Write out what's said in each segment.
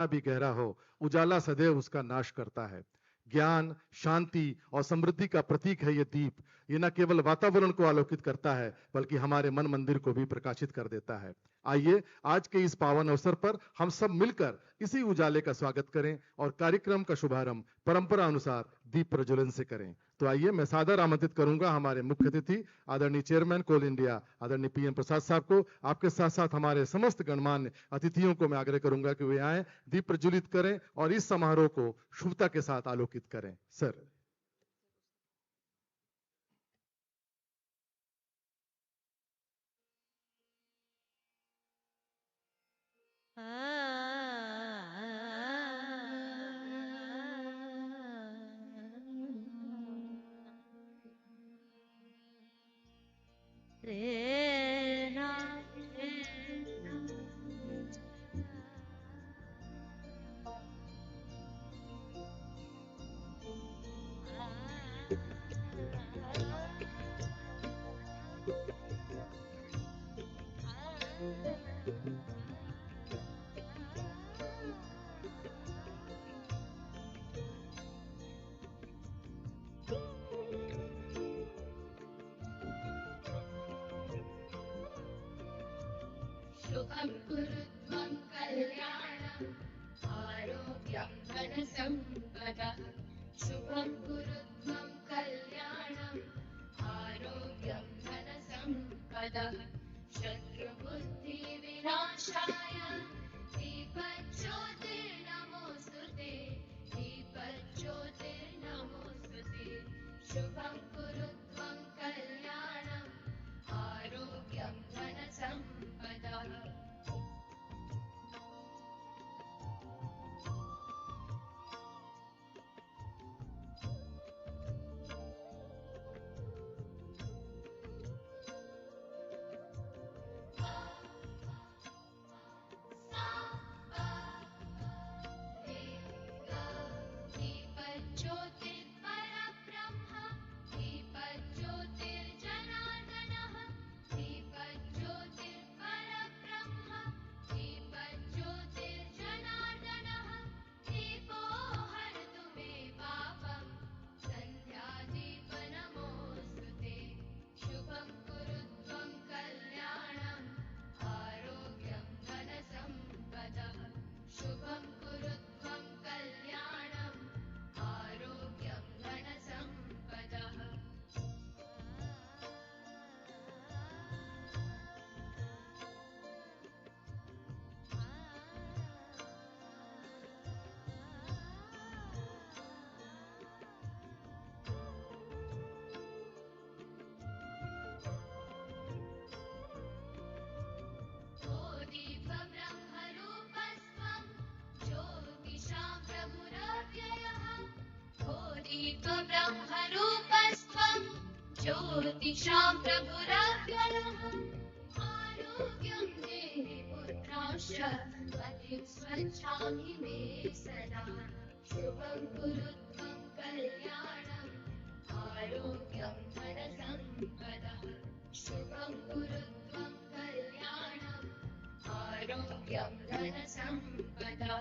भी गहरा हो, उजाला सदैव उसका नाश करता है। ज्ञान, शांति और समृद्धि का प्रतीक है ये दीप। ये न केवल वातावरण को आलोकित करता है बल्कि हमारे मन मंदिर को भी प्रकाशित कर देता है। आइए आज के इस पावन अवसर पर हम सब मिलकर इसी उजाले का स्वागत करें और कार्यक्रम का शुभारंभ परंपरा अनुसार दीप प्रज्वलन से करें। तो आइए मैं सादर आमंत्रित करूंगा हमारे मुख्य अतिथि आदरणीय चेयरमैन कोल इंडिया आदरणीय पीएम प्रसाद साहब को। आपके साथ साथ हमारे समस्त गणमान्य अतिथियों को मैं आग्रह करूंगा कि वे आए, दीप प्रज्वलित करें और इस समारोह को शुभता के साथ आलोकित करें। सर। शुभं कुरुत्वं कल्याणं आरोग्यं धनसम्पदः। शुभं कुरुत्वं कल्याणं आरोग्यं धनसम्पदः। शत्रुबुद्धिविनाशाय दीपज्योतिर्नमोऽस्तुते, दीपज्योतिर्नमोऽस्तुते। शुभं कुरुत्वं कल्याणं आरोग्यं धनसम्पदः। ब्रह्मरूपस्त्वं ज्योतिषां प्रभुरव्ययः। आरोग्यं देहि पुत्राश्च पतिं स्वच्छामि मे सदा। शुभं कुरुत्वं कल्याणम् आरोग्यं धनसम्पदः। शुभं कुरुत्वं कल्याणम् आरोग्यं धनसम्पदः।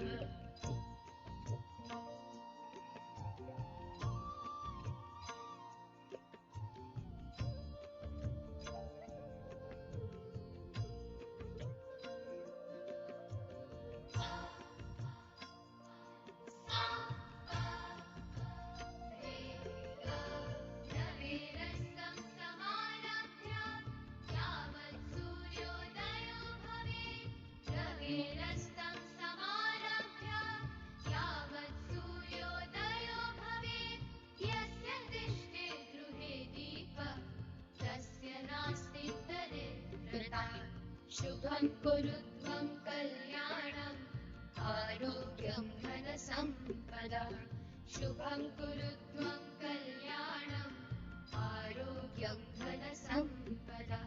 शुभं कुरुत्वं कल्याणम् आरोग्यं धनसम्पदः। शुभं कुरुत्वं कल्याणम् आरोग्यं धनसम्पदः।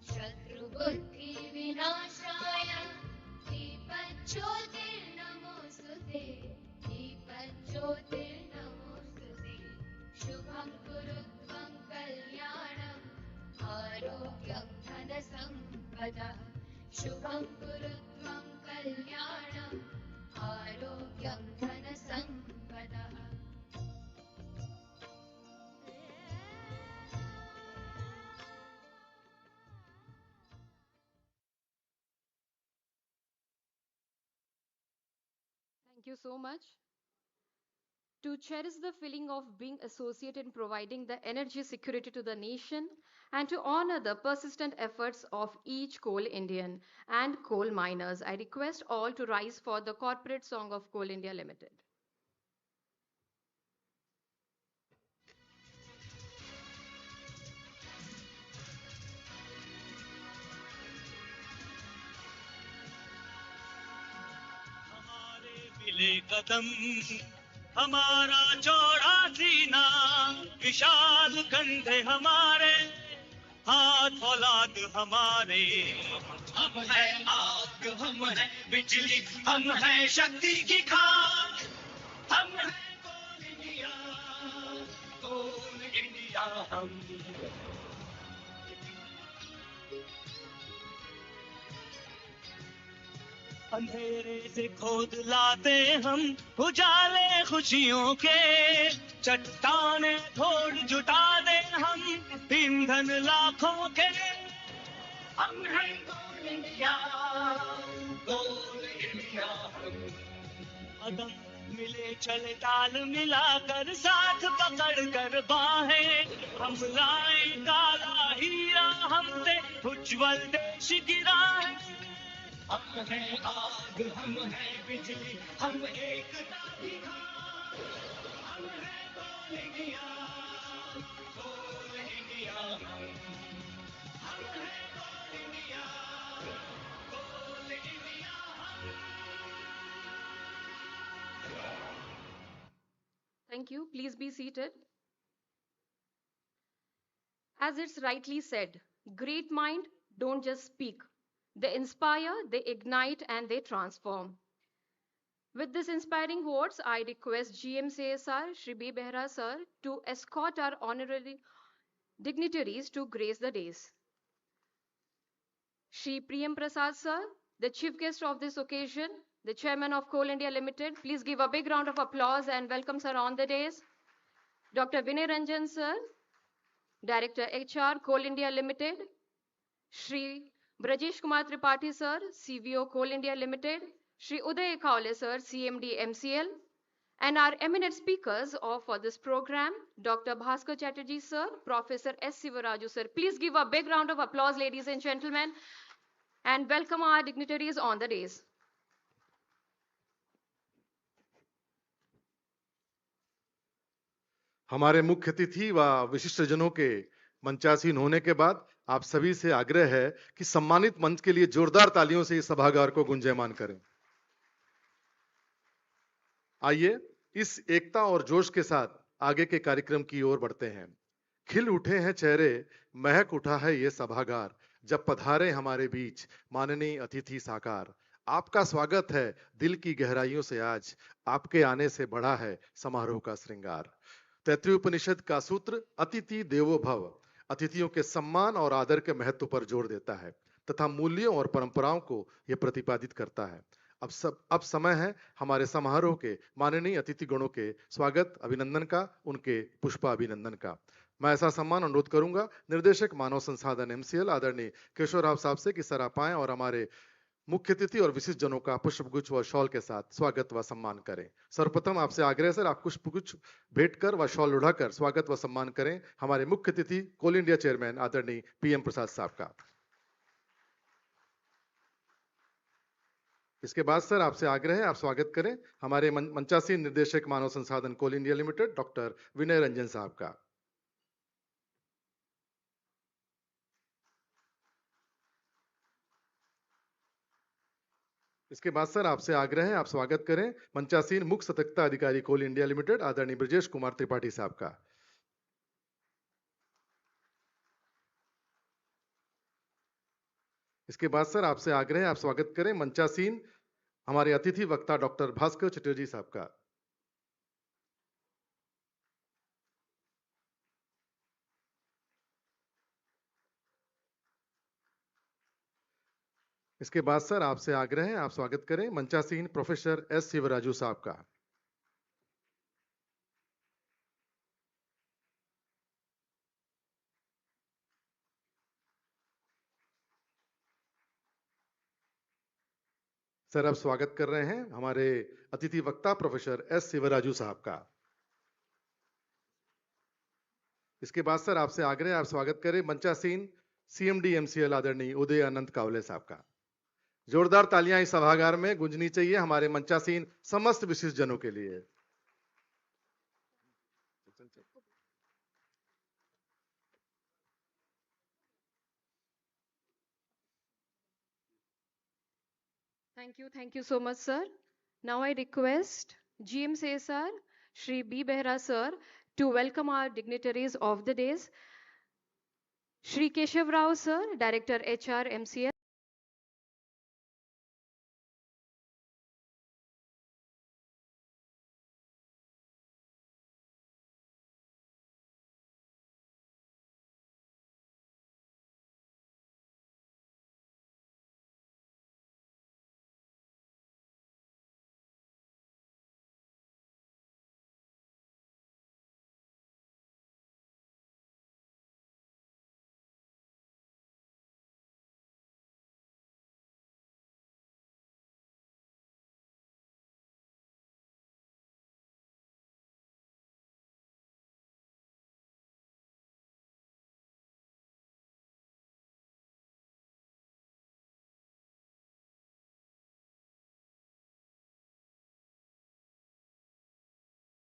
शत्रुबुद्धिविनाशाय दीपज्योतिर्नमोऽस्तुते, दीपज्योतिर्नमोऽस्तुते। शुभं कुरुत्वं कल्याणम् आरोग्यं धनसम्पदः। शुभं कुरुत्वं कल्याणम् Thank you so much. To cherish the feeling of being associated in providing the energy security to the nation, and to honor the persistent efforts of each coal Indian and coal miners, I request all to rise for the corporate song of Coal India Limited. हमारे मिले कदम, हमारा चौड़ा सीना, विशाल कंधे हमारे, हाथ औलाद हमारे। हम है आग, हम है बिजली, हम है शक्ति की खान, हम है कोल इंडिया हम। अंधेरे से खोद लाते हम उजाले खुशियों के, चट्टाने थोड़ जुटा दे हम ईंधन लाखों के। हम हैं कोल इंडिया हम। कदम मिले चले ताल मिलाकर, साथ पकड़ कर बाहें, हम लाए काला हीरा, हम पे उज्जवल देश की राहें। हम हैं आग, हम हैं बिजली, हम एकता की खान, हम हैं कोल इंडिया हम। हम हैं कोल इंडिया हम। Thank you. Please be seated. As it's rightly said, great mind don't just speak. They inspire, they ignite, and they transform. With this inspiring words, I request GM CSR Shri B. Behra sir to escort our honorary dignitaries to grace the days. Shri Priyam Prasad sir, the chief guest of this occasion, the chairman of Coal India Limited, please give a big round of applause and welcome sir on the days. Dr. Vinay Ranjan sir, Director HR Coal India Limited, Shri Brajesh Kumar Tripathi sir, CVO Coal India Limited, Shri Uday Kaule sir, CMD MCL, and our eminent speakers for this program, Dr. Bhaskar Chatterjee sir, Professor S. Sivaraju sir. Please give a big round of applause, ladies and gentlemen, and welcome our dignitaries on the days. हमारे मुख्य अतिथि व विशिष्ट जनों के मंचासीन होने के बाद आप सभी से आग्रह है कि सम्मानित मंच के लिए जोरदार तालियों से इस सभागार को गुंजयमान करें। आइए इस एकता और जोश के साथ आगे के कार्यक्रम की ओर बढ़ते हैं। खिल उठे हैं चेहरे, महक उठा है ये सभागार, जब पधारे हमारे बीच माननीय अतिथि साकार। आपका स्वागत है दिल की गहराइयों से आज, आपके आने से बढ़ा है समारोह का श्रृंगार। तैत्तिरीय उपनिषद का सूत्र अतिथि देवो भव अतिथियों के सम्मान और आदर के महत्व पर जोर देता है तथा मूल्यों और परंपराओं को यह प्रतिपादित करता है। अब समय है हमारे समारोह के माननीय अतिथि गणों के स्वागत अभिनंदन का, उनके पुष्पाभिनंदन का। मैं ऐसा सम्मान अनुरोध करूंगा निर्देशक मानव संसाधन MCL आदरणीय केशव राव साहब से कि सर आप आएं और हमारे मुख्य अतिथि और विशिष्ट जनों का पुष्पगुच्छ व शॉल के साथ स्वागत व सम्मान करें। सर्वप्रथम आपसे आग्रह सर, आप पुष्पगुच्छ भेंट कर व शॉल उड़ाकर स्वागत व सम्मान करें हमारे मुख्य अतिथि कोल इंडिया चेयरमैन आदरणीय PM प्रसाद साहब का। इसके बाद सर आपसे आग्रह है आप स्वागत करें हमारे मंचासीन निर्देशक मानव संसाधन कोल इंडिया लिमिटेड डॉक्टर विनय रंजन साहब का। इसके बाद सर आपसे आग्रह है आप स्वागत करें मंचासीन मुख्य सतर्कता अधिकारी कोल इंडिया लिमिटेड आदरणीय ब्रजेश कुमार त्रिपाठी साहब का। इसके बाद सर आपसे आग्रह है आप स्वागत करें मंचासीन हमारे अतिथि वक्ता डॉक्टर भास्कर चटर्जी साहब का। इसके बाद सर आपसे आग्रह है आप स्वागत करें मंचासीन प्रोफेसर S. शिवराजू साहब का। सर, अब स्वागत कर रहे हैं हमारे अतिथि वक्ता प्रोफेसर एस शिवराजू साहब का। इसके बाद सर आपसे आग्रह, आप स्वागत करें मंचासीन सीएमडी एमसीएल आदरणीय उदय अनंत कावले साहब का। जोरदार तालियां इस सभागार में गूंजनी चाहिए हमारे मंचासीन समस्त विशिष्ट जनों के लिए। Thank you so much, sir. Now I request GM CSR, Shri B. Behra, sir, to welcome our dignitaries of the days. Shri Keshav Rao, sir, Director HR MCL.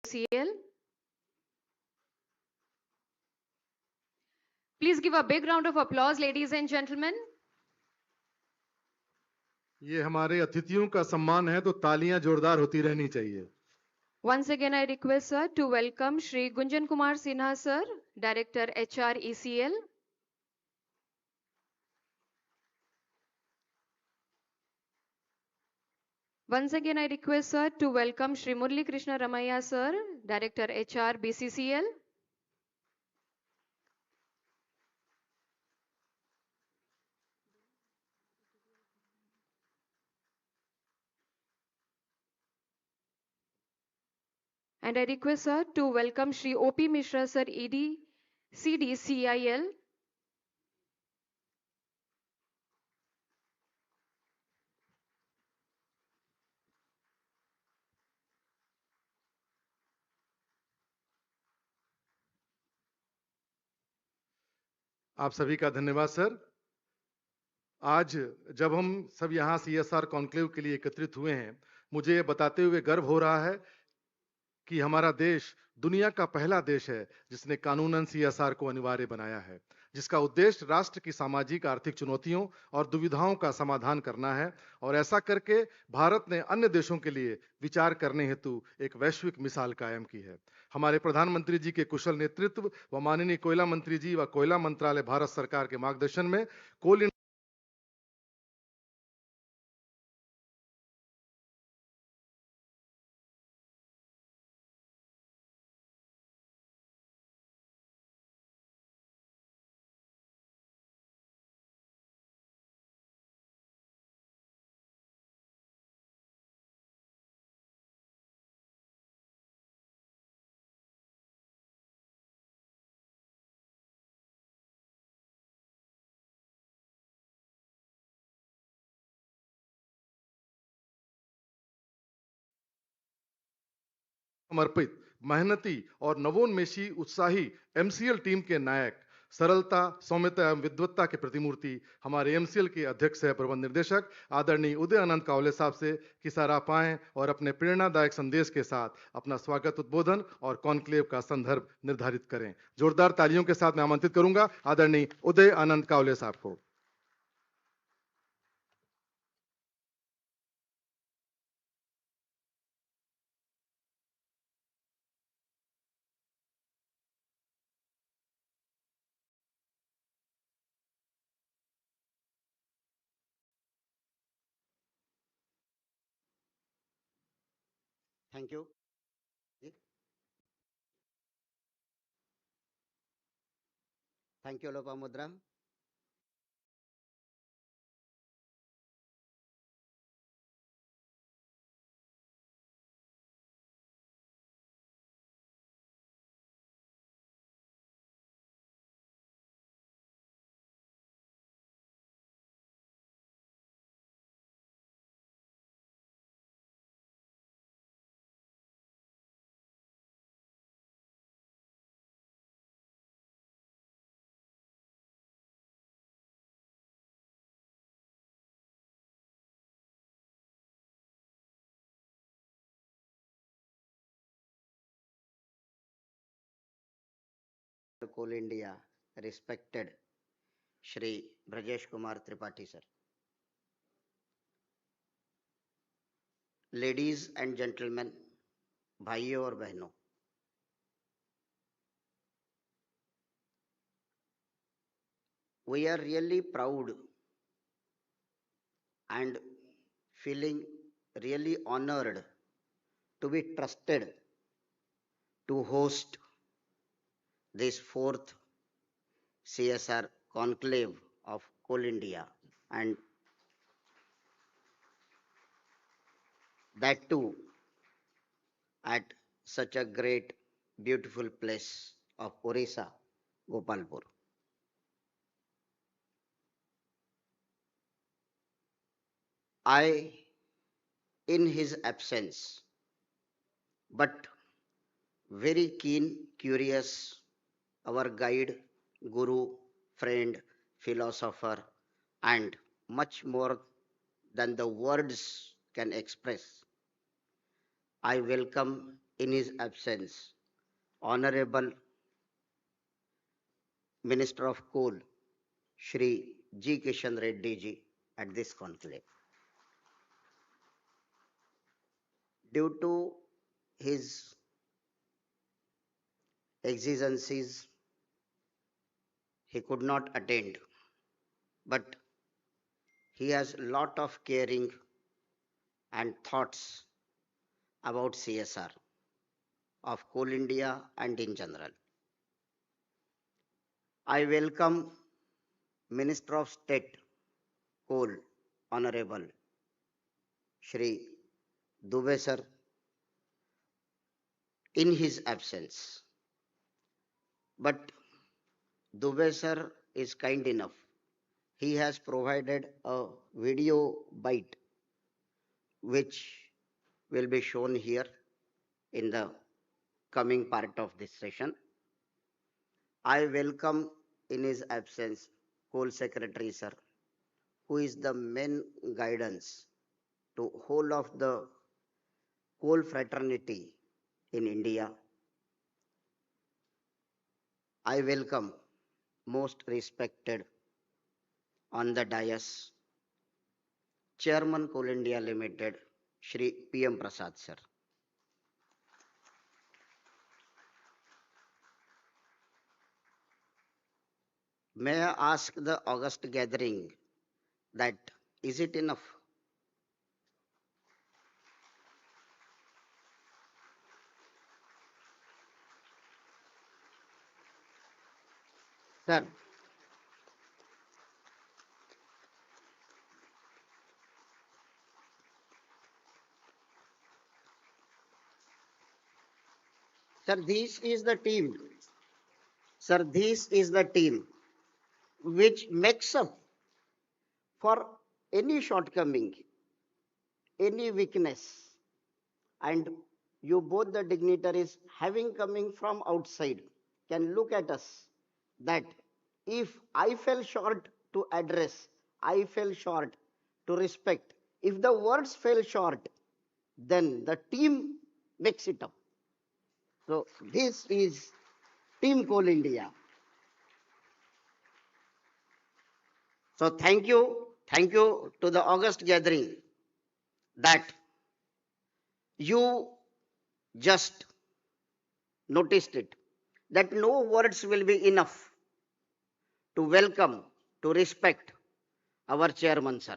CL. Please give a big round of applause, ladies and gentlemen. ये हमारे अतिथियों का सम्मान है तो तालियां जोरदार होती रहनी चाहिए। Once again, I request, sir, to welcome Shri Gunjan Kumar Sinha, sir, Director HR ECL. Once again, I request, sir, to welcome Shri Murli Krishna Ramaya, sir, Director HR BCCL. And I request, sir, to welcome Shri OP Mishra, sir, ED, CDCIL. आप सभी का धन्यवाद sir. आज जब हम सब यहाँ CSR conclave के लिए एकत्रित हुए हैं, मुझे ये बताते हुए गर्व हो रहा है कि हमारा देश दुनिया का पहला देश है जिसने कानूनन सीएसआर को अनिवार्य बनाया है, जिसका उद्देश्य राष्ट्र की सामाजिक आर्थिक चुनौतियों और दुविधाओं का समाधान करना है। और ऐसा करके भारत ने अन्य देशों के लिए विचार करने हेतु एक वैश्विक मिसाल कायम की है। हमारे प्रधानमंत्री जी के कुशल नेतृत्व व माननीय कोयला मंत्री जी व कोयला मंत्रालय भारत सरकार के मार्गदर्शन में कोल समर्पित, मेहनती और नवोन्मेषी उत्साही एमसीएल टीम के नायक, सरलता, सौम्यता एवं विद्वत्ता के प्रतिमूर्ति हमारे एमसीएल के अध्यक्ष है प्रबंध निर्देशक आदरणीय उदय अनंत कावले साहब से कि सर आप आएं और अपने प्रेरणादायक संदेश के साथ अपना स्वागत उद्बोधन और कॉन्क्लेव का संदर्भ निर्धारित करें। जोरदार तालियों के साथ मैं आमंत्रित करूंगा आदरणीय उदय अनंत कावले साहब को। Thank you ji, thank you Lopamudra. Coal India, respected Shri Brajesh Kumar Tripathi sir. Ladies and gentlemen, भाइयों और बहनों, we are really proud and feeling really honored to be trusted to host this fourth CSR Conclave of Coal India, and that too at such a great, beautiful place of Odisha, Gopalpur. I, in his absence, but very keen, curious, our guide, guru, friend, philosopher, and much more than the words can express, I welcome in his absence Honorable Minister of Coal, Shri G. Kishan Reddy ji, at this conclave. Due to his exigencies, he could not attend, but he has a lot of caring and thoughts about CSR of Coal India and in general. I welcome Minister of State, Coal, Honorable Shri Dubey sir, in his absence. But Dubey sir is kind enough. He has provided a video bite which will be shown here in the coming part of this session. I welcome in his absence Coal Secretary sir, who is the main guidance to whole of the coal fraternity in India. I welcome most respected on the dais Chairman Coal India Limited, Shri P.M. Prasad sir. May I ask the August gathering that is it enough? Sir, sir, this is the team. Sir, this is the team which makes up for any shortcoming, any weakness, and you both the dignitaries having coming from outside can look at us that if I fell short to address, I fell short to respect, if the words fell short, then the team makes it up. So this is Team Coal India. So thank you to the August gathering that you just noticed it, that no words will be enough to welcome, to respect our chairman, sir.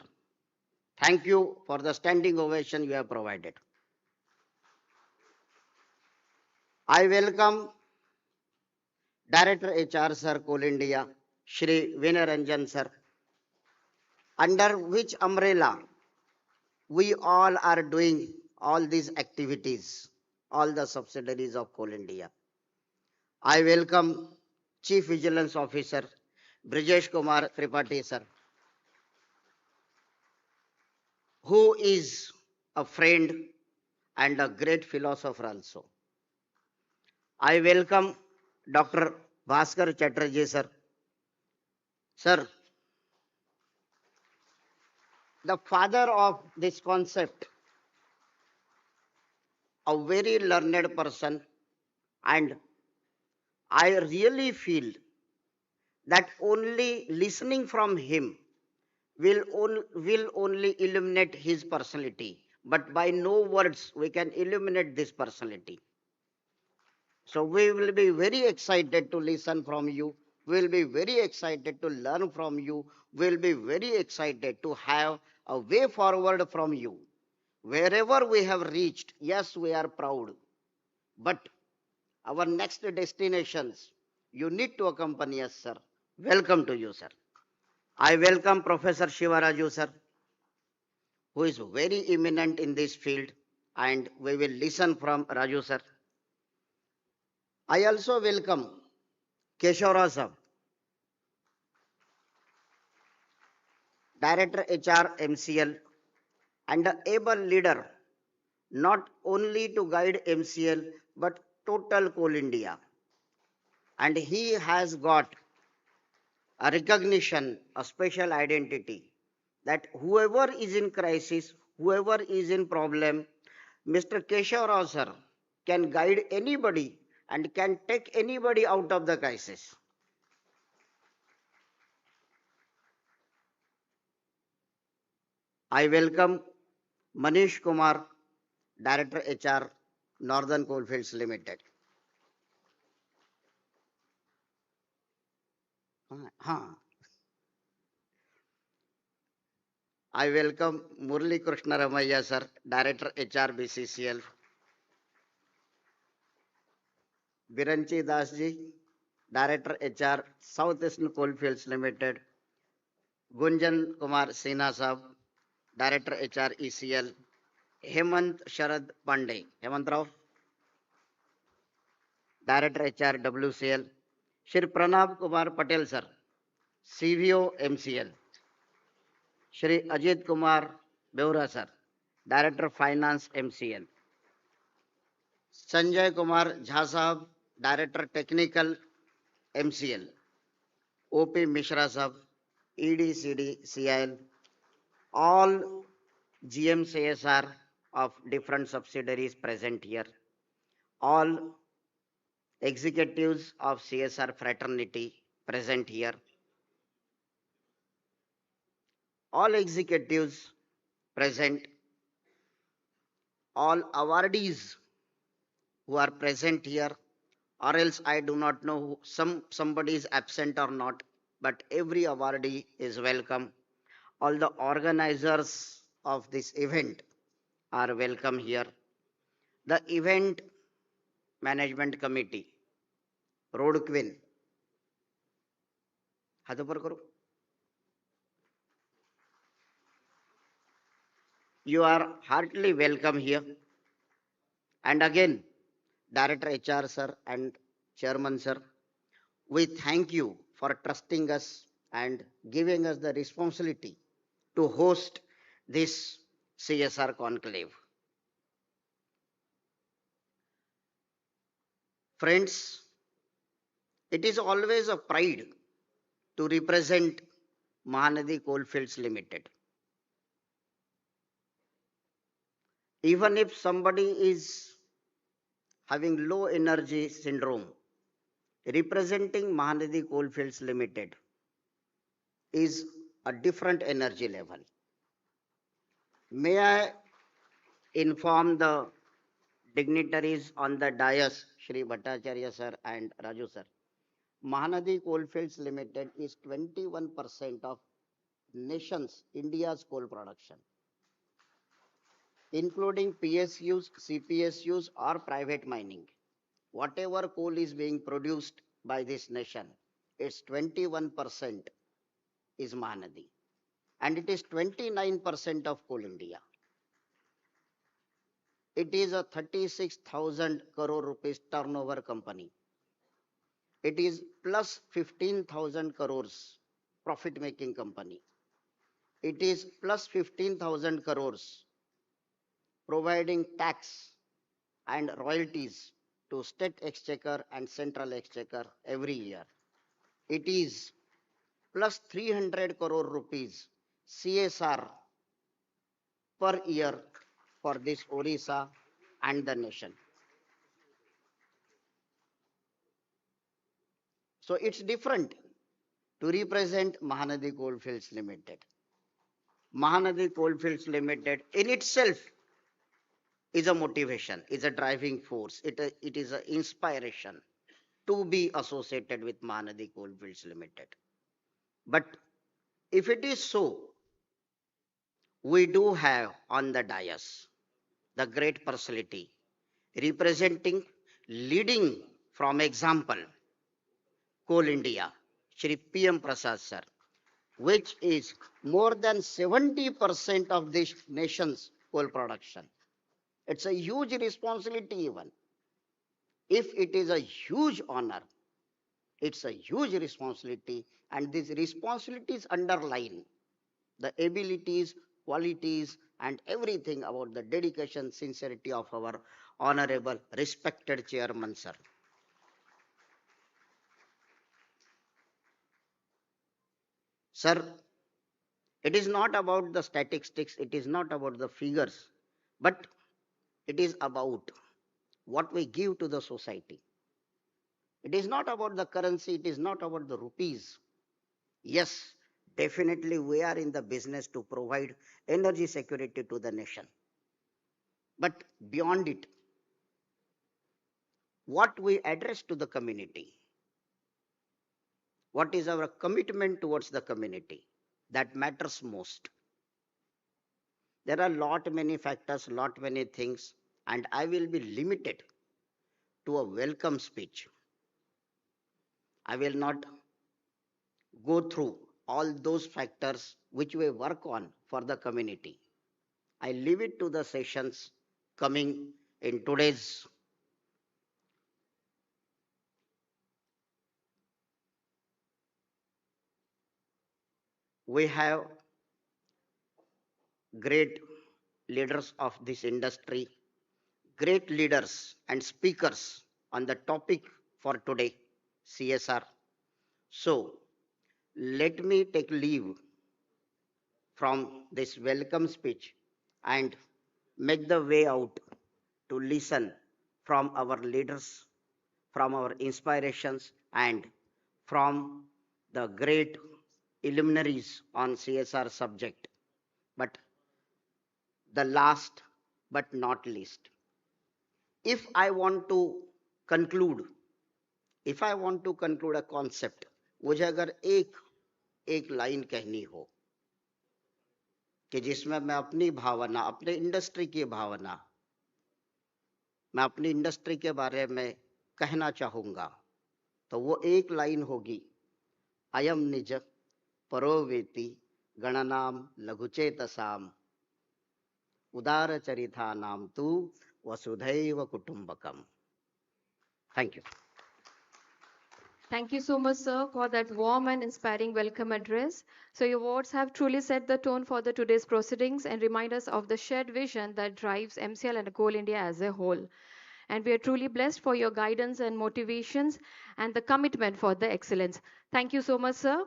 Thank you for the standing ovation you have provided. I welcome Director HR, sir, Coal India, Shri Vinay Ranjan, sir, under which umbrella we all are doing all these activities, all the subsidiaries of Coal India. I welcome Chief Vigilance Officer, Brajesh Kumar Tripathi, sir, who is a friend and a great philosopher also. I welcome Dr. Bhaskar Chatterjee, sir. Sir, the father of this concept, a very learned person, and I really feel that only listening from him will only illuminate his personality, but by no words we can illuminate this personality. So we will be very excited to listen from you. We will be very excited to learn from you. We will be very excited to have a way forward from you. Wherever we have reached, yes, we are proud. But our next destinations, you need to accompany us, sir. Welcome to you, sir. I welcome Professor Shivaraju, sir, who is very eminent in this field, and we will listen from Raju, sir. I also welcome Keshavra, sir, Director HR MCL, and an able leader, not only to guide MCL, but total Coal India. And he has got a recognition, a special identity, that whoever is in crisis, whoever is in problem, Mr. Keshav Rao sir can guide anybody and can take anybody out of the crisis. I welcome Manish Kumar, Director HR, Northern Coalfields Limited. I welcome Murli Krishna Ramaya sir, Director HR BCCL. Biranchi Das ji, Director HR, Southeastern Coalfields Limited. Gunjan Kumar Sinha sahab, Director HR ECL. Hemant Sharad Pandey, Hemant Rao, Director HR WCL. Shri Pranab Kumar Patel sir, CVO MCL. Shri Ajit Kumar Beura sir, Director Finance MCL. Sanjay Kumar Jha sahab, Director Technical MCL. OP Mishra sahab, ED CIL. All GM CSR of different subsidiaries present here. All executives of CSR fraternity present here. All executives present. All awardees who are present here, or else I do not know who, somebody is absent or not, but every awardee is welcome. All the organizers of this event are welcome here. The event management committee, Road Queen. हाथ ऊपर करो. You are heartily welcome here. And again, Director HR sir and Chairman sir, we thank you for trusting us and giving us the responsibility to host this CSR Conclave. Friends, it is always a pride to represent Mahanadi Coalfields Limited. Even if somebody is having low energy syndrome, representing Mahanadi Coalfields Limited is a different energy level. May I inform the dignitaries on the dais, Shri Bhattacharya sir and Raju sir. Mahanadi Coalfields Limited is 21% of nation's India's coal production, including PSUs, CPSUs or private mining. Whatever coal is being produced by this nation, its 21% is Mahanadi. And it is 29% of Coal India. It is a 36,000 crore rupees turnover company. It is plus 15,000 crores profit making company. It is plus 15,000 crores providing tax and royalties to state exchequer and central exchequer every year. It is plus 300 crore rupees CSR per year for this Odisha and the nation. So it's different to represent Mahanadi Coalfields Limited. Mahanadi Coalfields Limited in itself is a motivation, is a driving force. It is an inspiration to be associated with Mahanadi Coalfields Limited. But if it is so, we do have on the dais the great personality representing, leading from example, Coal India, Shri PM Prasad sir, which is more than 70% of this nation's coal production. It's a huge responsibility even. If it is a huge honor, it's a huge responsibility, and these responsibilities underline the abilities, qualities, and everything about the dedication, sincerity of our honorable, respected chairman, sir. Sir, it is not about the statistics, it is not about the figures, but it is about what we give to the society. It is not about the currency, it is not about the rupees. Yes, definitely we are in the business to provide energy security to the nation. But beyond it, what we address to the community, what is our commitment towards the community, that matters most. There are many factors, many things, and I will be limited to a welcome speech. I will not go through all those factors which we work on for the community. I leave it to the sessions coming in today's we have great leaders of this industry, great leaders and speakers on the topic for today, CSR. So let me take leave from this welcome speech and make the way out to listen from our leaders, from our inspirations, and from the great luminaries on CSR subject. But the last but not least, if I want to conclude a concept, मुझे अगर एक line कहनी हो कि जिसमें मैं अपनी भावना, अपने इंडस्ट्री की भावना, मैं अपनी इंडस्ट्री के बारे में कहना चाहूंगा, तो वो एक लाइन होगी, अयम निज परोवेति गणनाम लघुचेतसाम उदार चरिता नाम तु वसुधैव कुटुंबकम. Thank you. Thank you so much, sir, for that warm and inspiring welcome address. So your words have truly set the tone for the today's proceedings and remind us of the shared vision that drives MCL and Coal India as a whole. And we are truly blessed for your guidance and motivations and the commitment for the excellence. Thank you so much, sir.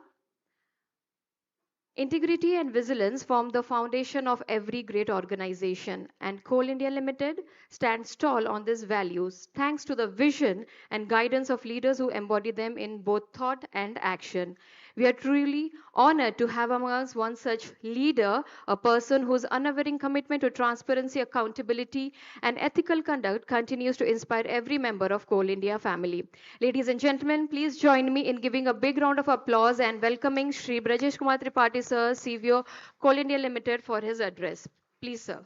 Integrity and vigilance form the foundation of every great organization, and Coal India Limited stands tall on these values thanks to the vision and guidance of leaders who embody them in both thought and action. We are truly honored to have among us one such leader, a person whose unwavering commitment to transparency, accountability, and ethical conduct continues to inspire every member of Coal India family. Ladies and gentlemen, please join me in giving a big round of applause and welcoming Shri Brajesh Kumar Tripathi sir, CVO, Coal India Limited for his address. Please, sir.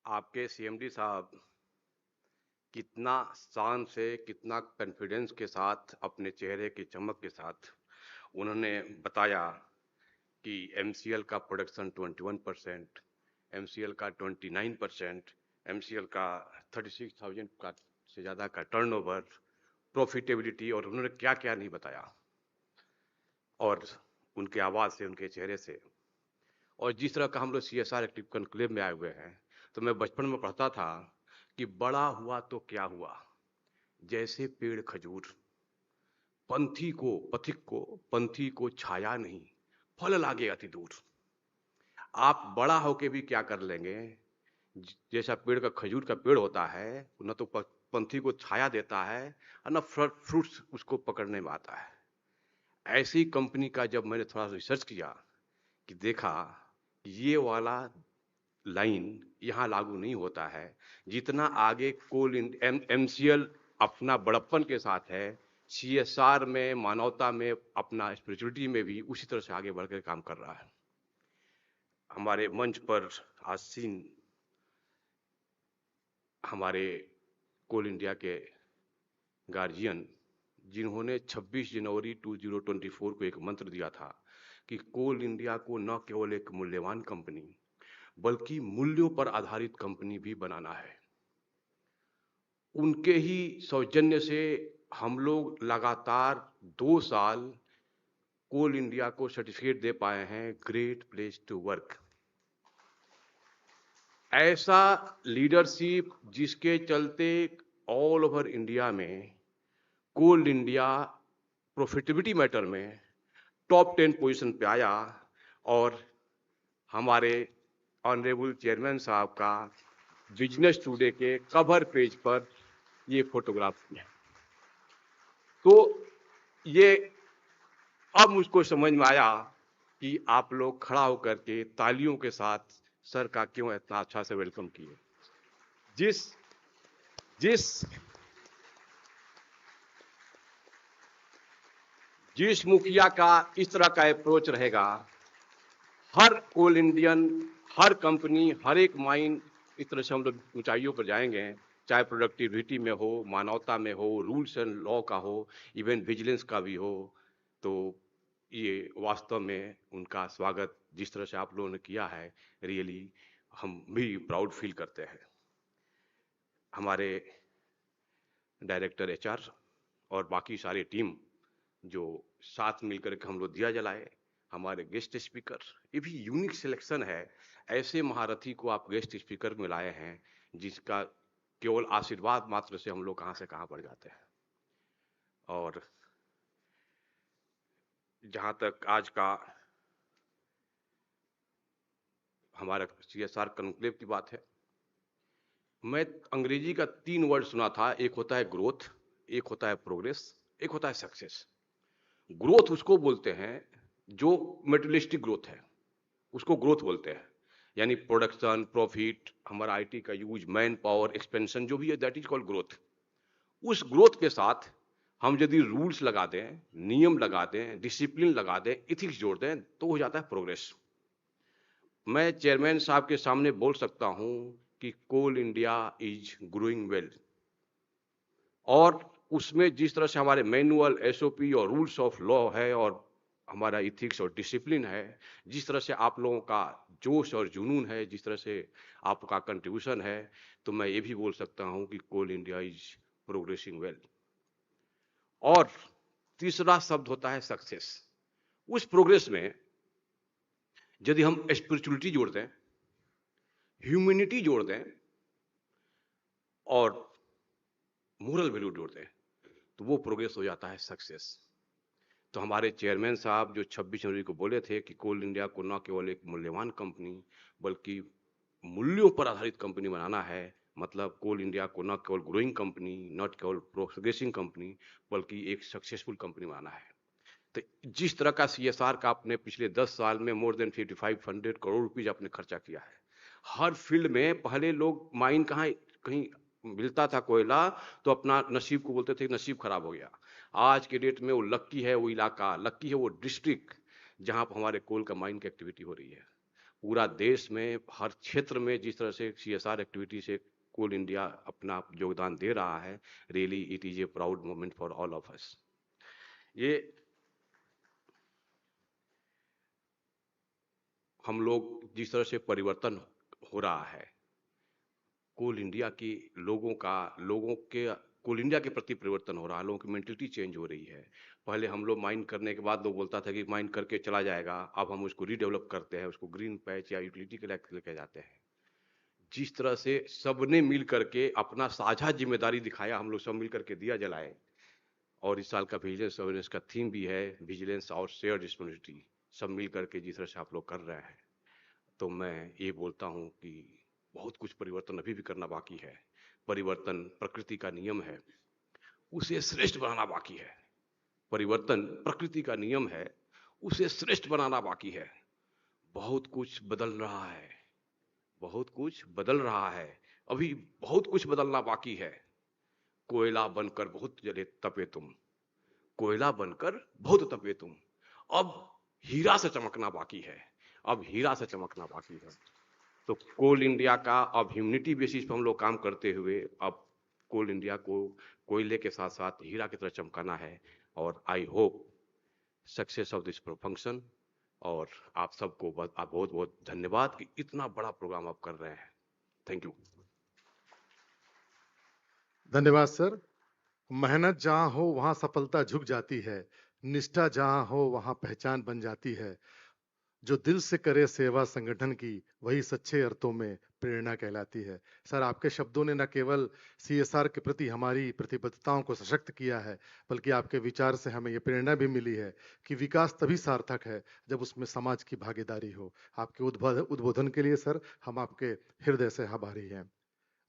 आपके CMD साहब कितना शान से, कितना confidence के साथ, अपने चेहरे की चमक के साथ उन्होंने बताया कि एमसीएल का प्रोडक्शन 21%, एमसीएल का 29%, एमसीएल का 36,000 का से ज़्यादा का टर्नओवर, प्रॉफिटेबिलिटी, और उन्होंने क्या क्या नहीं बताया. और उनके आवाज़ से, उनके चेहरे से, और जिस तरह का हम लोग CSR एक्टिव कॉन्क्लेव में आए हुए हैं, तो मैं बचपन में पढ़ता था कि बड़ा हुआ तो क्या हुआ, जैसे पेड़ खजूर, पंथी को छाया नहीं, फल लागे अति दूर. आप बड़ा होके भी क्या कर लेंगे, जैसा पेड़ का खजूर का पेड़ होता है, न तो पंथी को छाया देता है और न फ्रूट्स उसको पकड़ने में आता है। ऐसी कंपनी का जब मैंने थोड़ा रिसर्च किया कि देखा ये वाला लाइन यहाँ लागू नहीं होता है, जितना आगे कोल MCL अपना बड़प्पन के साथ है, CSR में, मानवता में, अपना स्पिरिचुअलिटी में भी उसी तरह से आगे बढ़कर काम कर रहा है। हमारे मंच पर आसीन हमारे कोल इंडिया के गार्जियन, जिन्होंने 26 जनवरी 2024 को एक मंत्र दिया था कि कोल इंडिया को न केवल एक मूल्यवान कंपनी बल्कि मूल्यों पर आधारित कंपनी भी बनाना है। उनके ही सौजन्य से हम लोग लगातार 2 साल कोल इंडिया को सर्टिफिकेट दे पाए हैं ग्रेट प्लेस टू वर्क। ऐसा लीडरशिप जिसके चलते ऑल ओवर इंडिया में कोल इंडिया प्रॉफिटेबिलिटी मैटर में टॉप 10 पोजीशन पे आया और हमारे ऑनरेबल चेयरमैन साहब का बिजनेस टुडे के कवर पेज पर ये फोटोग्राफ है। तो ये अब मुझको समझ में आया कि आप लोग खड़ा होकर के तालियों के साथ सर का क्यों इतना अच्छा से वेलकम किए। जिस मुखिया का इस तरह का अप्रोच रहेगा, हर कोल इंडियन, हर कंपनी, हर एक माइन इस तरह से हम लोग ऊंचाइयों पर जाएंगे, चाहे प्रोडक्टिविटी में हो, मानवता में हो, रूल्स एंड लॉ का हो, इवन विजिलेंस का भी हो। तो ये वास्तव में उनका स्वागत जिस तरह से आप लोगों ने किया है, रियली हम भी प्राउड फील करते हैं। हमारे डायरेक्टर HR और बाकी सारी टीम जो साथ मिलकर के हम लोग दिया जलाए, हमारे गेस्ट स्पीकर, ये भी यूनिक सिलेक्शन है। ऐसे महारथी को आप गेस्ट स्पीकर में लाए हैं जिसका केवल आशीर्वाद मात्र से हम लोग कहां से कहां बढ़ जाते हैं। और जहां तक आज का हमारा CSR कॉन्क्लेव की बात है, मैं अंग्रेजी का 3 वर्ड सुना था, एक होता है ग्रोथ, एक होता है प्रोग्रेस, एक होता है सक्सेस। ग्रोथ उसको बोलते हैं जो मेटेरियलिस्टिक ग्रोथ है, उसको ग्रोथ बोलते हैं, यानी प्रोडक्शन, प्रॉफिट, हमारा IT का यूज, मैन पावर, एक्सपेंशन जो भी है, दैट इज कॉल्ड ग्रोथ। उस ग्रोथ के साथ हम यदि रूल्स लगा दें, नियम लगा दें, डिसिप्लिन लगा दें, इथिक्स जोड़ दें, तो हो जाता है प्रोग्रेस। मैं चेयरमैन साहब के सामने बोल सकता हूं कि कोल इंडिया इज ग्रोइंग वेल, और उसमें जिस तरह से हमारे मैनुअल, SOP और रूल्स ऑफ लॉ है और हमारा इथिक्स और डिसिप्लिन है, जिस तरह से आप लोगों का जोश और जुनून है, जिस तरह से आपका कंट्रीब्यूशन है, तो मैं ये भी बोल सकता हूं कि कोल इंडिया इज प्रोग्रेसिंग वेल। और तीसरा शब्द होता है सक्सेस। उस प्रोग्रेस में यदि हम स्पिरिचुअलिटी जोड़ दें, ह्यूमैनिटी जोड़ दें और मोरल वैल्यू जोड़ दें, तो वो प्रोग्रेस हो जाता है सक्सेस। तो हमारे चेयरमैन साहब जो 26 जनवरी को बोले थे कि कोल इंडिया को न केवल एक मूल्यवान कंपनी बल्कि मूल्यों पर आधारित कंपनी बनाना है, मतलब कोल इंडिया को न केवल ग्रोइंग कंपनी, नॉट केवल प्रोग्रेसिंग कंपनी, बल्कि एक सक्सेसफुल कंपनी बनाना है। तो जिस तरह का CSR का आपने पिछले 10 साल में मोर देन 5500 करोड़ रुपीज आपने खर्चा किया है, हर फील्ड में पहले लोग माइन कहीं मिलता था कोयला तो अपना नसीब को बोलते थे नसीब खराब हो गया। आज के डेट में वो लक्की है, वो इलाका लक्की है, वो डिस्ट्रिक्ट जहां पर हमारे कोल का माइन की एक्टिविटी हो रही है। पूरा देश में हर क्षेत्र में जिस तरह से CSR एक्टिविटी से कोल इंडिया अपना योगदान दे रहा है, really it is a proud moment for all of us. ये हम लोग जिस तरह से परिवर्तन हो रहा है, कोल इंडिया की लोगों के कोल इंडिया के प्रति परिवर्तन हो रहा है, लोगों की मेंटलिटी चेंज हो रही है। पहले हम लोग माइन करने के बाद लोग बोलता था कि माइन करके चला जाएगा, अब हम उसको रीडेवलप करते हैं, उसको ग्रीन पैच या यूटिलिटी के लेके जाते हैं। जिस तरह से सबने मिल करके अपना साझा जिम्मेदारी दिखाया, हम लोग सब मिल करके दिया जलाए, और इस साल का विजिलेंस अवेयरनेस का थीम भी है विजिलेंस और शेयर रिस्पॉन्सिबिलिटी, सब मिल करके जिस तरह से आप लोग कर रहे हैं, तो मैं ये बोलता हूँ कि बहुत कुछ परिवर्तन अभी भी करना बाकी है। परिवर्तन प्रकृति का नियम है, उसे श्रेष्ठ बनाना बाकी है। परिवर्तन प्रकृति का नियम है, उसे श्रेष्ठ बनाना बाकी है। बहुत कुछ बदल रहा है, बहुत कुछ बदल रहा है, अभी बहुत कुछ बदलना बाकी है। कोयला बनकर बहुत जले तपे तुम, कोयला बनकर बहुत तपे तुम, अब हीरा से चमकना बाकी है, अब हीरा से चमकना बाकी है। तो कोल इंडिया का अब ह्यूमनिटी बेसिस पर हम लोग काम करते हुए अब कोल इंडिया को कोयले के साथ साथ हीरा की तरह चमकाना है। और I hope success of this function. और आप सबको बहुत बहुत धन्यवाद कि इतना बड़ा प्रोग्राम आप कर रहे हैं। Thank you. धन्यवाद सर। मेहनत जहां हो वहां सफलता झुक जाती है, निष्ठा जहां हो वहां पहचान बन जाती है। जो दिल से करे सेवा संगठन की, वही सच्चे अर्थों में प्रेरणा कहलाती है। सर, आपके शब्दों ने न केवल सीएसआर के प्रति हमारी प्रतिबद्धताओं को सशक्त किया है, बल्कि आपके विचार से हमें यह प्रेरणा भी मिली है कि विकास तभी सार्थक है जब उसमें समाज की भागीदारी हो। आपके उद्बोधन के लिए सर हम आपके हृदय से आभारी हैं।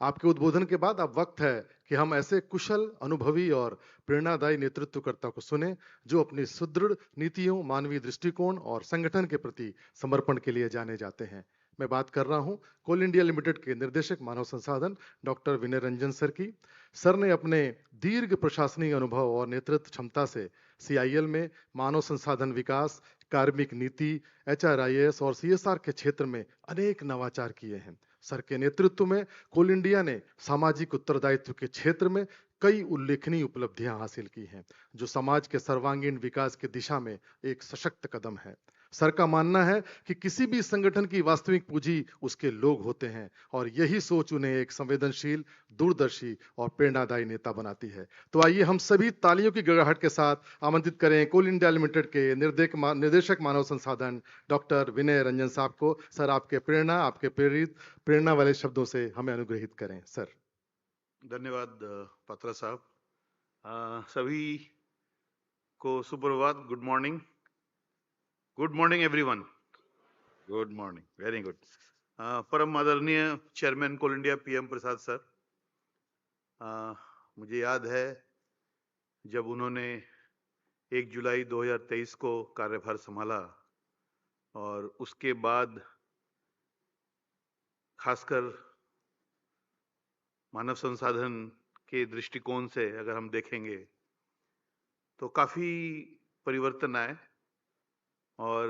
आपके उद्बोधन के बाद अब वक्त है कि हम ऐसे कुशल, अनुभवी और प्रेरणादायी नेतृत्वकर्ता को सुने जो अपनी सुदृढ़ नीतियों, मानवीय दृष्टिकोण और संगठन के प्रति समर्पण के लिए जाने जाते हैं। मैं बात कर रहा हूं कोल इंडिया लिमिटेड के निर्देशक मानव संसाधन डॉक्टर विनय रंजन सर की। सर ने अपने दीर्घ प्रशासनिक अनुभव और नेतृत्व क्षमता से सीआईएल में मानव संसाधन विकास, कार्मिक नीति, HRIS और CSR के क्षेत्र में अनेक नवाचार किए हैं। सर के नेतृत्व में कोल इंडिया ने सामाजिक उत्तरदायित्व के क्षेत्र में कई उल्लेखनीय उपलब्धियां हासिल की हैं, जो समाज के सर्वांगीण विकास की दिशा में एक सशक्त कदम है। सर का मानना है कि किसी भी संगठन की वास्तविक पूंजी उसके लोग होते हैं और यही सोच उन्हें एक संवेदनशील, दूरदर्शी और प्रेरणादायी नेता बनाती है। तो आइए हम सभी तालियों की गड़गड़ाहट के साथ आमंत्रित करें कोल इंडिया लिमिटेड के निर्देशक मानव संसाधन डॉक्टर विनय रंजन साहब को। सर, आपके प्रेरणा वाले शब्दों से हमें अनुग्रहित करें। सर। धन्यवाद पत्रा साहब। सभी को सुप्रभात। Good morning. Good morning everyone. Good morning, very good. परम आदरणीय चेयरमैन कोल इंडिया PM प्रसाद सर, मुझे याद है जब उन्होंने 1 जुलाई 2023 को कार्यभार संभाला और उसके बाद खासकर मानव संसाधन के दृष्टिकोण से अगर हम देखेंगे तो काफी परिवर्तन आए और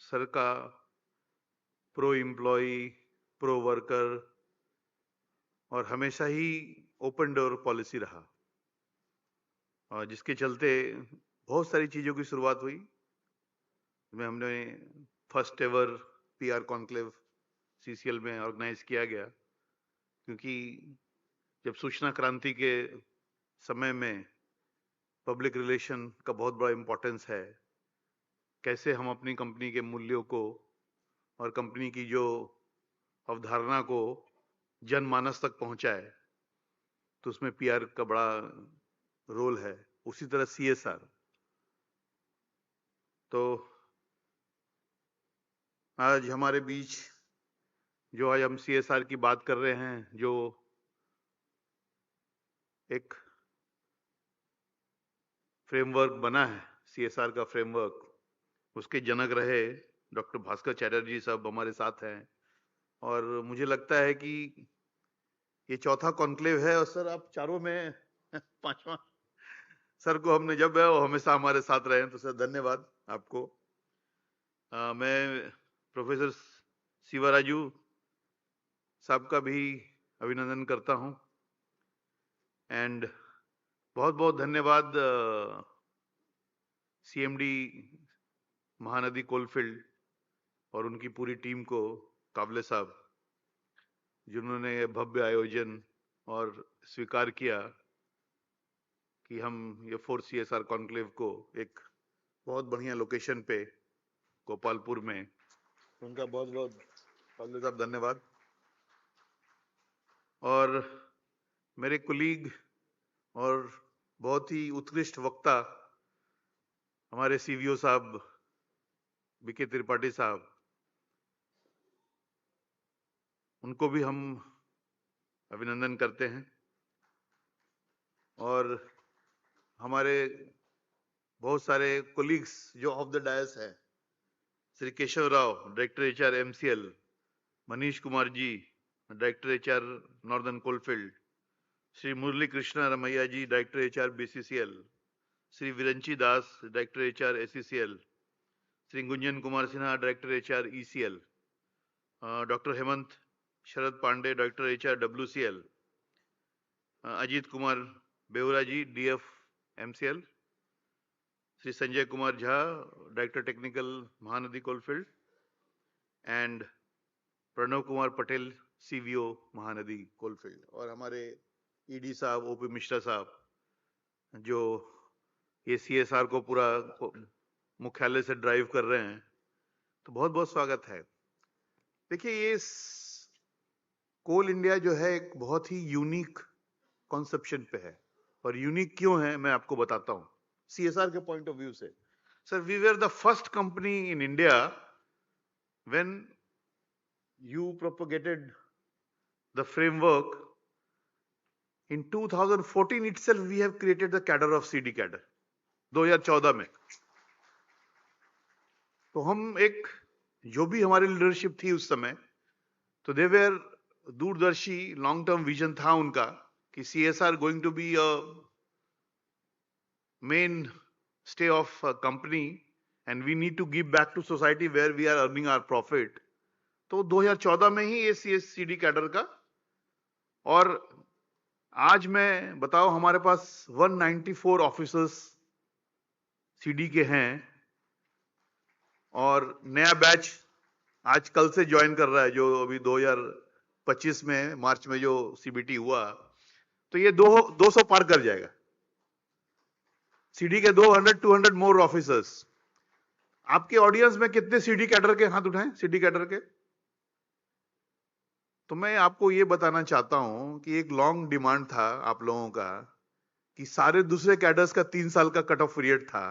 सर का प्रो एम्प्लॉय, प्रो वर्कर और हमेशा ही ओपन डोर पॉलिसी रहा, और जिसके चलते बहुत सारी चीजों की शुरुआत हुई। में हमने first ever PR conclave CCL में ऑर्गेनाइज किया गया, क्योंकि जब सूचना क्रांति के समय में पब्लिक रिलेशन का बहुत बड़ा इंपॉर्टेंस है, कैसे हम अपनी कंपनी के मूल्यों को और कंपनी की जो अवधारणा को जनमानस तक पहुंचाए, तो उसमें PR का बड़ा रोल है। उसी तरह CSR। तो आज हमारे बीच जो आज हम CSR की बात कर रहे हैं, जो एक फ्रेमवर्क बना है, CSR का फ्रेमवर्क, उसके जनक रहे डॉक्टर भास्कर चैटर्जी साहब हमारे साथ हैं। और मुझे लगता है कि ये चौथा कॉन्क्लेव है, और सर आप चारों में 5वां सर को हमने जब है वो हमेशा हमारे साथ रहे हैं, तो सर धन्यवाद आपको। मैं प्रोफेसर शिवराजू साहब का भी अभिनंदन करता हूं, एंड बहुत बहुत धन्यवाद CMD महानदी कोलफील्ड और उनकी पूरी टीम को, काबले साहब, जिन्होंने ये भव्य आयोजन और स्वीकार किया कि हम ये 4 CSR कॉन्क्लेव को एक बहुत बढ़िया लोकेशन पे गोपालपुर में, उनका बहुत बहुत काबले साहब धन्यवाद। और मेरे कुलीग और बहुत ही उत्कृष्ट वक्ता हमारे CVO साहब BK त्रिपाठी साहब, उनको भी हम अभिनंदन करते हैं। और हमारे बहुत सारे कोलीग्स जो ऑफ द डायस है, Shri Keshav Rao, director HR MCL, Manish Kumar ji, director HR northern coalfield, Shri Murali Krishna Ramaiah ji, director HR BCCL, Shri Viranchi Das, director HR SCCL, Shri Gunjan Kumar Sinha, director HR ECL, doctor Hemant Sharad Pandey, director HR WCL, Ajit Kumar Behura ji, DF MCL, Shri Sanjay Kumar Jha, director technical Mahanadi coalfield, and Pranav Kumar Patel, CVO Mahanadi coalfield, और हमारे ED साहब OP Mishra साहब जो ये CSR को पूरा मुख्यालय से ड्राइव कर रहे हैं, तो बहुत बहुत स्वागत है। देखिए, ये कोल इंडिया जो है एक बहुत ही यूनिक कॉन्सेप्शन पे है, और यूनिक क्यों है मैं आपको बताता हूं CSR के पॉइंट ऑफ व्यू से। Sir, we were the first company in India when you propagated the framework in 2014 itself we have created the cadre of CD cadre 2014 में। तो हम एक जो भी हमारी लीडरशिप थी उस समय, तो दे वेर दूरदर्शी, लॉन्ग टर्म विजन था उनका कि CSR going to be a mainstay of company and we need to give back to society where we are earning our profit. तो 2014 में ही ये CD कैडर का, और आज मैं बताओ हमारे पास 194 ऑफिसर्स CD के हैं, और नया बैच आज कल से ज्वाइन कर रहा है, जो अभी 2025 में मार्च में जो CBT हुआ, तो ये 200 पार कर जाएगा। CD के 200 मोर ऑफिसर्स। आपके ऑडियंस में कितने CD कैडर के हाथ उठाएं? CD कैडर के। तो मैं आपको ये बताना चाहता हूं कि एक लॉन्ग डिमांड था आप लोगों का कि सारे दूसरे कैडर्स का 3 साल का कट ऑफ पीरियड था,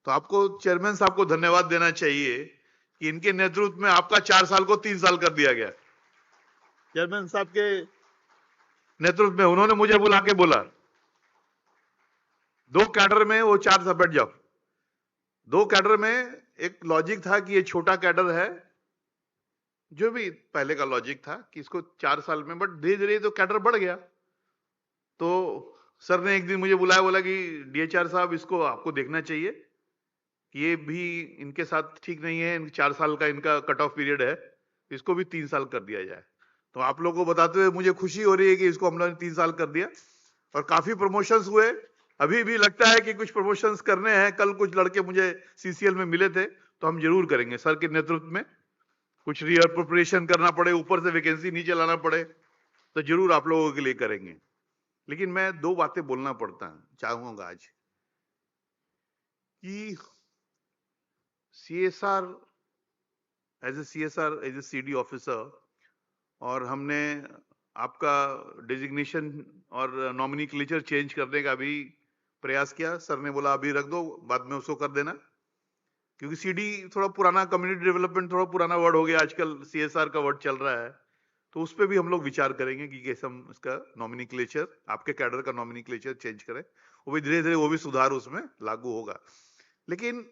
तो आपको चेयरमैन साहब को धन्यवाद देना चाहिए कि इनके नेतृत्व में आपका 4 साल को 3 साल कर दिया गया। चेयरमैन साहब के नेतृत्व में उन्होंने मुझे बुला के बोला, 2 कैडर में वो 4 साल बैठ जाओ। 2 कैडर में एक लॉजिक था कि ये छोटा कैडर है, जो भी पहले का लॉजिक था कि इसको 4 साल में, बट धीरे धीरे तो कैडर बढ़ गया। तो सर ने एक दिन मुझे बुलाया, बोला कि DHR साहब, इसको आपको देखना चाहिए कि ये भी इनके साथ ठीक नहीं है, 4 साल का इनका कट ऑफ पीरियड है, इसको भी 3 साल कर दिया जाए। तो आप लोगों को बताते हुए मुझे खुशी हो रही है कि इसको हम लोगों ने 3 साल कर दिया, और काफी प्रमोशंस हुए। अभी भी लगता है कि कुछ प्रमोशंस करने हैं। कल कुछ लड़के मुझे CCL में मिले थे, तो हम जरूर करेंगे सर के नेतृत्व में। कुछ रीअप्रोप्रिएशन करना पड़े, ऊपर से वैकेंसी नीचे लाना पड़े, तो जरूर आप लोगों के लिए करेंगे। लेकिन मैं 2 बातें बोलना चाहूंगा आज कि CSR as a CD officer, और हमने आपका डिजिग्नेशन और नॉमिनक्लेचर चेंज करने का भी प्रयास किया। सर ने बोला अभी रख दो, बाद में उसको कर देना, क्योंकि CD थोड़ा पुराना, कम्युनिटी डेवलपमेंट थोड़ा पुराना वर्ड हो गया, आजकल CSR का वर्ड चल रहा है। तो उस पर भी हम लोग विचार करेंगे कि कैसे हम इसका नॉमिनक्लेचर, आपके कैडर का नॉमिनक्लेचर चेंज करें। वो भी धीरे धीरे वो भी सुधार उसमें लागू होगा। लेकिन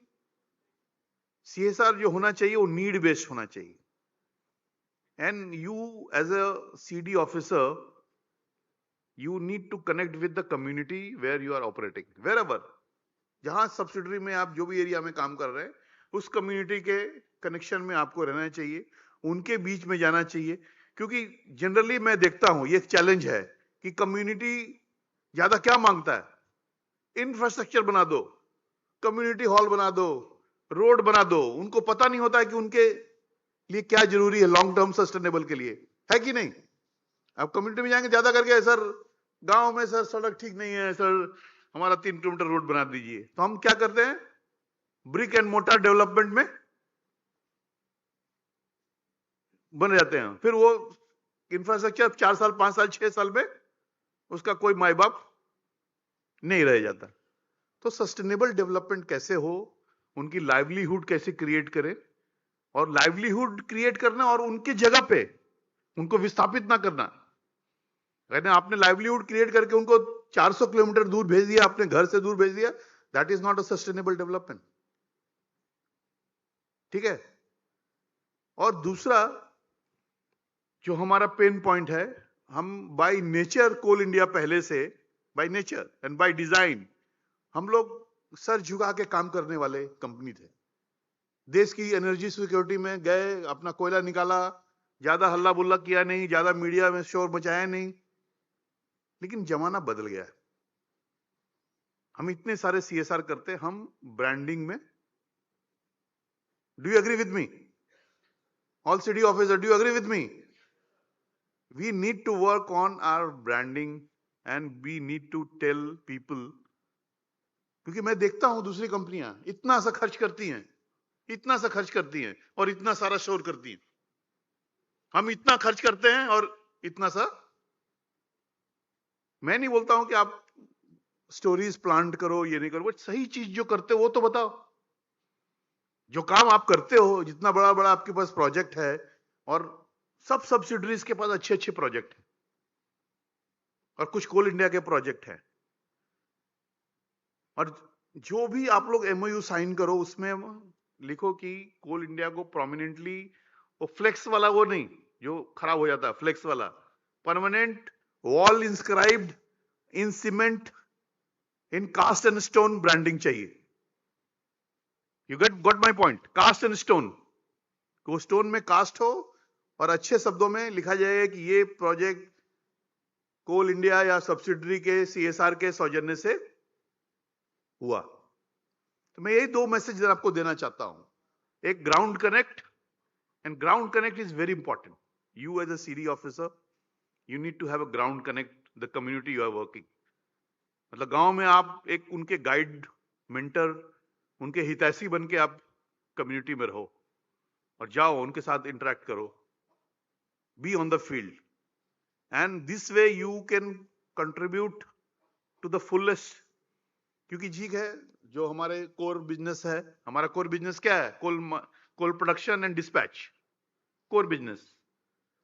CSR जो होना चाहिए वो नीड बेस्ड होना चाहिए। And you as a CD officer, you need to connect with the community where you are operating, wherever, जहां सब्सिडरी में आप जो भी एरिया में काम कर रहे हैं, उस कम्युनिटी के कनेक्शन में आपको रहना चाहिए, उनके बीच में जाना चाहिए। क्योंकि जनरली मैं देखता हूं, ये एक चैलेंज है कि कम्युनिटी ज्यादा क्या मांगता है, इंफ्रास्ट्रक्चर बना दो, कम्युनिटी हॉल बना दो, रोड बना दो। उनको पता नहीं होता है कि उनके लिए क्या जरूरी है लॉन्ग टर्म सस्टेनेबल के लिए, है कि नहीं? आप कम्युनिटी में जाएंगे ज्यादा करके, सर गांव में सर सड़क ठीक नहीं है, सर हमारा 3 किलोमीटर रोड बना दीजिए। तो हम क्या करते हैं, ब्रिक एंड मोटर डेवलपमेंट में बन जाते हैं। फिर वो इंफ्रास्ट्रक्चर 4 साल, 5 साल, 6 साल में उसका कोई माई बाप नहीं रह जाता। तो सस्टेनेबल डेवलपमेंट कैसे हो, उनकी लाइवलीहुड कैसे क्रिएट करें, और लाइवलीहुड क्रिएट करना और उनकी जगह पे उनको विस्थापित ना करना। अगर आपने लाइवलीहुड क्रिएट करके उनको 400 किलोमीटर दूर भेज दिया, अपने घर से दूर भेज दिया, that is not a sustainable development. ठीक है। और दूसरा जो हमारा पेन पॉइंट है, हम बाय नेचर कोल इंडिया पहले से, by nature and by design, हम लोग सर झुका के काम करने वाले कंपनी थे। देश की एनर्जी सिक्योरिटी में गए, अपना कोयला निकाला, ज्यादा हल्ला बुल्ला किया नहीं, ज्यादा मीडिया में शोर मचाया नहीं। लेकिन जमाना बदल गया है। हम इतने सारे सीएसआर करते हैं, हम ब्रांडिंग में, do you agree with me? All city officer, do you agree with me? We need to work on our branding and we need to tell people, क्योंकि मैं देखता हूं दूसरी कंपनियां इतना सा खर्च करती हैं, इतना सा खर्च करती हैं और इतना सारा शोर करती हैं। हम इतना खर्च करते हैं और इतना सा। मैं नहीं बोलता हूं कि आप स्टोरीज प्लांट करो, ये नहीं करो, बट सही चीज जो करते हो वो तो बताओ। जो काम आप करते हो, जितना बड़ा बड़ा आपके पास प्रोजेक्ट है, और सब सब्सिडरीज के पास अच्छे अच्छे प्रोजेक्ट हैं और कुछ कोल इंडिया के प्रोजेक्ट हैं, और जो भी आप लोग एमओयू साइन करो उसमें लिखो कि कोल इंडिया को प्रोमिनेंटली, वो फ्लेक्स वाला वो नहीं जो खराब हो जाता है, फ्लेक्स वाला permanent wall inscribed in cement in cast and stone branding चाहिए। You got my point? Cast and stone, वो स्टोन में कास्ट हो और अच्छे शब्दों में लिखा जाएगा कि ये प्रोजेक्ट कोल इंडिया या सब्सिडरी के सीएसआर के सौजन्य से हुआ। तो मैं यही दो मैसेज आपको देना चाहता हूं। एक, ground connect, and ground connect is very important. You as a CD officer, you need to have a ground connect the community you are working. मतलब गांव में आप एक उनके गाइड, मेंटर, उनके हितैषी बन के आप कम्युनिटी में रहो और जाओ उनके साथ इंटरेक्ट करो, be on the field, and this way you can contribute to the fullest। क्योंकि ठीक है, जो हमारे कोर बिजनेस है, हमारा कोर बिजनेस क्या है? Coal production and dispatch, core business.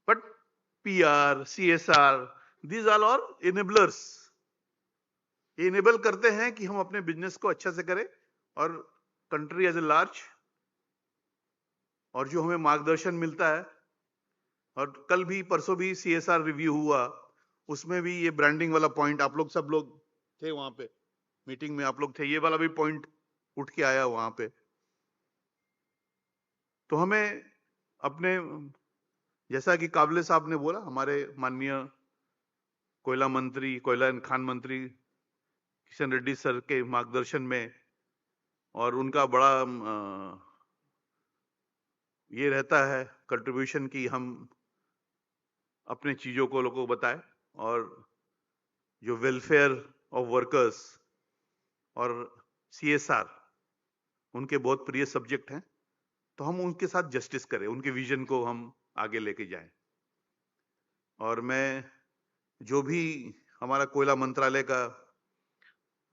But PR, CSR, these are all enablers. ये इनेबल करते हैं कि हम अपने बिजनेस को अच्छा से करें और कंट्री एज ए लार्ज, और जो हमें मार्गदर्शन मिलता है। और कल भी, परसों भी सीएसआर रिव्यू हुआ, उसमें भी ये ब्रांडिंग वाला पॉइंट, आप लोग सब लोग थे वहां पे, मीटिंग में आप लोग थे, ये वाला भी पॉइंट उठ के आया वहां पे। तो हमें अपने, जैसा कि काबले साहब ने बोला, हमारे माननीय कोयला मंत्री, कोयला एंड खान मंत्री किशन रेड्डी सर के मार्गदर्शन में, और उनका बड़ा ये रहता है कंट्रीब्यूशन की हम अपने चीजों को लोगों को बताएं, और जो वेलफेयर ऑफ वर्कर्स और सीएसआर उनके बहुत प्रिय सब्जेक्ट हैं, तो हम उनके साथ जस्टिस करें, उनके विजन को हम आगे लेके जाएं। और मैं, जो भी हमारा कोयला मंत्रालय का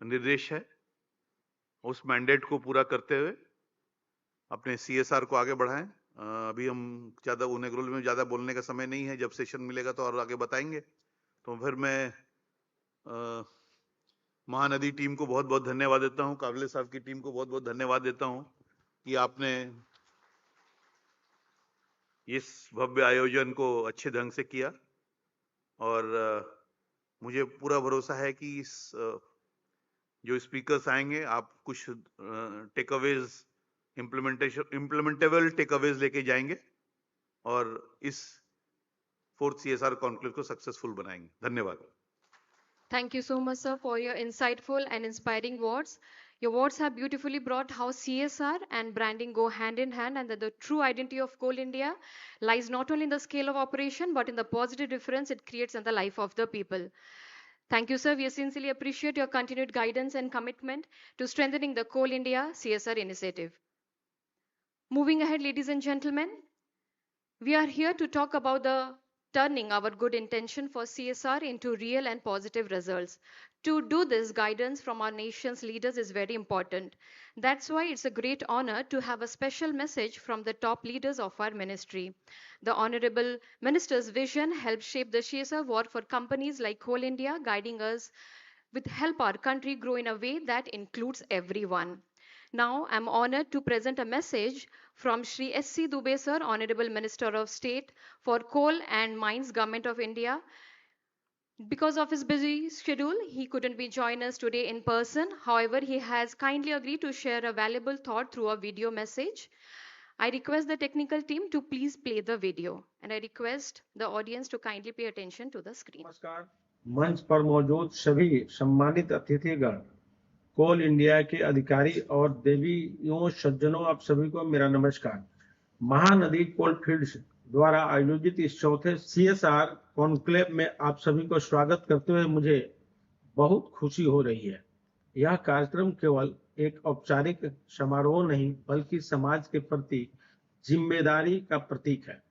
निर्देश है, उस मैंडेट को पूरा करते हुए अपने सीएसआर को आगे बढ़ाएं। अभी हम ज्यादा इनॉग्रल में ज्यादा बोलने का समय नहीं है, जब सेशन मिलेगा तो और आगे बताएंगे। तो फिर मैं महानदी टीम को बहुत बहुत धन्यवाद देता हूं, काबले साहब की टीम को बहुत बहुत धन्यवाद देता हूं कि आपने इस भव्य आयोजन को अच्छे ढंग से किया। और मुझे पूरा भरोसा है कि इस जो स्पीकर्स आएंगे, आप कुछ टेकअवेज, इम्प्लीमेंटेबल टेकअवेज लेके जाएंगे और इस 4th CSR कॉन्क्लेव को सक्सेसफुल बनाएंगे। धन्यवाद। Thank you so much, sir, for your insightful and inspiring words. Your words have beautifully brought how CSR and branding go hand in hand, and that the true identity of Coal India lies not only in the scale of operation, but in the positive difference it creates in the life of the people. Thank you, sir. We sincerely appreciate your continued guidance and commitment to strengthening the Coal India CSR initiative. Moving ahead, ladies and gentlemen, we are here to talk about the turning our good intention for CSR into real and positive results. To do this, guidance from our nation's leaders is very important. That's why it's a great honor to have a special message from the top leaders of our ministry. The Honorable Minister's vision helped shape the CSR work for companies like Coal India, guiding us with help our country grow in a way that includes everyone. Now, I'm honored to present a message from Shri S.C. Dubey sir, Honorable Minister of State for Coal and Mines, Government of India. Because of his busy schedule, he couldn't be join us today in person. However, he has kindly agreed to share a valuable thought through a video message. I request the technical team to please play the video, and I request the audience to kindly pay attention to the screen. नमस्कार। मंच पर मौजूद सभी सम्मानित अतिथिगण, कोल India के अधिकारी और देवियों सज्जनों, आप सभी को मेरा नमस्कार। महानदी कोलफील्ड्स द्वारा आयोजित इस चौथे CSR कॉन्क्लेव में आप सभी को स्वागत करते हुए मुझे बहुत खुशी हो रही है। यह कार्यक्रम केवल एक औपचारिक समारोह नहीं बल्कि समाज के प्रति जिम्मेदारी का प्रतीक है।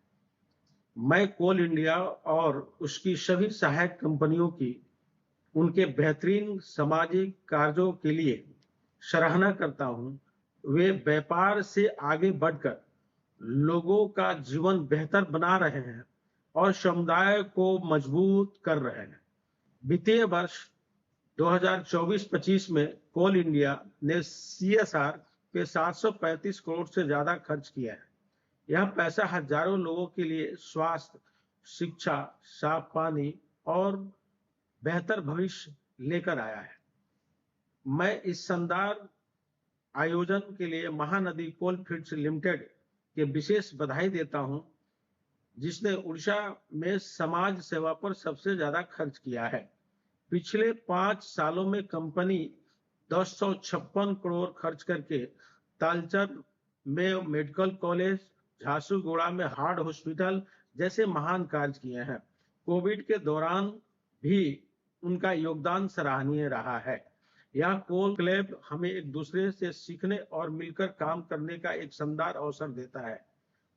मैं कोल इंडिया और उसकी सभी सहायक कंपनियों की उनके बेहतरीन सामाजिक कार्यों के लिए सराहना करता हूं। वे व्यापार से आगे बढ़कर लोगों का जीवन बेहतर बना रहे हैं और समुदाय को मजबूत कर रहे हैं। वित्तीय वर्ष 2024-25 में कोल इंडिया ने CSR पे 735 करोड़ से ज्यादा खर्च किया है। यह पैसा हजारों लोगों के लिए स्वास्थ्य, शिक्षा, साफ पानी और बेहतर भविष्य लेकर आया है। मैं इस शानदार आयोजन के लिए महानदी कोलफील्ड्स लिमिटेड के विशेष बधाई देता हूं, जिसने उड़ीसा में समाज सेवा पर सबसे ज्यादा खर्च किया है। पिछले 5 सालों में कंपनी 256 करोड़ खर्च करके तालचर में मेडिकल कॉलेज, झारसुगुड़ा में हार्ट हॉस्पिटल जैसे महान कार्य किए हैं। कोविड के दौरान भी उनका योगदान सराहनीय रहा है। यह कॉन्क्लेव हमें एक दूसरे से सीखने और मिलकर काम करने का एक शानदार अवसर देता है।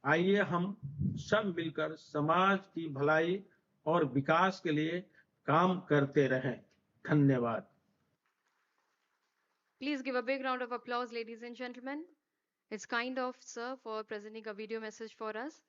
आइए हम सब मिलकर समाज की भलाई और विकास के लिए काम करते रहें। धन्यवाद। Please give a big round of applause, ladies and gentlemen. It's kind of sir for presenting a video message for us.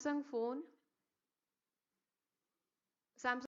Samsung phone. Samsung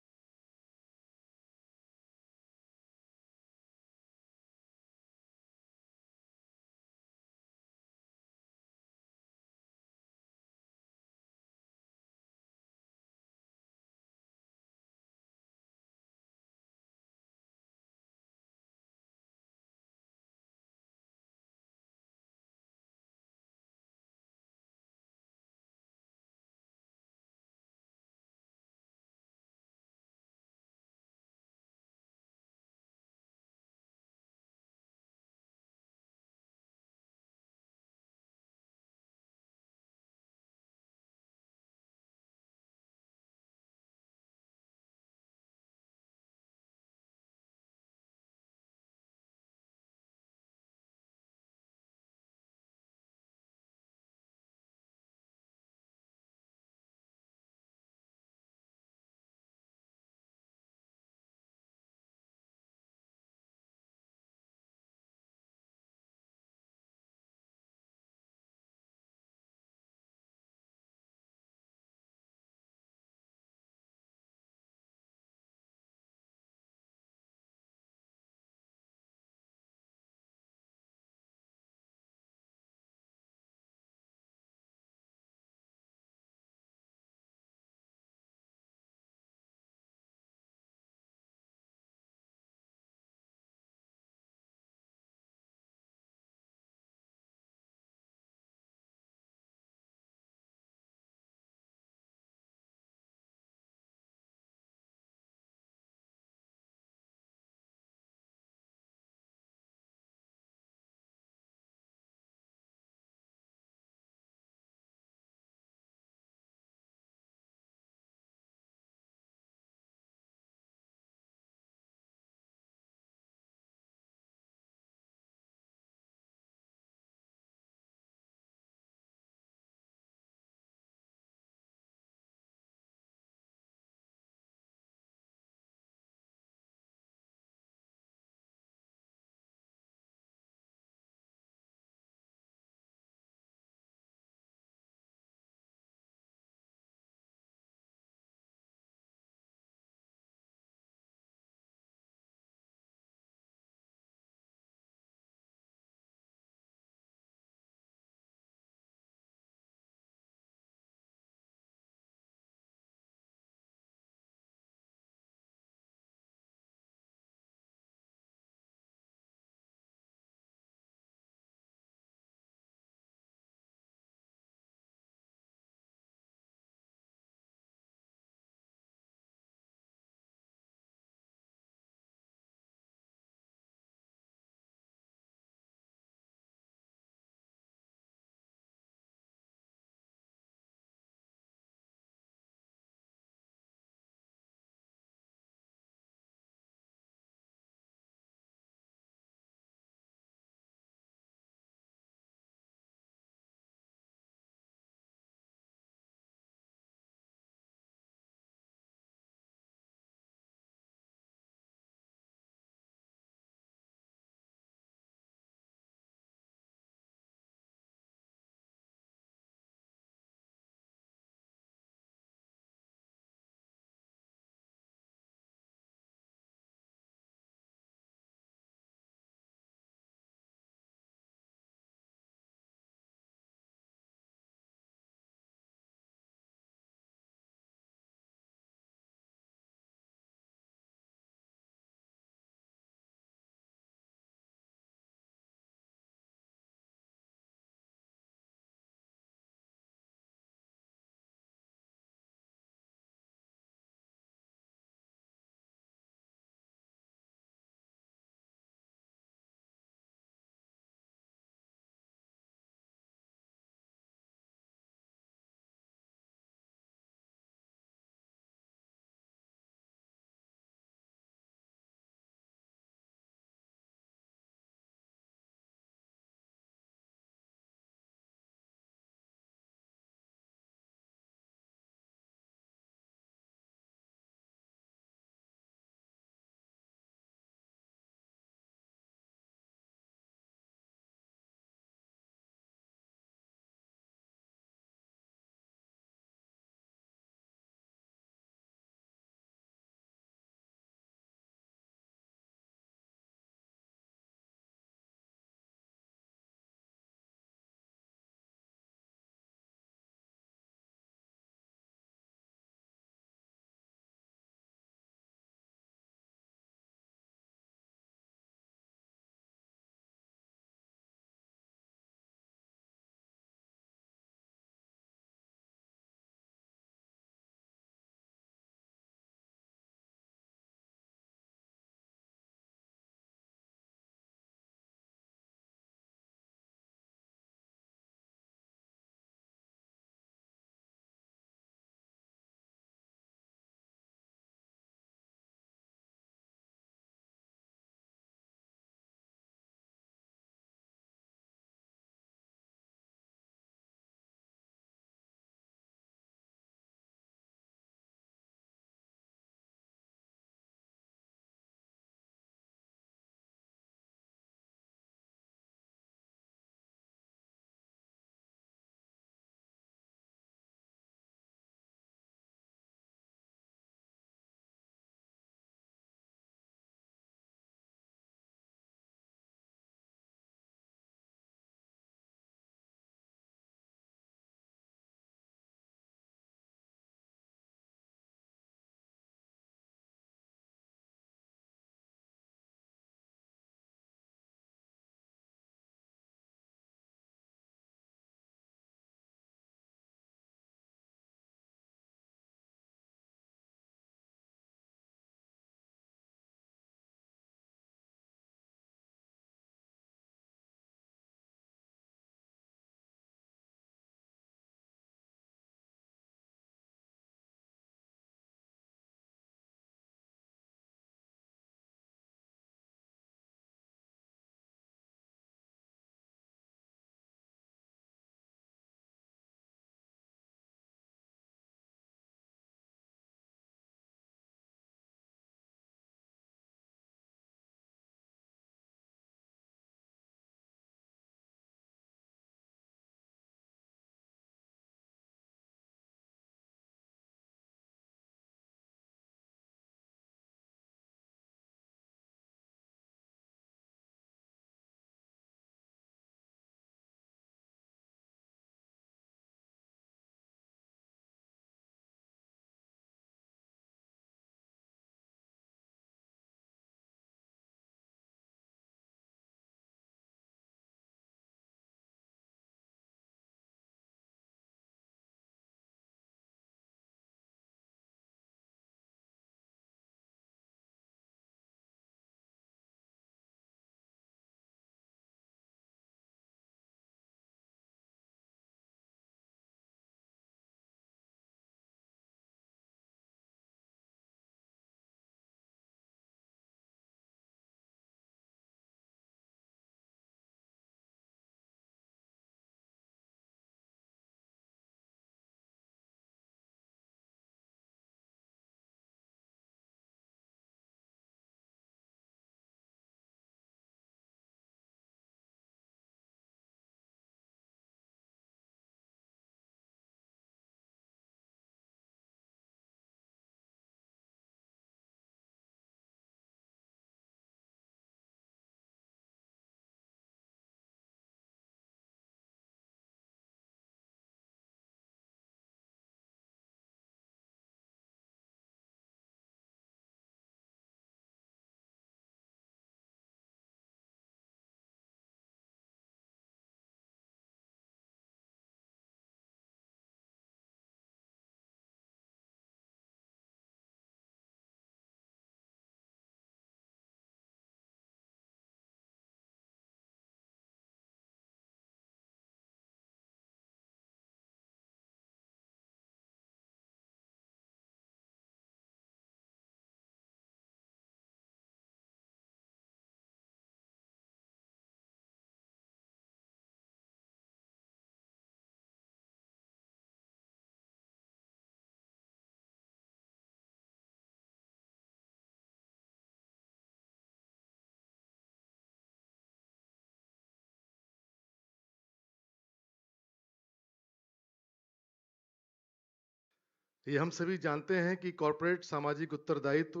ये हम सभी जानते हैं कि कॉरपोरेट सामाजिक उत्तरदायित्व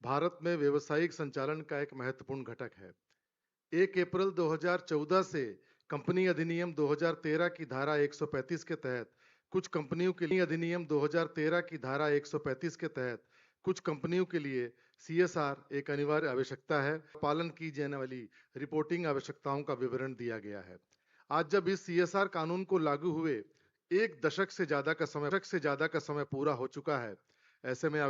भारत में व्यवसायिक संचालन का एक महत्वपूर्ण घटक है। 1 अप्रैल 2014 से कंपनी अधिनियम 2013 की धारा 135 के तहत कुछ कंपनियों के लिए अधिनियम 2013 की धारा 135 के तहत कुछ कंपनियों के लिए सीएसआर एक अनिवार्य आवश्यकता है। पालन की जाने वाली रिपोर्टिंग आवश्यकताओं का विवरण दिया गया है। आज जब इस सीएसआर कानून को लागू हुए 1 दशक से ज्यादा का समय पूरा हो चुका है, ऐसे में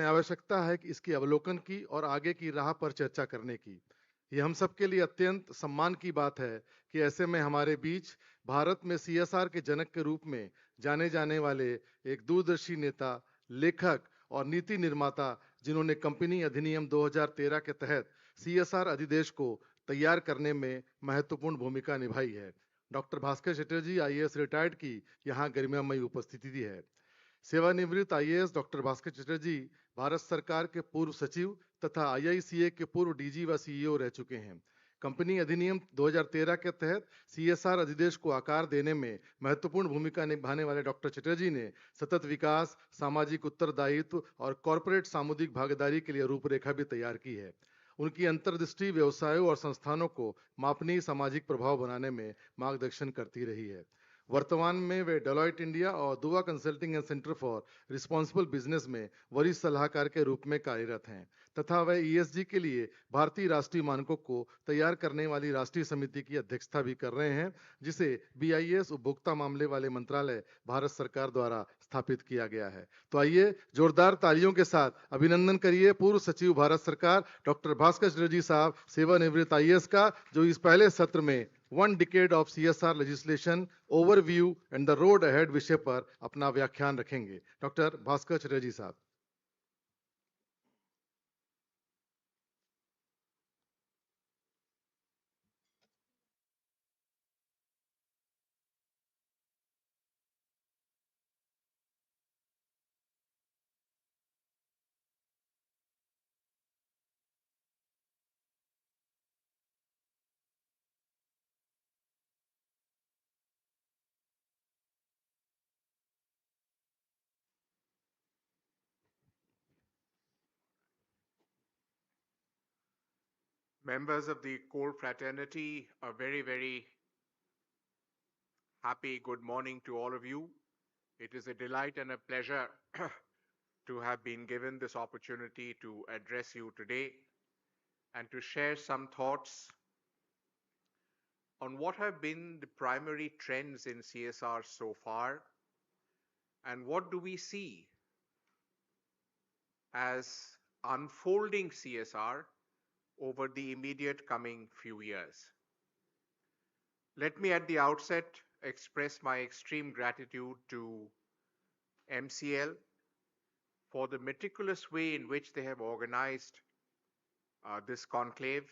आवश्यकता है कि इसकी अवलोकन की और आगे की राह पर चर्चा करने की। यह हम सबके लिए अत्यंत सम्मान की बात है कि ऐसे में हमारे बीच भारत में सीएसआर के जनक के रूप में जाने जाने वाले एक दूरदर्शी नेता, लेखक और नीति निर्माता, जिन्होंने कंपनी अधिनियम 2013 के तहत सीएसआर अधिदेश को तैयार करने में महत्वपूर्ण भूमिका निभाई है। Doctor Bhaskar Chatterjee IAS retired की यहाँ गरिमामयी उपस्थिति है। सेवानिवृत्त आईएएस डॉक्टर भास्कर चटर्जी भारत सरकार के पूर्व सचिव तथा आईआईसीए के पूर्व डीजी व सीईओ रह चुके हैं। कंपनी अधिनियम 2013 के तहत सीएसआर अधिदेश को आकार देने में महत्वपूर्ण भूमिका निभाने वाले डॉक्टर चटर्जी ने सतत विकास, सामाजिक उत्तरदायित्व और कॉरपोरेट सामुदायिक भागीदारी के लिए रूपरेखा भी तैयार की है। उनकी अंतर्दृष्टि व्यवसायों और संस्थानों को मापनीय सामाजिक प्रभाव बनाने में मार्गदर्शन करती रही है। वर्तमान में वे डेलॉयट इंडिया और दुआ consulting and centre for responsible business में वरिष्ठ सलाहकार के रूप में कार्यरत हैं तथा वे ईएसजी के लिए भारतीय राष्ट्रीय मानकों को तैयार करने वाली राष्ट्रीय समिति की अध्यक्षता भी कर रहे हैं, जिसे बीआईएस उपभोक्ता मामले वाले मंत्रालय भारत सरकार द्वारा स्थापित किया गया है। तो आइए जोरदार तालियों के साथ अभिनंदन करिए पूर्व सचिव भारत सरकार डॉक्टर भास्कर चटर्जी साहब, सेवानिवृत्त आईएएस का, जो इस पहले सत्र में 1 decade of CSR legislation overview and the road ahead विषय पर अपना व्याख्यान रखेंगे। डॉक्टर भास्कर चटर्जी साहब। Members of the Coal Fraternity, a very, very happy good morning to all of you. It is a delight and a pleasure to have been given this opportunity to address you today and to share some thoughts on what have been the primary trends in CSR so far and what do we see as unfolding CSR over the immediate coming few years. Let me at the outset express my extreme gratitude to MCL for the meticulous way in which they have organized this conclave.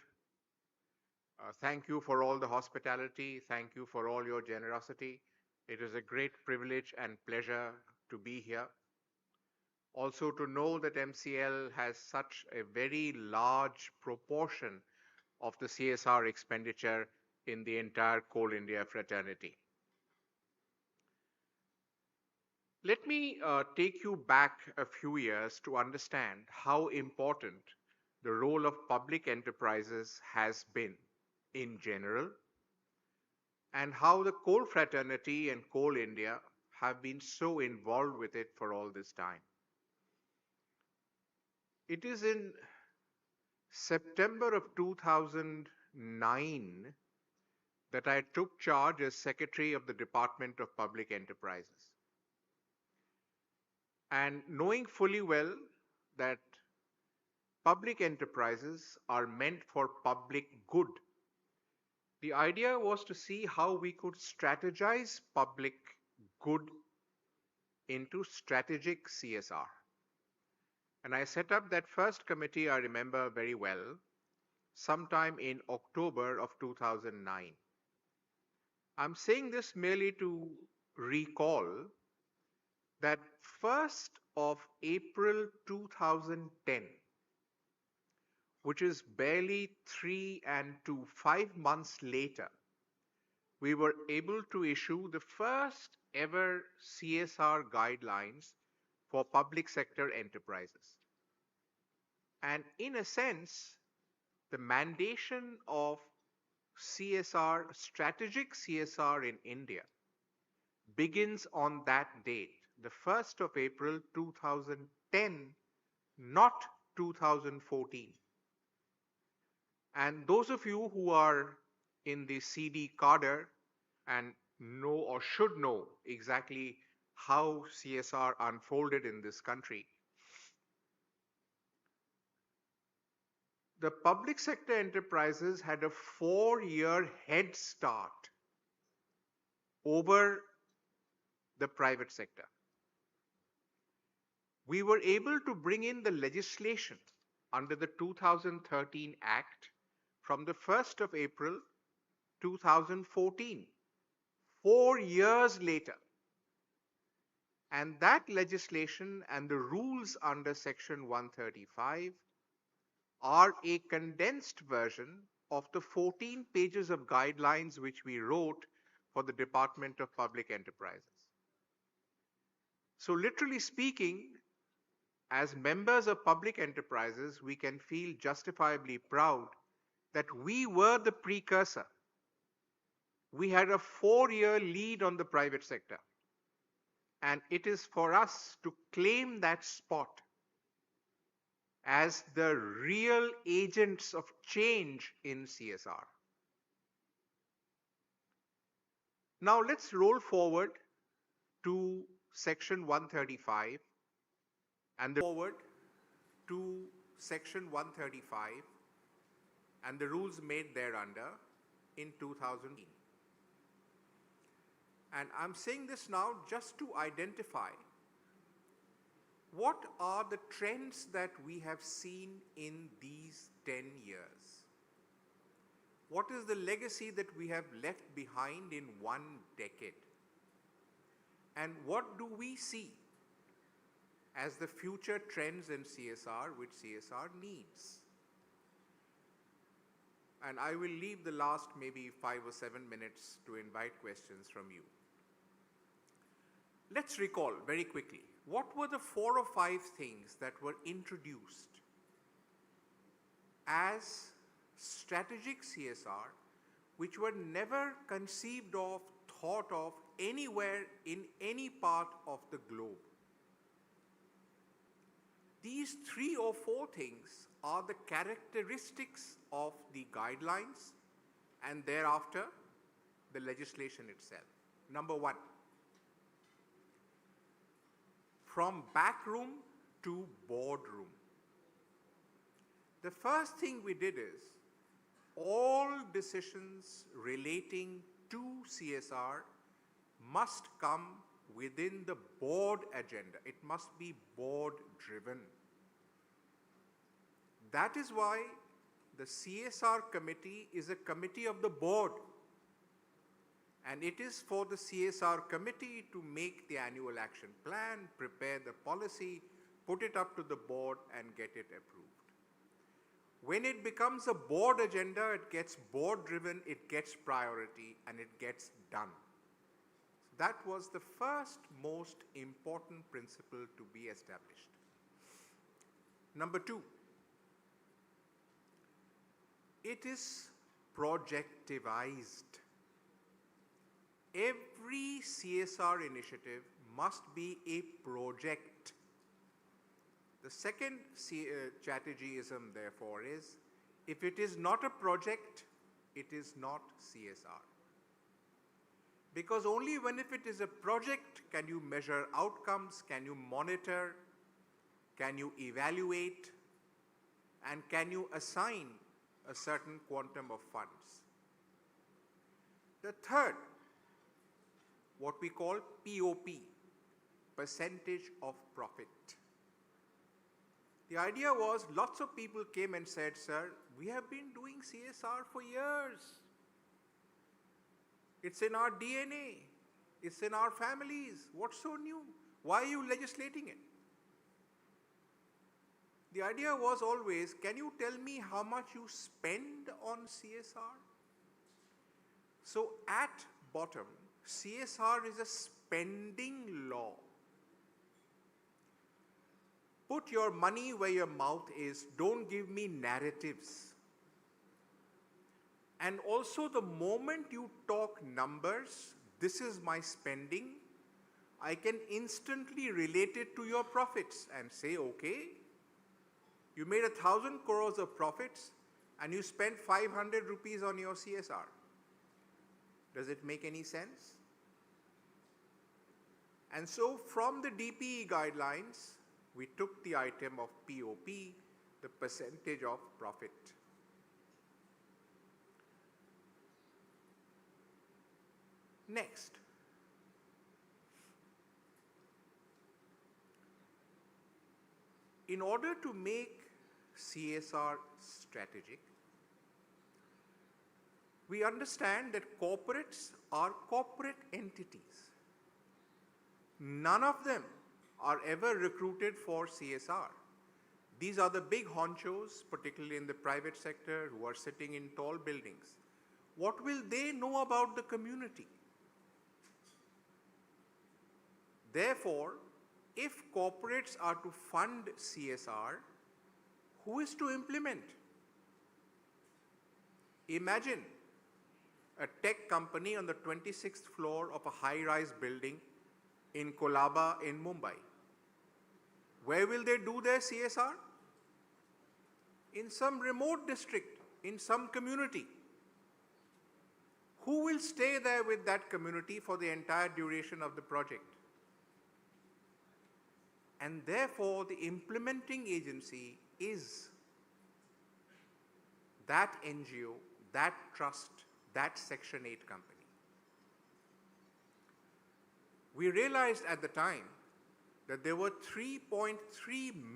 Thank you for all the hospitality. Thank you for all your generosity. It is a great privilege and pleasure to be here. Also to know that MCL has such a very large proportion of the CSR expenditure in the entire Coal India fraternity. Let me take you back a few years to understand how important the role of public enterprises has been in general and how the Coal Fraternity and Coal India have been so involved with it for all this time. It is in September of 2009 that I took charge as Secretary of the Department of Public Enterprises. And knowing fully well that public enterprises are meant for public good, the idea was to see how we could strategize public good into strategic CSR. And I set up that first committee, I remember very well, sometime in October of 2009. I'm saying this merely to recall that 1st of April 2010, which is barely 5 months later, we were able to issue the first ever CSR guidelines for public sector enterprises. And in a sense, the mandation of CSR, strategic CSR in India, begins on that date, the 1st of April 2010, not 2014. And those of you who are in the CD cadre and know or should know exactly how CSR unfolded in this country, the public sector enterprises had a 4-year head start over the private sector. We were able to bring in the legislation under the 2013 Act from the 1st of April 2014, 4 years later. And that legislation and the rules under Section 135 are a condensed version of the 14 pages of guidelines which we wrote for the Department of Public Enterprises. So literally speaking, as members of public enterprises, we can feel justifiably proud that we were the precursor. We had a 4-year lead on the private sector. And it is for us to claim that spot as the real agents of change in CSR. Now let's roll forward to Section 135 and the rules made thereunder in 2000. And I'm saying this now just to identify what are the trends that we have seen in these 10 years. What is the legacy that we have left behind in 1 decade? And what do we see as the future trends in CSR which CSR needs? And I will leave the last maybe 5 or 7 minutes to invite questions from you. Let's recall very quickly, what were the 4 or 5 things that were introduced as strategic CSR which were never conceived of, thought of anywhere in any part of the globe? These 3 or 4 things are the characteristics of the guidelines and thereafter the legislation itself. Number 1, from backroom to boardroom. The first thing we did is all decisions relating to CSR must come within the board agenda. It must be board driven. That is why the CSR committee is a committee of the board. And it is for the CSR committee to make the annual action plan, prepare the policy, put it up to the board and get it approved. When it becomes a board agenda, it gets board driven, it gets priority and it gets done. That was the first most important principle to be established. Number 2, it is projectivized. Every CSR initiative must be a project. The second Chatterjeeism, therefore, is if it is not a project, it is not CSR. Because only when if it is a project can you measure outcomes, can you monitor, can you evaluate, and can you assign a certain quantum of funds. The third, what we call POP, percentage of profit. The idea was lots of people came and said, sir, we have been doing CSR for years. It's in our DNA. It's in our families. What's so new? Why are you legislating it? The idea was always, can you tell me how much you spend on CSR? So at bottom, CSR is a spending law. Put your money where your mouth is. Don't give me narratives. And also, the moment you talk numbers, this is my spending, I can instantly relate it to your profits and say, okay, you made 1,000 crores of profits and you spent 500 rupees on your CSR. Does it make any sense? And so from the DPE guidelines, we took the item of POP, the percentage of profit. Next. In order to make CSR strategic, we understand that corporates are corporate entities. None of them are ever recruited for CSR. These are the big honchos, particularly in the private sector, who are sitting in tall buildings. What will they know about the community? Therefore, if corporates are to fund CSR, who is to implement? Imagine a tech company on the 26th floor of a high-rise building in Colaba in Mumbai. Where will they do their CSR? In some remote district, in some community. Who will stay there with that community for the entire duration of the project? And therefore, the implementing agency is that NGO, that trust, that Section 8 company. We realized at the time that there were 3.3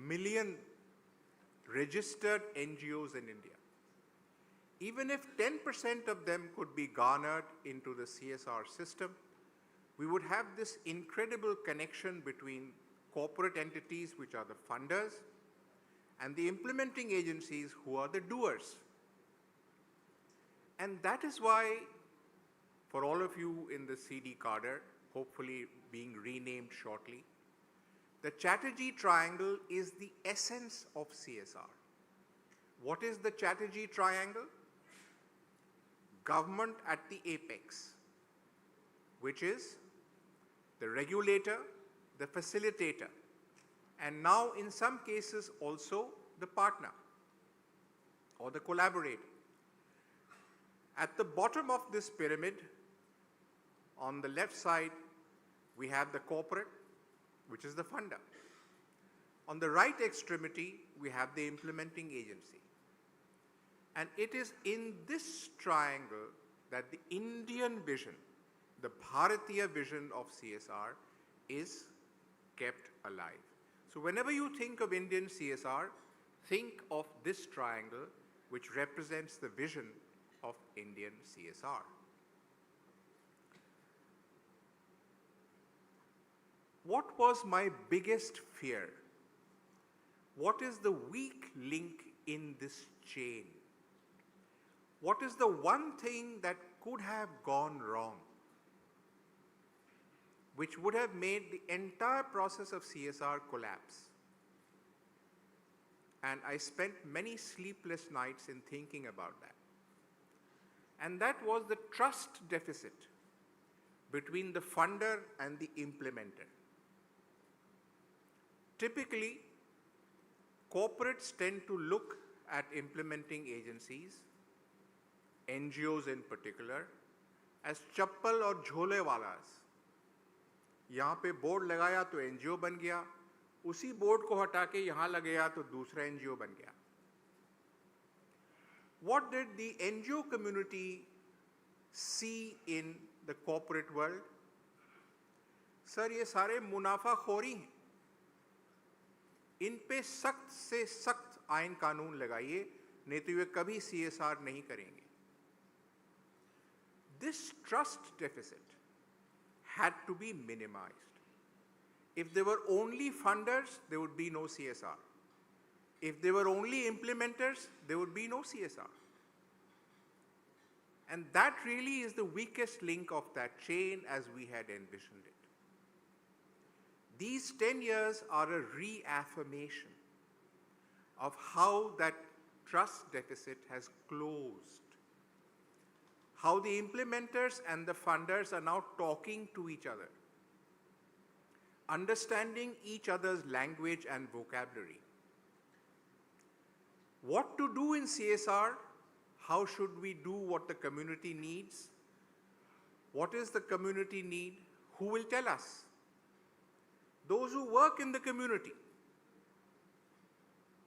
million registered NGOs in India. Even if 10% of them could be garnered into the CSR system, we would have this incredible connection between corporate entities, which are the funders, and the implementing agencies, who are the doers. And that is why, for all of you in the CD cadre, hopefully being renamed shortly, the Chatterjee triangle is the essence of CSR. What is the Chatterjee triangle? Government at the apex, which is the regulator, the facilitator, and now in some cases also the partner or the collaborator. At the bottom of this pyramid, on the left side, we have the corporate, which is the funder. On the right extremity, we have the implementing agency. And it is in this triangle that the Indian vision, the Bharatiya vision of CSR, is kept alive. So whenever you think of Indian CSR, think of this triangle, which represents the vision of Indian CSR. What was my biggest fear? What is the weak link in this chain? What is the one thing that could have gone wrong, which would have made the entire process of CSR collapse? And I spent many sleepless nights in thinking about that. And that was the trust deficit between the funder and the implementer. Typically, corporates tend to look at implementing agencies, NGOs in particular, as chappal or jhole walas. यहाँ पे board लगाया तो NGO बन गया, उसी board को हटा के यहाँ लगाया तो दूसरा NGO बन गया. What did the NGO community see in the corporate world? Sir ये सारे मुनाफाखोरी हैं. इन पे सख्त से सख्त आयन कानून लगाइए, नहीं तो ये कभी CSR नहीं करेंगे. This trust deficit had to be minimized. If there were only funders, there would be no CSR. If there were only implementers, there would be no CSR. And that really is the weakest link of that chain as we had envisioned it. These 10 years are a reaffirmation of how that trust deficit has closed, how the implementers and the funders are now talking to each other, understanding each other's language and vocabulary. What to do in CSR? How should we do what the community needs? What is the community need? Who will tell us? Those who work in the community.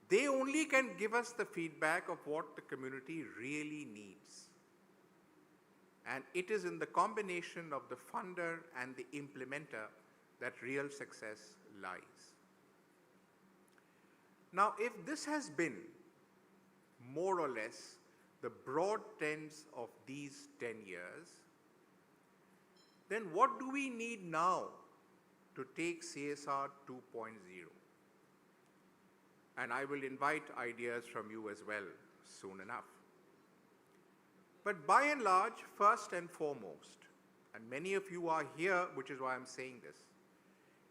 They only can give us the feedback of what the community really needs. And it is in the combination of the funder and the implementer that real success lies. Now, if this has been more or less the broad trends of these 10 years, then what do we need now to take CSR 2.0? And I will invite ideas from you as well soon enough. But by and large, first and foremost, and many of you are here, which is why I'm saying this,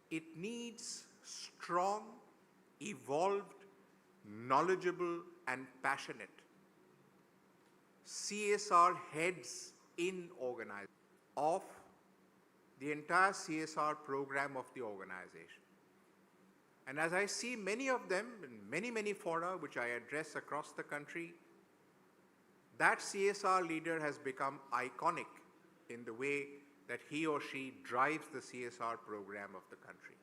it needs strong, evolved, knowledgeable, and passionate CSR heads in organization of the entire CSR program of the organization. And as I see many of them in many fora which I address across the country, that CSR leader has become iconic in the way that he or she drives the CSR program of the country.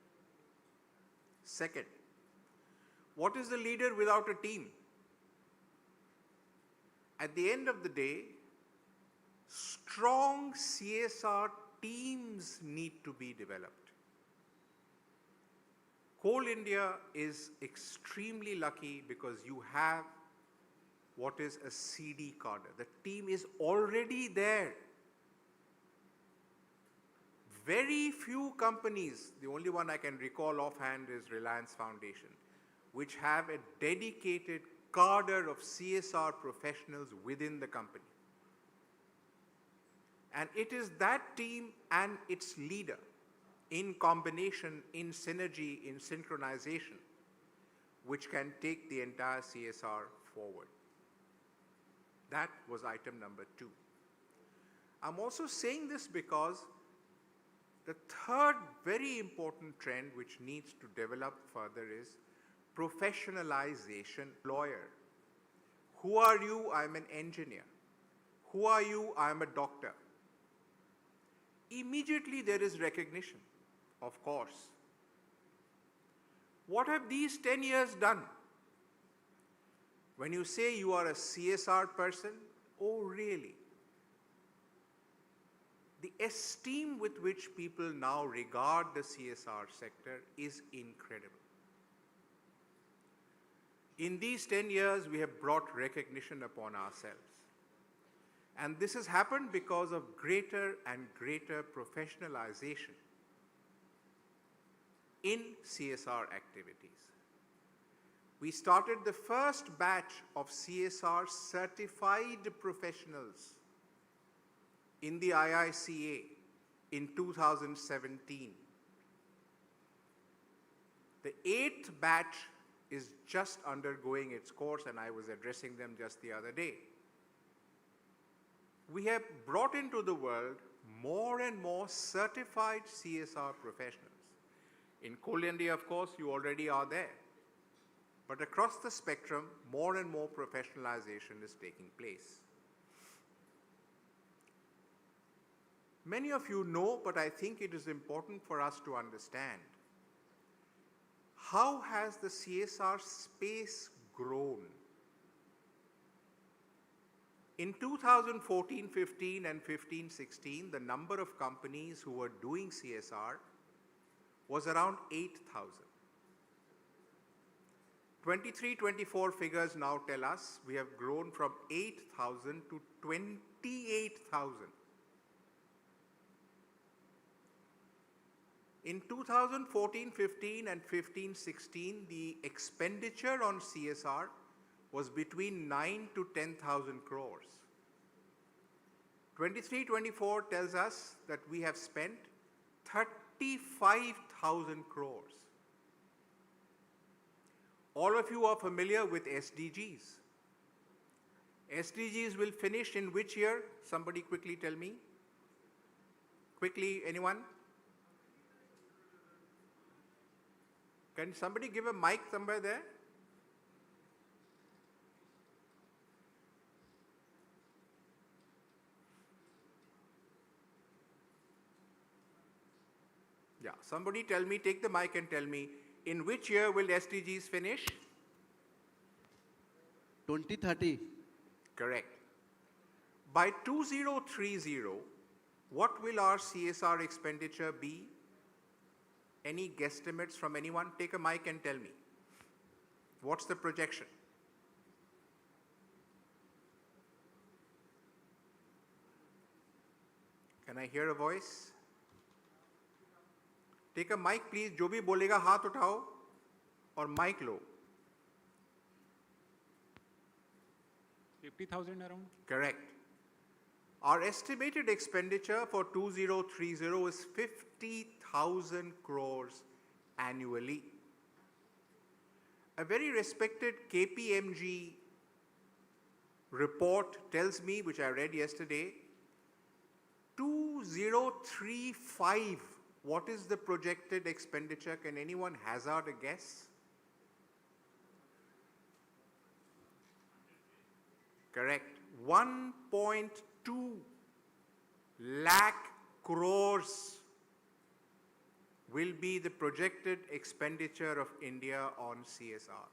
Second, what is the leader without a team? At the end of the day, strong CSR teams need to be developed. Coal India is extremely lucky because you have what is a CD cadre. The team is already there. Very few companies, the only one I can recall offhand is Reliance Foundation, which have a dedicated cadre of CSR professionals within the company. And it is that team and its leader in combination, in synergy, in synchronization, which can take the entire CSR forward. That was item number 2. I'm also saying this because the third very important trend which needs to develop further is professionalization. Lawyer. Who are you? I'm an engineer. Who are you? I'm a doctor. Immediately there is recognition, of course. What have these 10 years done? When you say you are a CSR person, oh really? The esteem with which people now regard the CSR sector is incredible. In these 10 years, we have brought recognition upon ourselves. And this has happened because of greater and greater professionalization in CSR activities. We started the first batch of CSR certified professionals in the IICA in 2017. The 8th batch is just undergoing its course, and I was addressing them just the other day. We have brought into the world more and more certified CSR professionals. In Coal India, of course, you already are there. But across the spectrum, more and more professionalization is taking place. Many of you know, but I think it is important for us to understand, how has the CSR space grown? In 2014-15 and 15-16, the number of companies who were doing CSR was around 8,000. 23-24 figures now tell us we have grown from 8,000 to 28,000. In 2014-15 and 15-16, the expenditure on CSR was between 9 to 10,000 crores. 23-24 tells us that we have spent 35,000 crores. All of you are familiar with SDGs. SDGs will finish in which year? Somebody quickly tell me. Quickly, anyone? Can somebody give a mic somewhere there? Yeah, somebody tell me, take the mic and tell me, in which year will SDGs finish? 2030. Correct. By 2030, what will our CSR expenditure be? Any guesstimates from anyone? Take a mic and tell me. What's the projection? Can I hear a voice? Take a mic, please. जो भी बोलेगा हाथ उठाओ और mic low. 50,000 around. Correct. Our estimated expenditure for 2030 is 50,000 crores annually. A very respected KPMG report tells me, which I read yesterday, 2035, what is the projected expenditure? Can anyone hazard a guess? Correct. 1.2 lakh crores will be the projected expenditure of India on CSR.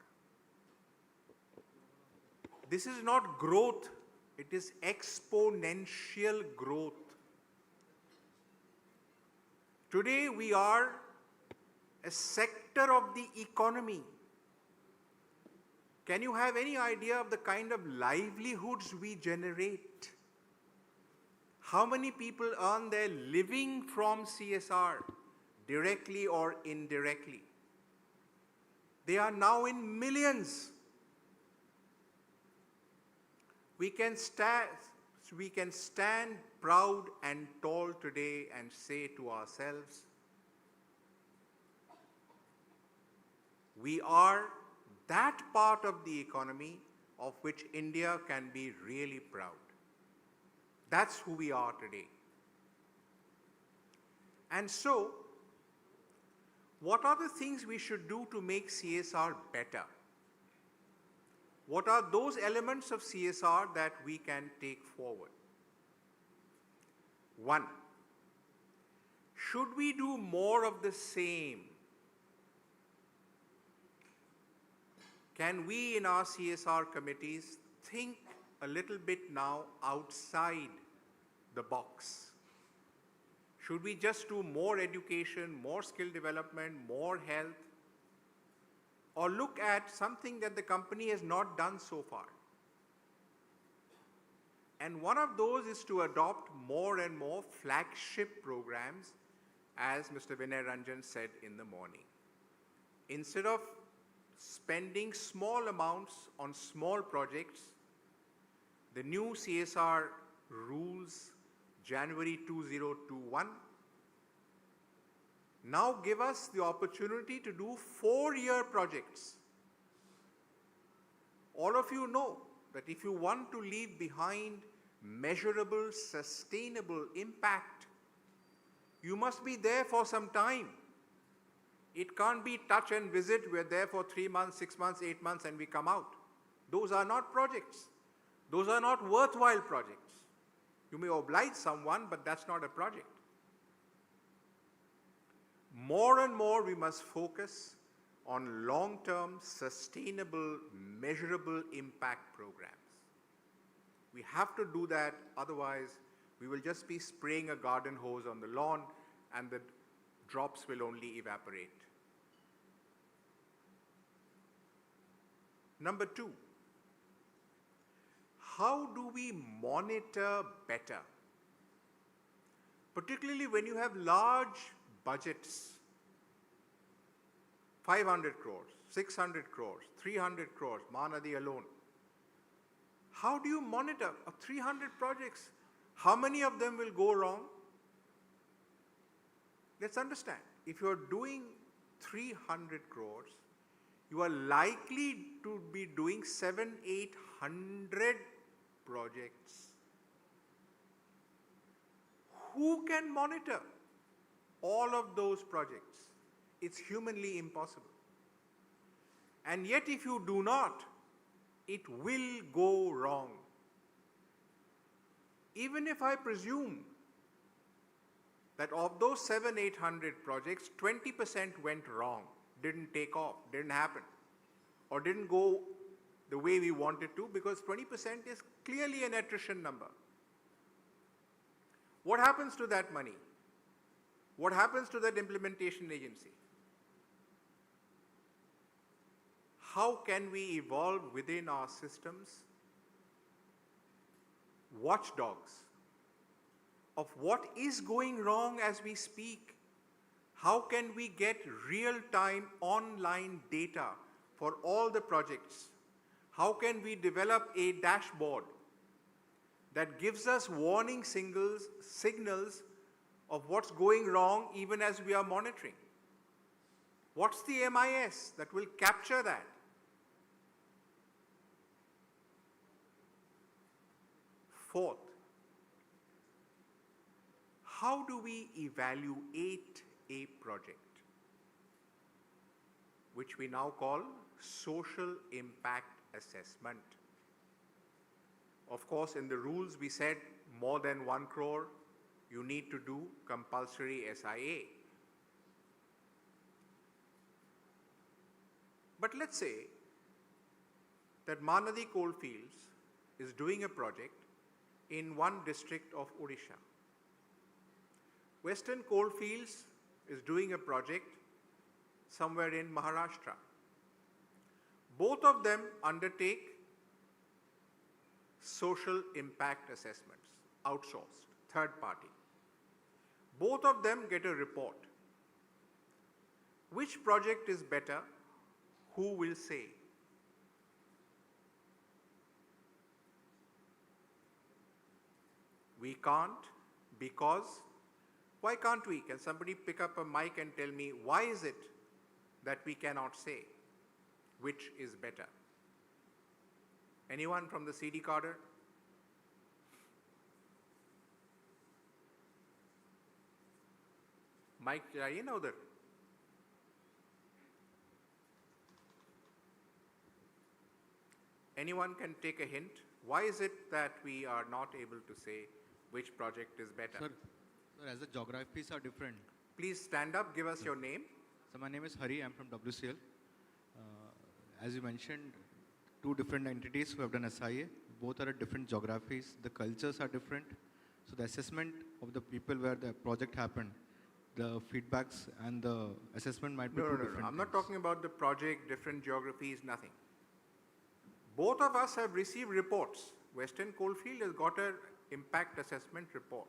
This is not growth, it is exponential growth. Today we are a sector of the economy. Can you have any idea of the kind of livelihoods we generate? How many people earn their living from CSR, directly or indirectly? They are now in millions. We can stand proud and tall today and say to ourselves, we are that part of the economy of which India can be really proud. That's who we are today. And so, what are the things we should do to make CSR better? What are those elements of CSR that we can take forward? One, should we do more of the same? Can we in our CSR committees think a little bit now outside the box? Should we just do more education, more skill development, more health? Or look at something that the company has not done so far? And one of those is to adopt more and more flagship programs, as Mr. Vinay Ranjan said in the morning. Instead of spending small amounts on small projects, the new CSR rules, January 2021, now give us the opportunity to do 4-year projects. All of you know that if you want to leave behind measurable, sustainable impact, you must be there for some time. It can't be touch and visit, we're there for 3 months, 6 months, 8 months and we come out. Those are not projects. Those are not worthwhile projects. You may oblige someone, but that's not a project. More and more we must focus on long-term, sustainable, measurable impact programs. We have to do that, otherwise we will just be spraying a garden hose on the lawn and the drops will only evaporate. Number 2, how do we monitor better? Particularly when you have large budgets, 500 crores, 600 crores, 300 crores, Mahanadi alone. How do you monitor 300 projects? How many of them will go wrong? Let's understand. If you're doing 300 crores, you are likely to be doing 700-800 projects. Who can monitor all of those projects? It's humanly impossible. And yet if you do not, it will go wrong. Even if I presume that of those 700-800 projects, 20% went wrong, didn't take off, didn't happen, or didn't go the way we wanted to, because 20% is clearly an attrition number. What happens to that money? What happens to that implementation agency? How can we evolve within our systems watchdogs of what is going wrong as we speak? How can we get real-time online data for all the projects? How can we develop a dashboard that gives us warning signals of what's going wrong even as we are monitoring? What's the MIS that will capture that? Fourth, how do we evaluate a project, which we now call social impact assessment? Of course, in the rules we said more than 1 crore, you need to do compulsory SIA. But let's say that Mahanadi Coalfields is doing a project in one district of Odisha. Western Coalfields is doing a project somewhere in Maharashtra. Both of them undertake social impact assessments, outsourced, third party. Both of them get a report. Which project is better? Who will say? We can't, because why can't we? Can somebody pick up a mic and tell me why is it that we cannot say which is better? Anyone from the CD cadre? Mic चाहिए ना उधर? Anyone can take a hint? Why is it that we are not able to say which project is better? Sir, as the geographies are different. Please stand up, give us your name. So my name is Hari, I'm from WCL. As you mentioned, two different entities who have done SIA. Both are at different geographies. The cultures are different. So the assessment of the people where the project happened, the feedbacks and the assessment might be different. I'm not talking about the project, different geographies, nothing. Both of us have received reports. Western Coalfield has got an impact assessment report.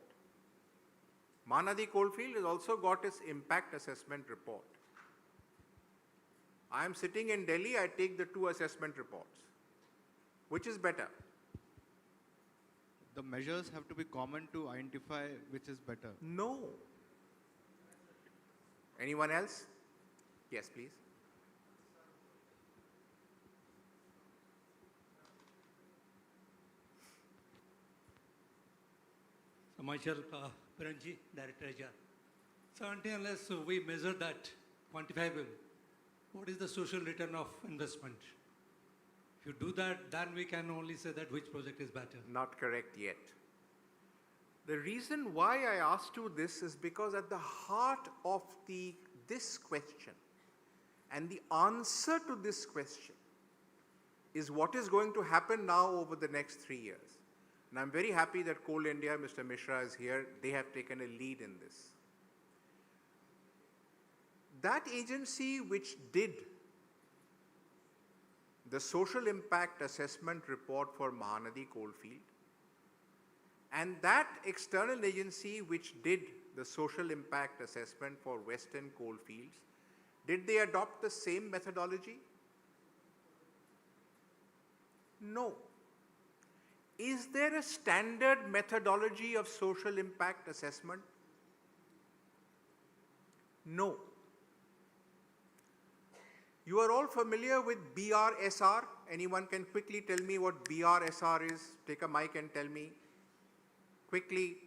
Mahanadi Coalfield has also got its impact assessment report. I am sitting in Delhi, I take the two assessment reports. Which is better? The measures have to be common to identify which is better. No. Anyone else? Yes, please. Myself, Piranji, Director HR. So until unless we measure that quantifiable, what is the social return of investment? If you do that, then we can only say that which project is better. Not correct yet. The reason why I asked you this is because at the heart of this question and the answer to this question is what is going to happen now over the next 3 years. And I'm very happy that Coal India, Mr. Mishra is here. They have taken a lead in this. That agency which did the social impact assessment report for Mahanadi Coalfield and that external agency which did the social impact assessment for Western Coalfields, did they adopt the same methodology? No. is there a standard methodology of social impact assessment? No. You are all familiar with BRSR. Anyone can quickly tell me what BRSR is? Take a mic and tell me quickly.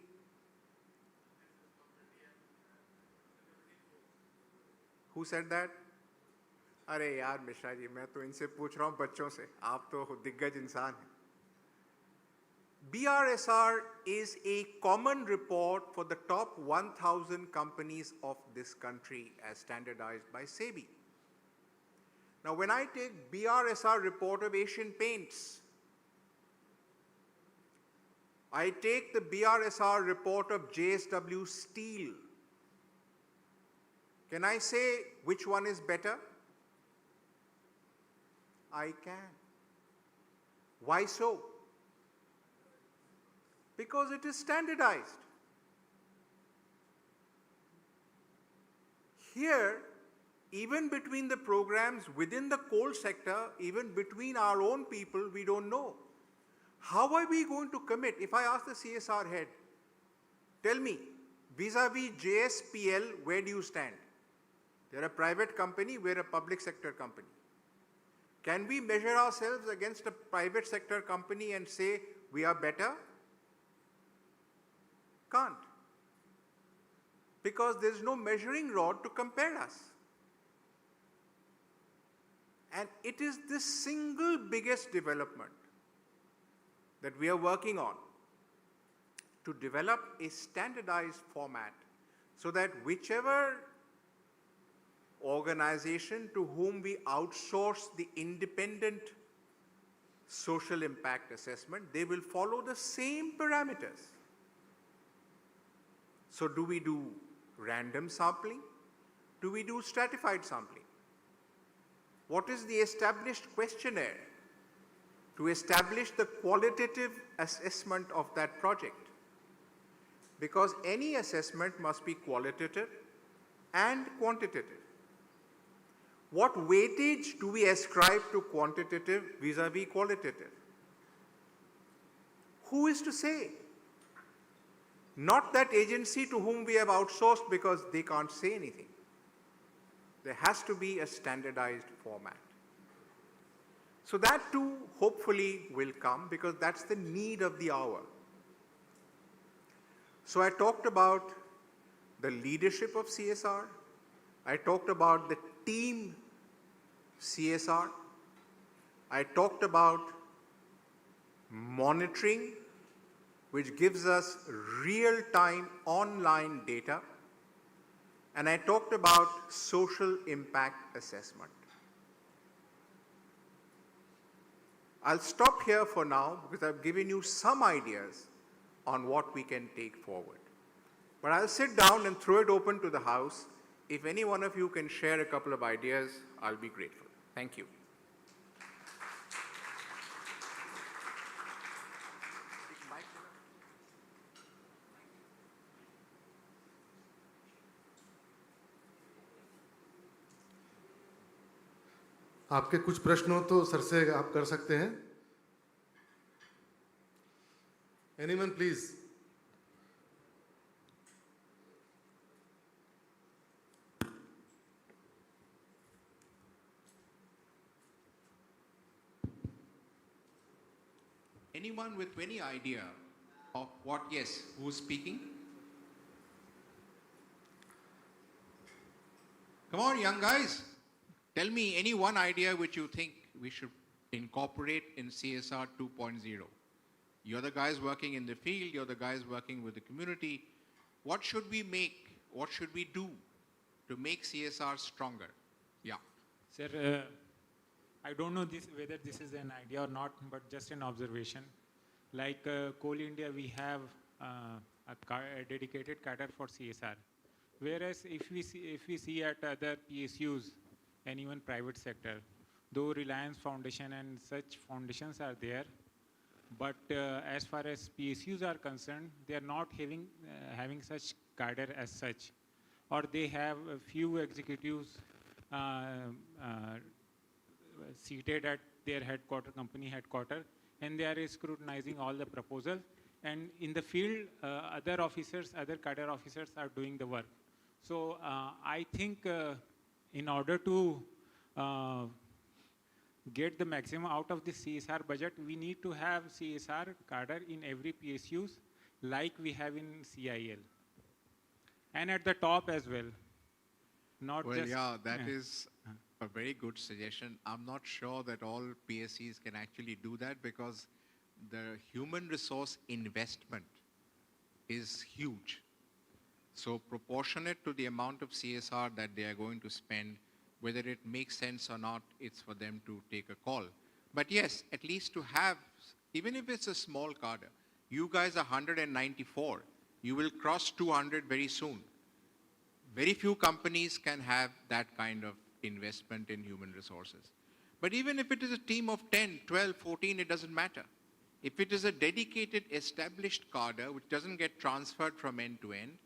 Who said that? अरे यार मिश्रा जी, मैं तो इनसे पूछ रहा हूँ बच्चों से, आप तो दिग्गज इंसान हैं. BRSR is a common report for the top 1,000 companies of this country as standardized by SEBI. Now, when I take BRSR report of Asian Paints, I take the BRSR report of JSW Steel, can I say which one is better? I can. Why so? Because it is standardized. Here, even between the programs within the coal sector, even between our own people, we don't know. How are we going to commit? If I ask the CSR head, tell me, vis-a-vis JSPL, where do you stand? They're a private company, we're a public sector company. Can we measure ourselves against a private sector company and say we are better? Can't. Because there's no measuring rod to compare us. And it is the single biggest development that we are working on, to develop a standardized format so that whichever organization to whom we outsource the independent social impact assessment, they will follow the same parameters. So do we do random sampling? Do we do stratified sampling? What is the established questionnaire to establish the qualitative assessment of that project? Because any assessment must be qualitative and quantitative. What weightage do we ascribe to quantitative vis-a-vis qualitative? Who is to say? Not that agency to whom we have outsourced, because they can't say anything. There has to be a standardized format. So that too hopefully will come, because that's the need of the hour. So I talked about the leadership of CSR. I talked about the team CSR. I talked about monitoring, which gives us real-time online data. And I talked about social impact assessment. I'll stop here for now because I've given you some ideas on what we can take forward. But I'll sit down and throw it open to the House. If any one of you can share a couple of ideas, I'll be grateful. Thank you. आपके कुछ प्रश्न हो तो sir से आप कर सकते हैं. Anyone, please. Anyone with any idea of what, yes, who's speaking? Come on, young guys. Tell me any one idea which you think we should incorporate in CSR 2.0. You're the guys working in the field, you're the guys working with the community. What should we make? What should we do to make CSR stronger? Yeah. Sir, I don't know whether this is an idea or not, but just an observation. Like Coal India, we have a dedicated cadre for CSR. Whereas if we see at other PSUs and even private sector, though Reliance Foundation and such foundations are there, but as far as PSUs are concerned, they are not having such cadre as such, or they have a few executives seated at their company headquarters, and they are scrutinizing all the proposals. And in the field, other officers, other cadre officers are doing the work. So I think in order to get the maximum out of the CSR budget, we need to have CSR cadre in every PSUs like we have in CIL. And at the top as well. Not Well, just, yeah, that is a very good suggestion. I'm not sure that all PSCs can actually do that because the human resource investment is huge. So proportionate to the amount of CSR that they are going to spend, whether it makes sense or not, it's for them to take a call. But yes, at least to have, even if it's a small cadre, you guys are 194. You will cross 200 very soon. Very few companies can have that kind of investment in human resources. But even if it is a team of 10, 12, 14, it doesn't matter. If it is a dedicated, established cadre, which doesn't get transferred from end to end,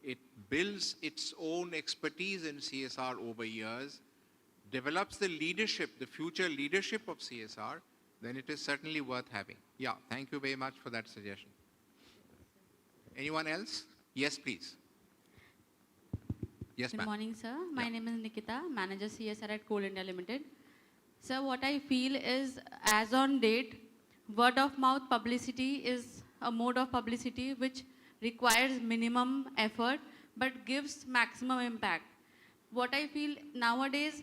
it builds its own expertise in CSR over years, develops the leadership, the future leadership of CSR, then it is certainly worth having. Yeah, thank you very much for that suggestion. Anyone else? Yes, please. Yes, Good ma'am. morning, sir. My name is Nikita, Manager CSR at Coal India Limited. Sir, what I feel is, as on date, word of mouth publicity is a mode of publicity which requires minimum effort but gives maximum impact. What I feel nowadays,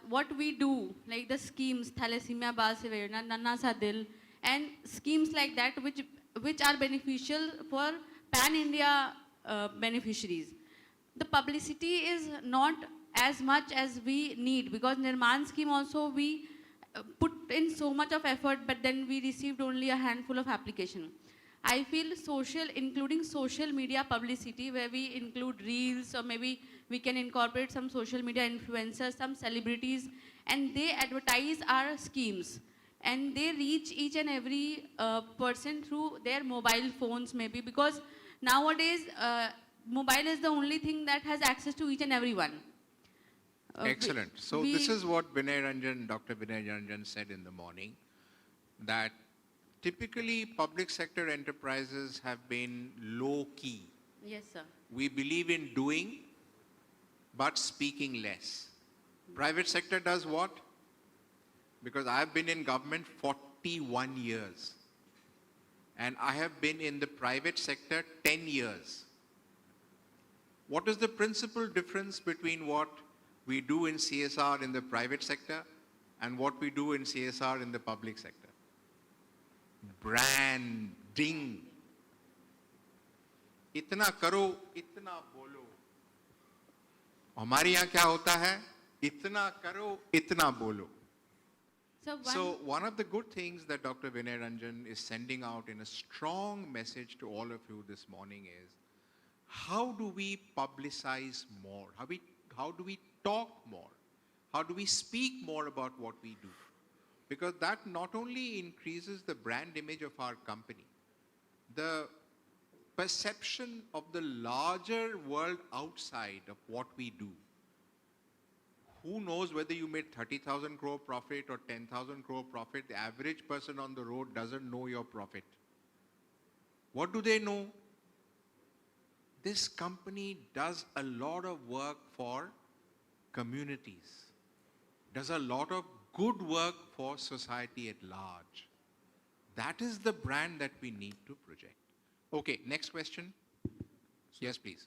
what we do, like the schemes, Thalassemia Bal Seva Yojana, Nanna Sa Dil, and schemes like that which are beneficial for pan-India beneficiaries. The publicity is not as much as we need, because Nirman scheme also we put in so much of effort, but then we received only a handful of application. I feel social, including social media publicity, where we include reels, or maybe we can incorporate some social media influencers, some celebrities, and they advertise our schemes. And they reach each and every person through their mobile phones, maybe, because nowadays mobile is the only thing that has access to each and everyone. Excellent. So this is what Dr. Vinay Ranjan said in the morning, that typically public sector enterprises have been low key. Yes, sir. We believe in doing, but speaking less. Private sector does what? Because I've been in government 41 years. And I have been in the private sector 10 years. What is the principal difference between what we do in CSR in the private sector and what we do in CSR in the public sector? Branding. इतना करो, इतना बोलो. हमारे यहाँ क्या होता है? इतना करो, इतना बोलो. So one of the good things that Dr. Vinay Ranjan is sending out in a strong message to all of you this morning is, how do we publicize more? How do we talk more? How do we speak more about what we do? Because that not only increases the brand image of our company, the perception of the larger world outside of what we do. Who knows whether you made 30,000 crore profit or 10,000 crore profit? The average person on the road doesn't know your profit. What do they know? This company does a lot of work for communities, does a lot of good work for society at large. That is the brand that we need to project. Okay, next question. Yes, please.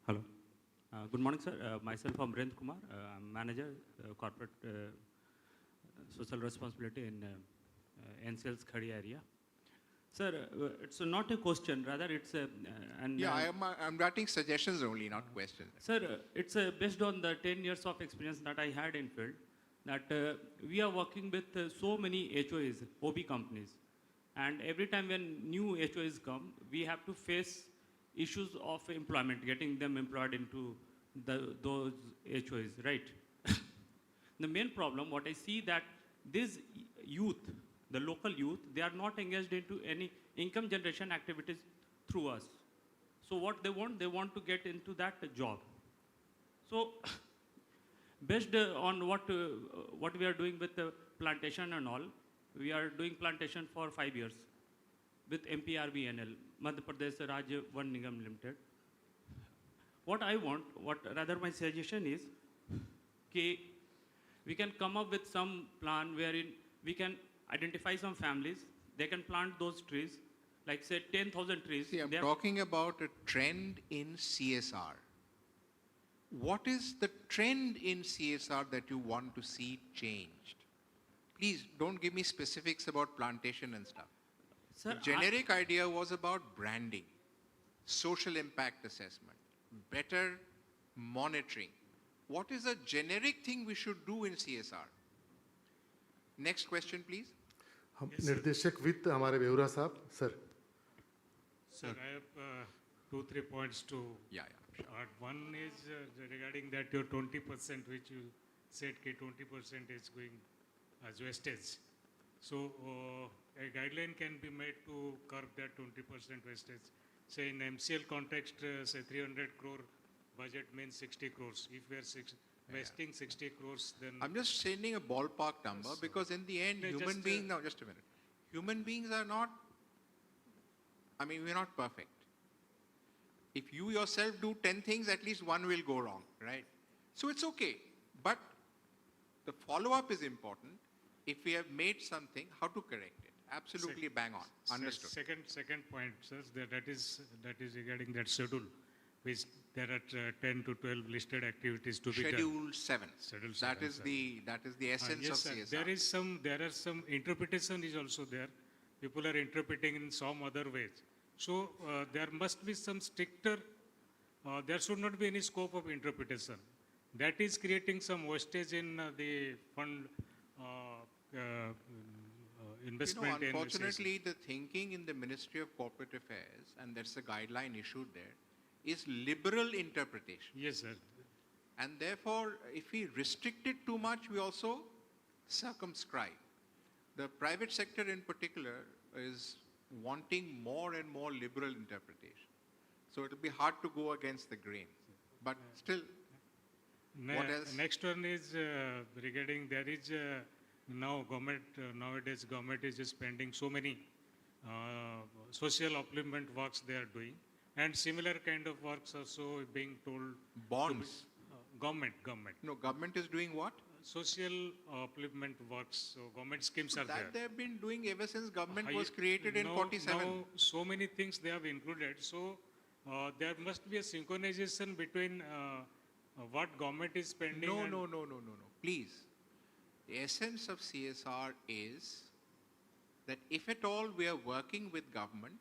Hello. Good morning, sir. Myself, I'm Brent Kumar. I'm manager, corporate social responsibility in MCL's Khadi area. Sir, it's not a question, rather it's a... I'm writing suggestions only, not questions. Sir, it's based on the 10 years of experience that I had in field, that we are working with so many HOAs, OB companies. And every time when new HOAs come, we have to face issues of employment, getting them employed into those HOAs, right? The main problem, what I see that this youth, the local youth, they are not engaged into any income generation activities through us. So what they want to get into that job. So based on what we are doing with the plantation and all, we are doing plantation for 5 years with MPRBNL, Madhya Pradesh Rajya Van Nigam Limited. What I want, rather my suggestion is, we can come up with some plan wherein we can identify some families, they can plant those trees, like say 10,000 trees. See, I'm talking about a trend in CSR. What is the trend in CSR that you want to see changed? Please don't give me specifics about plantation and stuff. Sir, the generic idea was about branding, social impact assessment, better monitoring. What is a generic thing we should do in CSR? Next question, please. निर्देशक वित्त हमारे बेहुरा साहब, sir. Sir, I have 2-3 points to add. One is regarding that your 20%, which you said 20% is going as wastage. So a guideline can be made to curb that 20% wastage. Say in MCL context, say 300 crore budget means 60 crores. If we are wasting 60 crores, then... I'm just sending a ballpark number because in the end, human beings... Now, just a minute. Human beings are not... I mean, we're not perfect. If you yourself do 10 things, at least one will go wrong, right? So it's okay. But the follow-up is important. If we have made something, how to correct it? Absolutely bang on. Understood. Second point, sir, that is regarding that schedule, which there are 10 to 12 listed activities to be done. Schedule 7. Schedule 7. That is the essence yes, of sir. CSR. There are some interpretation is also there. People are interpreting in some other ways. So there must be some stricter, there should not be any scope of interpretation. That is creating some wastage in the fund investment. Unfortunately, the thinking in the Ministry of Corporate Affairs, and that's the guideline issued there, is liberal interpretation. Yes, sir. And therefore, if we restrict it too much, we also circumscribe. The private sector in particular is wanting more and more liberal interpretation. So it will be hard to go against the grain. But still, what else? Next one is regarding there is now government, nowadays government is spending so many social upliftment works they are doing. And similar kind of works also being told. Bonds. Government. No, government is doing what? Social upliftment works. So government schemes are there. That they have been doing ever since government was created in 47. Now so many things they have included. So there must be a synchronization between what government is spending. No. Please. The essence of CSR is that if at all we are working with government,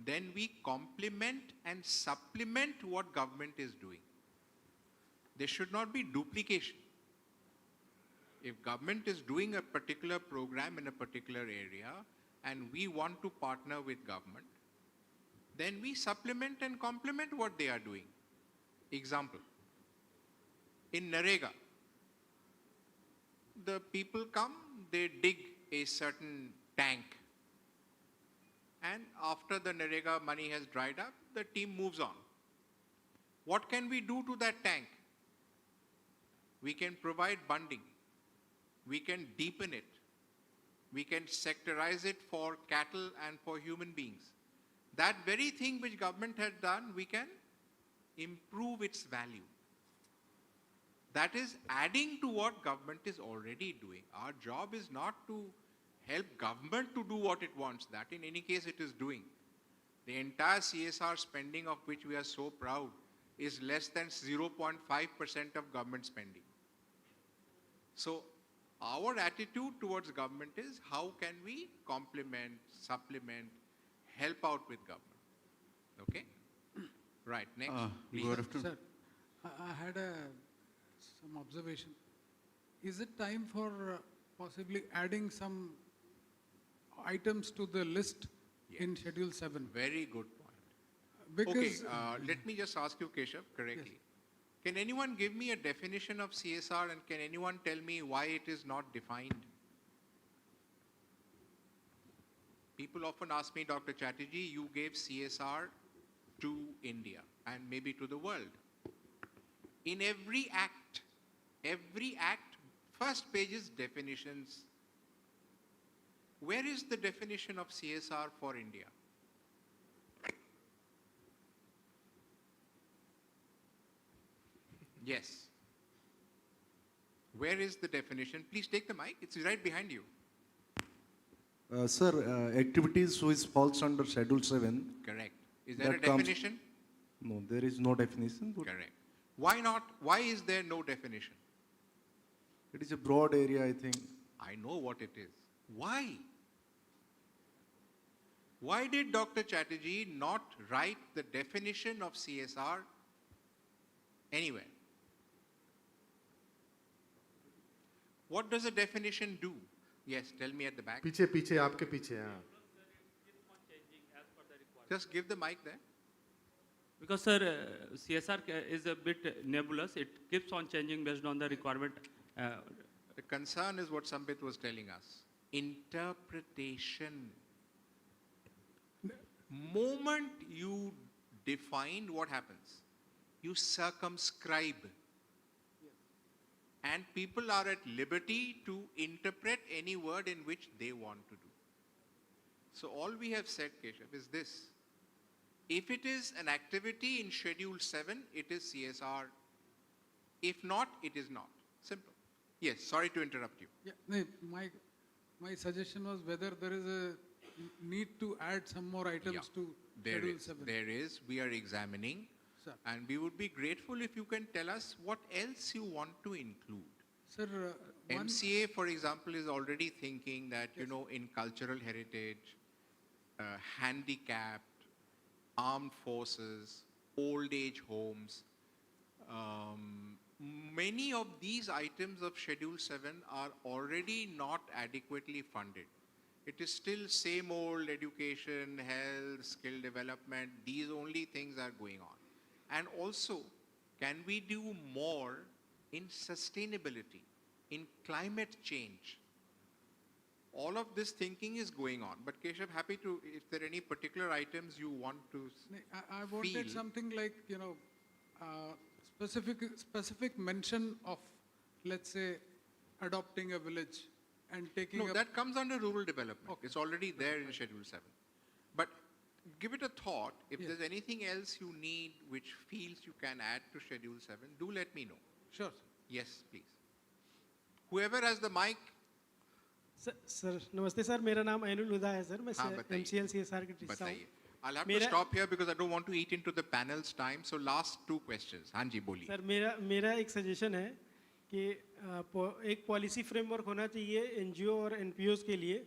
then we complement and supplement what government is doing. There should not be duplication. If government is doing a particular program in a particular area and we want to partner with government, then we supplement and complement what they are doing. Example, in Narega, the people come, they dig a certain tank, and after the Narega money has dried up, the team moves on. What can we do to that tank? We can provide bunding. We can deepen it. We can sectorize it for cattle and for human beings. That very thing which government had done, we can improve its value. That is adding to what government is already doing. Our job is not to help government to do what it wants. That in any case it is doing. The entire CSR spending of which we are so proud is less than 0.5% of government spending. So our attitude towards government is how can we complement, supplement, help out with government. Okay? Right, next. Please. Sir, I had some observation. Is it time for possibly adding some items to the list in Schedule 7? Very good point. Because, okay, let me just ask you, Keshav, correctly. Yes. Can anyone give me a definition of CSR and can anyone tell me why it is not defined? People often ask me, Dr. Chatterjee, you gave CSR to India and maybe to the world. In every act, Every act, first page is definitions. Where is the definition of CSR for India? Yes. Where is the definition? Please take the mic. It's right behind you. Sir, activities which falls under Schedule 7. Correct. Is there a definition? No, there is no definition. Correct. Why not? Why is there no definition? It is a broad area, I think. I know what it is. Why? Why did Dr. Chatterjee not write the definition of CSR anywhere? What does a definition do? Yes, tell me at the back. पीछे पीछे आपके पीछे हाँ. Just give the mic there. Because, sir, CSR is a bit nebulous. It keeps on changing based on the requirement. The concern is what Sambit was telling us. Interpretation. Moment you define, what happens? You circumscribe. And people are at liberty to interpret any word in which they want to do. So all we have said, Keshav, is this. If it is an activity in Schedule 7, it is CSR. If not, it is not. Simple. Yes, sorry to interrupt you. Yeah, no, my suggestion was whether there is a need to add some more items to Schedule 7. There is. We are examining. Sir. And we would be grateful if you can tell us what else you want to include. Sir, MCA, for example, is already thinking that, you know, in cultural heritage, handicapped, armed forces, old age homes, many of these items of Schedule 7 are already not adequately funded. It is still same old education, health, skill development, these only things are going on. And also, can we do more in sustainability, in climate change? All of this thinking is going on. But Keshav, happy to, if there are any particular items you want to I wanted something like, you know, specific mention of, let's say, adopting a village and taking No, that comes under rural development. Okay. It's already there in Schedule 7. But give it a thought. If there's anything else you need which feels you can add to Schedule 7, do let me know. Sure. Yes, please. Whoever has the mic. Sir नमस्ते sir मेरा नाम annual हुदा है sir मैं MCL CSR के teacher हूँ. I'll have to stop here because I don't want to eat into the panel's time. So last two questions. हाँ जी बोलिए. Sir मेरा एक सजेशन है कि एक पॉलिसी फ्रेमवर्क होना चाहिए NGO और NPOs के लिए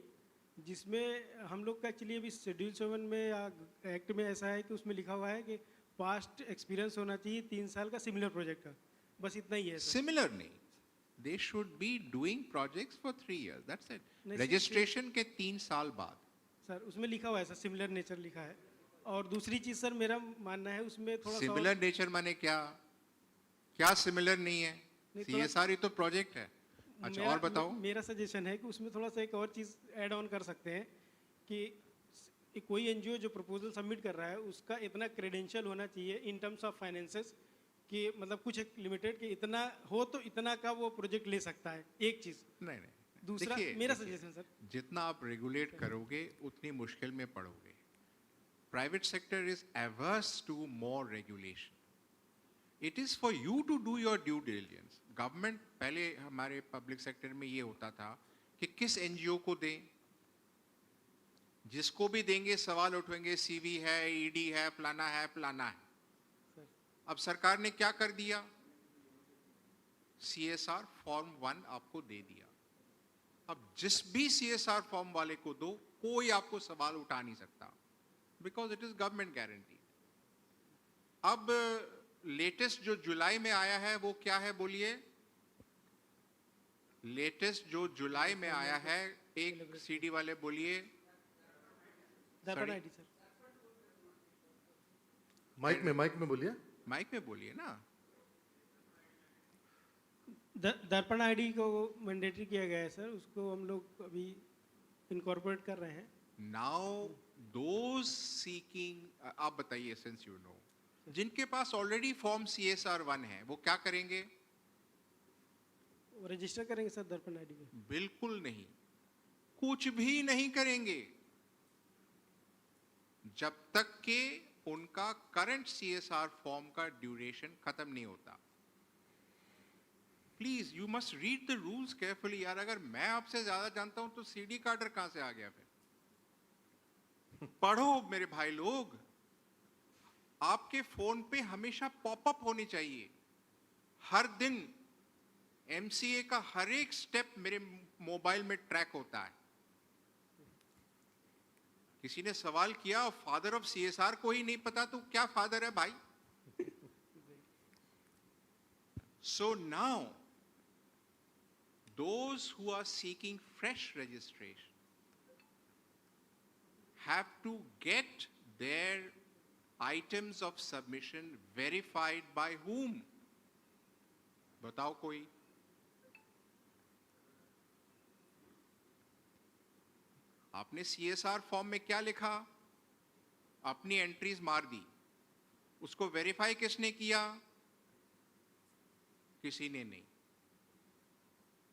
जिसमें हम लोग का एक्चुअली अभी शेड्यूल 7 में या एक्ट में ऐसा है कि उसमें लिखा हुआ है कि पास्ट एक्सपीरियंस होना चाहिए 3 साल का सिमिलर प्रोजेक्ट का बस इतना ही है. सिमिलर नहीं. They should be doing projects for 3 years. That's it. Registration के 3 साल बाद. सर उसमें लिखा हुआ है सर सिमिलर नेचर लिखा है. और दूसरी चीज सर मेरा मानना है उसमें थोड़ा सिमिलर नेचर माने क्या सिमिलर नहीं है? CSR ही तो प्रोजेक्ट है. अच्छा और बताओ. मेरा सजेशन है कि उसमें थोड़ा सा एक और चीज ऐड ऑन कर सकते हैं कि कोई NGO जो प्रपोजल सबमिट कर रहा है उसका इतना क्रेडेंशियल होना चाहिए इन टर्म्स ऑफ फाइनेंसेस कि मतलब कुछ एक लिमिटेड कि इतना हो तो इतना का वो प्रोजेक्ट ले सकता है. एक चीज नहीं दूसरा मेरा सजेशन सर जितना आप रेगुलेट करोगे उतनी मुश्किल में पड़ोगे. Private sector is averse to more regulation. It is for you to do your due diligence. Government पहले हमारे पब्लिक सेक्टर में ये होता था कि किस NGO को दें. जिसको भी देंगे सवाल उठेंगे CV है ED है फलाना है. अब सरकार ने क्या कर दिया? CSR फॉर्म 1 आपको दे दिया. अब जिस भी CSR फॉर्म वाले को दो कोई आपको सवाल उठा नहीं सकता because it is government guarantee. अब लेटेस्ट जो जुलाई में आया है वो क्या है बोलिए? लेटेस्ट जो जुलाई में आया है एक CD वाले बोलिए. माइक में बोलिए. माइक में बोलिए ना. दर्पण ID को मैंडेटरी किया गया है सर. उसको हम लोग अभी इनकॉर्पोरेट कर रहे हैं. नाउ दोज सीकिंग आप बताइए सिंस यू नो जिनके पास ऑलरेडी फॉर्म CSR 1 है वो क्या करेंगे? रजिस्टर करेंगे सर दर्पण आईडी में? बिल्कुल नहीं, कुछ भी नहीं करेंगे जब तक कि उनका करंट CSR फॉर्म का ड्यूरेशन खत्म नहीं होता। Please you must read the rules carefully यार। अगर मैं आपसे ज्यादा जानता हूं तो CD कार्डर कहां से आ गया फिर? पढ़ो मेरे भाई लोग, आपके फोन पे हमेशा पॉपअप होनी चाहिए। हर दिन MCA का हर एक स्टेप मेरे मोबाइल में ट्रैक होता है। किसी ने सवाल किया फादर ऑफ CSR को ही नहीं पता तो क्या फादर है भाई? So now, those who are seeking fresh registration have to get their items of submission verified by whom? बताओ कोई। आपने CSR फॉर्म में क्या लिखा? अपनी एंट्रीज मार दी, उसको वेरीफाई किसने किया? किसी ने नहीं।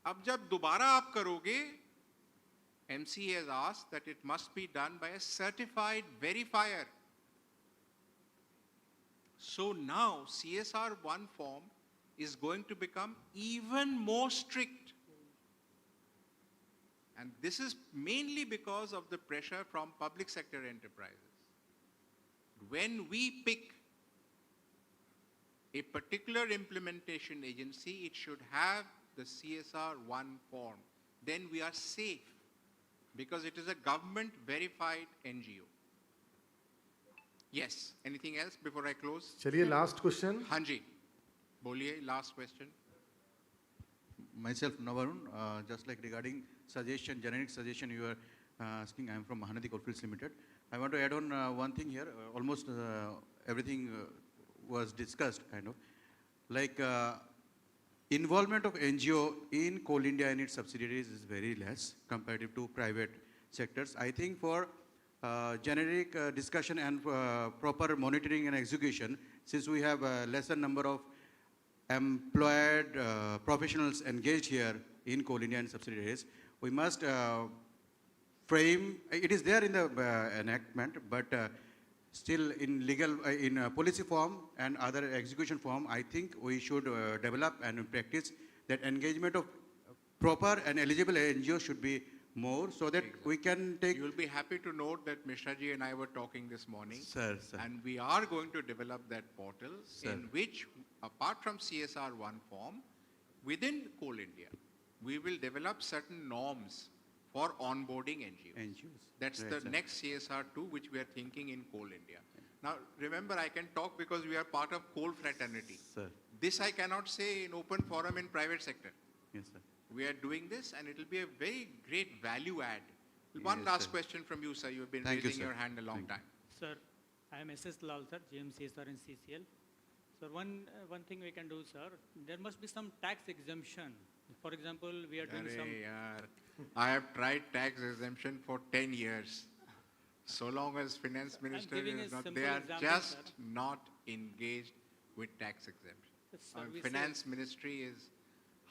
अब जब दोबारा आप करोगे, MCA has asked that it must be done by a certified verifier. So now CSR 1 form is going to become even more strict. And this is mainly because of the pressure from public sector enterprises. When we pick a particular implementation agency, it should have the CSR 1 form. Then we are safe because it is a government verified NGO. Yes, anything else before I close? चलिए last question. हाँ जी, बोलिए last question. Myself, Navarun, just like regarding suggestion, generic suggestion you are asking, I am from Mahanadi Coalfields Limited. I want to add on one thing here. Almost everything was discussed, kind of. Like involvement of NGO in Coal India and its subsidiaries is very less compared to private sectors. I think for generic discussion and proper monitoring and execution, since we have a lesser number of employed professionals engaged here in Coal India and subsidiaries, we must frame, it is there in the enactment, but still in legal, in policy form and other execution form, I think we should develop and practice that engagement of proper and eligible NGO should be more so that we can take. You will be happy to note that Mishra ji and I were talking this morning. Sir. And we are going to develop that portal in which, apart from CSR 1 form, within Coal India, we will develop certain norms for onboarding NGOs. That's the next CSR 2 which we are thinking in Coal India. Now remember, I can talk because we are part of coal fraternity. Sir. This I cannot say in open forum in private sector. Yes, sir. We are doing this and it will be a very great value add. One last question from you, sir. You have been raising your hand a long time. Sir, I am SS Lal, sir, GM CSR and CCL. Sir, one thing we can do, sir, there must be some tax exemption. For example, we are doing I have tried tax exemption for 10 years. So long as finance minister is not, they are just not engaged with tax exemption. Finance ministry is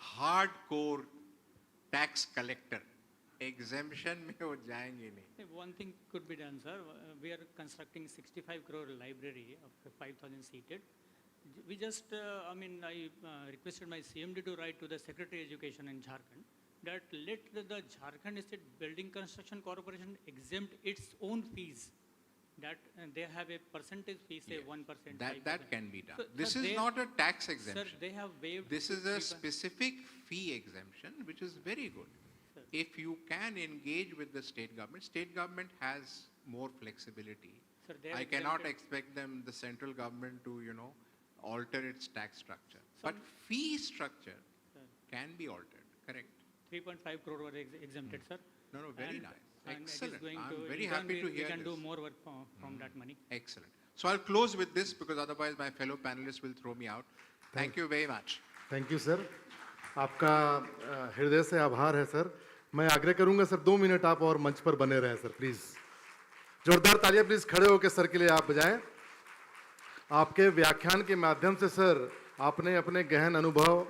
hardcore tax collector. Exemption में वो जाएंगे नहीं. One thing could be done, sir. We are constructing 65 crore library of 5,000 seated. We just, I requested my CMD to write to the Secretary Education in Jharkhand that let the Jharkhand State Building Construction Corporation exempt its own fees. That they have a percentage fee, say 1%. That can be done. So, this is not a tax exemption. Sir, they have waived. This is a specific fee exemption, which is very good. Sir. If you can engage with the state government has more flexibility. Sir, I cannot expect them, the central government, to alter its tax structure. But fee structure can be altered. Correct. 3.5 crore were exempted, sir. No, very nice. Excellent. I'm to, very happy to hear we can this. do more work from that money. Excellent. So I'll close with this because otherwise my fellow panelists will throw me out. Thank you very much. Thank you, sir. आपका हृदय से आभार है sir. मैं आग्रह करूंगा sir 2 minute आप और मंच पर बने रहें सर प्लीज. जोरदार तालियां प्लीज खड़े होकर सर के लिए आप बजाएं. आपके व्याख्यान के माध्यम से सर आपने अपने गहन अनुभव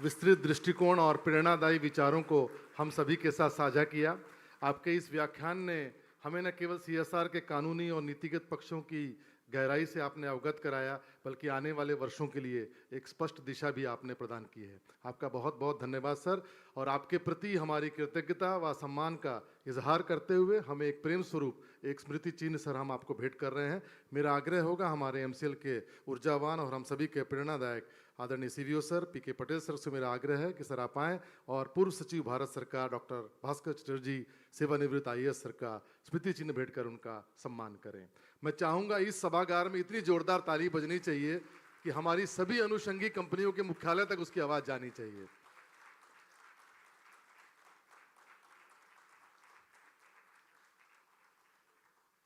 विस्तृत दृष्टिकोण और प्रेरणादायी विचारों को हम सभी के साथ साझा किया। आपके इस व्याख्यान ने हमें न केवल CSR के कानूनी और नीतिगत पक्षों की गहराई से आपने अवगत कराया, बल्कि आने वाले वर्षों के लिए एक स्पष्ट दिशा भी आपने प्रदान की है। आपका बहुत बहुत धन्यवाद सर। और आपके प्रति हमारी कृतज्ञता व सम्मान का इजहार करते हुए हमें एक प्रेम स्वरूप एक स्मृति चिन्ह सर हम आपको भेंट कर रहे हैं। मेरा आग्रह होगा हमारे MCL के ऊर्जावान और हम सभी के प्रेरणादायक आदरणीय CVO sir PK Patel sir से मेरा आग्रह है कि सर आप आएँ और पूर्व सचिव भारत सरकार डॉक्टर भास्कर चटर्जी सेवानिवृत्त IAS सर का स्मृति चिन्ह भेंट कर उनका सम्मान करें। मैं चाहूँगा इस सभागार में इतनी जोरदार ताली बजनी चाहिए कि हमारी सभी अनुषंगी कंपनियों के मुख्यालय तक उसकी आवाज़ जानी चाहिए।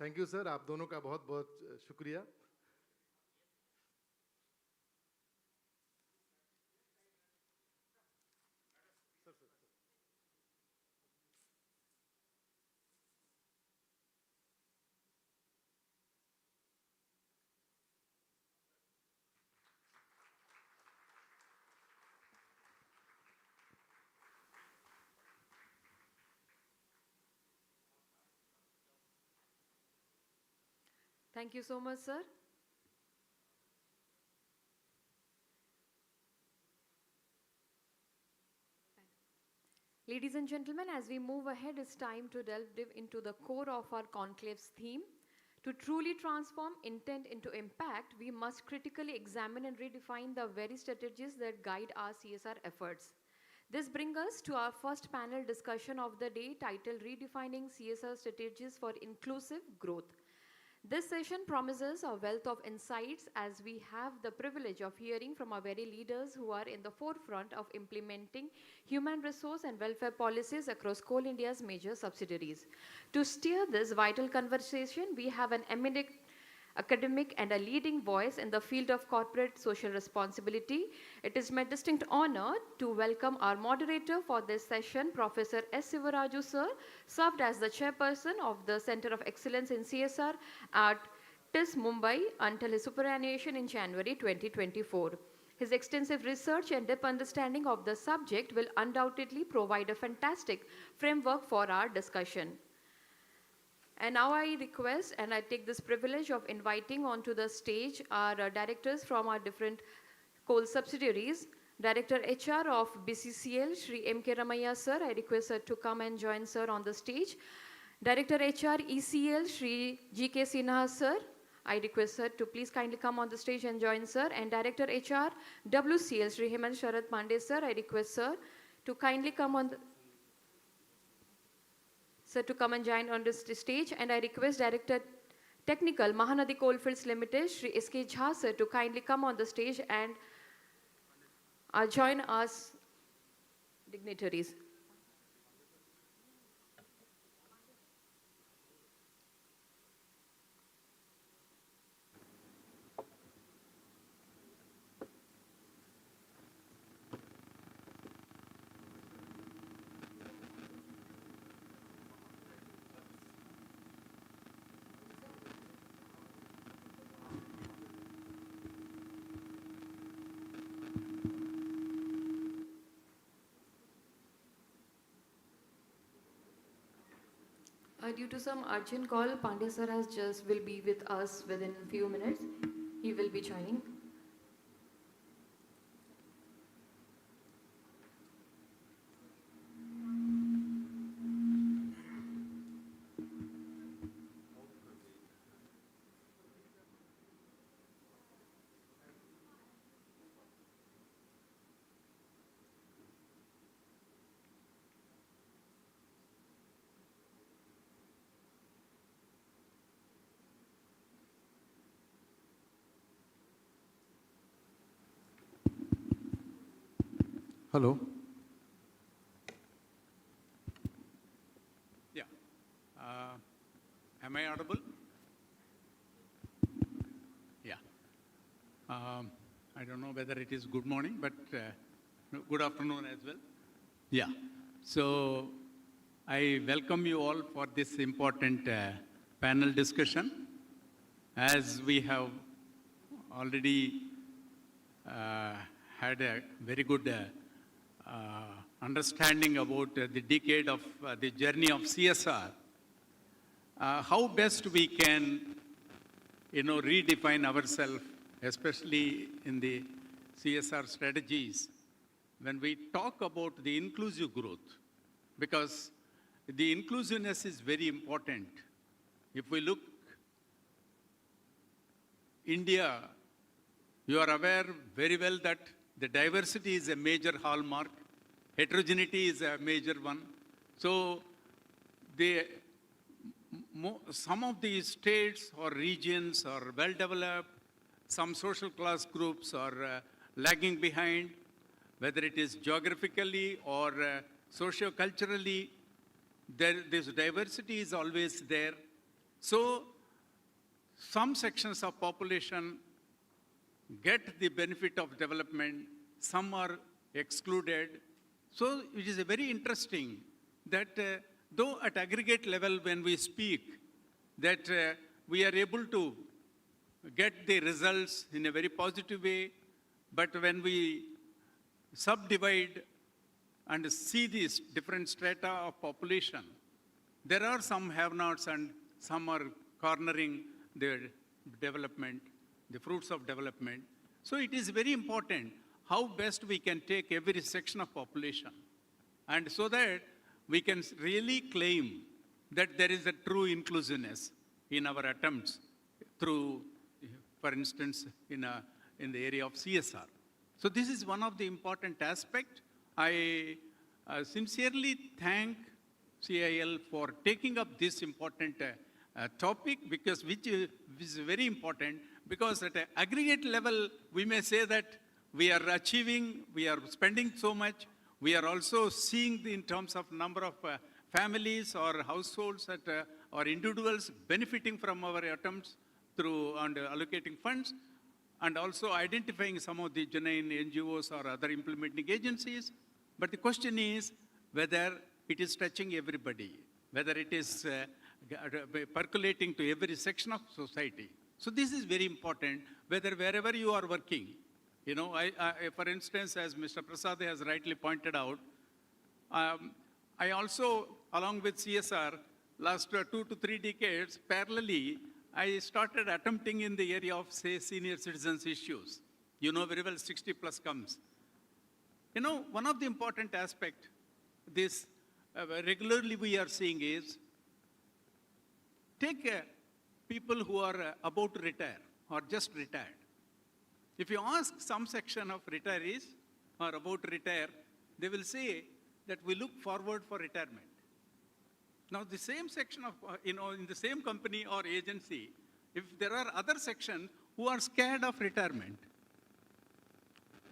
थैंक यू सर, आप दोनों का बहुत बहुत शुक्रिया। Thank you so much, sir. Ladies and gentlemen, as we move ahead, it's time to delve deep into the core of our conclave's theme. To truly transform intent into impact, we must critically examine and redefine the very strategies that guide our CSR efforts. This brings us to our first panel discussion of the day, titled Redefining CSR Strategies for Inclusive Growth. This session promises a wealth of insights as we have the privilege of hearing from our very leaders who are in the forefront of implementing human resource and welfare policies across Coal India's major subsidiaries. To steer this vital conversation, we have an eminent academic and a leading voice in the field of corporate social responsibility. It is my distinct honor to welcome our moderator for this session, Professor S. Sivaraju sir, served as the chairperson of the Center of Excellence in CSR at TIS Mumbai until his superannuation in January 2024. His extensive research and deep understanding of the subject will undoubtedly provide a fantastic framework for our discussion. And now I request and I take this privilege of inviting onto the stage our directors from our different coal subsidiaries. Director HR of BCCL, Shri M.K. Ramaiah sir, I request sir to come and join sir on the stage. Director HR ECL, Shri G.K. Sinha sir, I request sir to please kindly come on the stage and join sir. And Director HR WCL, Shri Hemant Sharad Pandey sir, I request sir to kindly come on the to come and join on this stage. And I request Director Technical Mahanadi Coalfields Limited, Shri S.K. Jha sir, to kindly come on the stage and join us dignitaries. Due to some urgent call, Pandey sir will be with us within a few minutes. He will be joining. Hello. Yeah. Am I audible? Yeah. I don't know whether it is good morning, but good afternoon as well. Yeah. So I welcome you all for this important panel discussion. As we have already had a very good understanding about the decade of the journey of CSR, how best we can, redefine ourselves, especially in the CSR strategies, when we talk about the inclusive growth, because the inclusiveness is very important. If we look India, you are aware very well that the diversity is a major hallmark, heterogeneity is a major one. So some of these states or regions are well developed, some social class groups are lagging behind, whether it is geographically or socio-culturally, this diversity is always there. So some sections of population get the benefit of development, some are excluded. So it is very interesting that though at aggregate level when we speak, that we are able to get the results in a very positive way, but when we subdivide and see these different strata of population, there are some have-nots and some are cornering their development, the fruits of development. So it is very important how best we can take every section of population, and so that we can really claim that there is a true inclusiveness in our attempts through, for instance, in the area of CSR. So this is one of the important aspects. I sincerely thank CIL for taking up this important topic, because which is very important, because at an aggregate level, we may say that we are achieving, we are spending so much. We are also seeing in terms of number of families or households or individuals benefiting from our attempts through and allocating funds, and also identifying some of the genuine NGOs or other implementing agencies. But the question is whether it is touching everybody, whether it is percolating to every section of society. So this is very important, whether wherever you are working. For instance, as Mr. Prasad has rightly pointed out, I also, along with CSR, last 2 to 3 decades, parallelly, I started attempting in the area of, say, senior citizens issues. You know very well, 60 plus comes. One of the important aspects this regularly we are seeing is, take people who are about to retire or just retired. If you ask some section of retirees or about to retire, they will say that we look forward for retirement. Now, the same section of, in the same company or agency, if there are other sections who are scared of retirement,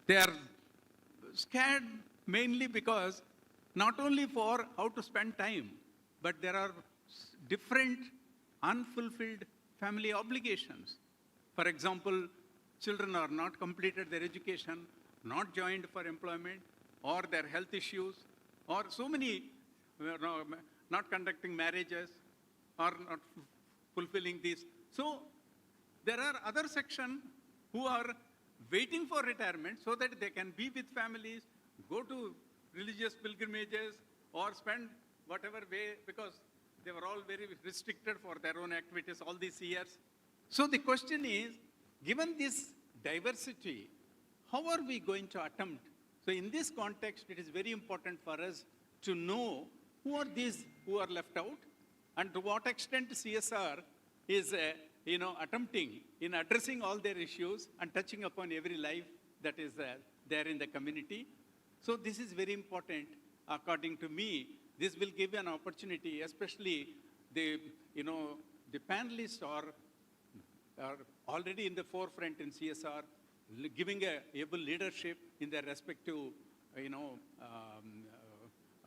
they are scared mainly because not only for how to spend time, but there are different unfulfilled family obligations. For example, children are not completed their education, not joined for employment, or their health issues, or so many, not conducting marriages, or not fulfilling these. So there are other sections who are waiting for retirement so that they can be with families, go to religious pilgrimages, or spend whatever way, because they were all very restricted for their own activities all these years. So the question is, given this diversity, how are we going to attempt? So in this context, it is very important for us to know who are these who are left out, and to what extent CSR is attempting in addressing all their issues and touching upon every life that is there in the community. So this is very important. According to me, this will give an opportunity, especially the panelists are already in the forefront in CSR, giving a able leadership in their respective, a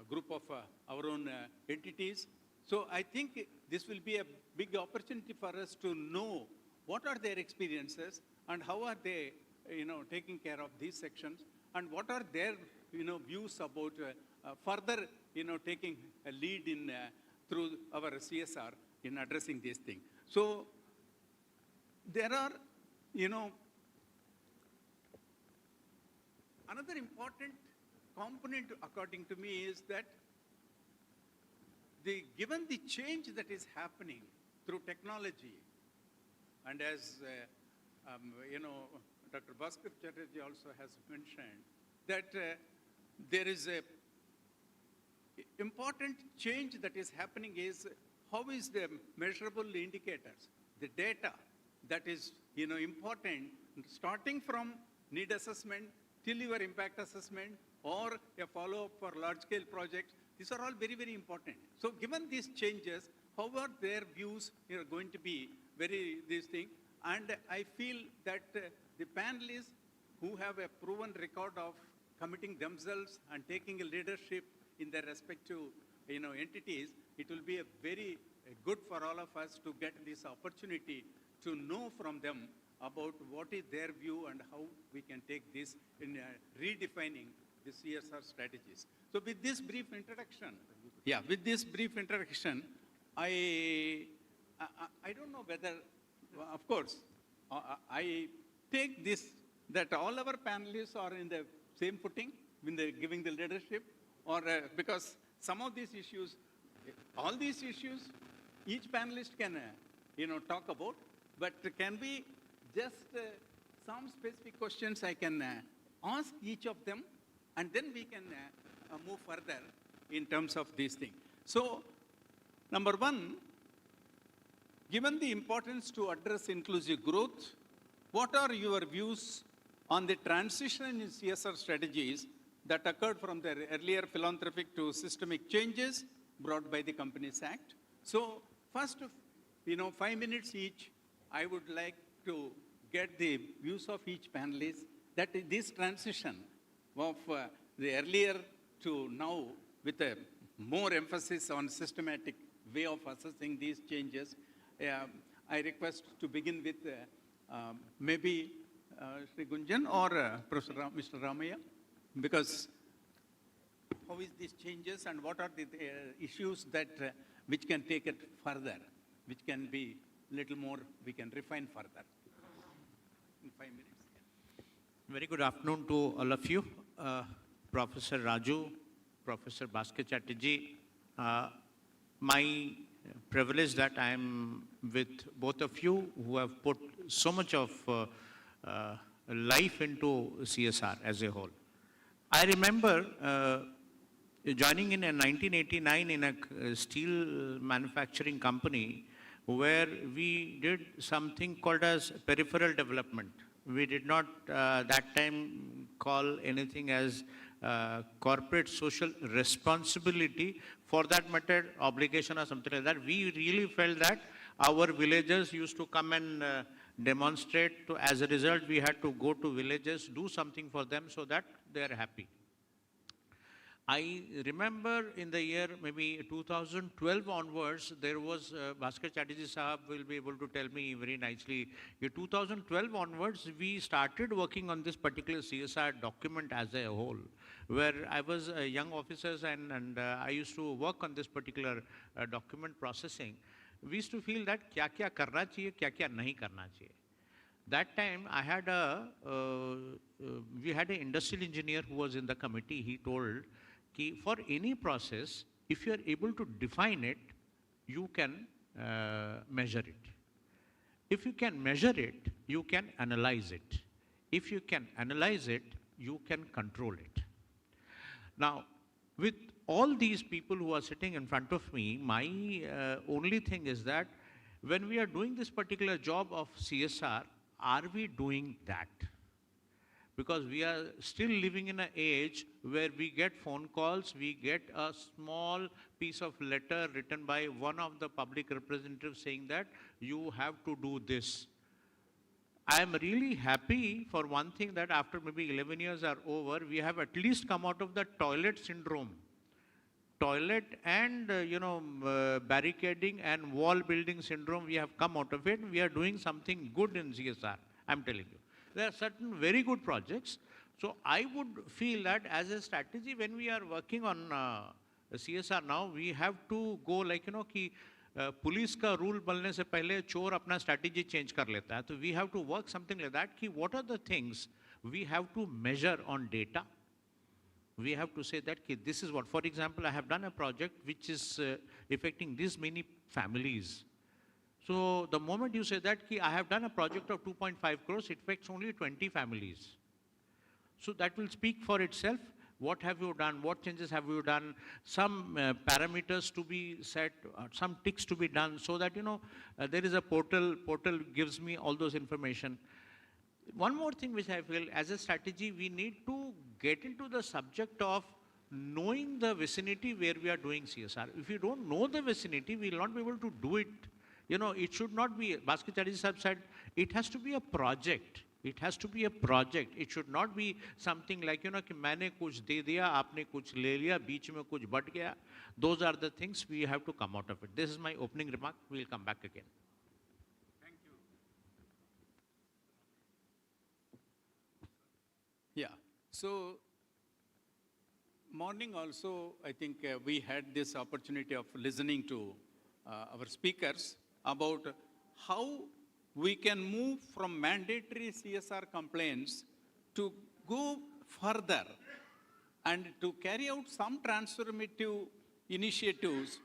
group of our own entities. So I think this will be a big opportunity for us to know what are their experiences and how are they, taking care of these sections, and what are their, views about further, taking a lead in through our CSR in addressing these things. So there are, another important component, according to me, is that given the change that is happening through technology, and as Dr. Bhaskar Chatterjee also has mentioned, that there is a important change that is happening is how is the measurable indicators, the data that is important, starting from need assessment till your impact assessment or a follow-up for large-scale projects. These are all very, very important. So given these changes, how are their views going to be this thing? And I feel that the panelists who have a proven record of committing themselves and taking a leadership in their respective entities, it will be a very good for all of us to get this opportunity to know from them about what is their view and how we can take this in redefining the CSR strategies. So with this brief introduction, I don't know whether, of course, I take this that all our panelists are in the same footing when they're giving the leadership, or because some of these issues, all these issues, each panelist can talk about, but can we just some specific questions I can ask each of them, and then we can move further in terms of these things. So, number one, given the importance to address inclusive growth, what are your views on the transition in CSR strategies that occurred from the earlier philanthropic to systemic changes brought by the Companies Act? So, first, 5 minutes each, I would like to get the views of each panelist that this transition of the earlier to now with a more emphasis on systematic way of assessing these changes. I request to begin with maybe Sri Gunjan or Mr. Ramaya, because how is these changes and what are the issues that which can take it further, which can be little more, we can refine further. In 5 minutes. Very good afternoon to all of you. Professor Raju, Professor Bhaskar Chatterjee. My privilege that I am with both of you who have put so much of life into CSR as a whole. I remember joining in 1989 in a steel manufacturing company where we did something called as peripheral development. We did not that time call anything as corporate social responsibility, for that matter obligation or something like that. We really felt that our villagers used to come and demonstrate. As a result, we had to go to villages, do something for them so that they are happy. I remember in the year maybe 2012 onwards, there was, Bhaskar Chatterjee Sahab will be able to tell me very nicely, in 2012 onwards, we started working on this particular CSR document as a whole, where I was a young officer and I used to work on this particular document processing. We used to feel that kya karna chahiye, kya nahi karna chahiye. That time I had we had an industrial engineer who was in the committee. He told, for any process, if you are able to define it, you can measure it. If you can measure it, you can analyze it. If you can analyze it, you can control it. Now, with all these people who are sitting in front of me, my only thing is that when we are doing this particular job of CSR, are we doing that? Because we are still living in an age where we get phone calls, we get a small piece of letter written by one of the public representatives saying that you have to do this. I am really happy for one thing that after maybe 11 years are over, we have at least come out of the toilet syndrome. Toilet and, barricading and wall building syndrome, we have come out of it. We are doing something good in CSR, I'm telling you. There are certain very good projects. So I would feel that as a strategy, when we are working on CSR now, we have to go like, कि police का rule बनने से पहले चोर अपना strategy change कर लेता है. So we have to work something like that, कि what are the things we have to measure on data. We have to say that this is what, for example, I have done a project which is affecting this many families. So the moment you say that I have done a project of 2.5 crores, it affects only 20 families. So that will speak for itself. What have you done? What changes have you done? Some parameters to be set, some ticks to be done, so that, there is a portal gives me all those information. One more thing which I feel, as a strategy, we need to get into the subject of knowing the vicinity where we are doing CSR. If you don't know the vicinity, we will not be able to do it. It should not be, Bhaskar Chatterjee sahab said, it has to be a project. It has to be a project. It should not be something like, कि मैंने कुछ दे दिया, आपने कुछ ले लिया, बीच में कुछ बट गया. Those are the things we have to come out of it. This is my opening remark. We will come back again. Yeah. So, morning also, I think we had this opportunity of listening to our speakers about how we can move from mandatory CSR complaints to go further and to carry out some transformative initiatives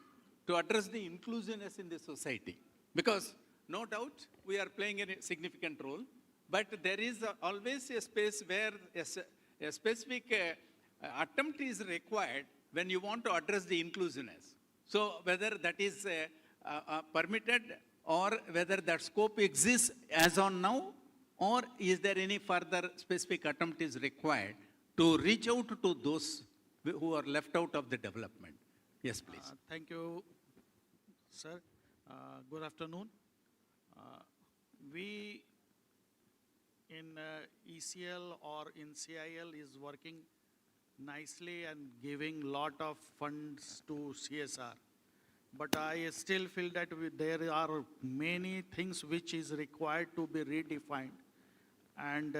to address the inclusiveness in the society. Because no doubt we are playing a significant role, but there is always a space where a specific attempt is required when you want to address the inclusiveness. So whether that is permitted or whether that scope exists as on now, or is there any further specific attempt is required to reach out to those who are left out of the development? Yes, please. Thank you, sir. Good afternoon. We in ECL or in CIL is working nicely and giving lot of funds to CSR. But I still feel that there are many things which is required to be redefined and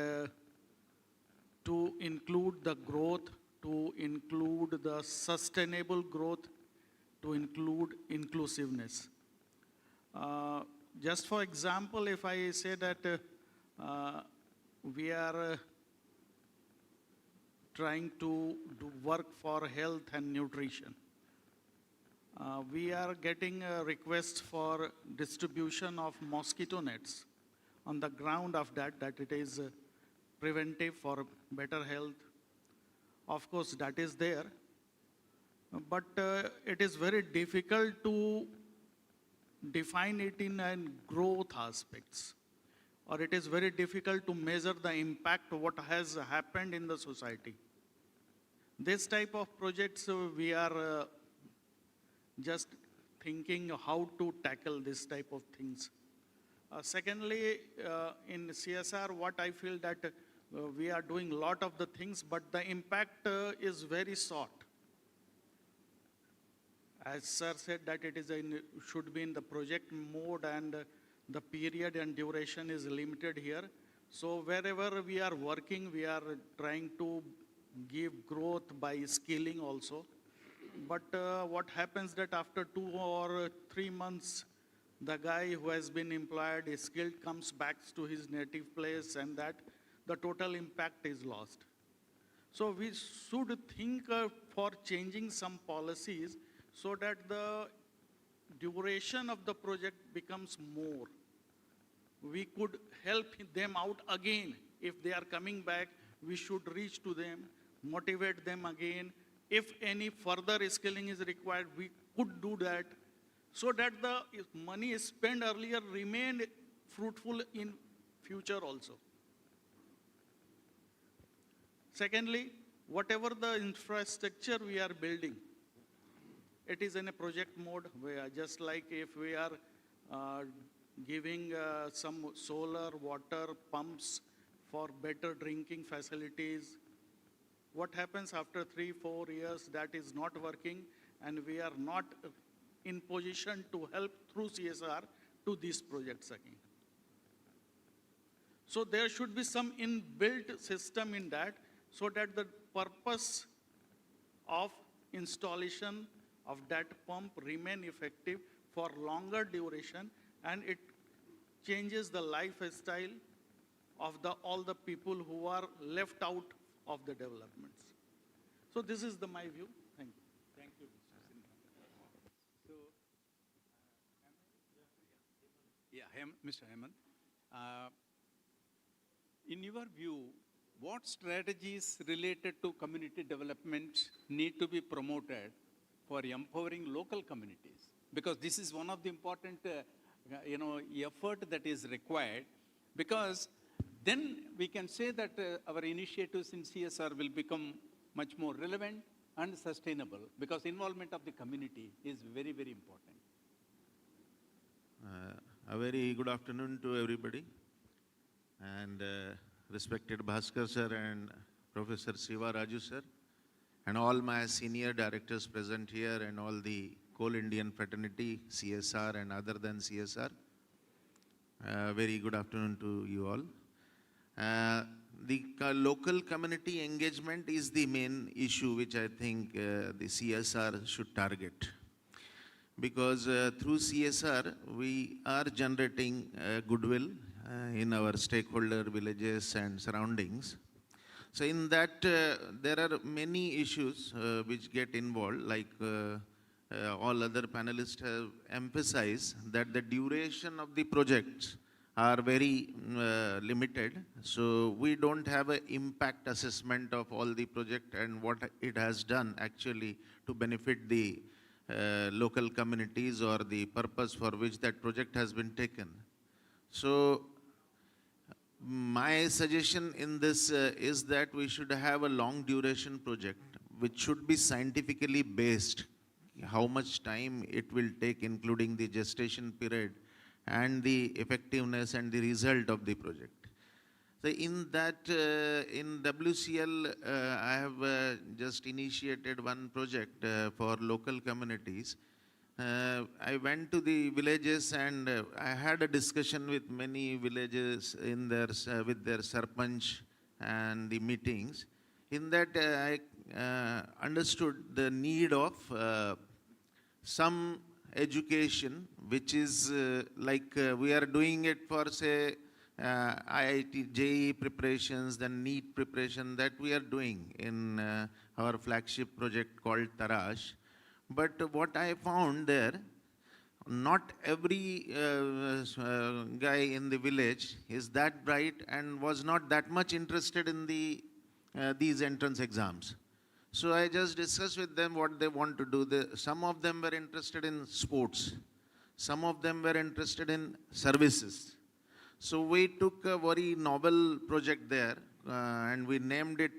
to include the growth, to include the sustainable growth, to include inclusiveness. Just for example, if I say that we are trying to do work for health and nutrition. We are getting a request for distribution of mosquito nets on the ground of that it is preventive for better health. Of course, that is there. But it is very difficult to define it in growth aspects. Or it is very difficult to measure the impact of what has happened in the society. This type of projects, we are just thinking how to tackle this type of things. Secondly, in CSR, what I feel that we are doing a lot of the things, but the impact is very short. As sir said that it is should be in the project mode and the period and duration is limited here. So wherever we are working, we are trying to give growth by skilling also. But what happens that after 2 or 3 months, the guy who has been employed, is skilled, comes back to his native place, and that the total impact is lost. So we should think for changing some policies so that the duration of the project becomes more. We could help them out again. If they are coming back, we should reach to them, motivate them again. If any further skilling is required, we could do that so that the money spent earlier remained fruitful in future also. Secondly, whatever the infrastructure we are building, it is in a project mode where just like if we are giving some solar water pumps for better drinking facilities, what happens after 3-4 years that is not working and we are not in position to help through CSR to these projects again. So there should be some inbuilt system in that so that the purpose of installation of that pump remain effective for longer duration and it changes the lifestyle of all the people who are left out of the developments. So this is my view. Thank you. Thank you, Mr. Sinha. So, Mr. Hemant, in your view, what strategies related to community development need to be promoted for empowering local communities? Because this is one of the important, effort that is required. Because then we can say that our initiatives in CSR will become much more relevant and sustainable, because involvement of the community is very, very important. A very good afternoon to everybody, and respected Bhaskar sir and Professor Siva Raju sir, and all my senior directors present here, and all the Coal Indian fraternity, CSR and other than CSR. Very good afternoon to you all. The local community engagement is the main issue which I think the CSR should target. Because through CSR, we are generating goodwill in our stakeholder villages and surroundings. So in that, there are many issues which get involved, like all other panelists have emphasized that the duration of the projects are very limited. So we don't have an impact assessment of all the project and what it has done actually to benefit the local communities or the purpose for which that project has been taken. So my suggestion in this is that we should have a long duration project which should be scientifically based, how much time it will take, including the gestation period and the effectiveness and the result of the project. So in that, in WCL, I have just initiated one project for local communities. I went to the villages and I had a discussion with many villages in their, with their sarpanch and the meetings. In that, I understood the need of some education, which is like we are doing it for, say, IIT, JEE preparations, then NEET preparation that we are doing in our flagship project called Tarash. But what I found there, not every guy in the village is that bright and was not that much interested in the these entrance exams. So I just discussed with them what they want to do. Some of them were interested in sports. Some of them were interested in services. So we took a very novel project there and we named it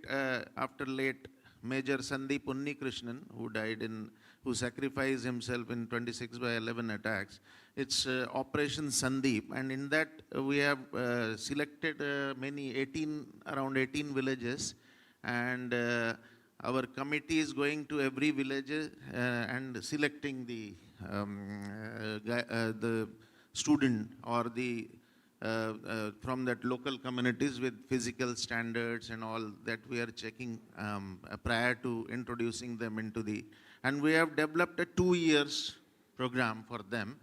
after late Major Sandeep Unnikrishnan, who died in, who sacrificed himself in 26/11 attacks. It's Operation Sandeep, and in that we have selected around 18 villages, and our committee is going to every village and selecting the student or the from that local communities with physical standards and all that we are checking prior to introducing them into the, and we have developed a 2 years program for them,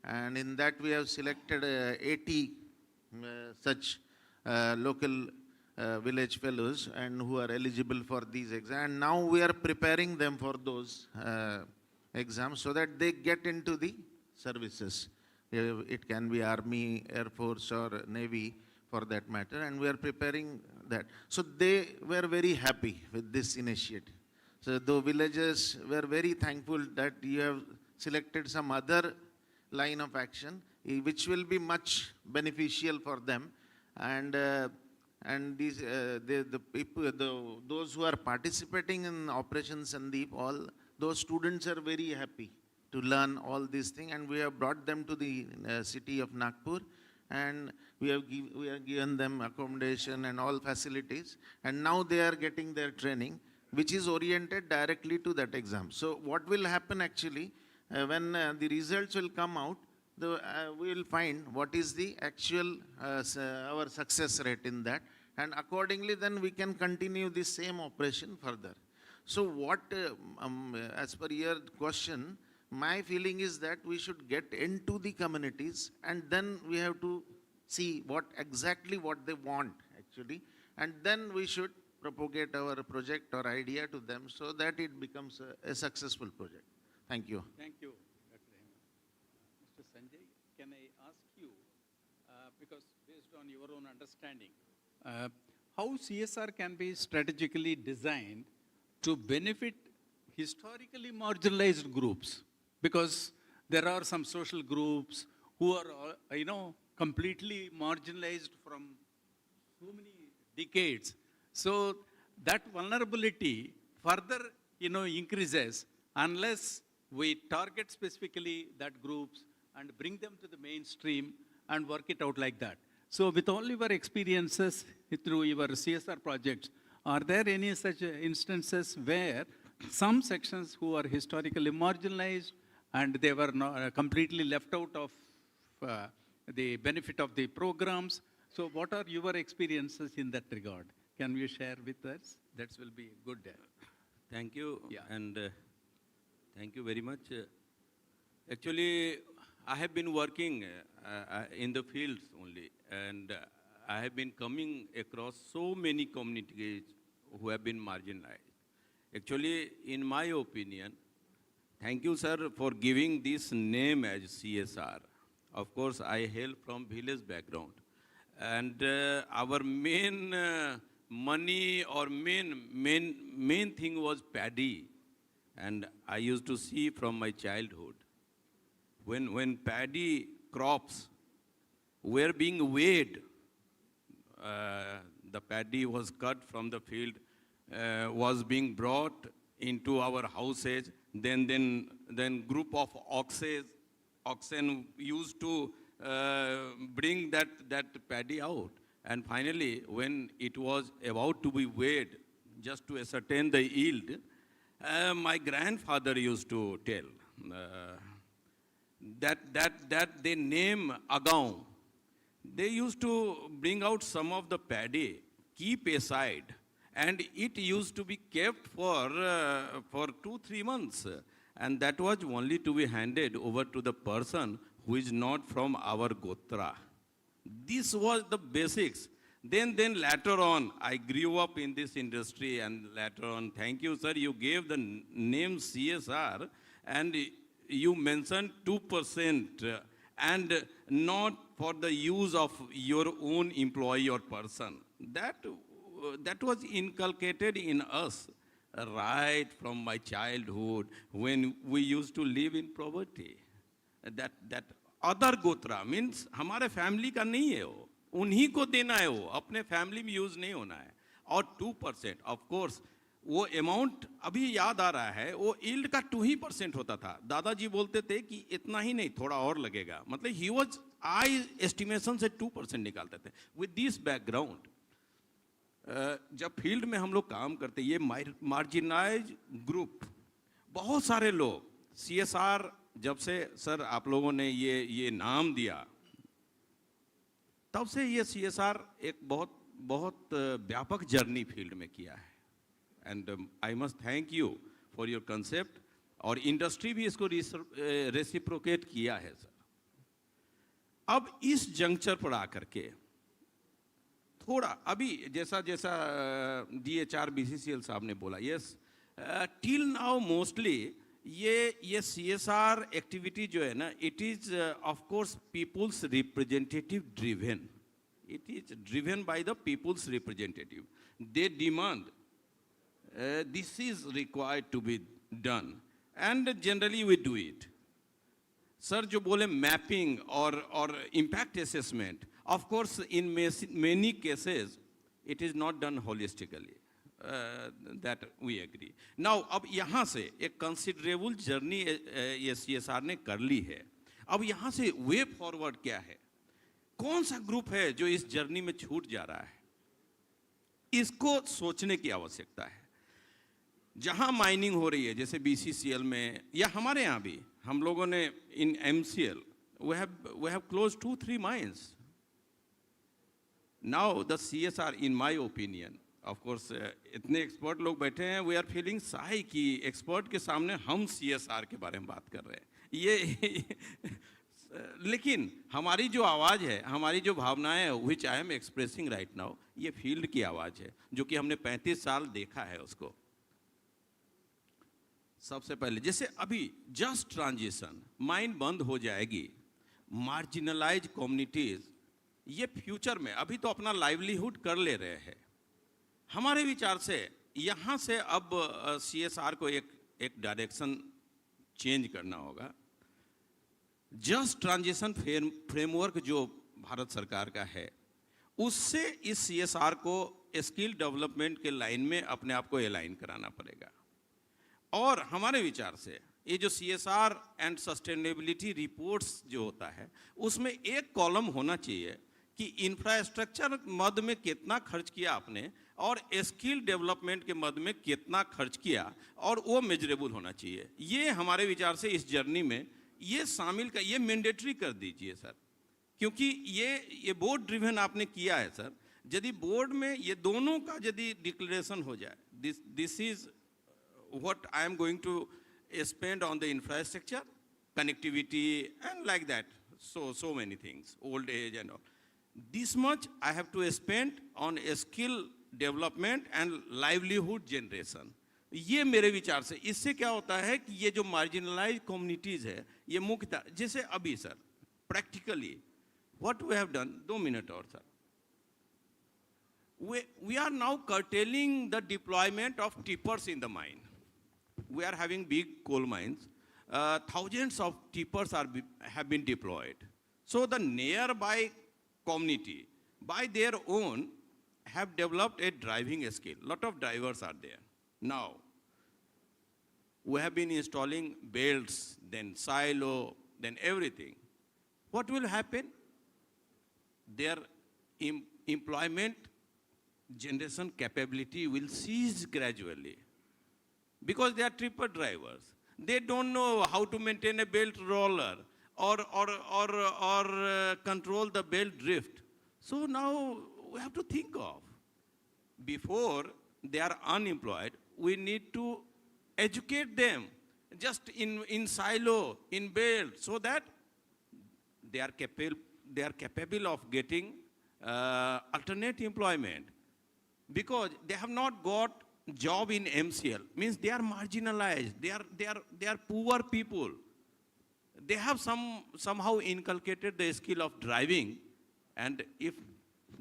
and in that we have selected 80 such local village fellows and who are eligible for these exams, and now we are preparing them for those exams so that they get into the services. It can be Army, Air Force or Navy for that matter, and we are preparing that. So they were very happy with this initiative. So the villagers were very thankful that you have selected some other line of action which will be much beneficial for them, and these the people, those who are participating in Operation Sandeep, all those students are very happy to learn all these things, and we have brought them to the city of Nagpur, and we have given them accommodation and all facilities, and now they are getting their training, which is oriented directly to that exam. So what will happen actually, when the results will come out, we will find what is the actual our success rate in that, and accordingly then we can continue the same operation further. So what, as per your question, my feeling is that we should get into the communities, and then we have to see what exactly what they want actually, and then we should propagate our project or idea to them so that it becomes a successful project. Thank you. Thank you, Dr. Hemant. Mr. Sanjay, can I ask you, because based on your own understanding, how CSR can be strategically designed to benefit historically marginalized groups? Because there are some social groups who are, completely marginalized from so many decades. So that vulnerability further, increases unless we target specifically that groups and bring them to the mainstream and work it out like that. So with all your experiences through your CSR projects, are there any such instances where some sections who are historically marginalized and they were not, completely left out of the benefit of the programs? So what are your experiences in that regard? Can you share with us? That will be good. Thank you. Yeah. And thank you very much. Actually, I have been working in the fields only, and I have been coming across so many communities who have been marginalized. Actually, in my opinion, thank you, sir, for giving this name as CSR. Of course, I hail from village background. And our main money or main thing was paddy. And I used to see from my childhood, when paddy crops were being weighed, the paddy was cut from the field, was being brought into our houses, then group of oxen used to bring that paddy out. And finally, when it was about to be weighed, just to ascertain the yield, my grandfather used to tell that they name agaun. They used to bring out some of the paddy, keep aside, and it used to be kept for 2-3 months. And that was only to be handed over to the person who is not from our Gotra. This was the basics. Then later on, I grew up in this industry, and later on, thank you, sir, you gave the name CSR, and you mentioned 2%, and not for the use of your own employee or person. That was inculcated in us right from my childhood when we used to live in poverty. That other gotra means हमारे family का नहीं है वो, उन्हीं को देना है वो, अपने फैमिली में यूज नहीं होना है. और 2% ऑफ कोर्स वो अमाउंट अभी याद आ रहा है, वो यील्ड का 2% होता था. दादाजी बोलते थे कि इतना ही नहीं, थोड़ा और लगेगा. मतलब ही वाज आई एस्टिमेशन से 2% निकालते थे. विद दिस बैकग्राउंड, जब फील्ड में हम लोग काम करते, ये मार्जिनाइज ग्रुप, बहुत सारे लोग, CSR जब से सर आप लोगों ने ये नाम दिया, तब से ये CSR एक बहुत व्यापक जर्नी फील्ड में किया है. And I must thank you for your concept, और इंडस्ट्री भी इसको रेसिप्रोकेट किया है सर. अब इस जंक्चर पर आकर के थोड़ा अभी जैसा DHR BCCL साहब ने बोला, यस, टिल नाउ मोस्टली ये CSR एक्टिविटी जो है ना, it is of course people's representative driven. It is driven by the people's representative. They demand this is required to be done, and generally we do it. Sir जो बोले mapping और impact assessment, of course in many cases it is not done holistically, that we agree. Now अब यहाँ से एक considerable journey ये CSR ने कर ली है. अब यहाँ से way forward क्या है, कौन सा ग्रुप है जो इस जर्नी में छूट जा रहा है, इसको सोचने की आवश्यकता है. जहाँ माइनिंग हो रही है जैसे BCCL में या हमारे यहाँ भी, हम लोगों ने in MCL we have closed 2-3 mines. Now the CSR, in my opinion, of course, इतने एक्सपर्ट लोग बैठे हैं, we are feeling shy कि एक्सपर्ट के सामने हम CSR के बारे में बात कर रहे हैं. ये लेकिन हमारी जो आवाज़ है, हमारी जो भावनाएं है, which I am expressing right now, ये फील्ड की आवाज़ है, जो कि हमने 35 साल देखा है उसको। सबसे पहले जैसे अभी जस्ट ट्रांजिशन, माइंड बंद हो जाएगी, मार्जिनलाइज कम्युनिटीज ये फ्यूचर में अभी तो अपना लाइवलीहुड कर ले रहे हैं। हमारे विचार से यहाँ से अब CSR को एक डायरेक्शन चेंज करना होगा। जस्ट ट्रांजिशन फ्रेमवर्क जो भारत सरकार का है, उससे इस CSR को स्किल डेवलपमेंट के लाइन में अपने आप को अलाइन कराना पड़ेगा। और हमारे विचार से ये जो CSR एंड सस्टेनेबिलिटी रिपोर्ट्स जो होता है, उसमें एक कॉलम होना चाहिए कि इंफ्रास्ट्रक्चर मद में कितना खर्च किया आपने और स्किल डेवलपमेंट के मद में कितना खर्च किया, और वो मेजरेबल होना चाहिए। ये हमारे विचार से इस जर्नी में ये शामिल का, ये मैंडेटरी कर दीजिए सर, क्योंकि ये बोर्ड ड्रिवन आपने किया है सर। यदि बोर्ड में ये दोनों का यदि डिक्लेरेशन हो जाए, this is what I am going to spend on the infrastructure, connectivity, and like that, so many things, old age and all. This much I have to spend on a skill development and livelihood generation. ये मेरे विचार से, इससे क्या होता है कि ये जो marginalized communities है, ये मुख्यतः जैसे अभी sir practically what we have done, 2 minutes और sir, we are now curtailing the deployment of tippers in the mine. We are having big coal mines. Thousands of tippers have been deployed. So the nearby community, by their own, have developed a driving skill. Lot of drivers are there. Now, we have been installing belts, then silo, then everything. What will happen? Their employment generation capability will cease gradually, because they are tripper drivers. They don't know how to maintain a belt roller or control the belt drift. So now we have to think of, before they are unemployed, we need to educate them just in silo, in belt, so that they are capable of getting alternate employment. Because they have not got job in MCL, means they are marginalized, they are poor people. They have somehow inculcated the skill of driving, and if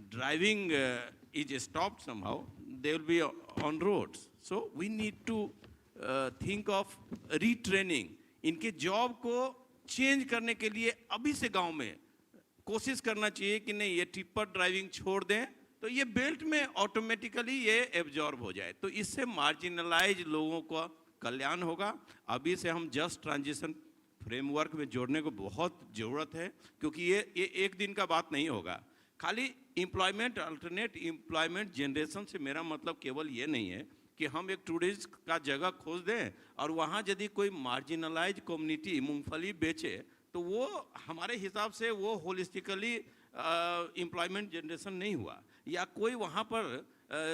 driving is stopped somehow, they will be on roads. So we need to think of retraining. इनके job को change करने के लिए अभी से गांव में कोशिश करना चाहिए कि नहीं, ये टिप्पर ड्राइविंग छोड़ दें तो ये बेल्ट में ऑटोमेटिकली ये एब्जॉर्ब हो जाए, तो इससे मार्जिनलाइज लोगों का कल्याण होगा। अभी से हम जस्ट ट्रांजिशन फ्रेमवर्क में जोड़ने को बहुत ज़रूरत है, क्योंकि ये एक दिन का बात नहीं होगा। खाली एम्प्लॉयमेंट, अल्टरनेट एम्प्लॉयमेंट जनरेशन से मेरा मतलब केवल ये नहीं है कि हम एक टूरिस्ट का जगह खोज दें और वहाँ यदि कोई मार्जिनलाइज कम्युनिटी मूंगफली बेचे तो वो हमारे हिसाब से वो होलिस्टिकली एम्प्लॉयमेंट जनरेशन नहीं हुआ। या कोई वहाँ पर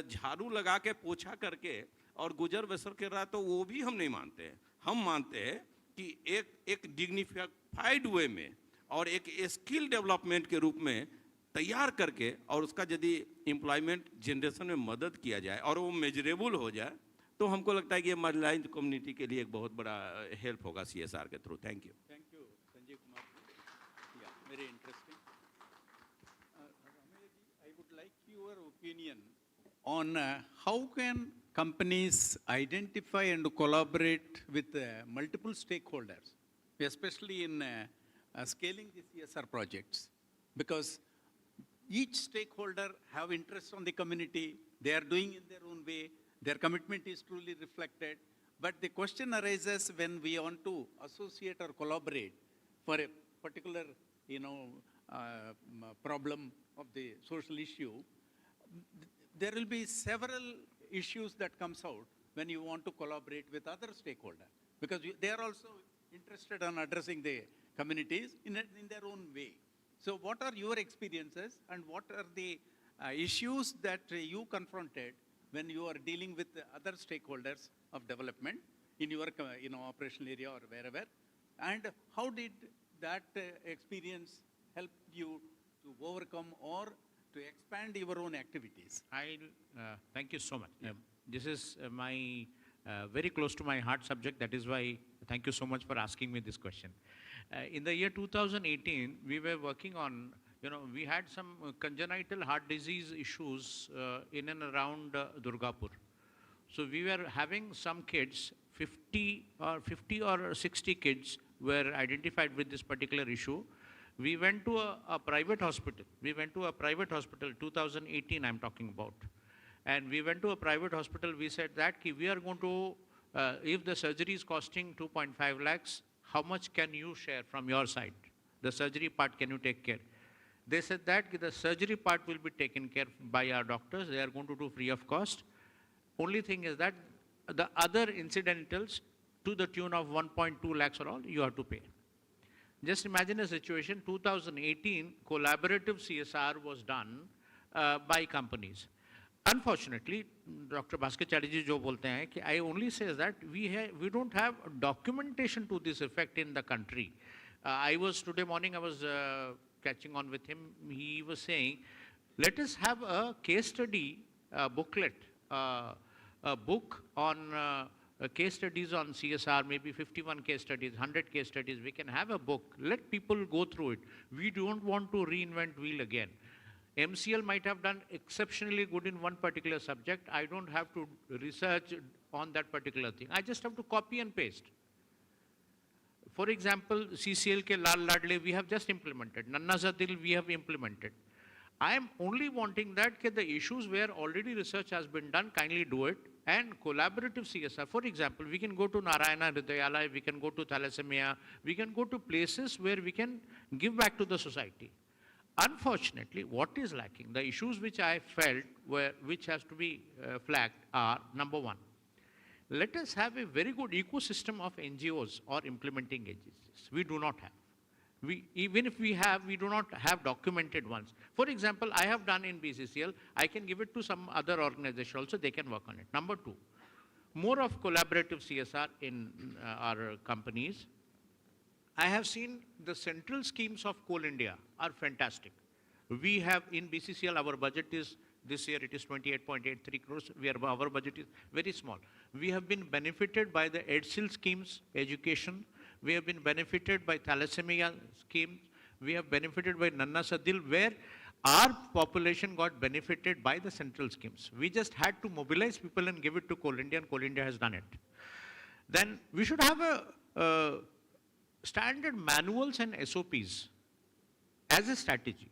झाड़ू लगा के पोछा करके और गुजर बसर कर रहा, तो वो भी हम नहीं मानते हैं। हम मानते हैं कि एक डिग्निफाइड वे में और एक स्किल डेवलपमेंट के रूप में तैयार करके और उसका यदि एम्प्लॉयमेंट जनरेशन में मदद किया जाए और वो मेजरेबल हो जाए, तो हमको लगता है कि ये मार्जिनलाइज्ड कम्युनिटी के लिए एक बहुत बड़ा हेल्प होगा CSR के through. Thank you. Thank you Sanjay Kumar. Very interesting. I would like your opinion on how can companies identify and collaborate with multiple stakeholders, especially in scaling the CSR projects, because each stakeholder have interest on the community, they are doing in their own way, their commitment is truly reflected, but the question arises when we want to associate or collaborate for a particular, problem of the social issue. There will be several issues that comes out when you want to collaborate with other stakeholders, because they are also interested in addressing the communities in their own way. So what are your experiences and what are the issues that you confronted when you are dealing with the other stakeholders of development in your operational area or wherever? And how did that experience helped you to overcome or to expand your own activities? Thank you so much. This is my very close to my heart subject. That is why thank you so much for asking me this question. In the year 2018, we were working on, we had some congenital heart disease issues in and around Durgapur. So we were having some kids, 50 or 60 kids were identified with this particular issue. We went to a private hospital. 2018 I'm talking about. And we went to a private hospital. We said that we are going to, if the surgery is costing 2.5 lakhs, how much can you share from your side? The surgery part, can you take care? They said that the surgery part will be taken care by our doctors. They are going to do free of cost. Only thing is that the other incidentals to the tune of 1.2 lakhs or all, you have to pay. Just imagine a situation, 2018, collaborative CSR was done by companies. Unfortunately, Dr. Bhaskar Chatterjee jo bolte hain ki I only says that we don't have documentation to this effect in the country. Today morning I was catching on with him. He was saying, let us have a case study booklet, a book on case studies on CSR, maybe 51 case studies, 100 case studies. We can have a book. Let people go through it. We don't want to reinvent wheel again. MCL might have done exceptionally good in one particular subject. I don't have to research on that particular thing. I just have to copy and paste. For example, CCL ke Lal Ladle we have just implemented. Nanna Zadil we have implemented. I am only wanting that the issues where already research has been done, kindly do it. And collaborative CSR, for example, we can go to Narayana Hridayalaya, we can go to thalassemia, we can go to places where we can give back to the society. Unfortunately, what is lacking, the issues which I felt which has to be flagged are, number one, let us have a very good ecosystem of NGOs or implementing agencies. We do not have. Even if we have, we do not have documented ones. For example, I have done in BCCL, I can give it to some other organization also, they can work on it. Number two, more of collaborative CSR in our companies. I have seen the central schemes of Coal India are fantastic. We have in BCCL, our budget is, this year it is 28.83 crores, our budget is very small. We have been benefited by the EDSIL schemes, education. We have been benefited by thalassemia schemes. We have benefited by Nanna Sadil, where our population got benefited by the central schemes. We just had to mobilize people and give it to Coal India, and Coal India has done it. Then we should have a standard manuals and SOPs as a strategy.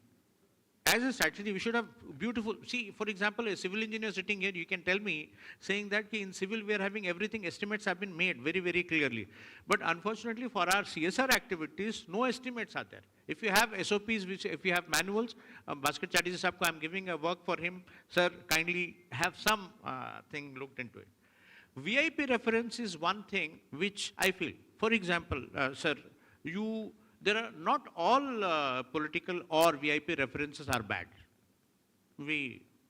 As a strategy, we should have beautiful, see, for example, a civil engineer sitting here, you can tell me, saying that in civil we are having everything, estimates have been made very, very clearly. But unfortunately for our CSR activities, no estimates are there. If you have SOPs, if you have manuals, Bhaskar Chatterjee sahab ko I'm giving a work for him, sir, kindly have some thing looked into it. VIP reference is one thing which I feel, for example, sir, there are not all political or VIP references are bad.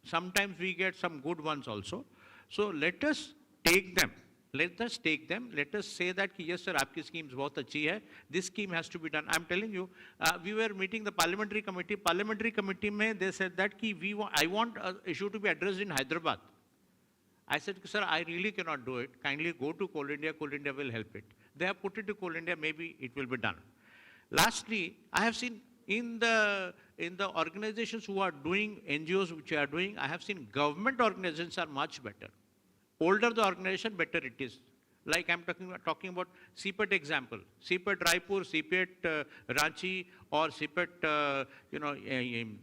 Sometimes we get some good ones also. So let us take them. Let us take them. Let us say that, yes, sir, aapki schemes bahut achhi hai. This scheme has to be done. I'm telling you, we were meeting the parliamentary committee. Parliamentary committee mein they said that I want an issue to be addressed in Hyderabad. I said, sir, I really cannot do it. Kindly go to Coal India. Coal India will help it. They have put it to Coal India. Maybe it will be done. Lastly, I have seen in the organizations who are doing, NGOs which are doing, I have seen government organizations are much better. Older the organization, better it is. Like I'm talking about CPET example. CPET Raipur, CPET Ranchi, or CPET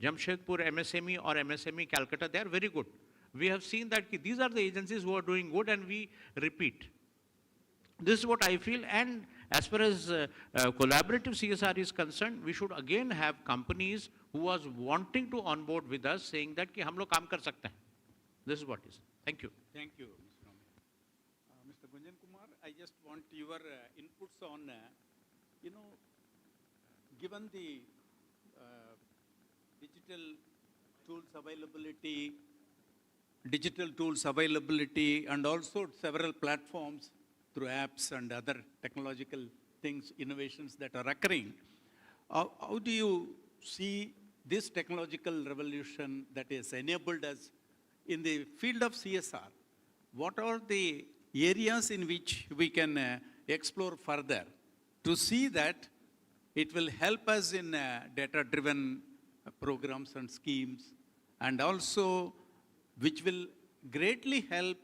Jamshedpur MSME or MSME Calcutta, they are very good. We have seen that these are the agencies who are doing good, and we repeat. This is what I feel. And as far as collaborative CSR is concerned, we should again have companies who are wanting to onboard with us, saying that ki hum log kaam kar sakte hain. This is what is. Thank you. Thank you, Mr. Ramey. Mr. Gunjan Kumar, I just want your inputs on, given the digital tools availability, and also several platforms through apps and other technological things, innovations that are occurring, how do you see this technological revolution that has enabled us in the field of CSR? What are the areas in which we can explore further to see that it will help us in data-driven programs and schemes, and also which will greatly help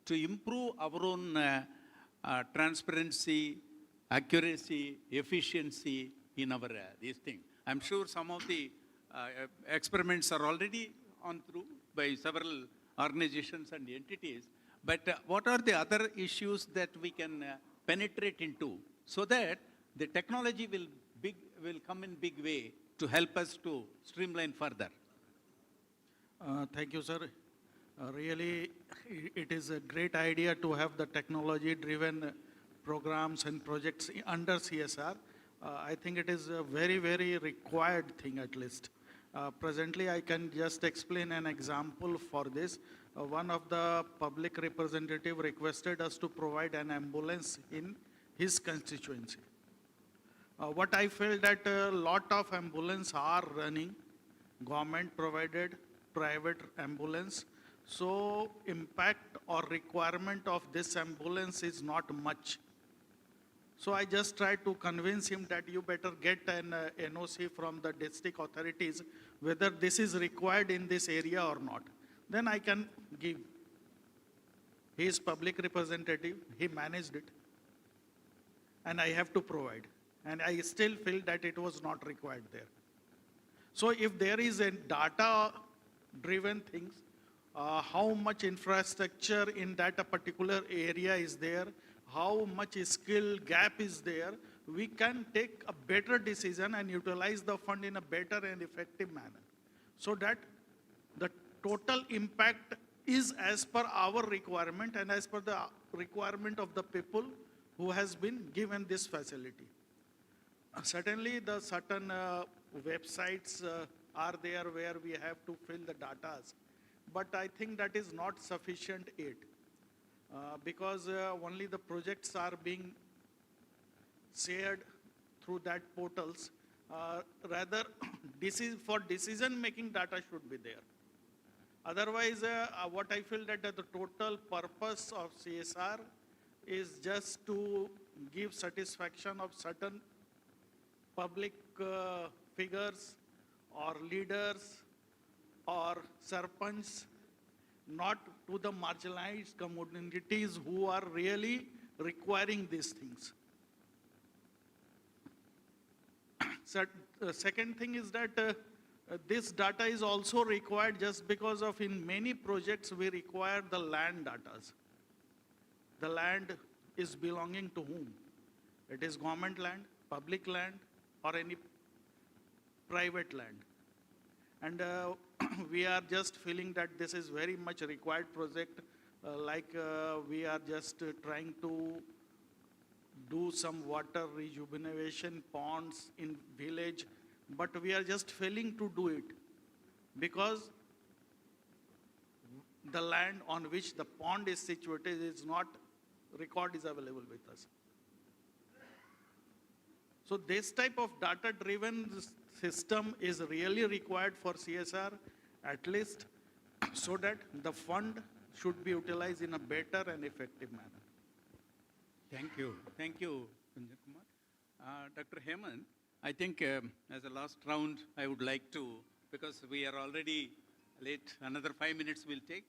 to improve our own transparency, accuracy, efficiency in our these things. I'm sure some of the experiments are already on through by several organizations and entities. But what are the other issues that we can penetrate into so that the technology will come in big way to help us to streamline further? Thank you, sir. Really, it is a great idea to have the technology-driven programs and projects under CSR. I think it is a very, very required thing at least. Presently, I can just explain an example for this. One of the public representative requested us to provide an ambulance in his constituency. What I felt that a lot of ambulance are running, government provided, private ambulance. So impact or requirement of this ambulance is not much. So I just tried to convince him that you better get an NOC from the district authorities whether this is required in this area or not. Then I can give. He is public representative, he managed it. And I have to provide. And I still feel that it was not required there. So if there is a data-driven things, how much infrastructure in that particular area is there, how much skill gap is there, we can take a better decision and utilize the fund in a better and effective manner. So that the total impact is as per our requirement and as per the requirement of the people who has been given this facility. Certainly the certain websites are there where we have to fill the data, but I think that is not sufficient yet because only the projects are being shared through that portals. Rather, for decision-making data should be there. Otherwise, what I feel that the total purpose of CSR is just to give satisfaction of certain public figures or leaders or sarpanch, not to the marginalized communities who are really requiring these things. Second thing is that this data is also required just because of in many projects we require the land data. The land is belonging to whom? It is government land, public land, or any private land. And we are just feeling that this is very much a required project, we are just trying to do some water rejuvenation ponds in village, but we are just failing to do it because the land on which the pond is situated is not, record is available with us. So this type of data-driven system is really required for CSR, at least so that the fund should be utilized in a better and effective manner. Thank you. Thank you, Sanjay Kumar. Dr. Hemant, I think as a last round, I would like to, because we are already late, another 5 minutes we'll take.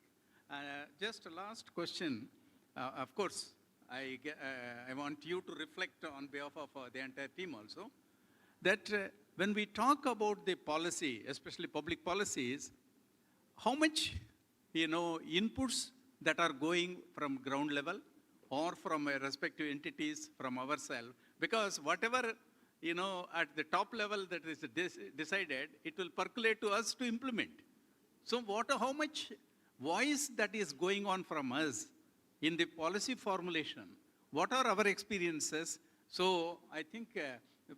Just a last question. Of course, I want you to reflect on behalf of the entire team also, that when we talk about the policy, especially public policies, how much, inputs that are going from ground level or from respective entities from ourselves, because whatever, at the top level that is decided, it will percolate to us to implement. So how much voice that is going on from us in the policy formulation? What are our experiences? So I think,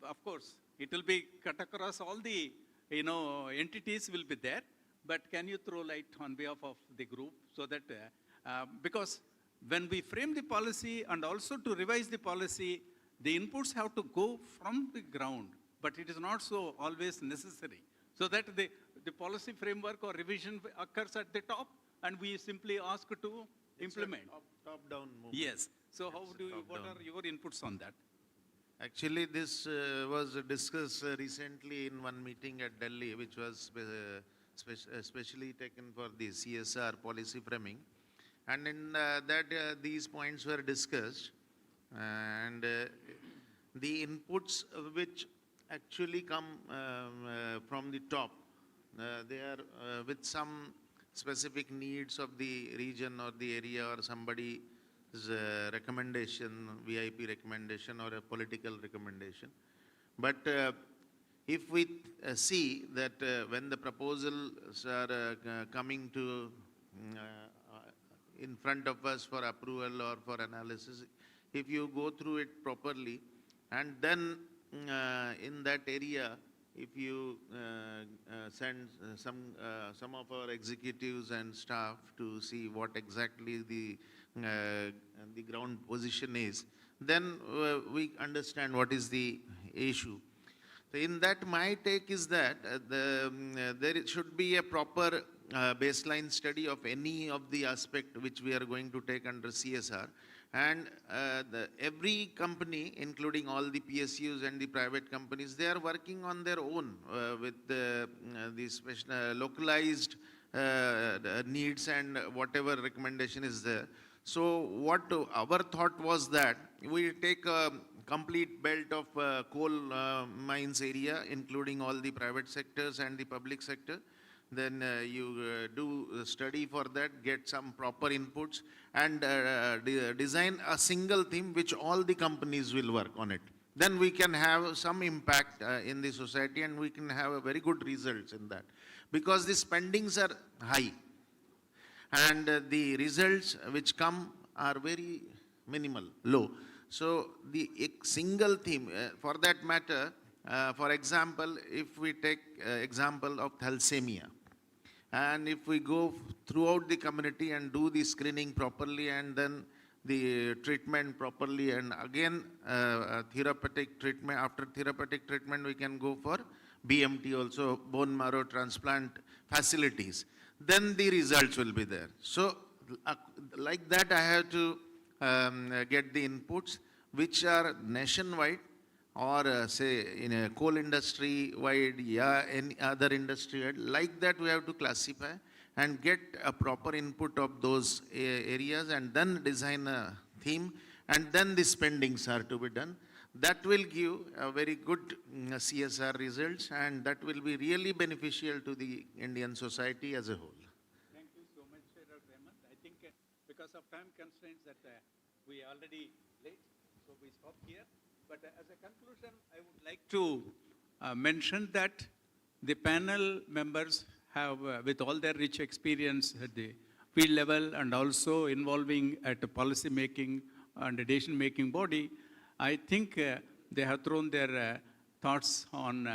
of course, it will be cut across all the, entities will be there, but can you throw light on behalf of the group so that, because when we frame the policy and also to revise the policy, the inputs have to go from the ground. but it is not so always necessary. So that the policy framework or revision occurs at the top, and we simply ask to implement. Top-down movement. Yes. So how do you, what Top-down. are your inputs on that? Actually, this was discussed recently in one meeting at Delhi, which was specially taken for the CSR policy framing. And in that, these points were discussed. And the inputs which actually come from the top, they are with some specific needs of the region or the area or somebody's recommendation, VIP recommendation or a political recommendation. But if we see that when the proposals are coming to in front of us for approval or for analysis, if you go through it properly, and then in that area, if you send some of our executives and staff to see what exactly the ground position is, then we understand what is the issue. So in that, my take is that there should be a proper baseline study of any of the aspect which we are going to take under CSR. And every company, including all the PSUs and the private companies, they are working on their own with the special, localized needs and whatever recommendation is there. So what our thought was that we take a complete belt of coal mines area, including all the private sectors and the public sector. Then you do a study for that, get some proper inputs, and design a single theme which all the companies will work on it. Then we can have some impact in the society, and we can have a very good results in that. Because the spendings are high, and the results which come are very minimal, low. So the single theme, for that matter, for example, if we take example of thalassemia, and if we go throughout the community and do the screening properly and then the treatment properly, and again therapeutic treatment, after therapeutic treatment we can go for BMT also, bone marrow transplant facilities, then the results will be there. So like that I have to get the inputs which are nationwide, or say in a coal industry wide, yeah, any other industry wide. Like that we have to classify and get a proper input of those areas, and then design a theme, and then the spendings are to be done. That will give a very good CSR results, and that will be really beneficial to the Indian society as a whole. Thank you so much, Dr. Hemant. I think because of time constraints that we are already late, so we stop here. But as a conclusion, I would like to mention that the panel members have, with all their rich experience at the field level and also involving at the policy making and the decision making body, I think they have thrown their thoughts on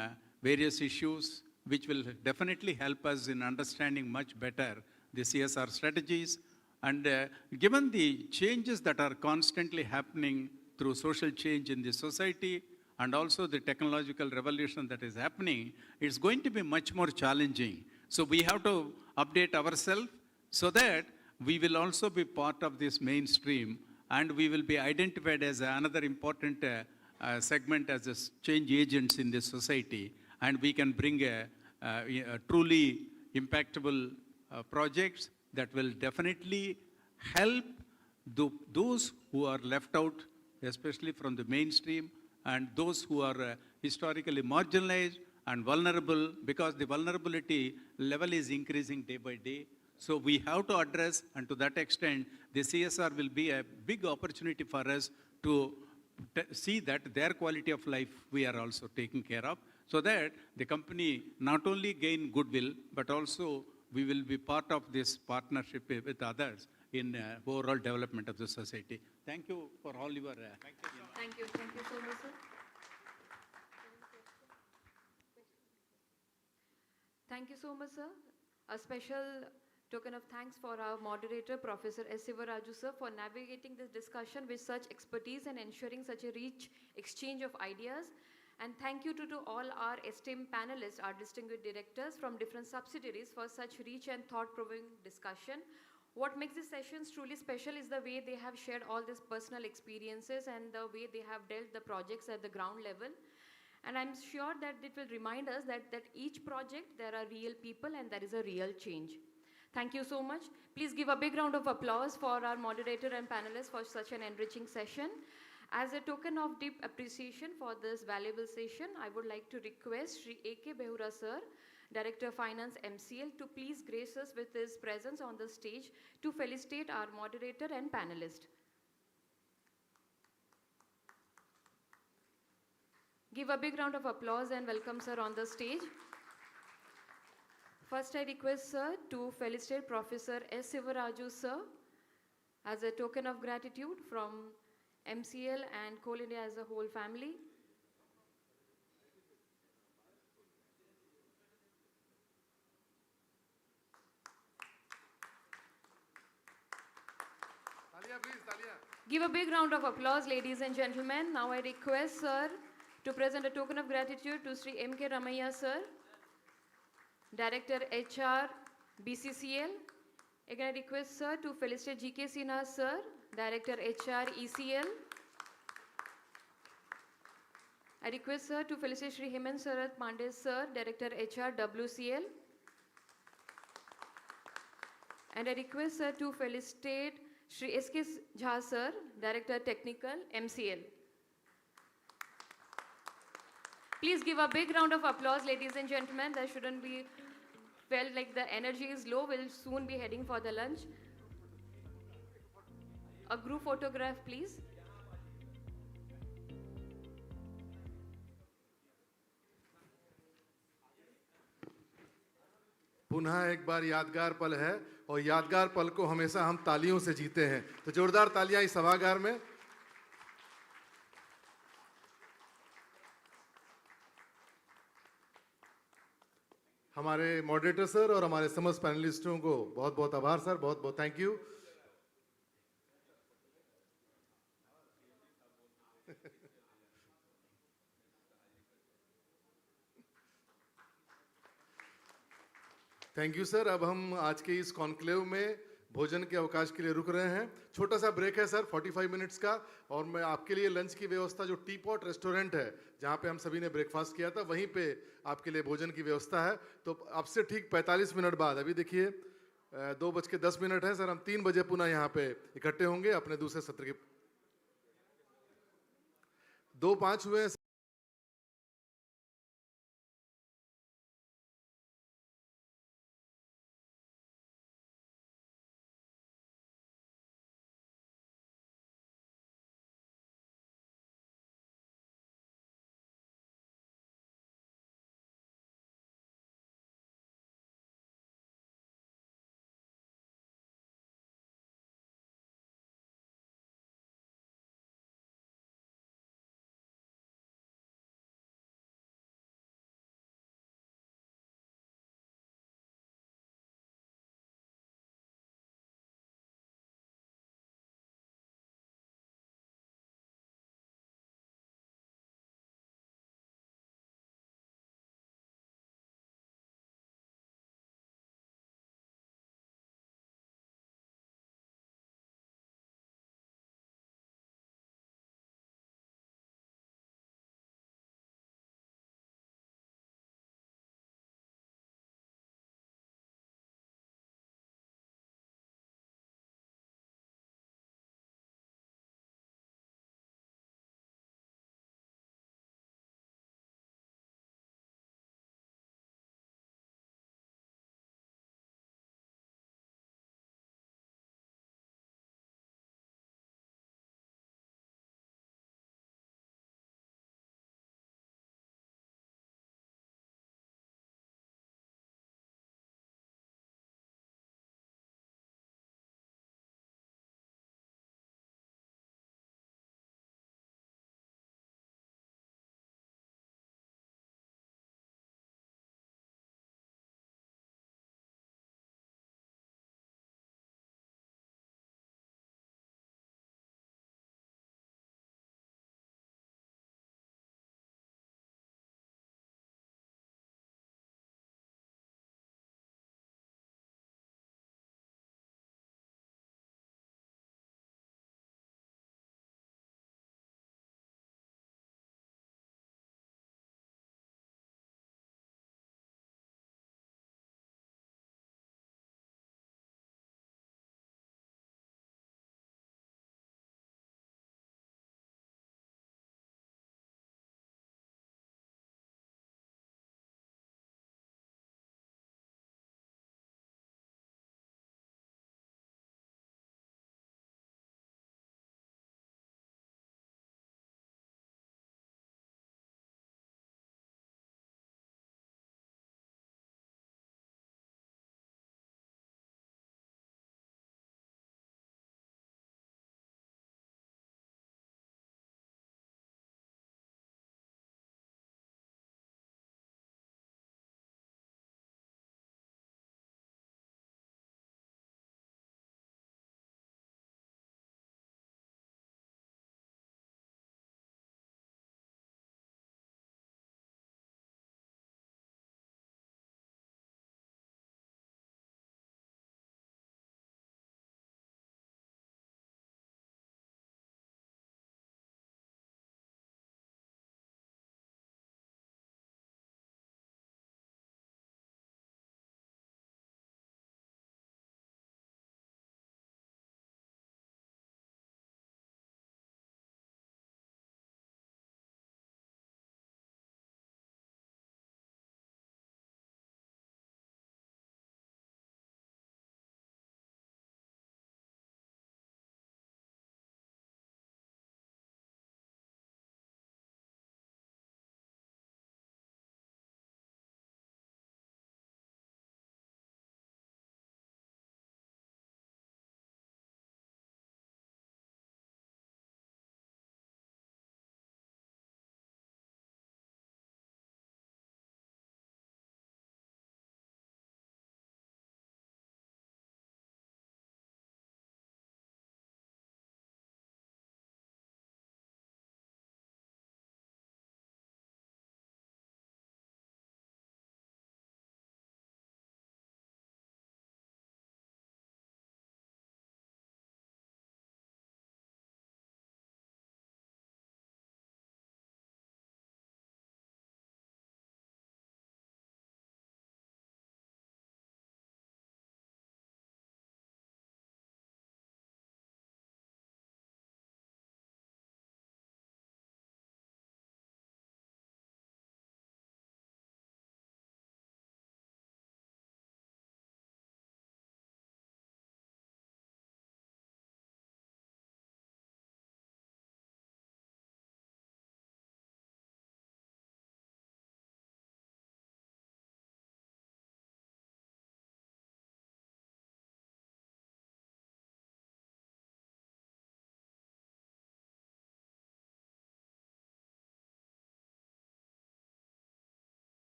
various issues which will definitely help us in understanding much better the CSR strategies. And given the changes that are constantly happening through social change in the society and also the technological revolution that is happening, it's going to be much more challenging. So we have to update ourselves so that we will also be part of this mainstream, and we will be identified as another important segment as a change agents in this society, and we can bring a truly impactful projects that will definitely help those who are left out, especially from the mainstream, and those who are historically marginalized and vulnerable, because the vulnerability level is increasing day by day. So we have to address, and to that extent, the CSR will be a big opportunity for us to see that their quality of life we are also taking care of, so that the company not only gain goodwill, but also we will be part of this partnership with others in overall development of the society. Thank you for all your... Thank you so much, sir. Thank you so much, sir. A special token of thanks for our moderator, Professor S. Sivaraju, sir, for navigating this discussion with such expertise and ensuring such a rich exchange of ideas. And thank you to all our esteemed panelists, our distinguished directors from different subsidiaries for such rich and thought-provoking discussion. What makes these sessions truly special is the way they have shared all these personal experiences and the way they have dealt the projects at the ground level. And I'm sure that it will remind us that each project, there are real people and there is a real change. Thank you so much. Please give a big round of applause for our moderator and panelists for such an enriching session. As a token of deep appreciation for this valuable session, I would like to request Shri A.K. Behura Sir, Director of Finance MCL, to please grace us with his presence on the stage to felicitate our moderator and panelist. Give a big round of applause and welcome Sir on the stage. First, I request Sir to felicitate Professor S. Sivaraju Sir as a token of gratitude from MCL and Coal India as a whole family. Give a big round of applause, ladies and gentlemen. Now I request Sir to present a token of gratitude to Sri M.K. Ramaiah Sir, Director HR BCCL. Again, I request Sir to felicitate G.K. Sinha Sir, Director HR ECL. I request Sir to felicitate Shri Hemant Sarath Pandey Sir, Director HR WCL. And I request Sir to felicitate Shri S.K. Jha Sir, Director Technical MCL. Please give a big round of applause, ladies and gentlemen. There shouldn't be felt like the energy is low. We'll soon be heading for the lunch. A group photograph, please. पुनः एक बार यादगार पल है और यादगार पल को हमेशा हम तालियों से जीते हैं, तो जोरदार तालियां इस सभागार में। हमारे मॉडरेटर सर और हमारे समस्त पैनलिस्टों को बहुत बहुत आभार सर, बहुत बहुत thank you. Thank you sir. अब हम आज के इस कॉन्क्लेव में भोजन के अवकाश के लिए रुक रहे हैं। छोटा सा ब्रेक है सर 45 मिनट्स का, और मैं आपके लिए लंच की व्यवस्था, जो टी पॉट रेस्टोरेंट है जहाँ पे हम सभी ने ब्रेकफास्ट किया था, वहीं पे आपके लिए भोजन की व्यवस्था है। तो आपसे ठीक 45 मिनट बाद, अभी देखिए 2:10 है सर, हम 3 बजे पुनः यहाँ पे इकट्ठे होंगे अपने दूसरे सत्र के। 2:05 हुए हैं।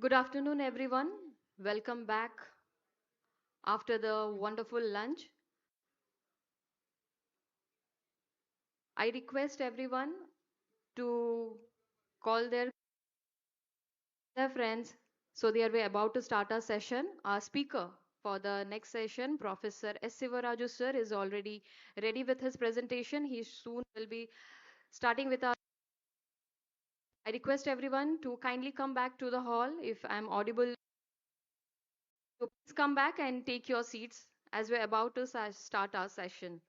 Good afternoon, everyone. Welcome back after the wonderful lunch. I request everyone to call their friends. So we are about to start our session. Our speaker for the next session, Professor S. Sivaraju sir, is already ready with his presentation. He soon will be starting with our. I request everyone to kindly come back to the hall if I'm audible. So please come back and take your seats as we're about to start our session.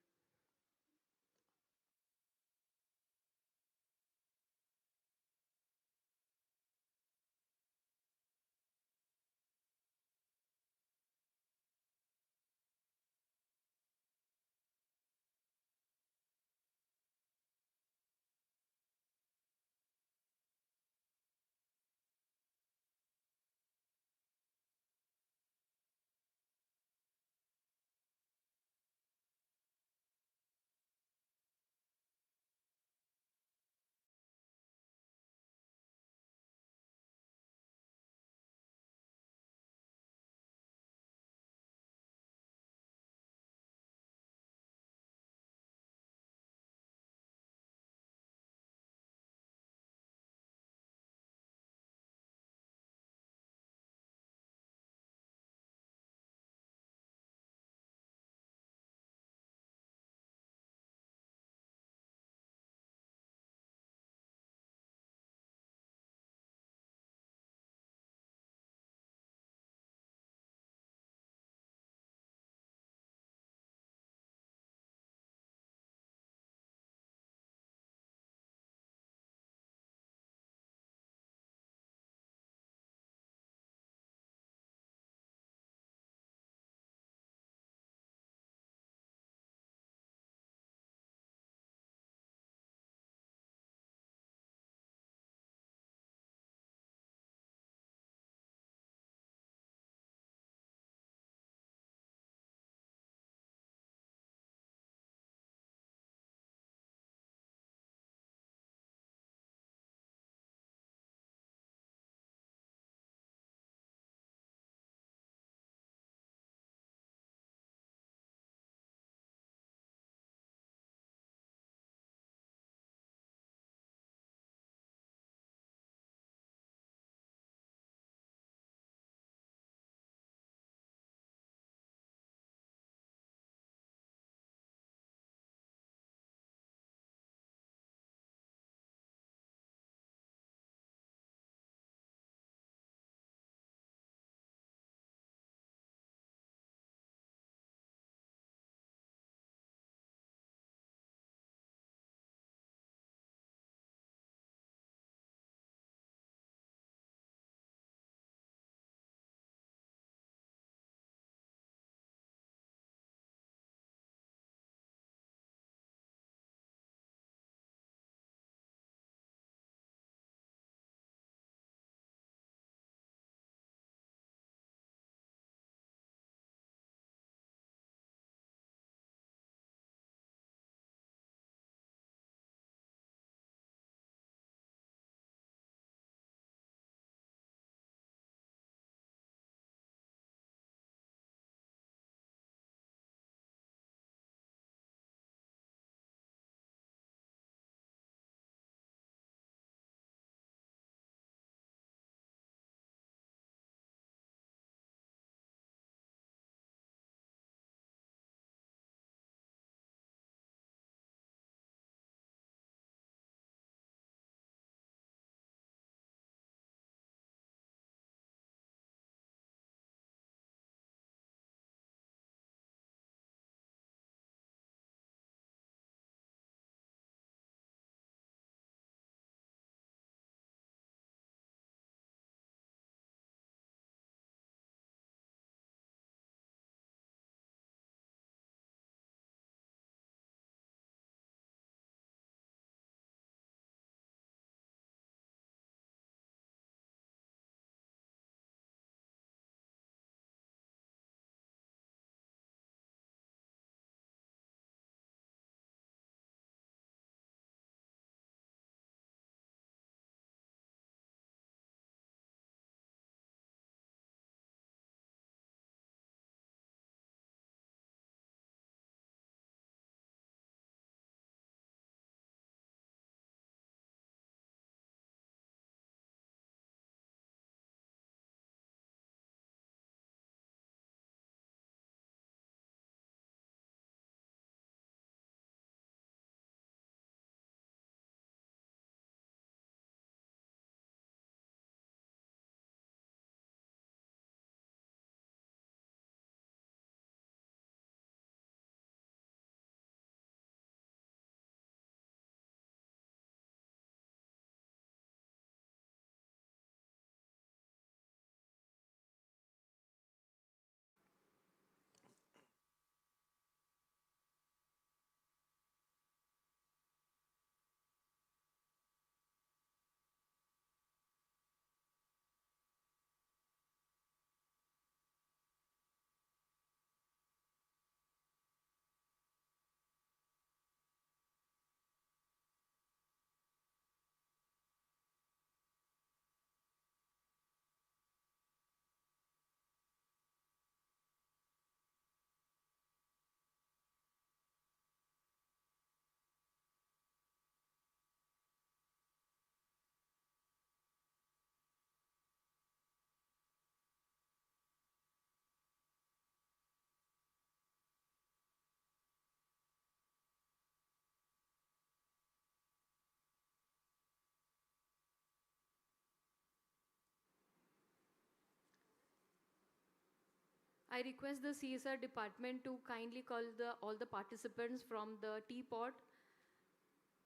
I request the CSR department to kindly call all the participants from the teapot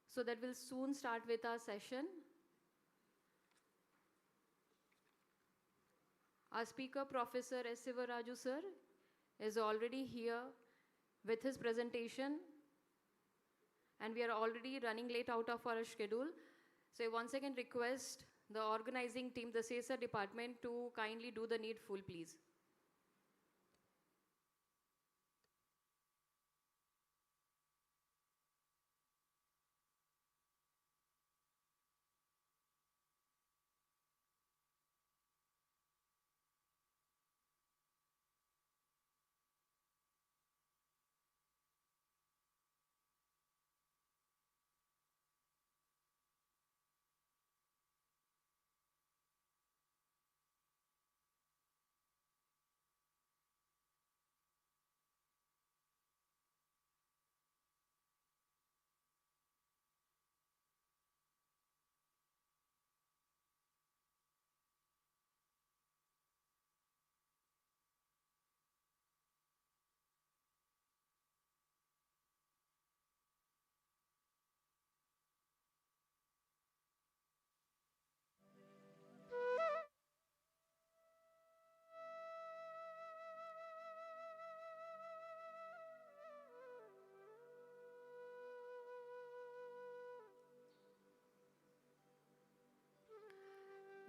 so that we'll soon start with our session. Our speaker, Professor S. Sivaraju sir, is already here with his presentation, and we are already running late out of our schedule. So I once again request the organizing team, the CSR department, to kindly do the needful, please.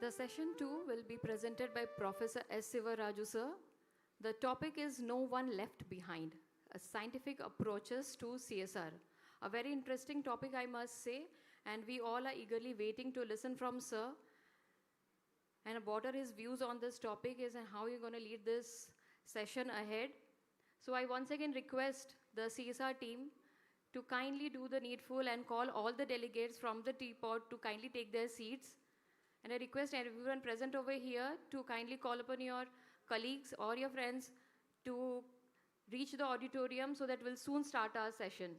The session 2 will be presented by Professor S. Sivaraju sir. The topic is No One Left Behind, a scientific approaches to CSR. A very interesting topic, I must say, and we all are eagerly waiting to listen from sir and what are his views on this topic is and how you're going to lead this session ahead. So I once again request the CSR team to kindly do the needful and call all the delegates from the teapot to kindly take their seats. And I request everyone present over here to kindly call upon your colleagues or your friends to reach the auditorium so that we'll soon start our session.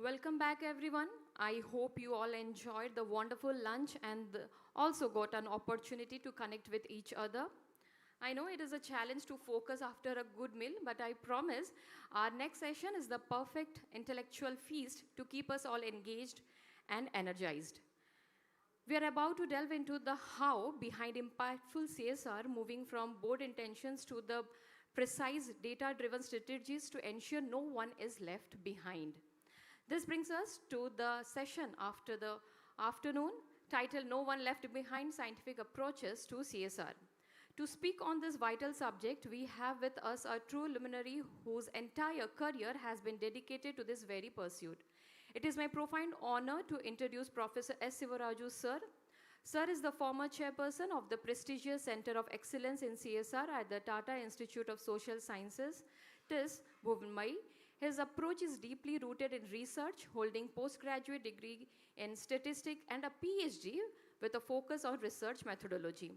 Welcome back, everyone. I hope you all enjoyed the wonderful lunch and also got an opportunity to connect with each other. I know it is a challenge to focus after a good meal, but I promise our next session is the perfect intellectual feast to keep us all engaged and energized. We are about to delve into the how behind impactful CSR, moving from bold intentions to the precise data-driven strategies to ensure no one is left behind. This brings us to the session after the afternoon, titled No One Left Behind, Scientific Approaches to CSR. To speak on this vital subject, we have with us a true luminary whose entire career has been dedicated to this very pursuit. It is my profound honor to introduce Professor S. Sivaraju sir. Sir is the former chairperson of the prestigious Center of Excellence in CSR at the Tata Institute of Social Sciences, TIS, Bhuvanmai. His approach is deeply rooted in research, holding postgraduate degree in statistics and a PhD with a focus on research methodology.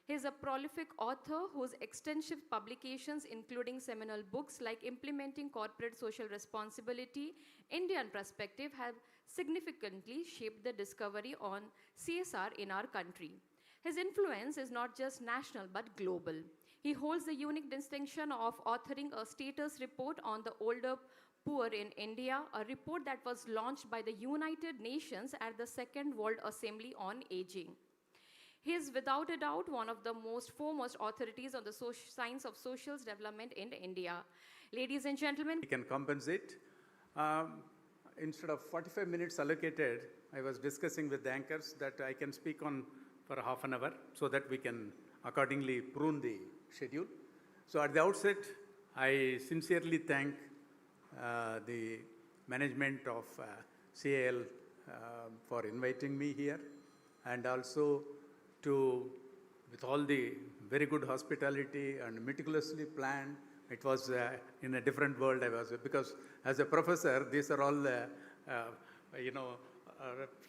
He is a prolific author whose extensive publications, including seminal books like Implementing Corporate Social Responsibility, Indian Perspective, have significantly shaped the discovery on CSR in our country. His influence is not just national but global. He holds the unique distinction of authoring a status report on the older poor in India, a report that was launched by the United Nations at the Second World Assembly on Aging. He is without a doubt one of the most foremost authorities on the science of social development in India. Ladies and gentlemen, we can compensate. Instead of 45 minutes allocated, I was discussing with the anchors that I can speak on for half an hour so that we can accordingly prune the schedule. So at the outset, I sincerely thank the management of CAL for inviting me here, and also with all the very good hospitality and meticulously planned It was in a different world I was, because as a professor, these are all,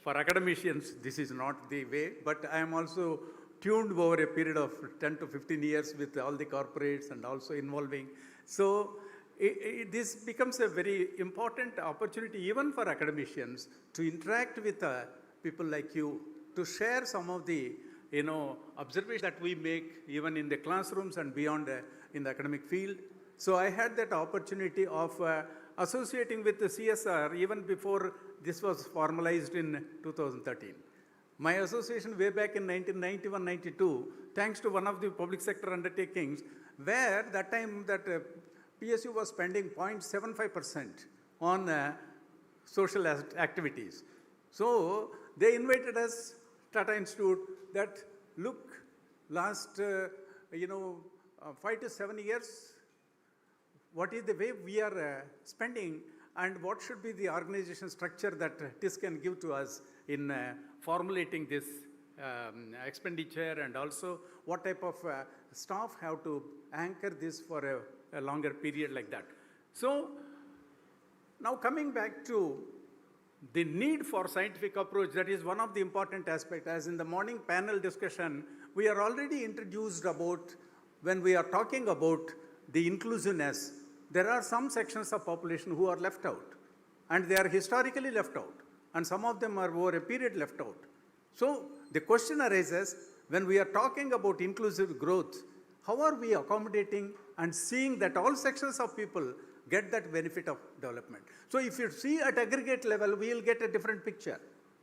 for academicians, this is not the way, but I am also tuned over a period of 10 to 15 years with all the corporates and also involving. So this becomes a very important opportunity even for academicians to interact with people like you, to share some of the observations that we make even in the classrooms and beyond in the academic field. So I had that opportunity of associating with the CSR even before this was formalized in 2013. My association way back in 1991-92, thanks to one of the public sector undertakings, where that time that PSU was spending 0.75% on social activities. So they invited us, Tata Institute, that look, last 5 to 7 years, what is the way we are spending, and what should be the organization structure that TIS can give to us in formulating this expenditure, and also what type of staff have to anchor this for a longer period like that. So now coming back to the need for scientific approach, that is one of the important aspects. As in the morning panel discussion, we are already introduced about, when we are talking about the inclusiveness, there are some sections of population who are left out, and they are historically left out, and some of them are over a period left out. So the question arises, when we are talking about inclusive growth, how are we accommodating and seeing that all sections of people get that benefit of development? So if you see at aggregate level, we will get a different picture.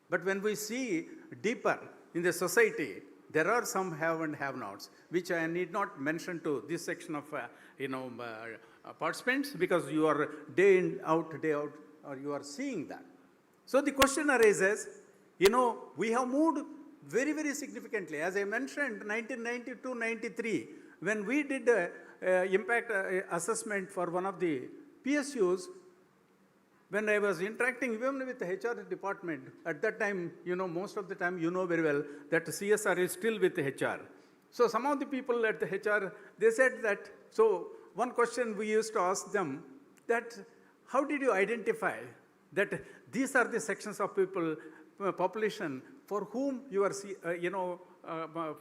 But when we see deeper in the society, there are some have and have-nots, which I need not mention to this section of participants, because you are day in, day out, or you are seeing that. So the question arises, we have moved very, very significantly. As I mentioned, 1992-93, when we did impact assessment for one of the PSUs, when I was interacting even with the HR department, at that time, most of the time, very well, that CSR is still with the HR. So some of the people at the HR, they said that, so one question we used to ask them, that how did you identify that these are the sections of people, population, for whom your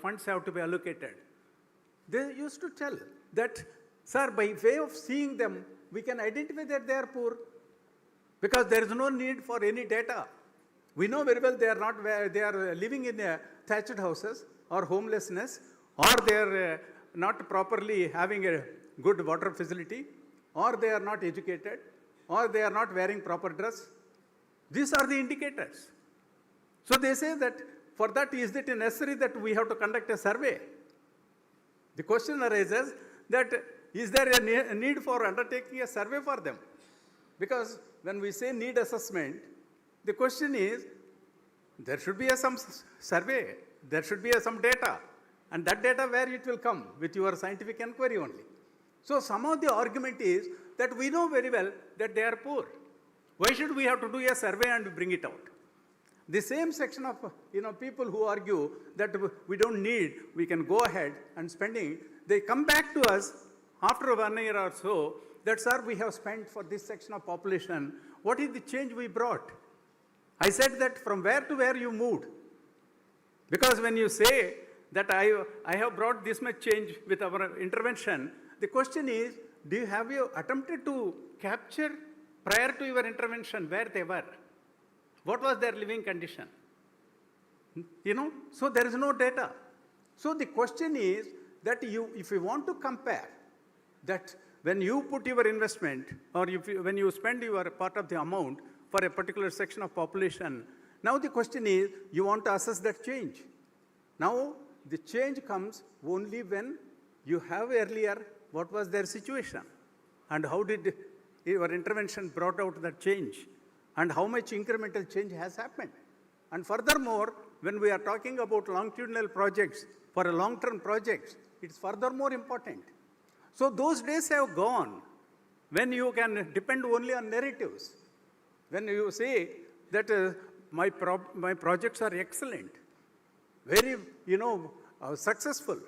funds have to be allocated? They used to tell that, sir, by way of seeing them, we can identify that they are poor, because there is no need for any data. We know very well they are not where they are living in thatched houses or homelessness, or they are not properly having a good water facility, or they are not educated, or they are not wearing proper dress. These are the indicators. So they say that for that, is it necessary that we have to conduct a survey? The question arises that, is there a need for undertaking a survey for them? Because when we say need assessment, the question is, there should be some survey, there should be some data, and that data where it will come? With your scientific inquiry only. So some of the argument is that we know very well that they are poor. Why should we have to do a survey and bring it out? The same section of people who argue that we don't need, we can go ahead and spending, they come back to us after 1 year or so, that, sir, we have spent for this section of population. What is the change we brought? I said that from where to where you moved. Because when you say that I have brought this much change with our intervention, the question is, have you attempted to capture prior to your intervention where they were? What was their living condition? So there is no data. So the question is that if you want to compare that when you put your investment, or when you spend your part of the amount for a particular section of population, now the question is, you want to assess that change. Now the change comes only when you have earlier what was their situation, and how did your intervention brought out that change, and how much incremental change has happened. And furthermore, when we are talking about longitudinal projects, for a long-term projects, it's furthermore important. So those days have gone when you can depend only on narratives. When you say that my projects are excellent, very, successful,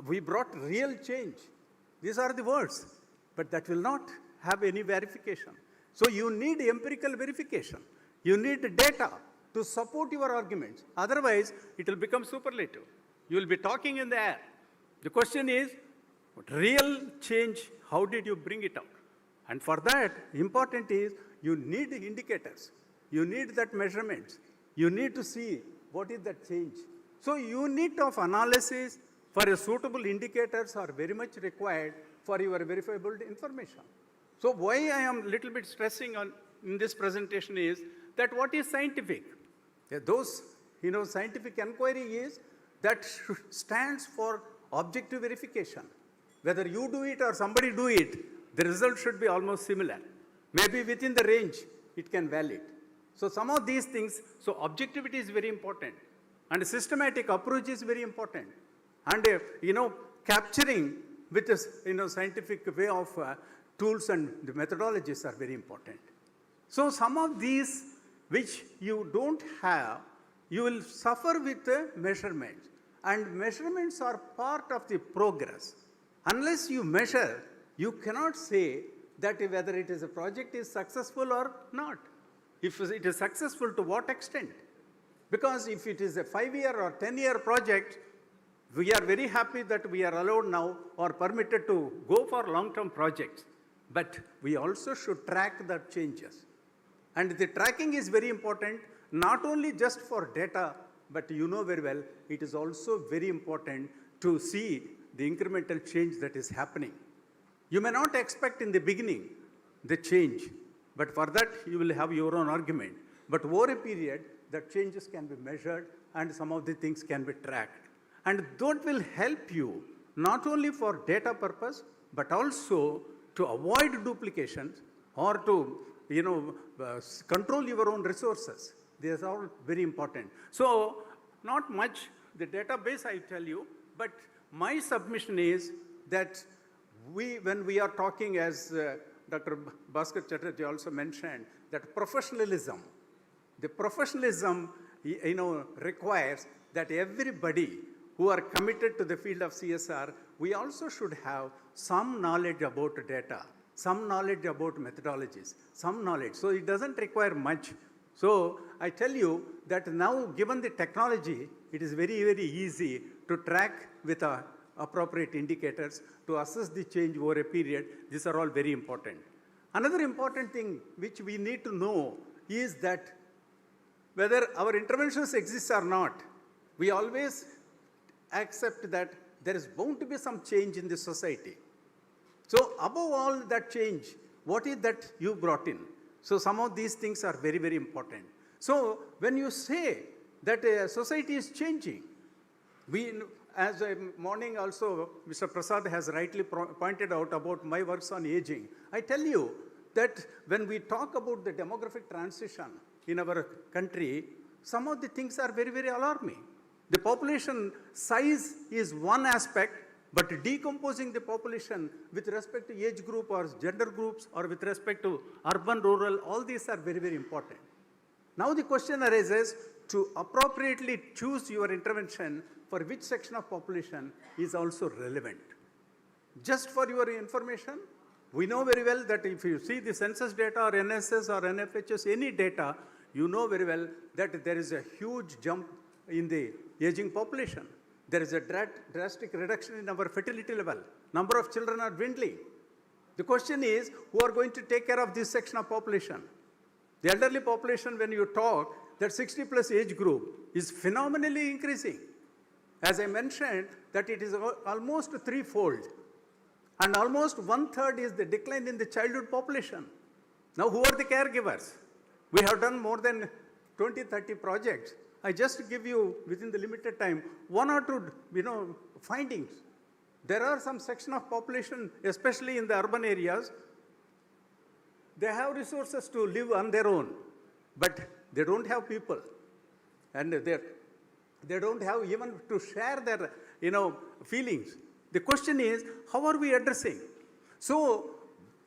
we brought real change. These are the words, but that will not have any verification. So you need empirical verification. You need data to support your arguments. Otherwise, it will become superlative. You will be talking in the air. The question is, real change, how did you bring it out? And for that, important is you need indicators. You need that measurements. You need to see what is that change. So unit of analysis for a suitable indicators are very much required for your verifiable information. So why I am little bit stressing on in this presentation is that what is scientific? Those, scientific inquiry is that stands for objective verification. Whether you do it or somebody do it, the result should be almost similar. Maybe within the range, it can valid. So some of these things, so objectivity is very important. And systematic approach is very important. And, capturing with a, scientific way of tools and the methodologies are very important. So some of these which you don't have, you will suffer with measurements. And measurements are part of the progress. Unless you measure, you cannot say that whether it is a project is successful or not. If it is successful, to what extent? Because if it is a 5-year or 10-year project, we are very happy that we are allowed now or permitted to go for long-term projects. But we also should track the changes. And the tracking is very important, not only just for data, but you know very well, it is also very important to see the incremental change that is happening. You may not expect in the beginning the change, but for that you will have your own argument. But over a period, the changes can be measured and some of the things can be tracked. And that will help you not only for data purpose, but also to avoid duplications or to control your own resources. These are all very important. So not much the database I tell you, but my submission is that when we are talking, as Dr. Bhaskar Chatterjee also mentioned, that professionalism, the professionalism requires that everybody who are committed to the field of CSR, we also should have some knowledge about data, some knowledge about methodologies, some knowledge. So it doesn't require much. So I tell you that now, given the technology, it is very, very easy to track with appropriate indicators to assess the change over a period. These are all very important. Another important thing which we need to know is that whether our interventions exist or not, we always accept that there is bound to be some change in the society. So above all that change, what is that you brought in? So some of these things are very, very important. So when you say that a society is changing, as a morning also, Mr. Prasad has rightly pointed out about my works on aging. I tell you that when we talk about the demographic transition in our country, some of the things are very, very alarming. The population size is one aspect, but decomposing the population with respect to age group or gender groups or with respect to urban, rural, all these are very, very important. Now the question arises to appropriately choose your intervention for which section of population is also relevant. Just for your information, we know very well that if you see the census data or NSS or NFHS, any data, you know very well that there is a huge jump in the aging population. There is a drastic reduction in our fertility level. Number of children are dwindling. The question is, who are going to take care of this section of population? The elderly population, when you talk, that 60 plus age group is phenomenally increasing. As I mentioned, that it is almost threefold. And almost 1/3 is the decline in the childhood population. Now, who are the caregivers? We have done more than 20, 30 projects. I just give you, within the limited time, one or two, findings. There are some section of population, especially in the urban areas, they have resources to live on their own, but they don't have people. And they don't have even to share their, feelings. The question is, how are we addressing? So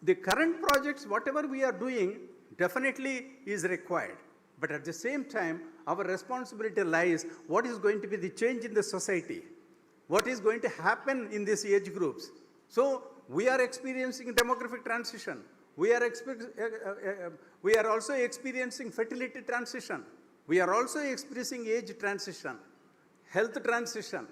the current projects, whatever we are doing, definitely is required. But at the same time, our responsibility lies what is going to be the change in the society, what is going to happen in these age groups. So we are experiencing demographic transition. We are also experiencing fertility transition. We are also experiencing age transition, health transition,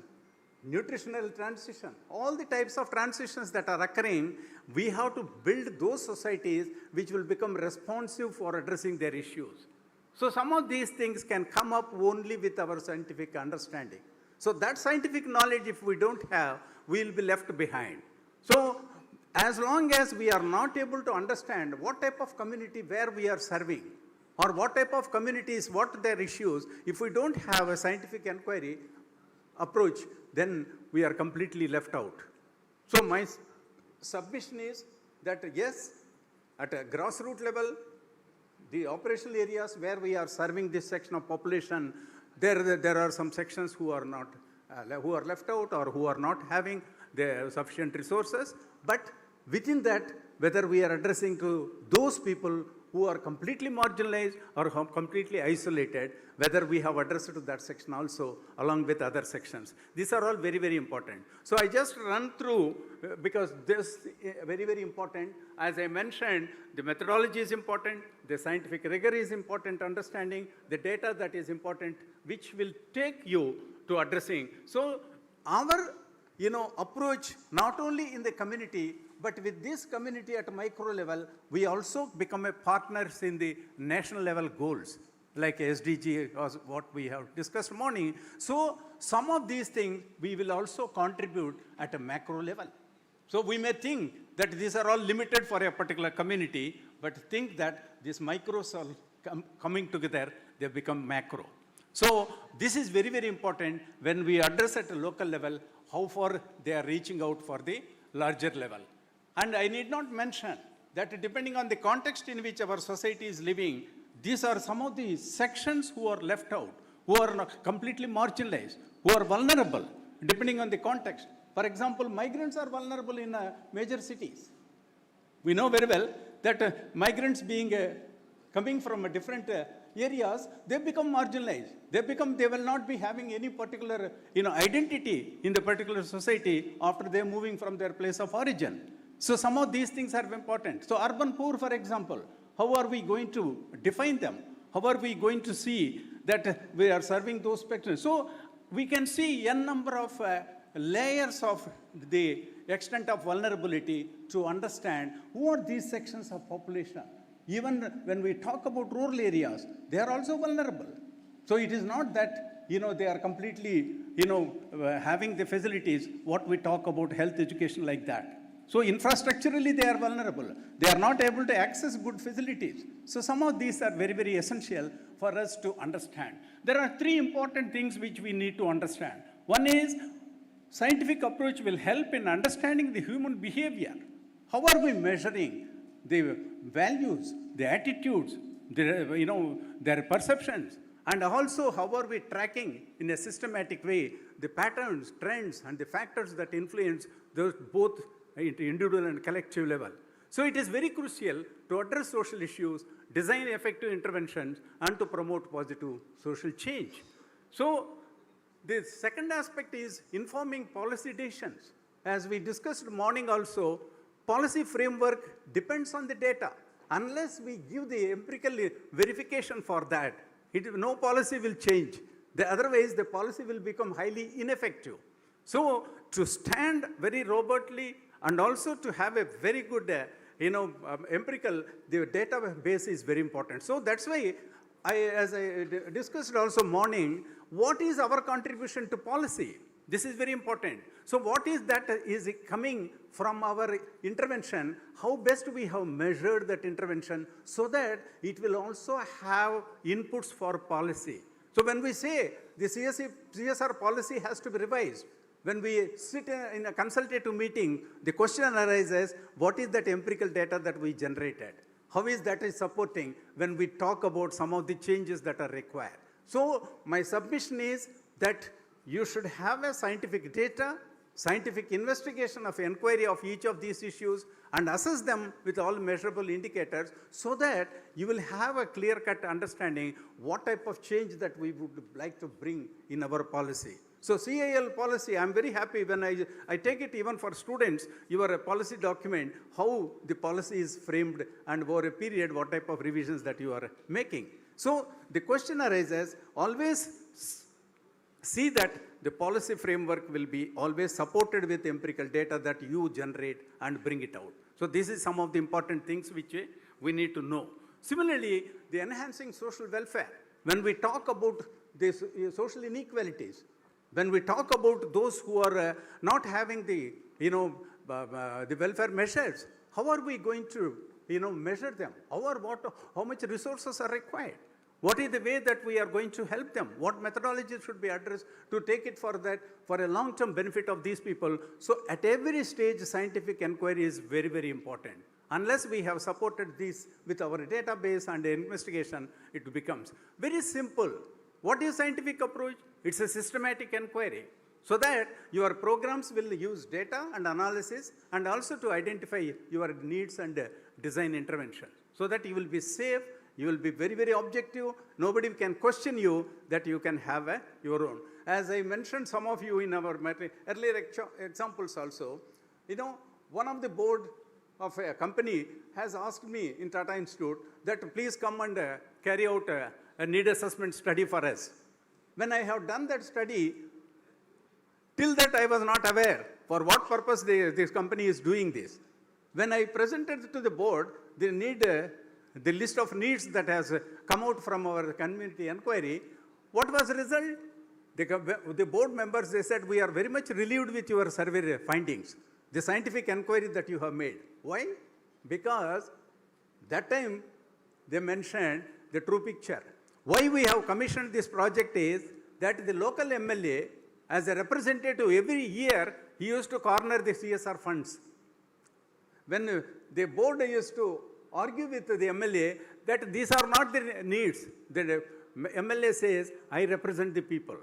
nutritional transition, all the types of transitions that are occurring. We have to build those societies which will become responsive for addressing their issues. So some of these things can come up only with our scientific understanding. So that scientific knowledge, if we don't have, we will be left behind. So as long as we are not able to understand what type of community where we are serving, or what type of communities, what their issues, if we don't have a scientific inquiry approach, then we are completely left out. So my submission is that yes, at a grassroots level, the operational areas where we are serving this section of population, there are some sections who are not, who are left out or who are not having the sufficient resources. But within that, whether we are addressing to those people who are completely marginalized or completely isolated, whether we have addressed to that section also along with other sections. These are all very, very important. So I just run through because this is very, very important. As I mentioned, the methodology is important, the scientific rigor is important, understanding the data that is important, which will take you to addressing. So our approach not only in the community, but with this community at micro level, we also become a partners in the national level goals, like SDG, was what we have discussed morning. So some of these things we will also contribute at a macro level. So we may think that these are all limited for a particular community, but think that these micros are coming together, they become macro. So this is very, very important when we address at a local level, how far they are reaching out for the larger level. And I need not mention that depending on the context in which our society is living, these are some of the sections who are left out, who are completely marginalized, who are vulnerable, depending on the context. For example, migrants are vulnerable in major cities. We know very well that migrants coming from different areas, they become marginalized. They will not be having any particular identity in the particular society after they're moving from their place of origin. So some of these things are important. So urban poor, for example, how are we going to define them? How are we going to see that we are serving those spectrums? So we can see n number of layers of the extent of vulnerability to understand who are these sections of population. Even when we talk about rural areas, they are also vulnerable. So it is not that they are completely having the facilities, what we talk about health education like that. So infrastructurally they are vulnerable. They are not able to access good facilities. So some of these are very, very essential for us to understand. There are three important things which we need to understand. One is scientific approach will help in understanding the human behavior. How are we measuring the values, the attitudes, their perceptions, and also how are we tracking in a systematic way the patterns, trends, and the factors that influence those both individual and collective level. So it is very crucial to address social issues, design effective interventions, and to promote positive social change. So the second aspect is informing policy decisions. As we discussed morning also, policy framework depends on the data. Unless we give the empirical verification for that, no policy will change. Otherwise, the policy will become highly ineffective. So to stand very robustly and also to have a very good empirical, the database is very important. So that's why, as I discussed also morning, what is our contribution to policy? This is very important. So what is that is coming from our intervention? How best we have measured that intervention so that it will also have inputs for policy. So when we say the CSR policy has to be revised, when we sit in a consultative meeting, the question arises, what is that empirical data that we generated? How is that supporting when we talk about some of the changes that are required? So my submission is that you should have a scientific data, scientific investigation of inquiry of each of these issues and assess them with all measurable indicators so that you will have a clear-cut understanding what type of change that we would like to bring in our policy. So CIL policy, I'm very happy when I take it even for students, your policy document, how the policy is framed and over a period, what type of revisions that you are making. So the question arises, always see that the policy framework will be always supported with empirical data that you generate and bring it out. So this is some of the important things which we need to know. Similarly, the enhancing social welfare. When we talk about these social inequalities, when we talk about those who are not having the, the welfare measures, how are we going to, measure them? How much resources are required? What is the way that we are going to help them? What methodologies should be addressed to take it for a long-term benefit of these people? So at every stage, scientific inquiry is very, very important. Unless we have supported this with our database and investigation, it becomes very simple. What is scientific approach? It's a systematic inquiry. So that your programs will use data and analysis and also to identify your needs and design intervention. So that you will be safe, you will be very, very objective. Nobody can question you that you can have your own. As I mentioned some of you in our earlier examples also, one of the board of a company has asked me in Tata Institute that please come and carry out a need assessment study for us. When I have done that study, till that I was not aware for what purpose this company is doing this. When I presented to the board the list of needs that has come out from our community inquiry, what was the result? The board members, they said, we are very much relieved with your survey findings, the scientific inquiry that you have made. Why? Because that time they mentioned the true picture. Why we have commissioned this project is that the local MLA, as a representative every year, he used to corner the CSR funds. When the board used to argue with the MLA that these are not the needs, the MLA says, I represent the people.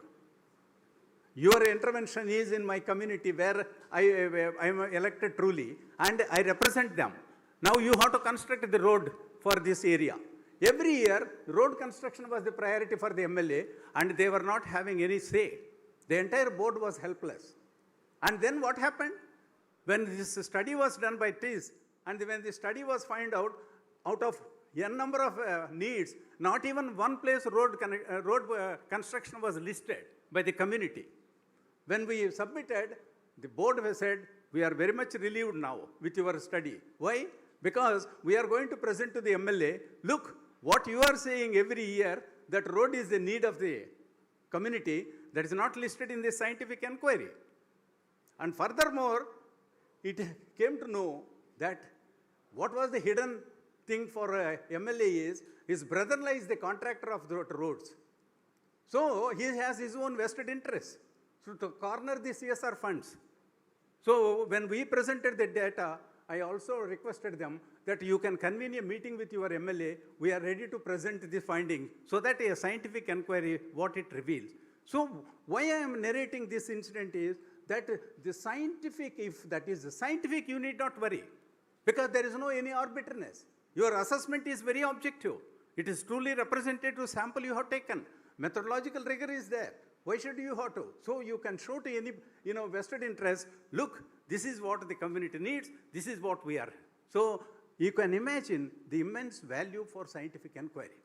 Your intervention is in my community where I am elected truly and I represent them. Now you have to construct the road for this area. Every year, road construction was the priority for the MLA and they were not having any say. The entire board was helpless. And then what happened? When this study was done by TIS, and when the study was found out of n number of needs, not even one place road construction was listed by the community. When we submitted, the board said, we are very much relieved now with your study. Why? Because we are going to present to the MLA, look, what you are saying every year, that road is the need of the community, that is not listed in the scientific inquiry. And furthermore, it came to know that what was the hidden thing for MLA is, his brother-in-law is the contractor of the roads. So he has his own vested interest to corner the CSR funds. So when we presented the data, I also requested them that you can convene a meeting with your MLA. We are ready to present the finding so that a scientific inquiry, what it reveals. So why I am narrating this incident is that the scientific, if that is the scientific, you need not worry because there is no any arbitrariness. Your assessment is very objective. It is truly representative sample you have taken. Methodological rigor is there. Why should you have to? So you can show to any vested interest, look, this is what the community needs, this is what we are. So you can imagine the immense value for scientific inquiry.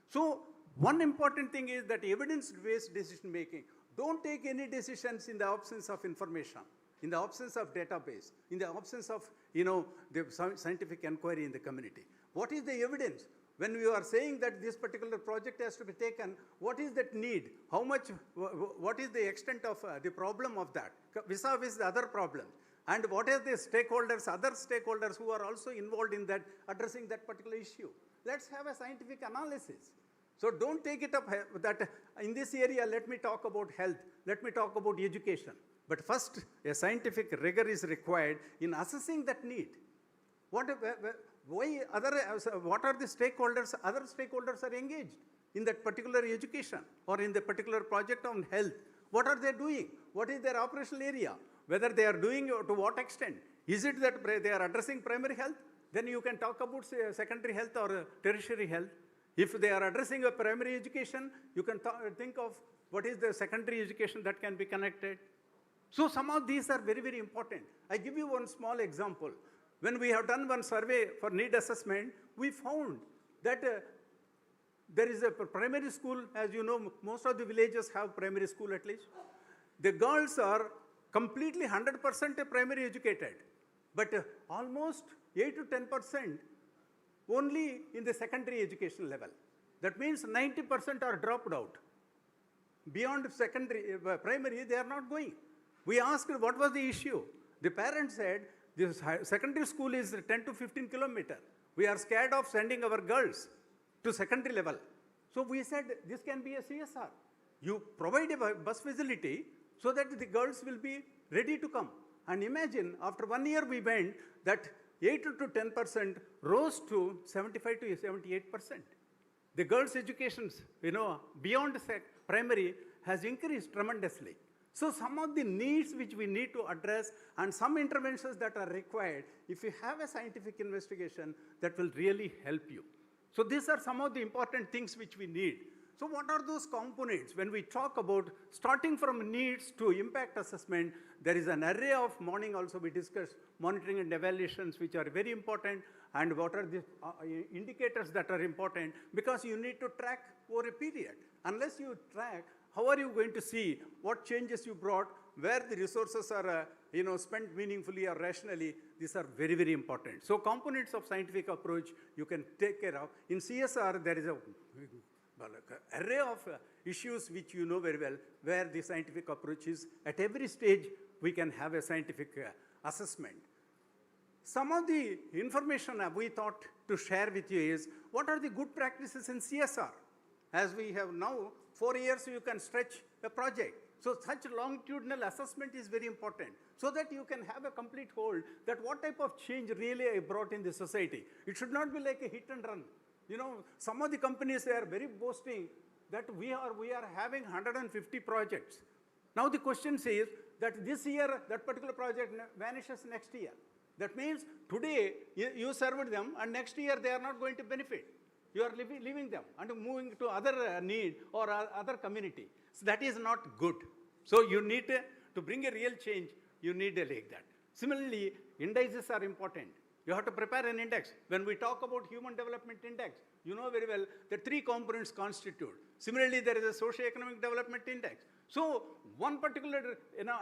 So one important thing is that evidence-based decision making. Don't take any decisions in the absence of information, in the absence of database, in the absence of the scientific inquiry in the community. What is the evidence? When we are saying that this particular project has to be taken, what is that need? How much, what is the extent of the problem of that, vis-a-vis the other problem? And what are the stakeholders, other stakeholders who are also involved in that, addressing that particular issue? Let's have a scientific analysis. So don't take it up that in this area, let me talk about health, let me talk about education. But first, a scientific rigor is required in assessing that need. What are the stakeholders, other stakeholders are engaged in that particular education or in the particular project on health? What are they doing? What is their operational area? Whether they are doing to what extent? Is it that they are addressing primary health? Then you can talk about say, secondary health or tertiary health. If they are addressing a primary education, you can think of what is the secondary education that can be connected. So some of these are very, very important. I give you one small example. When we have done one survey for need assessment, we found that there is a primary school, as you know, most of the villages have primary school at least. The girls are completely 100% primary educated, but almost 8 to 10% only in the secondary education level. That means 90% are dropped out. Beyond secondary, primary, they are not going. We asked what was the issue. The parents said, this secondary school is 10 to 15 kilometers. We are scared of sending our girls to secondary level. So we said, this can be a CSR. You provide a bus facility so that the girls will be ready to come. And imagine, after 1 year we went, that 8 to 10% rose to 75 to 78%. The girls' educations, beyond primary has increased tremendously. So some of the needs which we need to address and some interventions that are required, if you have a scientific investigation, that will really help you. So these are some of the important things which we need. So what are those components? When we talk about starting from needs to impact assessment, there is an array of morning also we discussed monitoring and evaluations which are very important, and what are the indicators that are important, because you need to track over a period. Unless you track, how are you going to see what changes you brought, where the resources are spent meaningfully or rationally? These are very, very important. So components of scientific approach you can take care of. In CSR, there is a array of issues which you know very well, where the scientific approach is at every stage we can have a scientific assessment. Some of the information we thought to share with you is, what are the good practices in CSR? As we have now, 4 years you can stretch a project. So such longitudinal assessment is very important, so that you can have a complete hold that what type of change really I brought in the society. It should not be like a hit and run. Some of the companies, they are very boasting that we are having 150 projects. Now the question says that this year, that particular project vanishes next year. That means today you served them and next year they are not going to benefit. You are leaving them and moving to other need or other community. So that is not good. So you need to bring a real change, you need like that. Similarly, indices are important. You have to prepare an index. When we talk about Human Development Index, you know very well that 3 components constitute. Similarly, there is a Socio-Economic Development Index. So one particular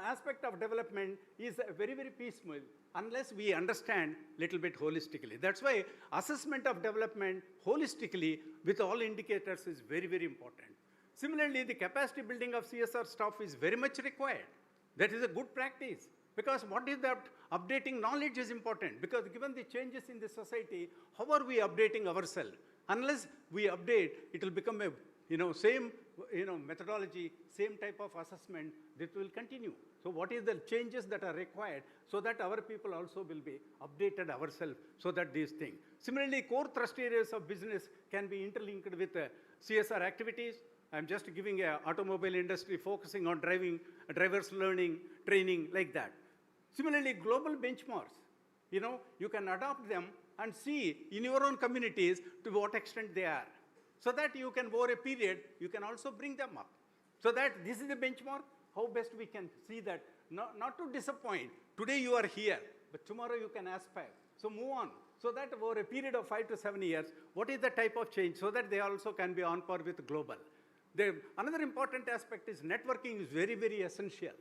aspect of development is very, very piecemeal unless we understand little bit holistically. That's why assessment of development holistically with all indicators is very, very important. Similarly, the capacity building of CSR staff is very much required. That is a good practice. Because what is that? Updating knowledge is important, because given the changes in the society, how are we updating ourselves? Unless we update, it will become a same methodology, same type of assessment that will continue. So what is the changes that are required so that our people also will be updated ourselves, so that these things. Similarly, core thrust areas of business can be interlinked with CSR activities. I'm just giving an automobile industry focusing on drivers learning, training, like that. Similarly, global benchmarks, you can adopt them and see in your own communities to what extent they are. So that you can, over a period, you can also bring them up. So that this is the benchmark, how best we can see that, not to disappoint. Today you are here, but tomorrow you can aspire. So move on. So that over a period of 5 to 7 years, what is the type of change, so that they also can be on par with global. Another important aspect is networking is very, very essential.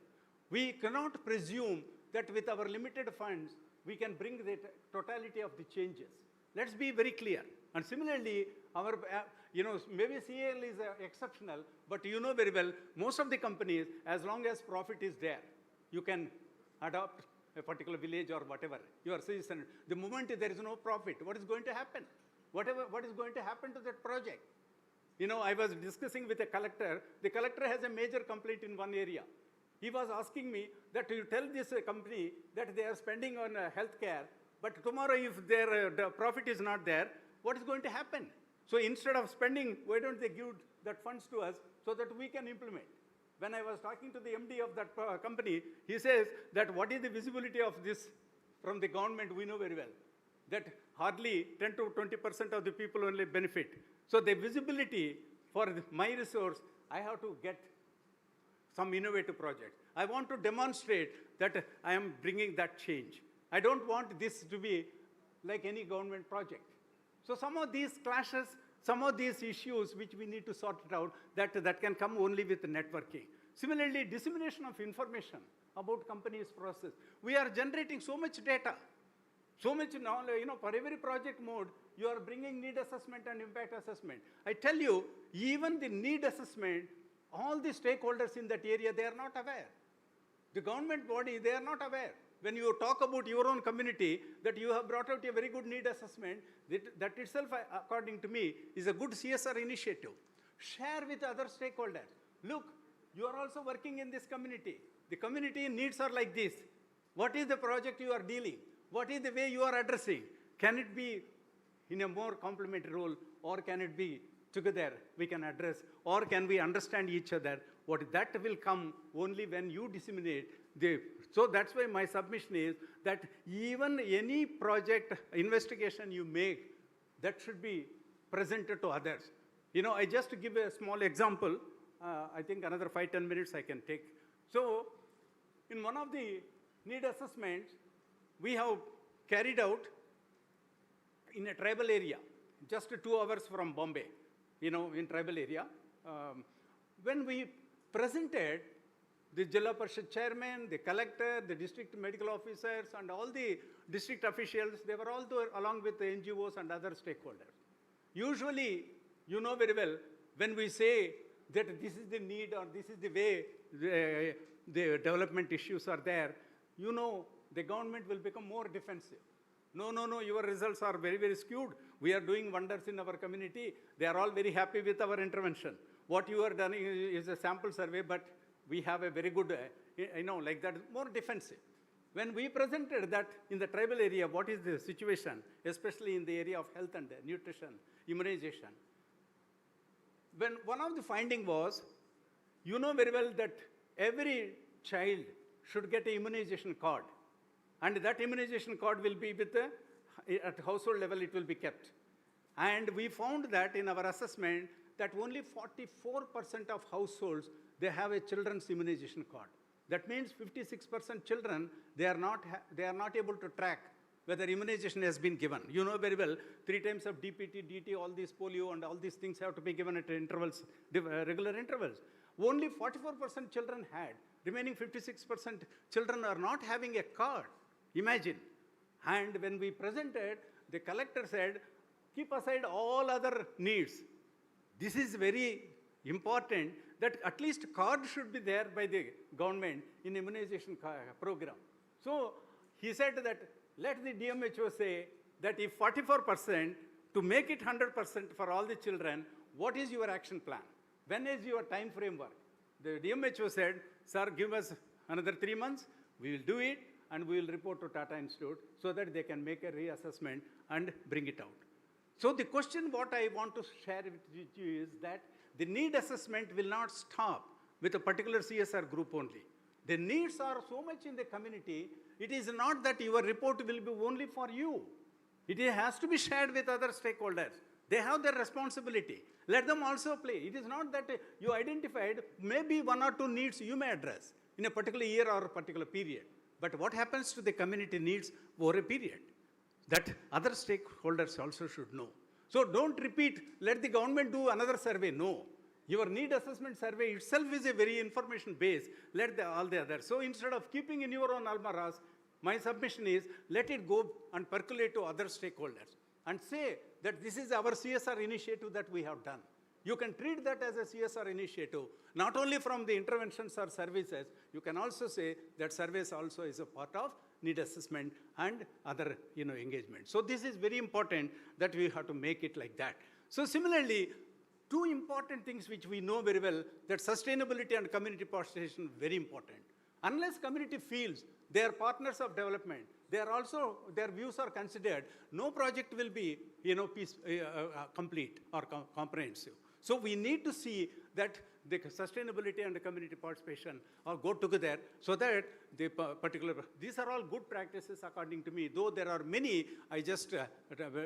We cannot presume that with our limited funds, we can bring the totality of the changes. Let's be very clear. And similarly, our, maybe CL is exceptional, but you know very well, most of the companies, as long as profit is there, you can adopt a particular village or whatever, your citizen. The moment there is no profit, what is going to happen? What is going to happen to that project? I was discussing with a collector. The collector has a major complaint in one area. He was asking me that you tell this company that they are spending on healthcare, but tomorrow if their profit is not there, what is going to happen? So instead of spending, why don't they give that funds to us so that we can implement? When I was talking to the MD of that company, he says that what is the visibility of this from the government? We know very well that hardly 10 to 20% of the people only benefit. So the visibility for my resource, I have to get some innovative projects. I want to demonstrate that I am bringing that change. I don't want this to be like any government project. So some of these clashes, some of these issues which we need to sort it out, that can come only with networking. Similarly, dissemination of information about companies' process. We are generating so much data, so much knowledge, for every project mode, you are bringing need assessment and impact assessment. I tell you, even the need assessment, all the stakeholders in that area, they are not aware. The government body, they are not aware. When you talk about your own community, that you have brought out a very good need assessment, that itself, according to me, is a good CSR initiative. Share with other stakeholders. Look, you are also working in this community. The community needs are like this. What is the project you are dealing? What is the way you are addressing? Can it be in a more complementary role, or can it be together we can address, or can we understand each other? What that will come only when you disseminate. So that's why my submission is that even any project investigation you make, that should be presented to others. I just give a small example. I think another 5-10 minutes I can take. So in one of the need assessments, we have carried out in a tribal area, just 2 hours from Bombay, in tribal area. When we presented, the Jilla Parishad chairman, the collector, the district medical officers, and all the district officials, they were all there along with the NGOs and other stakeholders. Usually, you know very well, when we say that this is the need or this is the way the development issues are there, the government will become more defensive. No, your results are very, very skewed. We are doing wonders in our community. They are all very happy with our intervention. What you are done is a sample survey, but we have a very good, like that, more defensive. When we presented that in the tribal area, what is the situation, especially in the area of health and nutrition, immunization, when one of the finding was, very well that every child should get an immunization card. And that immunization card will be at household level, it will be kept. And we found that in our assessment that only 44% of households, they have a children's immunization card. That means 56% children, they are not able to track whether immunization has been given. You know very well, 3 times of DPT, DT, all these polio and all these things have to be given at intervals, regular intervals. Only 44% children had. Remaining 56% children are not having a card. Imagine. And when we presented, the collector said, keep aside all other needs. This is very important that at least card should be there by the government in immunization program. So he said that let the DMHO say that if 44%, to make it 100% for all the children, what is your action plan? When is your time framework? The DMHO said, sir, give us another 3 months, we will do it, and we will report to Tata Institute so that they can make a reassessment and bring it out. So the question what I want to share with you is that the need assessment will not stop with a particular CSR group only. The needs are so much in the community, it is not that your report will be only for you. It has to be shared with other stakeholders. They have their responsibility. Let them also play. It is not that you identified maybe 1 or 2 needs you may address in a particular year or a particular period. But what happens to the community needs over a period? That other stakeholders also should know. So don't repeat, let the government do another survey. No. Your need assessment survey itself is a very information base. Let all the others. So instead of keeping in your own almaras, my submission is let it go and percolate to other stakeholders and say that this is our CSR initiative that we have done. You can treat that as a CSR initiative, not only from the interventions or services, you can also say that service also is a part of need assessment and other engagement. So this is very important that we have to make it like that. So similarly, 2 important things which we know very well, that sustainability and community participation are very important. Unless community feels they are partners of development, they are also, their views are considered, no project will be complete or comprehensive. So we need to see that the sustainability and the community participation all go together so that the these are all good practices according to me, though there are many, I just,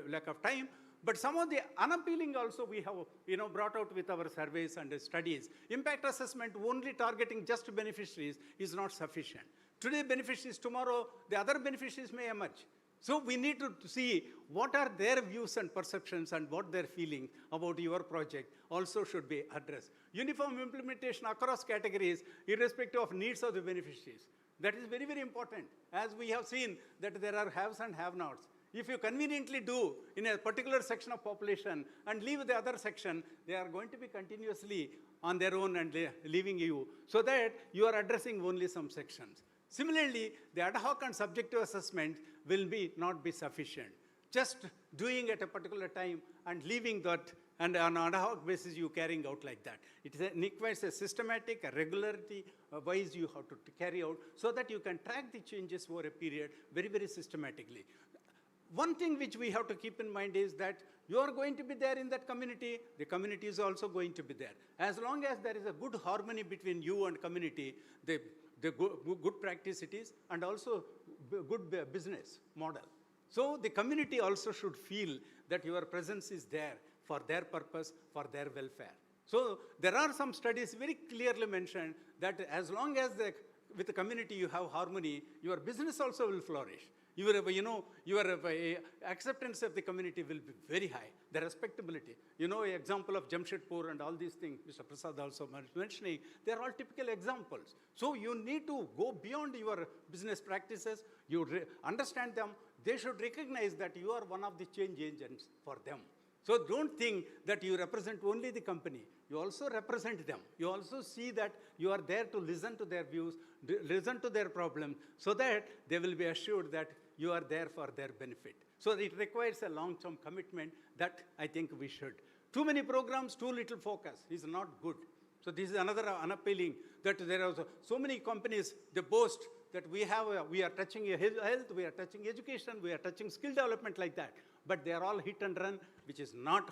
lack of time, But some of the unappealing also we have brought out with our surveys and studies. Impact assessment only targeting just beneficiaries is not sufficient. Today beneficiaries, tomorrow the other beneficiaries may emerge. So we need to see what are their views and perceptions and what they're feeling about your project also should be addressed. Uniform implementation across categories, irrespective of needs of the beneficiaries. That is very, very important. As we have seen that there are haves and have-nots. If you conveniently do in a particular section of population and leave the other section, they are going to be continuously on their own and leaving you, so that you are addressing only some sections. Similarly, the ad hoc and subjective assessment will not be sufficient. Just doing at a particular time and leaving that, and on an ad hoc basis you carrying out like that. It requires a systematic, a regularity wise you have to carry out, so that you can track the changes over a period very, very systematically. One thing which we have to keep in mind is that you are going to be there in that community, the community is also going to be there. As long as there is a good harmony between you and community, the good practice it is, and also good business model. So the community also should feel that your presence is there for their purpose, for their welfare. So there are some studies very clearly mentioned that as long as with the community you have harmony, your business also will flourish. Your acceptance of the community will be very high, the respectability. Example of Jamshedpur and all these things, Mr. Prasad also mentioning, they are all typical examples. So you need to go beyond your business practices, you understand them, they should recognize that you are one of the change agents for them. So don't think that you represent only the company, you also represent them. You also see that you are there to listen to their views, listen to their problems, so that they will be assured that you are there for their benefit. So it requires a long-term commitment that I think we should. Too many programs, too little focus is not good. So this is another unappealing, that there are so many companies, they boast that we are touching health, we are touching education, we are touching skill development like that. But they are all hit and run, which is not,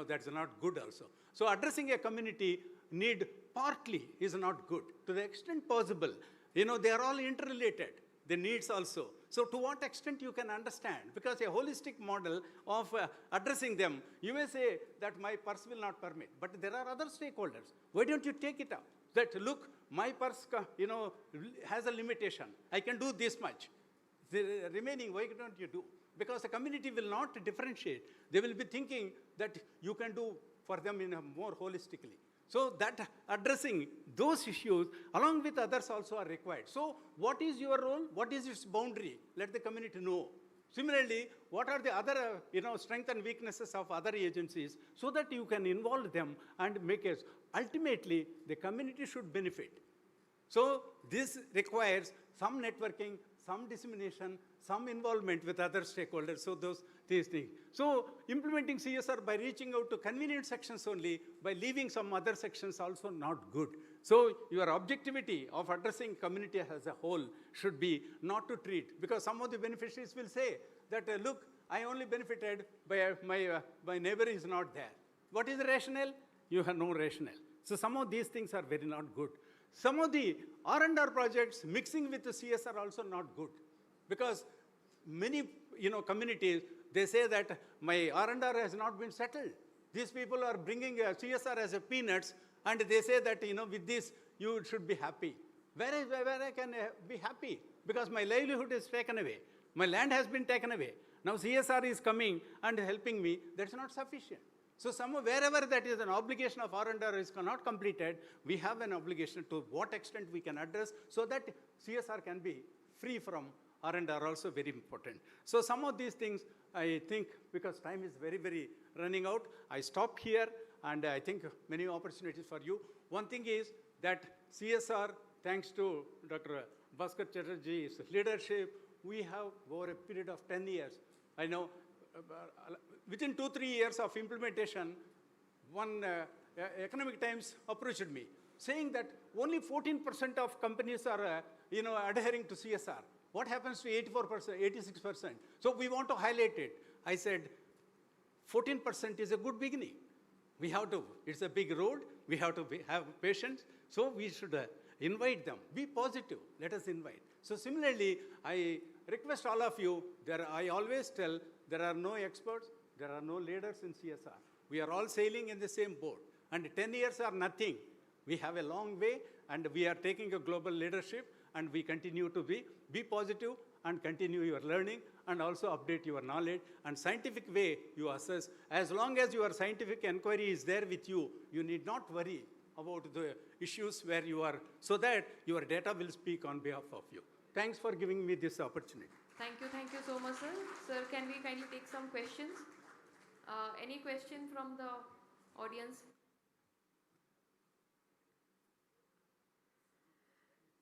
that's not good also. So addressing a community need partly is not good. To the extent possible, they are all interrelated, the needs also. So to what extent you can understand? Because a holistic model of addressing them, you may say that my purse will not permit, but there are other stakeholders. Why don't you take it up? That look, my purse, has a limitation. I can do this much. The remaining, why don't you do? Because the community will not differentiate. They will be thinking that you can do for them in a more holistically. So that addressing those issues along with others also are required. So what is your role? What is its boundary? Let the community know. Similarly, what are the other strengths and weaknesses of other agencies, so that you can involve them and make it. Ultimately, the community should benefit. So this requires some networking, some dissemination, some involvement with other stakeholders. So these things. So implementing CSR by reaching out to convenient sections only, by leaving some other sections also not good. So your objectivity of addressing community as a whole should be not to treat, because some of the beneficiaries will say that, look, I only benefited by my neighbor is not there. What is the rationale? You have no rationale. So some of these things are very not good. Some of the R&R projects mixing with the CSR also not good, because many communities, they say that my R&R has not been settled. These people are bringing CSR as a peanuts, and they say that with this you should be happy. Where I can be happy? Because my livelihood is taken away. My land has been taken away. Now CSR is coming and helping me. That's not sufficient. So wherever that is an obligation of R&R is not completed, we have an obligation to what extent we can address, so that CSR can be free from R&R, also very important. So some of these things, I think, because time is very, very running out, I stop here, and I think many opportunities for you. One thing is that CSR, thanks to Dr. Bhaskar Chatterjee's leadership, we have over a period of 10 years. I know within 2-3 years of implementation, one Economic Times approached me, saying that only 14% of companies are adhering to CSR. What happens to 84%, 86%? So we want to highlight it. I said, 14% is a good beginning. We have to, it's a big road, we have to have patience, so we should invite them. Be positive, let us invite. So similarly, I request all of you, I always tell, there are no experts, There are no leaders in CSR. We are all sailing in the same boat. And 10 years are nothing. We have a long way, and we are taking a global leadership, and we continue to be positive and continue your learning and also update your knowledge. And scientific way you assess. As long as your scientific inquiry is there with you, you need not worry about the issues where you are, so that your data will speak on behalf of you. Thanks for giving me this opportunity. Thank you so much, sir. Sir, can we kindly take some questions? Any question from the audience?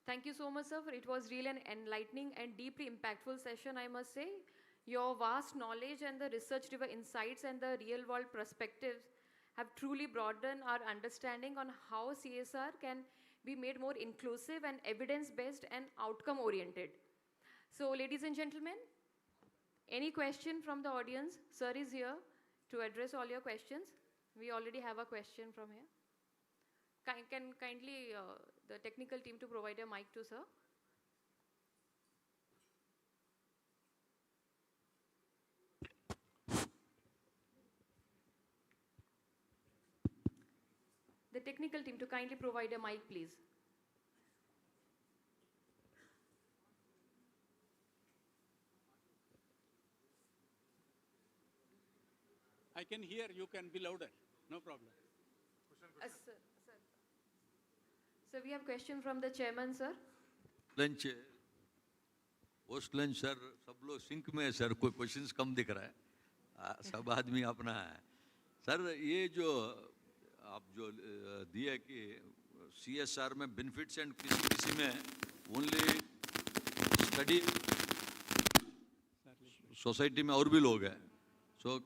Thank you so much, sir. It was really an enlightening and deeply impactful session, I must say. Your vast knowledge and the research-driven insights and the real-world perspectives have truly broadened our understanding on how CSR can be made more inclusive and evidence-based and outcome-oriented. So, ladies and gentlemen, any question from the audience? Sir is here to address all your questions. We already have a question from here. Can kindly the technical team to provide a mic to sir. The technical team to kindly provide a mic, please. I can hear, you can be louder, no problem. Sir. So we have a question from the chairman, sir. Lunch post lunch sir सब लोग sink में है sir, कोई questions कम दिख रहा है, सब आदमी अपना है सर। ये जो आप जो दिया कि CSR में बेनिफिट्स एंड किसी में ओनली स्टडी सोसाइटी में और भी लोग हैं, सो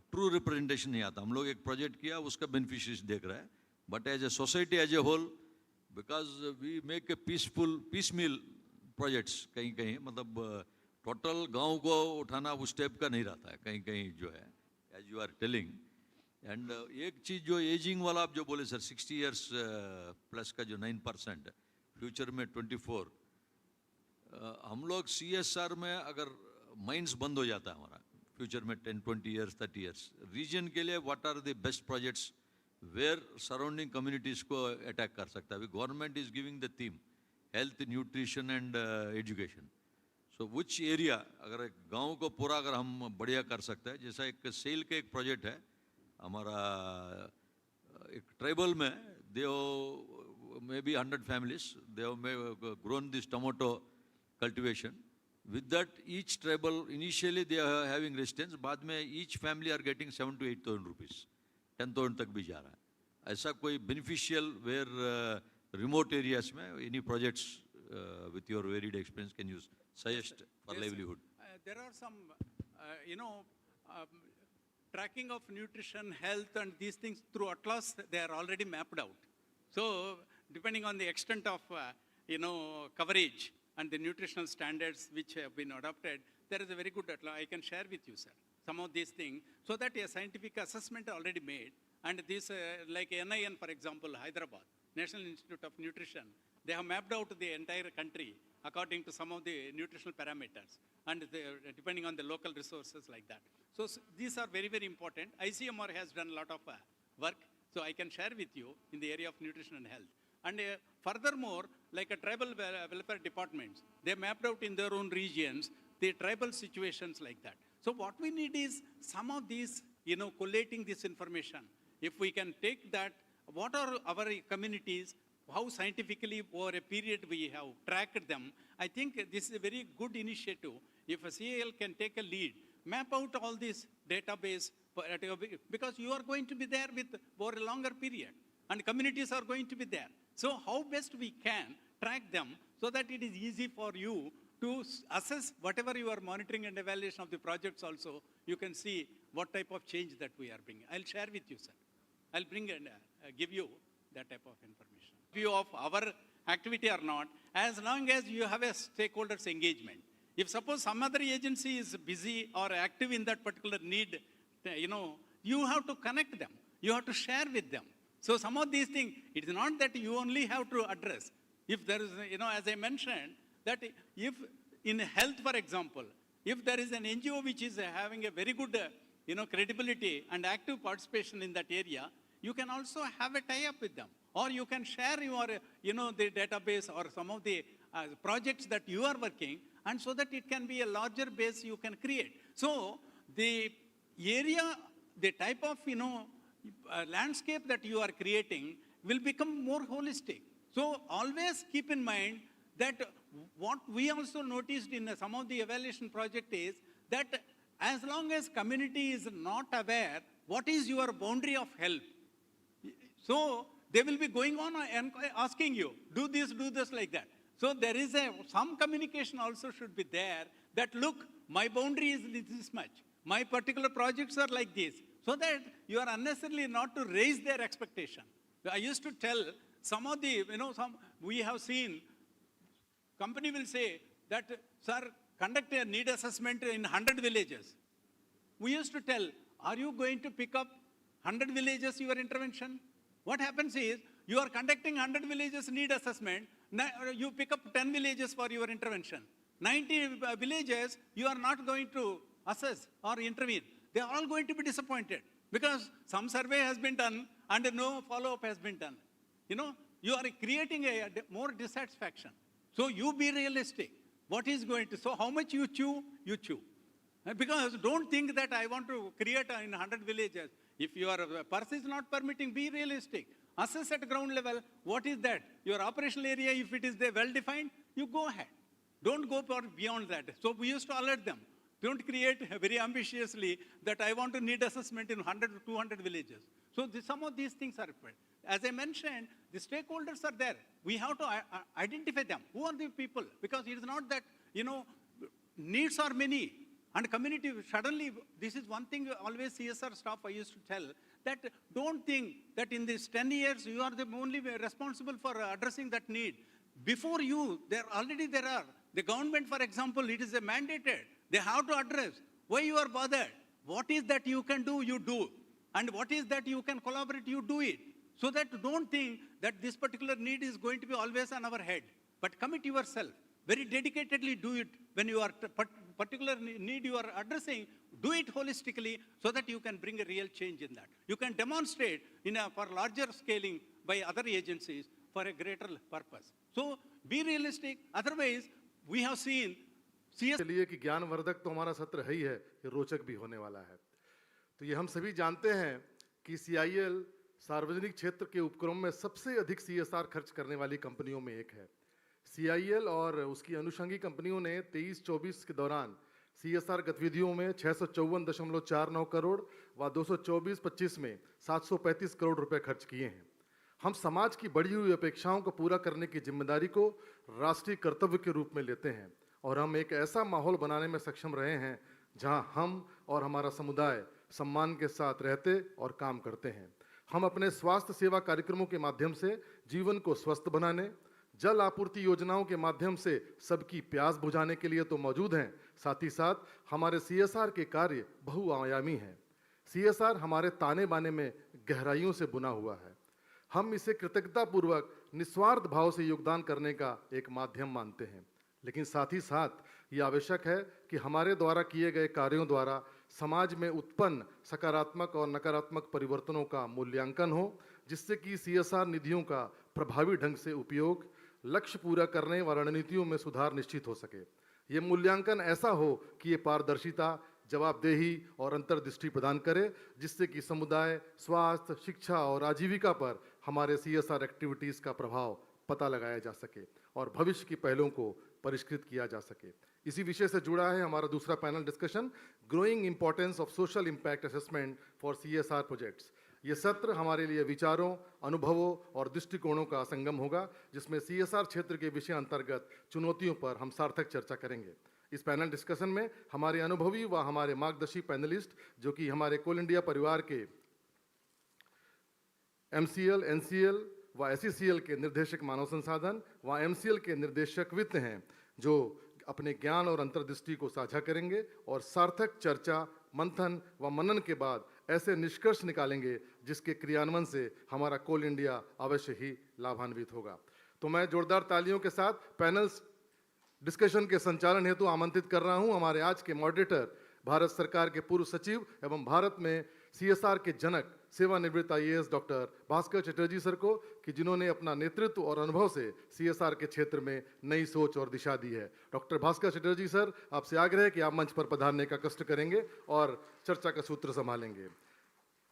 ट्रू रिप्रेजेंटेशन नहीं आता। हम लोग एक प्रोजेक्ट किया, उसका बेनिफिशियरीज देख रहा है, but as a society as a whole, because we make a piecemeal projects, कहीं कहीं मतलब टोटल गांव को उठाना उस टाइप का नहीं रहता है, कहीं कहीं जो है, as you are telling। And एक चीज़ जो एजिंग वाला आप जो बोले सर, 60 years प्लस का जो 9%, फ्यूचर में 24, हम लोग CSR में अगर माइंस बंद हो जाता है हमारा फ्यूचर में 10, 20 years, 30 years, रीजन के लिए what are the best projects where surrounding communities को attack कर सकता है? Government is giving the theme, health, nutrition and education. So which area, अगर गांव को पूरा अगर हम बढ़िया कर सकते हैं, जैसा एक सेल का एक प्रोजेक्ट है हमारा एक ट्राइबल में, they maybe 100 families, they have grown this tomato cultivation. With that, each tribal initially they are having resistance, बाद में each family are getting 7,000 to 8,000 rupees. 10,000 तक भी जा रहा है। ऐसा कोई बेनिफिशियल वेयर रिमोट एरियाज में any projects with your varied experience can you suggest for livelihood? There are some, tracking of nutrition, health and these things through Atlas, they are already mapped out. So depending on the extent of, coverage and the nutritional standards which have been adopted, there is a very good Atlas. I can share with you, sir, some of these things, so that a scientific assessment already made. And this, like NIN, for example, Hyderabad, National Institute of Nutrition, they have mapped out the entire country according to some of the nutritional parameters, and depending on the local resources like that. So these are very, very important. ICMR has done a lot of work, so I can share with you in the area of nutrition and health. And furthermore, like a tribal welfare departments, they mapped out in their own regions the tribal situations like that. So what we need is some of these, collating this information. If we can take that, what are our communities, how scientifically over a period we have tracked them, I think this is a very good initiative. If a CAL can take a lead, map out all this database, because you are going to be there with for a longer period, and communities are going to be there. So how best we can track them so that it is easy for you to assess whatever you are monitoring and evaluation of the projects also, you can see what type of change that we are bringing. I'll share with you, sir. I'll bring and give you that type of information. View of our activity or not, as long as you have a stakeholders engagement. If suppose some other agency is busy or active in that particular need, you have to connect them. You have to share with them. So some of these things, it is not that you only have to address. If there is, as I mentioned, that if in health, for example, if there is an NGO which is having a very good, credibility and active participation in that area, you can also have a tie-up with them. Or you can share your, the database or some of the projects that you are working, and so that it can be a larger base you can create. So the area, the type of, landscape that you are creating will become more holistic. So always keep in mind that what we also noticed in some of the evaluation project is that as long as community is not aware, what is your boundary of help? So they will be going on and asking you, do this like that. So there is some communication also should be there that, look, my boundary is this much. My particular projects are like this. So that you are unnecessarily not to raise their expectation. I used to tell some of the, we have seen, company will say that, sir, conduct a need assessment in 100 villages. We used to tell, are you going to pick up 100 villages your intervention? What happens is, you are conducting 100 villages need assessment, you pick up 10 villages for your intervention. 90 villages, you are not going to assess or intervene. They are all going to be disappointed because some survey has been done and no follow-up has been done. You are creating a more dissatisfaction. So you be realistic. What is going to, so how much you chew, you chew. Because don't think that I want to create in 100 villages. If your purse is not permitting, be realistic. Assess at ground level, what is that? Your operational area, if it is well-defined, you go ahead. Don't go beyond that. So we used to alert them. Don't create very ambitiously that I want to need assessment in 100 to 200 villages. So some of these things are required. As I mentioned, the stakeholders are there. We have to identify them. Who are the people? Because it is not that, needs are many. And community, suddenly, this is one thing always CSR staff I used to tell, that don't think that in these 10 years, you are the only responsible for addressing that need. Before you, there are. The government, for example, it is mandated. They have to address. Why you are bothered? What is that you can do, you do. And what is that you can collaborate, you do it. So that don't think that this particular need is going to be always on our head. But commit yourself. Very dedicatedly do it when you are particular need you are addressing, do it holistically so that you can bring a real change in that. You can demonstrate for larger scaling by other agencies for a greater purpose. So be realistic. Otherwise, we have seen लिए कि ज्ञानवर्धक तो हमारा सत्र है ही है, ये रोचक भी होने वाला है। तो ये हम सभी जानते हैं कि CIL सार्वजनिक क्षेत्र के उपक्रम में सबसे अधिक CSR खर्च करने वाली कंपनियों में एक है। CIL और उसकी अनुषंगी कंपनियों ने 23-24 के दौरान CSR गतिविधियों में 654.49 करोड़ व 224-25 में 735 करोड़ रुपए खर्च किए हैं। हम समाज की बढ़ी हुई अपेक्षाओं को पूरा करने की जिम्मेदारी को राष्ट्रीय कर्तव्य के रूप में लेते हैं और हम एक ऐसा माहौल बनाने में सक्षम रहे हैं जहां हम और हमारा समुदाय सम्मान के साथ रहते और काम करते हैं। हम अपने स्वास्थ्य सेवा कार्यक्रमों के माध्यम से जीवन को स्वस्थ बनाने, जल आपूर्ति योजनाओं के माध्यम से सबकी प्यास बुझाने के लिए तो मौजूद हैं, साथ ही साथ हमारे CSR के कार्य बहुआयामी हैं। CSR हमारे ताने बाने में गहराइयों से बुना हुआ है। हम इसे कृतज्ञतापूर्वक निस्वार्थ भाव से योगदान करने का एक माध्यम मानते हैं, लेकिन साथ ही साथ ये आवश्यक है कि हमारे द्वारा किए गए कार्यों द्वारा समाज में उत्पन्न सकारात्मक और नकारात्मक परिवर्तनों का मूल्यांकन हो, जिससे कि CSR निधियों का प्रभावी ढंग से उपयोग, लक्ष्य पूरा करने व रणनीतियों में सुधार निश्चित हो सके। ये मूल्यांकन ऐसा हो कि ये पारदर्शिता, जवाबदेही और अंतर्दृष्टि प्रदान करे, जिससे कि समुदाय, स्वास्थ्य, शिक्षा और आजीविका पर हमारे CSR एक्टिविटीज़ का प्रभाव पता लगाया जा सके और भविष्य की पहलों को परिष्कृत किया जा सके। इसी विषय से जुड़ा है हमारा दूसरा panel discussion, growing importance of social impact assessment for CSR projects. ये सत्र हमारे लिए विचारों, अनुभवों और दृष्टिकोणों का संगम होगा, जिसमें CSR क्षेत्र के विषय अंतर्गत चुनौतियों पर हम सार्थक चर्चा करेंगे। इस पैनल डिस्कशन में हमारे अनुभवी व हमारे मार्गदर्शी पैनलिस्ट, जो कि हमारे कोल इंडिया परिवार के MCL, NCL व SECL के निर्देशक मानव संसाधन व MCL के निर्देशक वित्त हैं, जो अपने ज्ञान और अंतर्दृष्टि को साझा करेंगे और सार्थक चर्चा, मंथन व मनन के बाद ऐसे निष्कर्ष निकालेंगे जिसके क्रियान्वयन से हमारा कोल इंडिया अवश्य ही लाभान्वित होगा। तो मैं जोरदार तालियों के साथ पैनल डिस्कशन के संचालन हेतु आमंत्रित कर रहा हूं हमारे आज के मॉडरेटर भारत सरकार के पूर्व सचिव एवं भारत में CSR के जनक सेवानिवृत्त IAS doctor Bhaskar Chatterjee sir को, कि जिन्होंने अपना नेतृत्व और अनुभव से CSR के क्षेत्र में नई सोच और दिशा दी है। डॉक्टर भास्कर चटर्जी सर, आपसे आग्रह है कि आप मंच पर पधारने का कष्ट करेंगे और चर्चा का सूत्र संभालेंगे।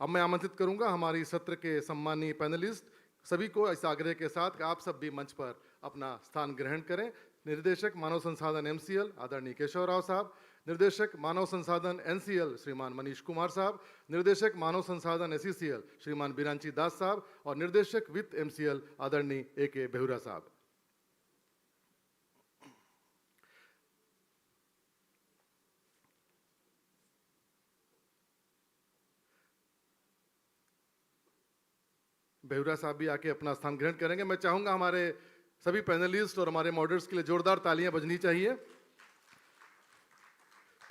अब मैं आमंत्रित करूंगा हमारी सत्र के सम्मानीय पैनलिस्ट सभी को इस आग्रह के साथ कि आप सब भी मंच पर अपना स्थान ग्रहण करें। निर्देशक मानव संसाधन MCL आदरणीय केशव राव साहब, निर्देशक मानव संसाधन NCL श्रीमान मनीष कुमार साहब, निर्देशक मानव संसाधन SECL श्रीमान बिरांची दास साहब और निर्देशक वित्त MCL आदरणीय AK बेहुरा साहब। बेहुरा साहब भी आके अपना स्थान ग्रहण करेंगे। मैं चाहूंगा हमारे सभी पैनलिस्ट और हमारे मॉडरेटर्स के लिए जोरदार तालियां बजनी चाहिए।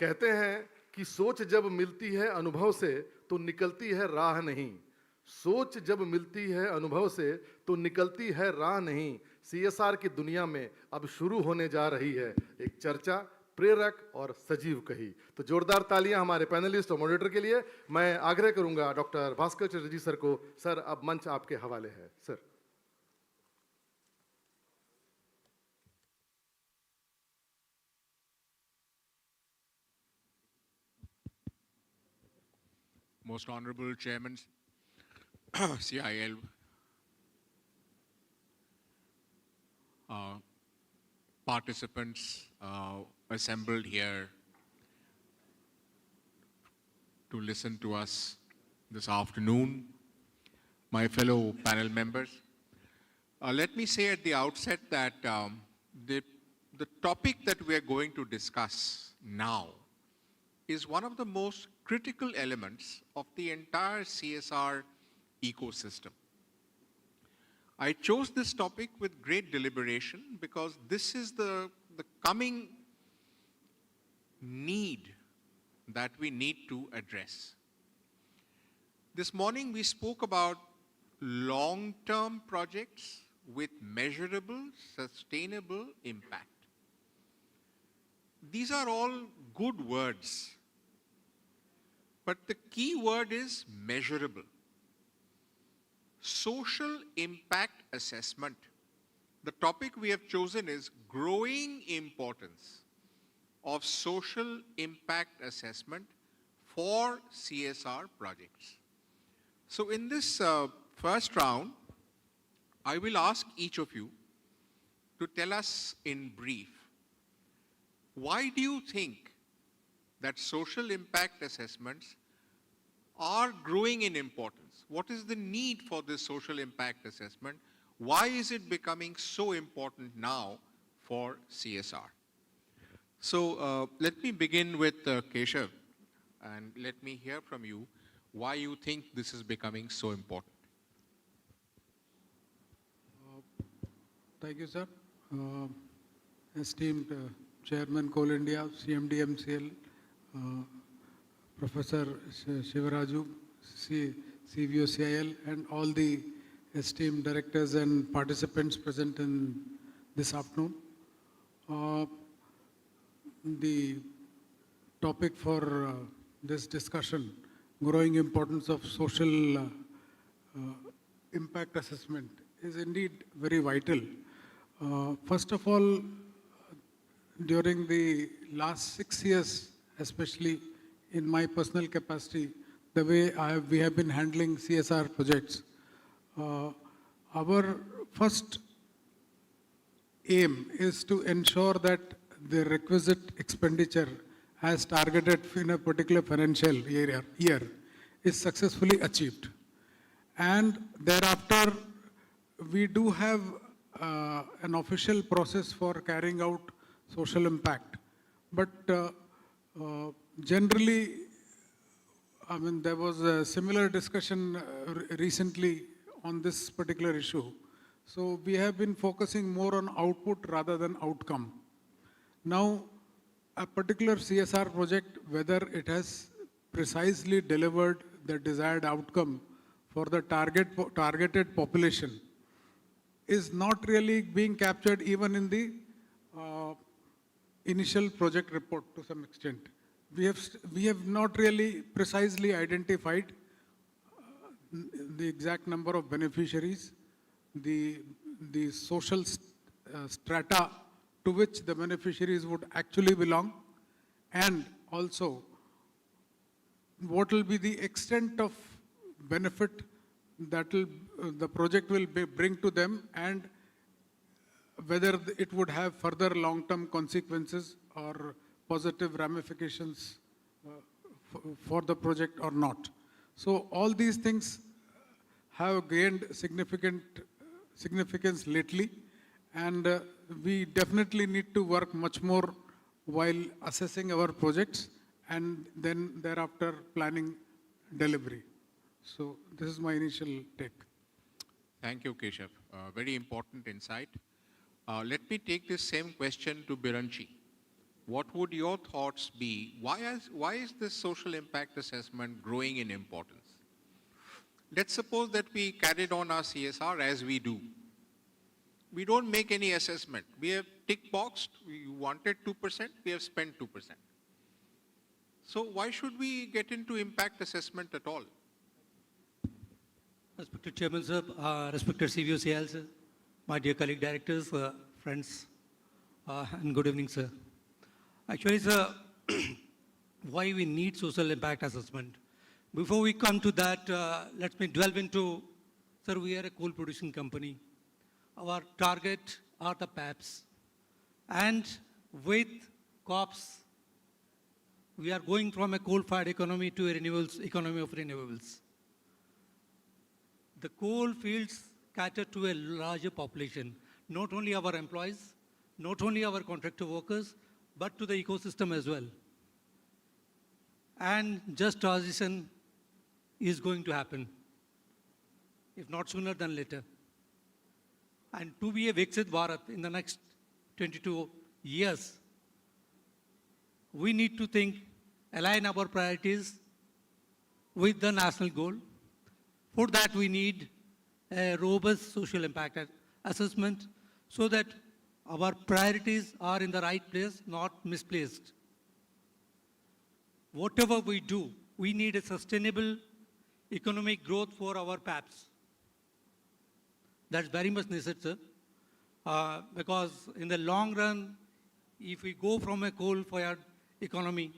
कहते हैं कि सोच जब मिलती है अनुभव से तो निकलती है राह नहीं। सोच जब मिलती है अनुभव से तो निकलती है राह नहीं। CSR की दुनिया में अब शुरू होने जा रही है एक चर्चा, प्रेरक और सजीव कही। तो जोरदार तालियां हमारे पैनलिस्ट और मॉडरेटर के लिए। मैं आग्रह करूंगा डॉक्टर भास्कर चटर्जी सर को, सर अब मंच आपके हवाले है। Sir. Most Honorable Chairman, CIL, participants assembled here to listen to us this afternoon, my fellow panel members. Let me say at the outset that the topic that we are going to discuss now is one of the most critical elements of the entire CSR ecosystem. I chose this topic with great deliberation because this is the coming need that we need to address. This morning we spoke about long-term projects with measurable, sustainable impact. These are all good words, but the key word is measurable. Social impact assessment. The topic we have chosen is growing importance of social impact assessment for CSR projects. So in this first round, I will ask each of you to tell us in brief, why do you think that social impact assessments are growing in importance? What is the need for this social impact assessment? Why is it becoming so important now for CSR? So let me begin with Keshav, and let me hear from you why you think this is becoming so important. Thank you, sir. Esteemed Chairman Coal India, CMD MCL, Professor Shivaraju, CVO CIL, and all the esteemed directors and participants present in this afternoon. The topic for this discussion, growing importance of social impact assessment, is indeed very vital. First of all, during the last 6 years, especially in my personal capacity, the way we have been handling CSR projects, our first aim is to ensure that the requisite expenditure as targeted in a particular financial year is successfully achieved. And thereafter, we do have an official process for carrying out social impact. But generally, I mean, there was a similar discussion recently on this particular issue. So we have been focusing more on output rather than outcome. Now, a particular CSR project, whether it has precisely delivered the desired outcome for the targeted population, is not really being captured even in the initial project report to some extent. we have not really precisely identified the exact number of beneficiaries, the social strata to which the beneficiaries would actually belong, and also what will be the extent of benefit that the project will bring to them, and whether it would have further long-term consequences or positive ramifications for the project or not. So all these things have gained significance lately, and we definitely need to work much more while assessing our projects and then thereafter planning delivery. So this is my initial take. Thank you, Keshav. Very important insight. Let me take this same question to Biranchi. What would your thoughts be? Why is this social impact assessment growing in importance? Let's suppose that we carried on our CSR as we do. We don't make any assessment. We have tick boxed, we wanted 2%, we have spent 2%. So why should we get into impact assessment at all? Respected Chairman, sir, respected CVOCL, sir, my dear colleague directors, friends, and good evening, sir. Actually, sir, why we need social impact assessment? Before we come to that, let me delve into, sir, we are a coal producing company. Our target are the PAPs. And with COPs, we are going from a coal-fired economy to a renewables, economy of renewables. The coal fields cater to a larger population, not only our employees, not only our contractor workers, but to the ecosystem as well. And just transition is going to happen, if not sooner than later. And to be a Viksit Bharat in the next 22 years, we need to think, align our priorities with the national goal. For that, we need a robust social impact assessment so that our priorities are in the right place, not misplaced. Whatever we do, we need a sustainable economic growth for our PAPs. That's very much necessary, sir, because in the long run, if we go from a coal-fired economy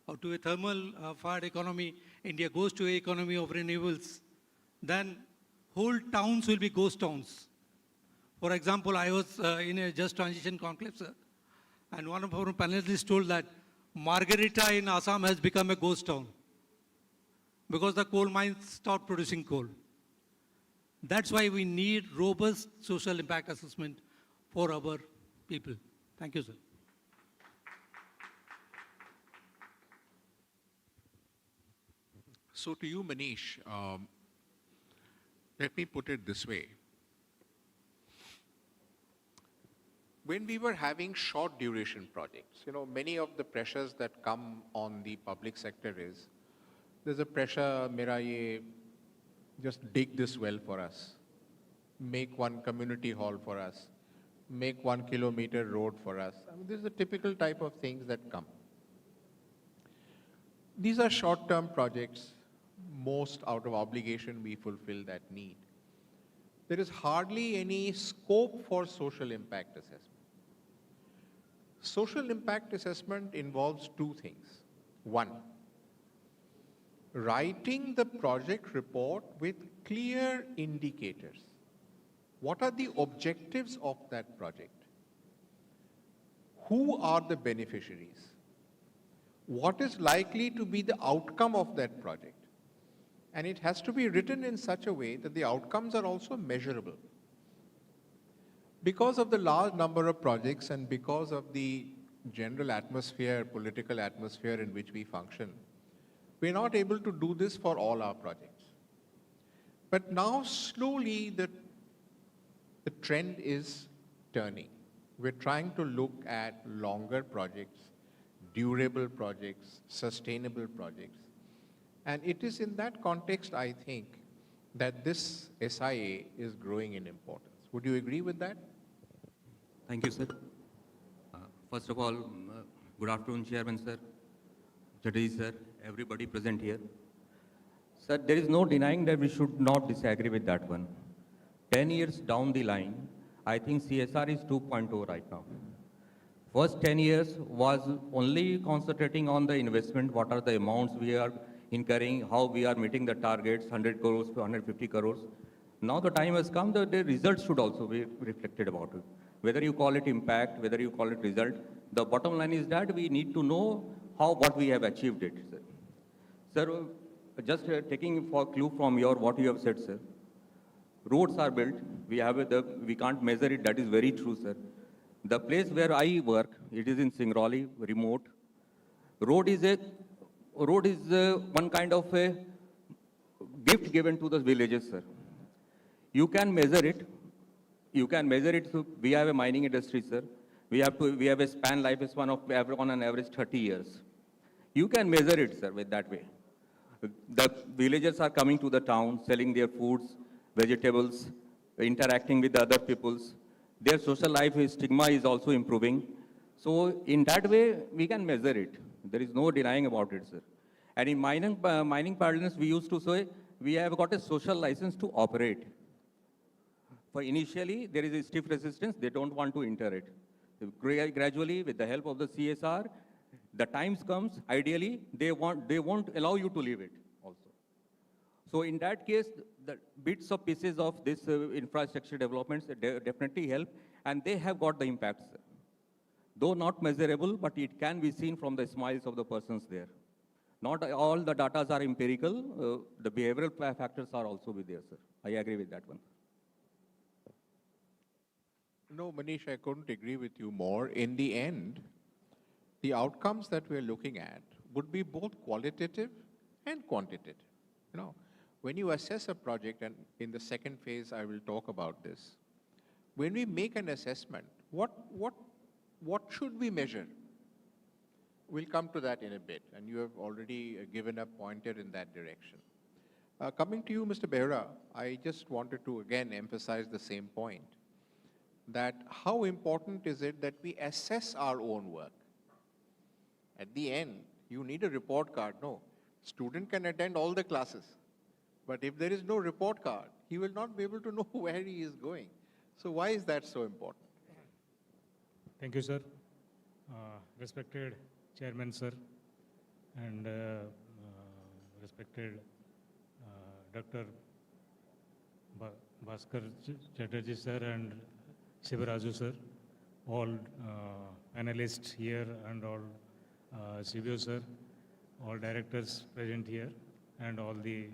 or to a thermal-fired economy, India goes to an economy of renewables, then whole towns will be ghost towns. For example, I was in a Just Transition Conclave, sir, and one of our panelists told that Margarita in Assam has become a ghost town because the coal mines stopped producing coal. That's why we need robust social impact assessment for our people. Thank you, sir. So to you, Manish, let me put it this way. When we were having short duration projects, many of the pressures that come on the public sector is, there's a pressure, mera ye, just dig this well for us, make one community hall for us, make 1 kilometer road for us. I mean, this is the typical type of things that come. These are short-term projects. Most out of obligation, we fulfill that need. There is hardly any scope for social impact assessment. Social impact assessment involves two things. One, writing the project report with clear indicators. What are the objectives of that project? Who are the beneficiaries? What is likely to be the outcome of that project? And it has to be written in such a way that the outcomes are also measurable. Because of the large number of projects and because of the general atmosphere, political atmosphere in which we function, we're not able to do this for all our projects. But now slowly the trend is turning. We're trying to look at longer projects, durable projects, sustainable projects. And it is in that context, I think, that this SIA is growing in importance. Would you agree with that? Thank you, sir. First of all, good afternoon, Chairman, sir. Chatterjee sir, everybody present here. Sir, there is no denying that we should not disagree with that one. 10 years down the line, I think CSR is 2.0 right now. First 10 years was only concentrating on the investment, what are the amounts we are incurring, how we are meeting the targets, 100 crores, 150 crores. Now the time has come that the results should also be reflected about it. Whether you call it impact, whether you call it result, the bottom line is that we need to know what we have achieved it. Sir, just taking for clue from what you have said, sir. Roads are built, we can't measure it, that is very true, sir. The place where I work, it is in Singrauli, remote. Road is one kind of a gift given to the villages, sir. You can measure it. So we have a mining industry, sir. We have a lifespan of on an average 30 years. You can measure it, sir, with that way. The villagers are coming to the town, selling their foods, vegetables, interacting with the other peoples. Their social life stigma is also improving. So in that way, we can measure it. There is no denying about it, sir. And in mining parlance, we used to say, we have got a social license to operate. For initially, there is a stiff resistance. They don't want to enter it. Gradually, with the help of the CSR, the times comes, ideally, they won't allow you to leave it also. So in that case, the bits of pieces of this infrastructure developments definitely help, and they have got the impacts. Though not measurable, but it can be seen from the smiles of the persons there. Not all the data are empirical. The behavioral factors are also with there, sir. I agree with that one. No, Manish, I couldn't agree with you more. In the end, the outcomes that we're looking at would be both qualitative and quantitative. You know, when you assess a project, and in the second phase I will talk about this, when we make an assessment, what should we measure? We'll come to that in a bit, and you have already given a pointer in that direction. Coming to you, Mr. Behra, I just wanted to again emphasize the same point, that how important is it that we assess our own work? At the end, you need a report card. No, student can attend all the classes, but if there is no report card, he will not be able to know where he is going. So why is that so important? Thank you, sir. Respected Chairman, sir, and respected Dr. Bhaskar Chatterjee, sir, and Sivaraju, sir, all panelists here and all CBO, sir, all directors present here, and all the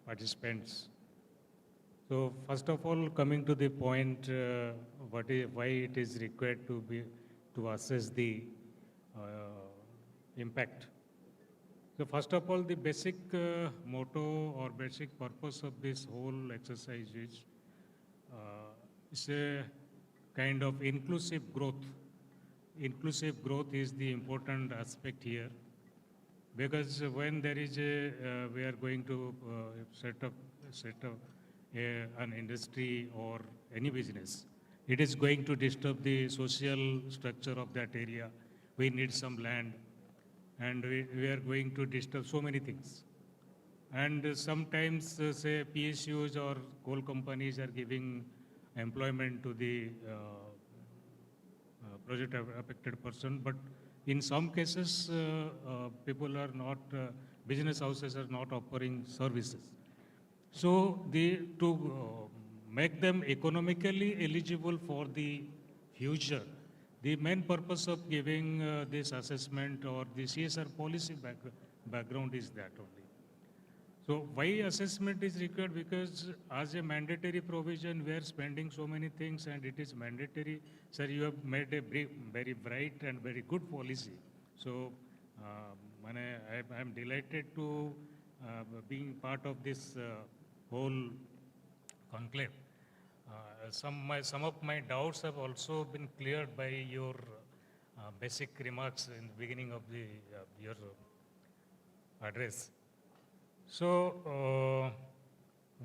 participants. So first of all, coming to the point, why it is required to assess the impact. So first of all, the basic motto or basic purpose of this whole exercise is a kind of inclusive growth. Inclusive growth is the important aspect here, because when there is we are going to set up an industry or any business, it is going to disturb the social structure of that area. We need some land, and we are going to disturb so many things. And sometimes, say, PSUs or coal companies are giving employment to the project affected person, but in some cases, people are not, business houses are not offering services. So to make them economically eligible for the future, the main purpose of giving this assessment or the CSR policy background is that only. So why assessment is required? Because as a mandatory provision, we are spending so many things and it is mandatory. Sir, you have made a very bright and very good policy. So I am delighted to being part of this whole conclave. Some of my doubts have also been cleared by your basic remarks in the beginning of your address. So,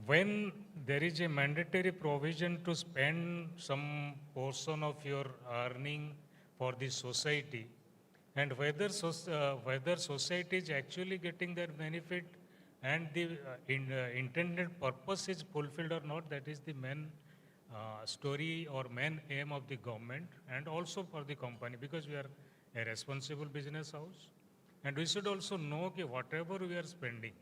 when there is a mandatory provision to spend some portion of your earning for the society, and whether society is actually getting their benefit and the intended purpose is fulfilled or not. That is the main story or main aim of the government and also for the company, because we are a responsible business house. And we should also know that whatever we are spending,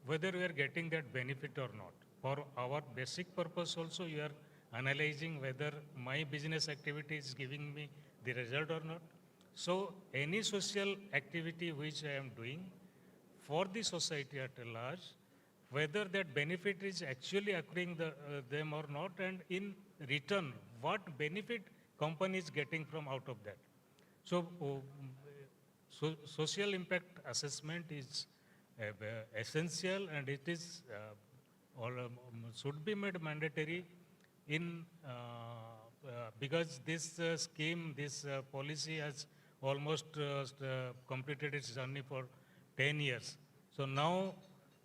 whether we are getting that benefit or not. For our basic purpose also, you are analyzing whether my business activity is giving me the result or not. So any social activity which I am doing for the society at large, whether that benefit is actually accruing them or not, and in return, what benefit company is getting from out of that. So, social impact assessment is essential, and it is should be made mandatory in because this scheme, this policy has almost completed its journey for 10 years. So now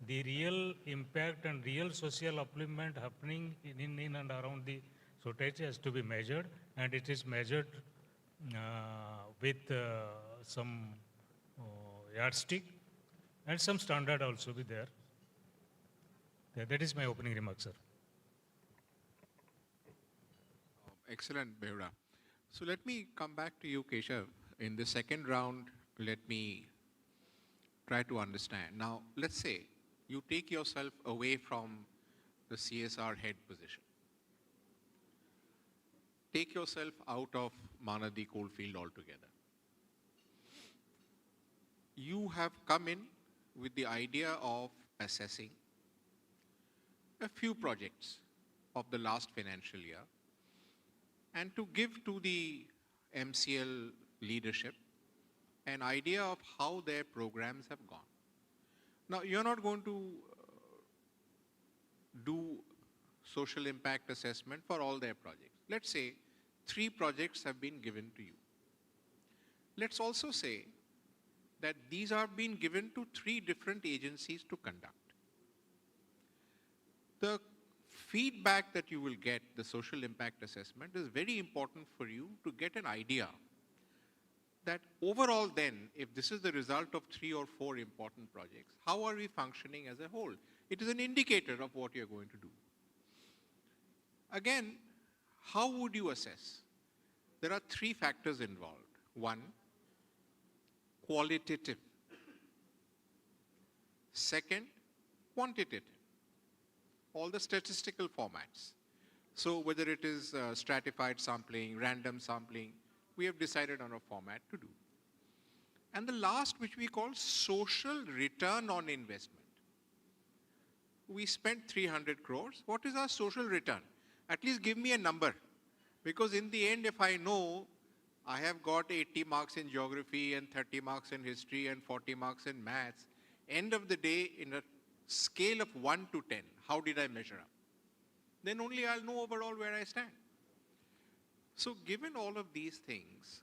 the real impact and real social upliftment happening in and around the society has to be measured, and it is measured with some yardstick and some standard also be there. That is my opening remark, sir. Excellent, Beura. So let me come back to you, Keshav. In the second round, let me try to understand. Now, let's say you take yourself away from the CSR head position. Take yourself out of Mahanadi Coalfield altogether. You have come in with the idea of assessing a few projects of the last financial year and to give to the MCL leadership an idea of how their programs have gone. Now, you're not going to do social impact assessment for all their projects. Let's say 3 projects have been given to you. Let's also say that these are being given to 3 different agencies to conduct. The feedback that you will get, the social impact assessment, is very important for you to get an idea that overall then, if this is the result of 3 or 4 important projects, how are we functioning as a whole? It is an indicator of what you're going to do. Again, how would you assess? There are 3 factors involved. 1, qualitative. 2nd, quantitative. All the statistical formats. So whether it is stratified sampling, random sampling, we have decided on a format to do. And the last, which we call social return on investment. We spent 300 crores. What is our social return? At least give me a number. Because in the end, if I know I have got 80 marks in geography and 30 marks in history and 40 marks in maths, end of the day, in a scale of 1 to 10, how did I measure up? Then only I'll know overall where I stand. So given all of these things,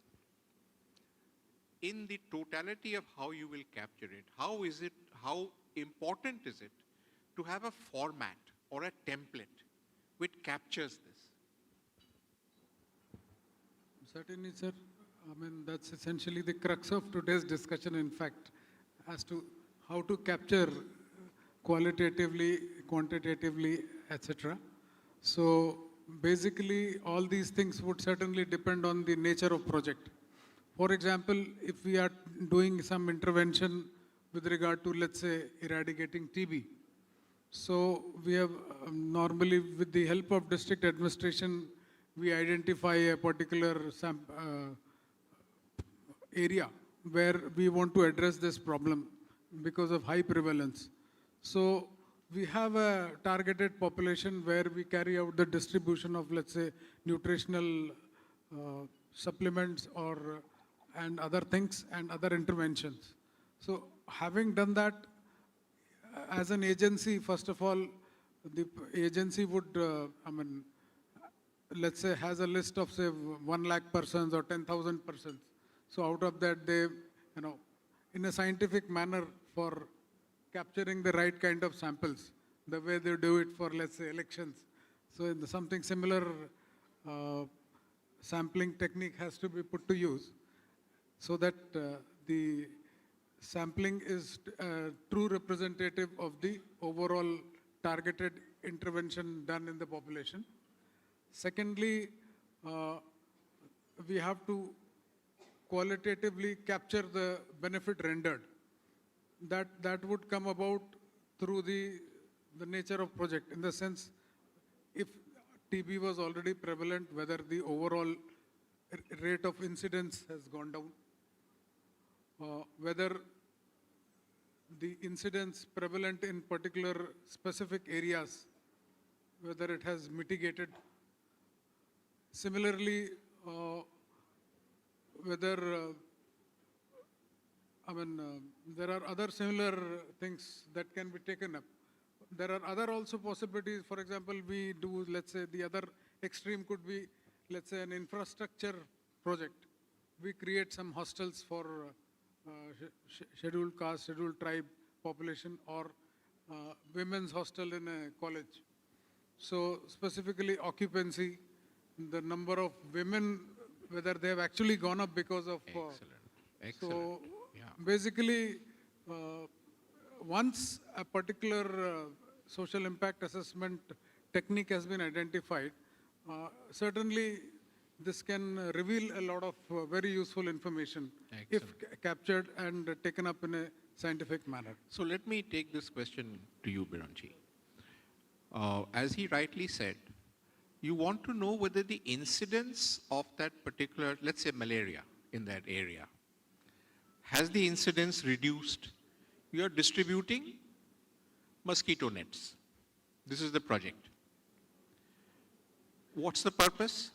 in the totality of how you will capture it, how important is it to have a format or a template which captures this? Certainly, sir. I mean, that's essentially the crux of today's discussion, in fact, as to how to capture qualitatively, quantitatively, etc. So basically, all these things would certainly depend on the nature of project. For example, if we are doing some intervention with regard to, let's say, eradicating TB, so we have normally, with the help of district administration, we identify a particular area where we want to address this problem because of high prevalence. So we have a targeted population where we carry out the distribution of, let's say, nutritional supplements or and other things and other interventions. So having done that, as an agency, first of all, the agency would, let's say, has a list of, say, 1 lakh persons or 10,000 persons. So out of that, they, in a scientific manner, for capturing the right kind of samples, the way they do it for, let's say, elections. So in something similar sampling technique has to be put to use. so that the sampling is true representative of the overall targeted intervention done in the population. Secondly, we have to qualitatively capture the benefit rendered. That would come about through the nature of project, in the sense, if TB was already prevalent, whether the overall rate of incidence has gone down, whether the incidence prevalent in particular specific areas, whether it has mitigated. Similarly, whether, there are other similar things that can be taken up. There are other also possibilities. For example, we do, let's say, the other extreme could be, let's say, an infrastructure project. We create some hostels for scheduled caste, scheduled tribe population, or women's hostel in a college. So specifically occupancy, the number of women, whether they have actually gone up because of... Excellent. So basically, once a particular social impact assessment technique has been identified, certainly this can reveal a lot of very useful information if captured and taken up in a scientific manner. So let me take this question to you, Biranji. As he rightly said, you want to know whether the incidence of that particular, let's say malaria in that area, has the incidence reduced? You are distributing mosquito nets. This is the project. What's the purpose?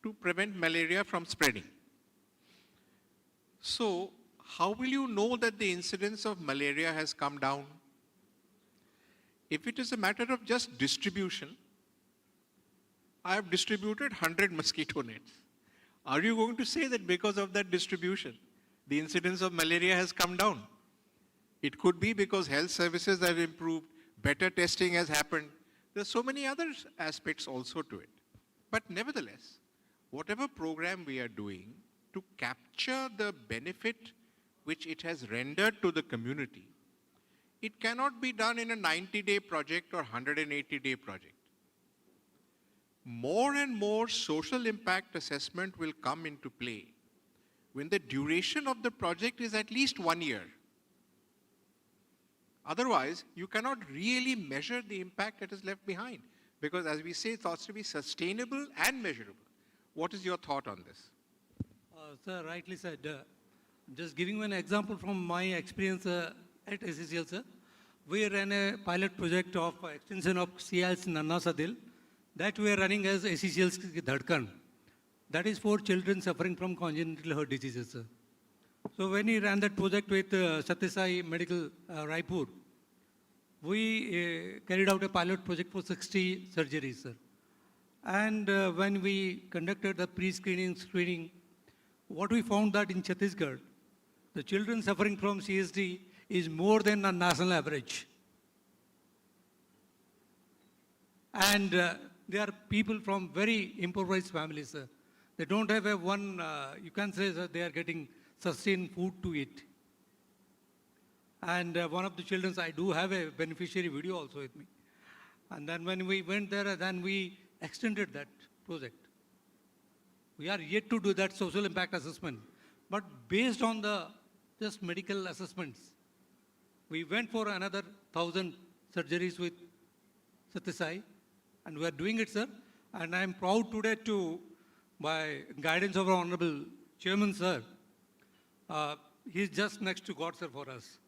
To prevent malaria from spreading. So, how will you know that the incidence of malaria has come down? If it is a matter of just distribution, I have distributed 100 mosquito nets. Are you going to say that because of that distribution, the incidence of malaria has come down? It could be because health services have improved, better testing has happened. There are so many other aspects also to it. But nevertheless, whatever program we are doing to capture the benefit which it has rendered to the community, it cannot be done in a 90-day project or 180-day project. More and more social impact assessment will come into play when the duration of the project is at least 1 year. Otherwise, you cannot really measure the impact that is left behind, because as we say, it has to be sustainable and measurable. What is your thought on this? Sir, rightly said. Just giving you an example from my experience at SCL, sir. We ran a pilot project of extension of CL's Nanna Sadil that we are running as SCL's Dhadkan. That is for children suffering from congenital heart diseases, sir. So when we ran that project with Satyasai Medical Raipur, we carried out a pilot project for 60 surgeries, sir. And when we conducted the pre-screening, screening, what we found that in Chhattisgarh, the children suffering from CSD is more than a national average. And they are people from very impoverished families, sir. They don't have a one, you can say that they are getting sustained food to eat. And one of the children, I do have a beneficiary video also with me. And then when we went there, then we extended that project. We are yet to do that social impact assessment. But based on the just medical assessments, we went for another 1,000 surgeries with Satyasai, and we are doing it, sir. And I am proud today to, by guidance of our Honorable Chairman, sir, he is just next to God, sir, for us.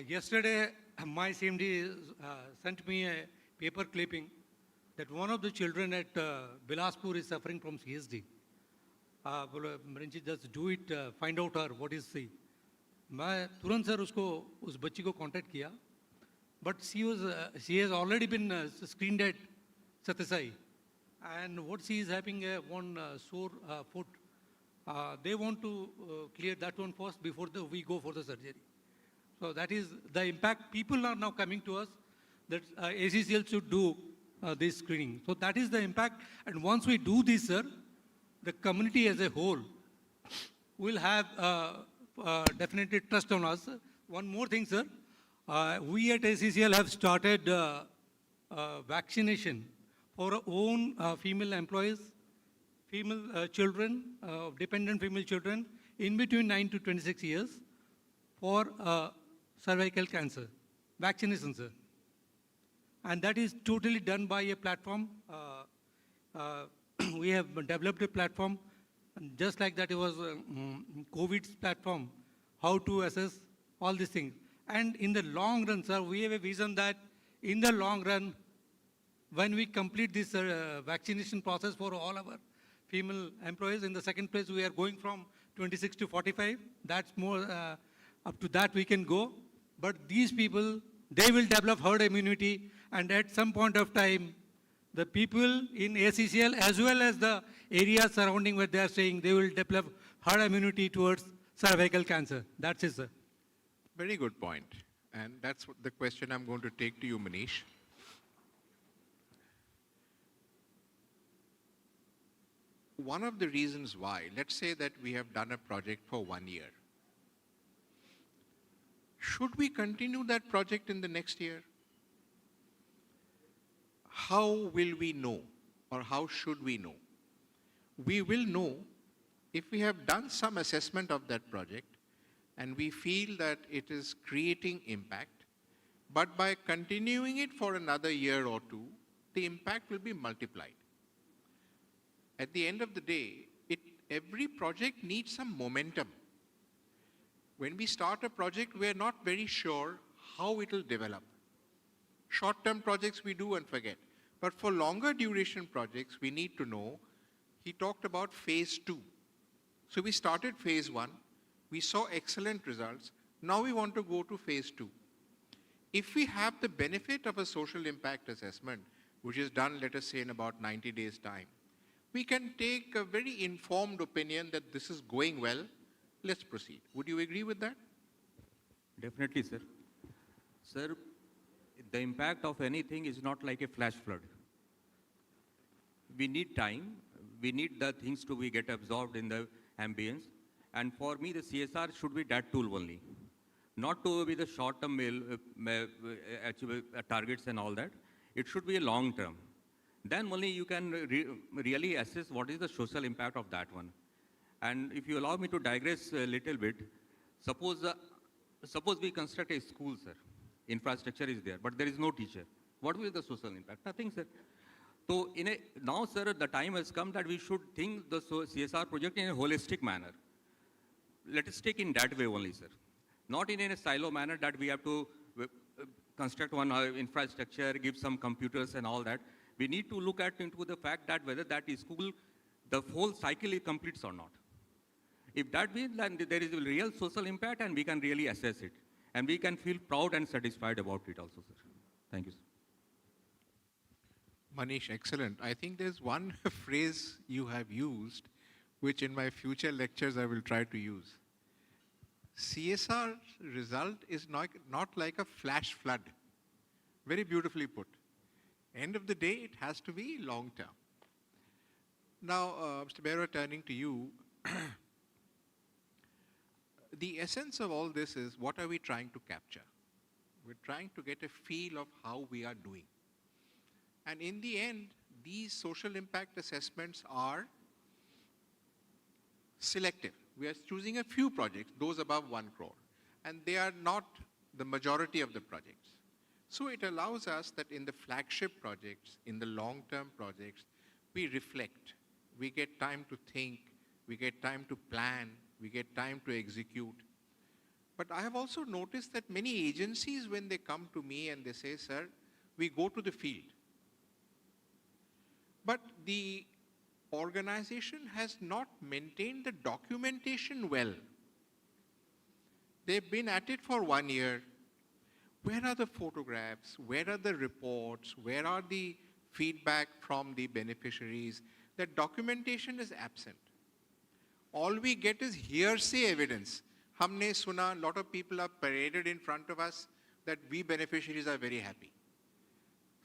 Yesterday, my CMD sent me a paper clipping that one of the children at Bilaspur is suffering from CSD. Just do it, find out her, what is the... मैं तुरंत sir उस बच्ची को contact किया, but she has already been screened at Satyasai, and what she is having one sore foot. They want to clear that one first before we go for the surgery. So that is the impact. People are now coming to us that ACCL should do this screening. So that is the impact. And once we do this, sir, the community as a whole will have definitely trust on us. One more thing, sir. We at ACCL have started vaccination for our own female employees, female children, dependent female children in between 9 to 26 years for cervical cancer. Vaccination, sir. And that is totally done by a platform. We have developed a platform, just like that it was COVID's platform, how to assess all these things. And in the long run, sir, we have a vision that in the long run, when we complete this vaccination process for all our female employees, in the second place, we are going from 26 to 45. That's more, up to that we can go. But these people, they will develop herd immunity, and at some point of time, the people in ACCL as well as the area surrounding where they are staying, they will develop herd immunity towards cervical cancer. That's it, sir. Very good point. And that's the question I'm going to take to you, Manish. One of the reasons why, let's say that we have done a project for 1 year. Should we continue that project in the next year? How will we know, or how should we know? We will know if we have done some assessment of that project and we feel that it is creating impact, but by continuing it for another year or two, the impact will be multiplied. At the end of the day, every project needs some momentum. When we start a project, we're not very sure how it will develop. Short-term projects we do and forget. But for longer duration projects, we need to know. He talked about phase 2. So we started phase 1. We saw excellent results. Now we want to go to phase 2. If we have the benefit of a social impact assessment, which is done, let us say, in about 90 days' time, we can take a very informed opinion that this is going well. Let's proceed. Would you agree with that? Definitely, sir. Sir, the impact of anything is not like a flash flood. We need time. We need the things to be get absorbed in the ambience. And for me, the CSR should be that tool only. Not to be the short-term targets and all that. It should be a long-term. Then only you can really assess what is the social impact of that one. And if you allow me to digress a little bit, suppose we construct a school, sir. Infrastructure is there, but there is no teacher. What will be the social impact? Nothing, sir. So now, sir, the time has come that we should think the CSR project in a holistic manner. Let us take in that way only, sir. Not in a silo manner that we have to construct one infrastructure, give some computers and all that. We need to look into the fact that whether that is school, the whole cycle completes or not. If that means, then there is a real social impact and we can really assess it. And we can feel proud and satisfied about it also, sir. Thank you, sir. Manish, excellent. I think there's one phrase you have used, which in my future lectures I will try to use. CSR result is not like a flash flood. Very beautifully put. End of the day, it has to be long term. Now, Mr. Behra, turning to you, the essence of all this is, what are we trying to capture? We're trying to get a feel of how we are doing. And in the end, these social impact assessments are selective. We are choosing a few projects, those above 1 crore. And they are not the majority of the projects. So it allows us that in the flagship projects, in the long-term projects, we reflect. We get time to think. We get time to plan. We get time to execute. But I have also noticed that many agencies, when they come to me and they say, sir, we go to the field. But the organization has not maintained the documentation well. They've been at it for 1 year. Where are the photographs? Where are the reports? Where are the feedback from the beneficiaries? That documentation is absent. All we get is hearsay evidence. Humne suna, a lot of people are paraded in front of us that we beneficiaries are very happy.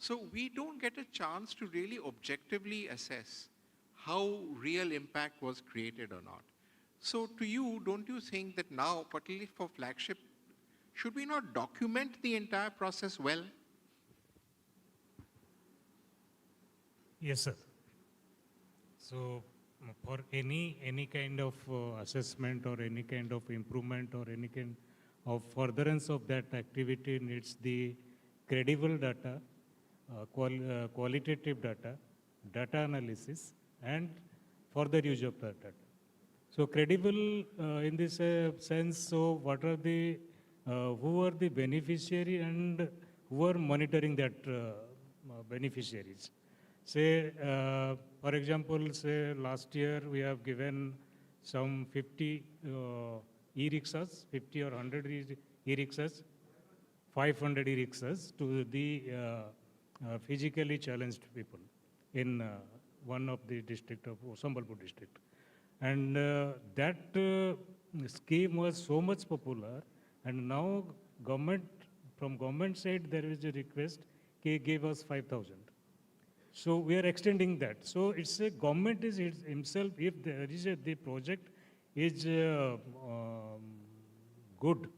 So we don't get a chance to really objectively assess how real impact was created or not. So to you, don't you think that now, particularly for flagship, should we not document the entire process well? Yes, sir. So for any kind of assessment or any kind of improvement or any kind of furtherance of that activity needs the credible data, qualitative data, data analysis, and further use of that data. So credible in this sense, so what are the, who are the beneficiary and who are monitoring that beneficiaries? Say, for example, say last year we have given some 50 e-rickshaws, 50 or 100 e-rickshaws, 500 e-rickshaws to the physically challenged people in one of the district of Sambalpur district. And that scheme was so much popular, and now from government side there is a request, he gave us 5,000. So we are extending that. So it's a government is himself, if there is the project is good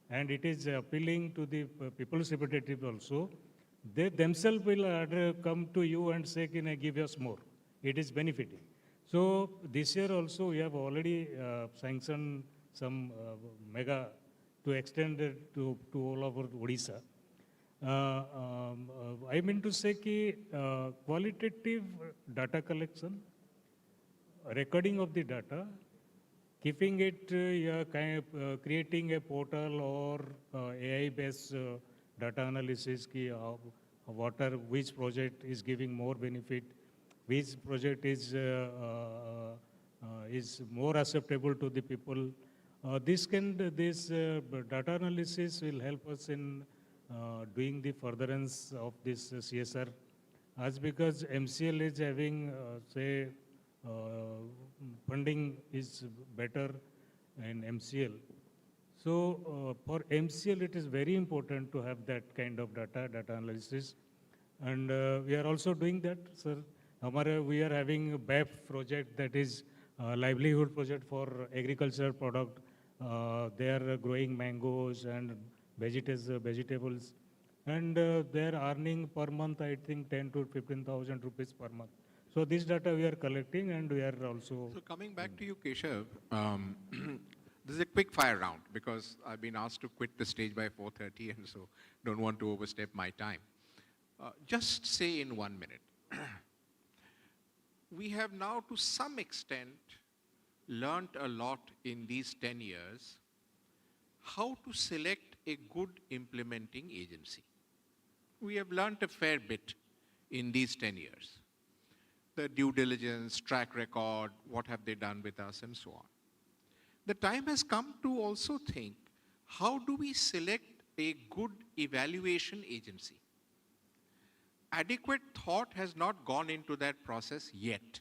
and it is appealing to the people's representative also, they themselves will come to you and say, can I give us more? It is benefiting. So this year also we have already sanctioned some mega to extend it to all over Odisha. I mean to say that qualitative data collection, recording of the data, keeping it, creating a portal or AI-based data analysis, which project is giving more benefit, which project is more acceptable to the people. This data analysis will help us in doing the furtherance of this CSR, as because MCL is having, say, funding is better in MCL. So for MCL, it is very important to have that kind of data analysis. And we are also doing that, sir. We are having a BAP project, that is livelihood project for agriculture product. They are growing mangoes and vegetables, and they are earning per month, I think, 10 to 15,000 rupees per month. So this data we are collecting, and we are also. So coming back to you, Keshav, this is a quick fire round because I've been asked to quit the stage by 4:30, and so don't want to overstep my time. Just say in 1 minute. We have now, to some extent, learnt a lot in these 10 years how to select a good implementing agency. We have learnt a fair bit in these 10 years. The due diligence, track record, what have they done with us, and so on. The time has come to also think, how do we select a good evaluation agency? Adequate thought has not gone into that process yet.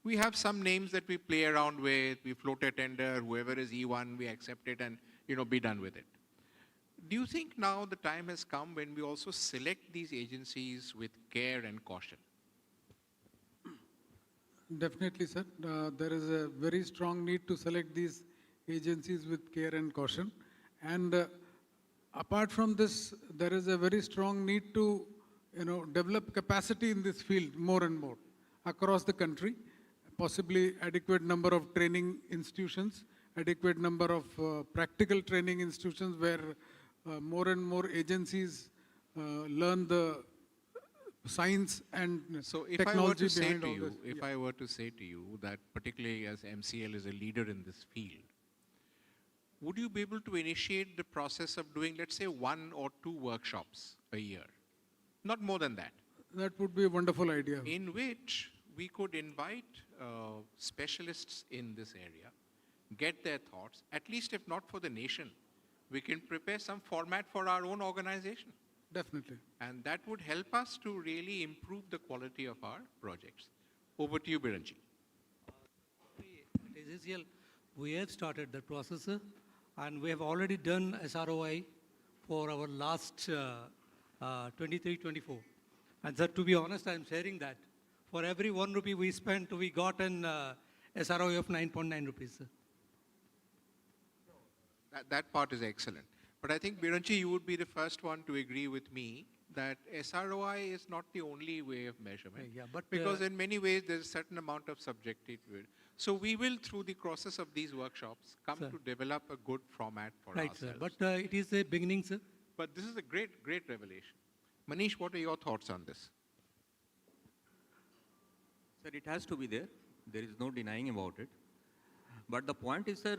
We have some names that we play around with, we float a tender, whoever is E1, we accept it and be done with it. Do you think now the time has come when we also select these agencies with care and caution? Definitely, sir. There is a very strong need to select these agencies with care and caution. And apart from this, there is a very strong need to develop capacity in this field more and more across the country, possibly adequate number of training institutions, adequate number of practical training institutions where more and more agencies learn the science and technology behind all this. If I were to say to you that particularly as MCL is a leader in this field, would you be able to initiate the process of doing, let's say, 1 or 2 workshops a year? Not more than that. That would be a wonderful idea. In which we could invite specialists in this area, get their thoughts, at least if not for the nation, we can prepare some format for our own organization. Definitely. And that would help us to really improve the quality of our projects. Over to you, Biranji. At AGCL, we have started the process and we have already done SROI for our last 23-24. And sir, to be honest, I'm sharing that. For every 1 rupee we spent, we got an SROI of 9.9 rupees, sir. That part is excellent. But I think, Biranchi, you would be the first one to agree with me that SROI is not the only way of measurement. Yeah, but because in many ways, there's a certain amount of subjectivity to it. So we will, through the process of these workshops, come Sir. to develop a good format for Right, ourselves. sir. But it is a beginning, sir. But this is a great, great revelation. Manish, what are your thoughts on this? Sir, it has to be there. There is no denying about it. But the point is, sir,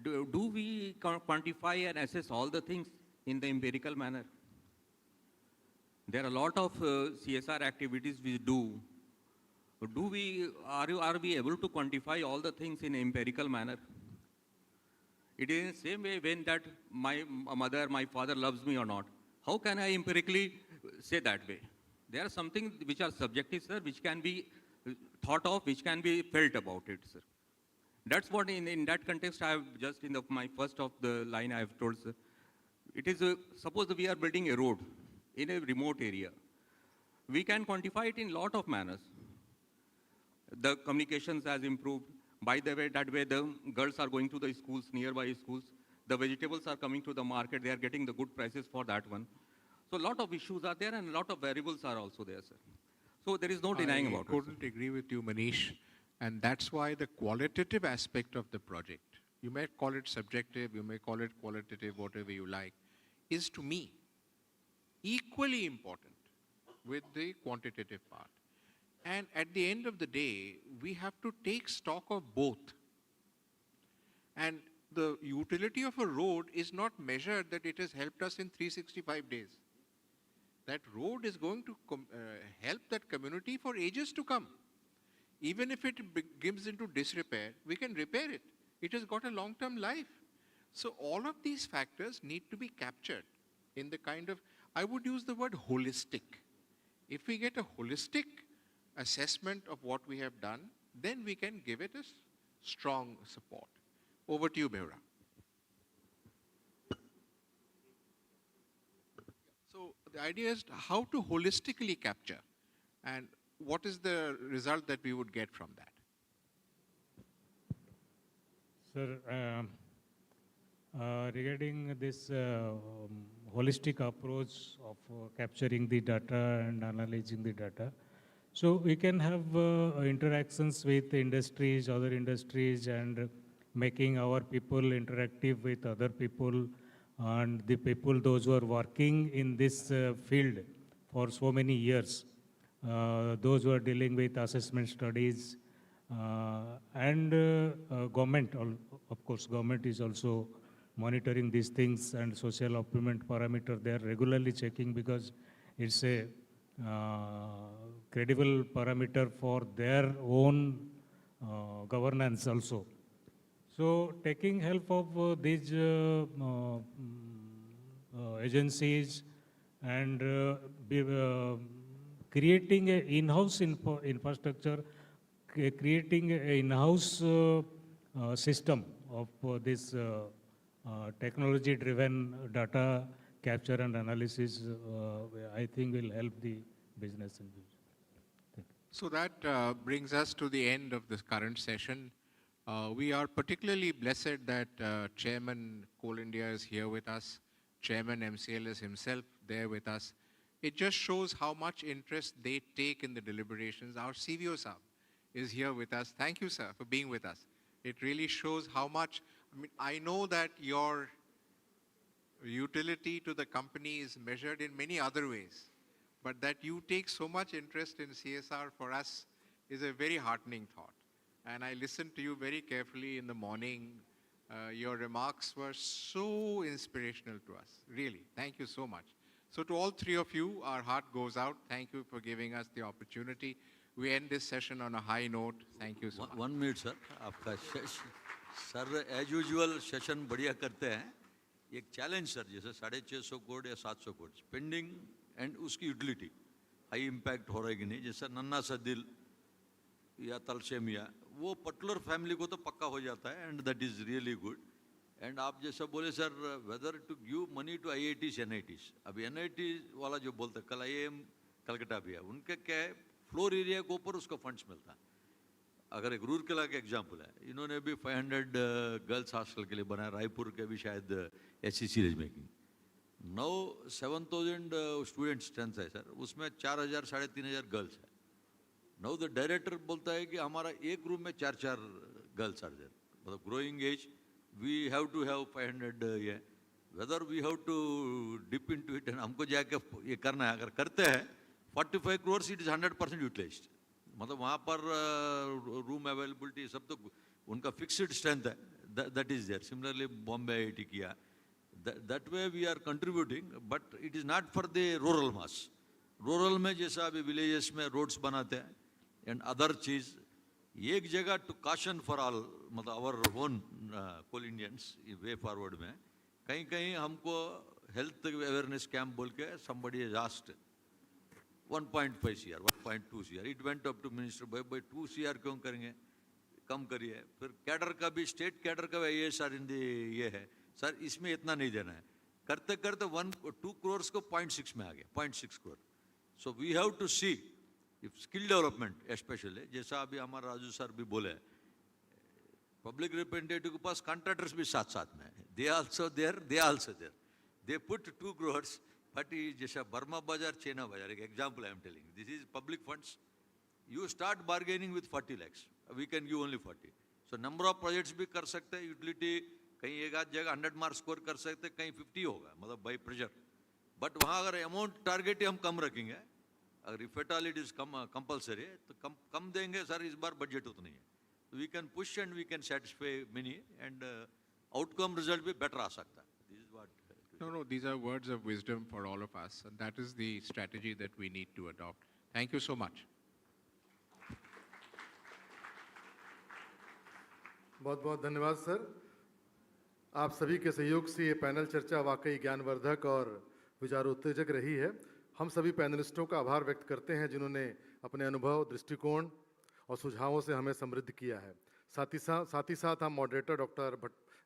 do we quantify and assess all the things in the empirical manner? There are a lot of CSR activities we do. Are we able to quantify all the things in an empirical manner? It is in the same way when that my mother, my father loves me or not. How can I empirically say that way? There are some things which are subjective, sir, which can be thought of, which can be felt about it, sir. That's what in that context I have just in my first of the line I have told, sir. It is, suppose we are building a road in a remote area. We can quantify it in a lot of manners. The communications has improved. By the way, that way the girls are going to the schools, nearby schools. The vegetables are coming to the market. They are getting the good prices for that one. So a lot of issues are there and a lot of variables are also there, sir. So there is no denying about it. I couldn't agree with you, Manish. And that's why the qualitative aspect of the project, you may call it subjective, you may call it qualitative, whatever you like, is to me equally important with the quantitative part. And at the end of the day, we have to take stock of both. And the utility of a road is not measured that it has helped us in 365 days. That road is going to help that community for ages to come. Even if it gives into disrepair, we can repair it. It has got a long-term life. So all of these factors need to be captured in the kind of, I would use the word holistic. If we get a holistic assessment of what we have done, then we can give it a strong support. Over to you, Behura. So the idea is how to holistically capture and what is the result that we would get from that? Sir, regarding this holistic approach of capturing the data and analyzing the data, so we can have interactions with industries, other industries, and making our people interactive with other people and the people, those who are working in this field for so many years. Those who are dealing with assessment studies and government, of course, government is also monitoring these things and social optimum parameter they are regularly checking because it's a credible parameter for their own governance also. So taking help of these agencies and creating an in-house infrastructure, creating an in-house system of this technology-driven data capture and analysis, I think will help the business. So that brings us to the end of this current session. We are particularly blessed that Chairman Coal India is here with us. Chairman MCL is himself there with us. It just shows how much interest they take in the deliberations. Our CVO Saab is here with us. Thank you, sir, for being with us. It really shows how much, I know that your utility to the company is measured in many other ways, but that you take so much interest in CSR for us is a very heartening thought. And I listened to you very carefully in the morning. Your remarks were so inspirational to us, really. Thank you so much. So to all three of you, our heart goes out. Thank you for giving us the opportunity. We end this session on a high note. Thank you so much. 1 minute, sir. आपका sir as usual session बढ़िया करते हैं. एक challenge sir जैसे 650 करोड़ या 700 crore spending and उसकी utility high impact हो रहा है कि नहीं. जैसे नन्ना सा दिल या तलसेमिया वो पर्टिकुलर फैमिली को तो पक्का हो जाता है and that is really good and आप जैसा बोले sir, whether to give money to IITs, NITs. अभी NIT वाला जो बोलता है, कल IIM कलकत्ता भी है, उनका क्या है, फ्लोर एरिया के ऊपर उसको फंड्स मिलता है. अगर एक रूरकेला का एग्जाम्पल है, इन्होंने भी 500 गर्ल्स हॉस्टल के लिए बनाया, रायपुर के भी शायद SCC रेज मेकिंग. नौ 7,000 स्टूडेंट स्ट्रेंथ है सर, उसमें 4,000 3,500 गर्ल्स है. नाउ द डायरेक्टर बोलता है कि हमारा एक रूम में 4 गर्ल्स आर देयर. मतलब growing as we have to have 500 ये, whether we have to dip into it, हमको जाके ये करना है. अगर करते हैं 45 crores, इट इज 100% यूटिलाइज्ड. मतलब वहाँ पर रूम अवेलेबिलिटी सब तो उनका फिक्स्ड स्ट्रेंथ है, that is there. Similarly Bombay IIT किया, that way we are contributing, but it is not for the rural mass. Rural में जैसा अभी villages में roads बनाते हैं and other चीज, एक जगह to caution for all, मतलब our own coal Indians way forward में कहीं कहीं हमको health awareness camp बोल के somebody has asked 1.5 CR, 1.2 CR, it went up to minister, by 2 CR क्यों करेंगे, कम करिए. फिर कैडर का भी, स्टेट कैडर का भी IAS in the ये है सर, इसमें इतना नहीं देना है. करते करते 2 crores को 0.6 में आ गया, 0.6 crore. So we have to see if skill development specially, जैसा अभी हमारा राजू सर भी बोले, पब्लिक रिप्रेजेंटेटिव के पास कॉन्ट्रैक्टर्स भी साथ साथ में है. They also there, they put 2 crores, but जैसा बर्मा बाजार, चेना बाजार, एक example I am telling, this is public funds. You start bargaining with 40 lakhs, we can give only 40. So number of projects भी कर सकते हैं. यूटिलिटी कहीं एक आध जगह 100 मार्क्स स्कोर कर सकते, कहीं 50 होगा, मतलब बाई प्रेशर. बट वहाँ अगर अमाउंट टारगेट ही हम कम रखेंगे, अगर if at all it is compulsory, तो कम देंगे सर, इस बार बजट उतना ही है. We can push and we can satisfy many and outcome result भी बेटर आ सकता है. This is what. No, these are words of wisdom for all of us, and that is the strategy that we need to adopt. Thank you so much. बहुत बहुत धन्यवाद sir. आप सभी के सहयोग से ये पैनल चर्चा वाकई ज्ञानवर्धक और विचारोत्तेजक रही है. हम सभी पैनलिस्टों का आभार व्यक्त करते हैं जिन्होंने अपने अनुभव, दृष्टिकोण और सुझावों से हमें समृद्ध किया है. साथ ही साथ हम moderator doctor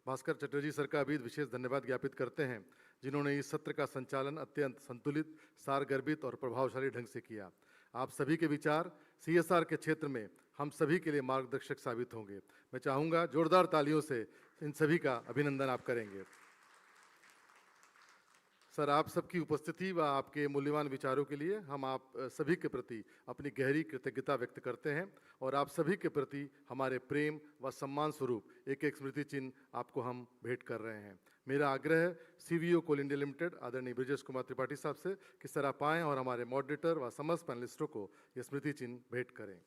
Bhaskar Chatterjee sir का भी विशेष धन्यवाद ज्ञापित करते हैं जिन्होंने इस सत्र का संचालन अत्यंत संतुलित, सारगर्भित और प्रभावशाली ढंग से किया. आप सभी के विचार CSR के क्षेत्र में हम सभी के लिए मार्गदर्शक साबित होंगे. मैं चाहूँगा जोरदार तालियों से इन सभी का अभिनंदन आप करेंगे. सर, आप सबकी उपस्थिति व आपके मूल्यवान विचारों के लिए हम आप सभी के प्रति अपनी गहरी कृतज्ञता व्यक्त करते हैं और आप सभी के प्रति हमारे प्रेम व सम्मान स्वरूप एक एक स्मृति चिन्ह आपको हम भेंट कर रहे हैं. मेरा आग्रह है CVO कोल इंडिया लिमिटेड आदरणीय ब्रिजेश कुमार त्रिपाठी साहब से कि सर आप आएँ और हमारे मॉडरेटर व समस्त पैनलिस्टों को ये स्मृति चिन्ह भेंट करें.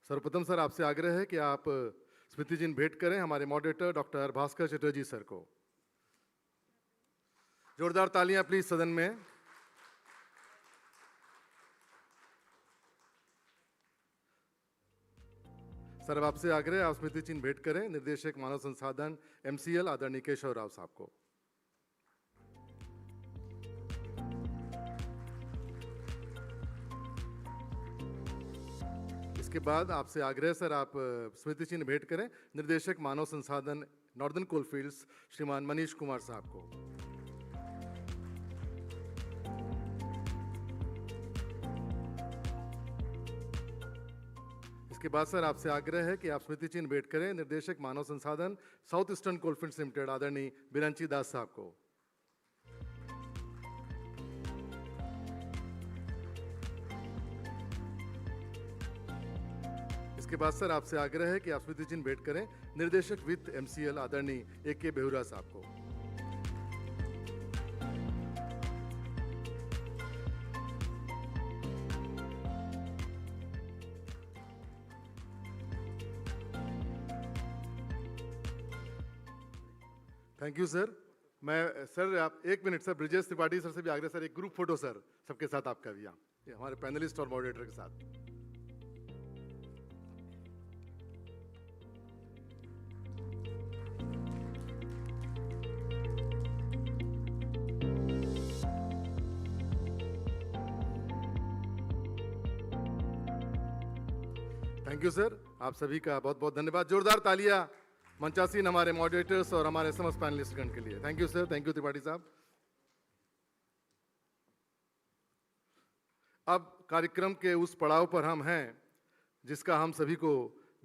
सर्वप्रथम सर आपसे आग्रह है कि आप स्मृति चिन्ह भेंट करें हमारे moderator doctor Bhaskar Chatterjee sir को. जोरदार तालियां प्लीज सदन में. सर आपसे आग्रह है आप स्मृति चिन्ह भेंट करें निर्देशक मानव संसाधन MCL आदरणीय केशव राव साहब को. इसके बाद आपसे आग्रह सर आप स्मृति चिन्ह भेंट करें निर्देशक मानव संसाधन नॉर्दर्न कोलफील्ड्स श्रीमान मनीष कुमार साहब को. इसके बाद सर आपसे आग्रह है कि आप स्मृति चिन्ह भेंट करें निर्देशक मानव संसाधन साउथ ईस्टर्न कोलफील्ड्स लिमिटेड आदरणीय बिरंची दास साहब को. इसके बाद सर आपसे आग्रह है कि आप स्मृति चिन्ह भेंट करें निर्देशक वित्त MCL आदरणीय AK बेहुरा साहब को. Thank you sir. मैं सर आप 1 minute sir Brijesh Tripathi sir से भी आग्रह सर एक ग्रुप फोटो सर सबके साथ आपका भी यहाँ हमारे पैनलिस्ट और मॉडरेटर के साथ. थैंक यू सर, आप सभी का बहुत बहुत धन्यवाद। जोरदार तालियां मंचासीन हमारे मॉडरेटर्स और हमारे समस्त पैनलिस्टगण के लिए। Thank you sir, thank you Tripathi साहब। अब कार्यक्रम के उस पड़ाव पर हम हैं जिसका हम सभी को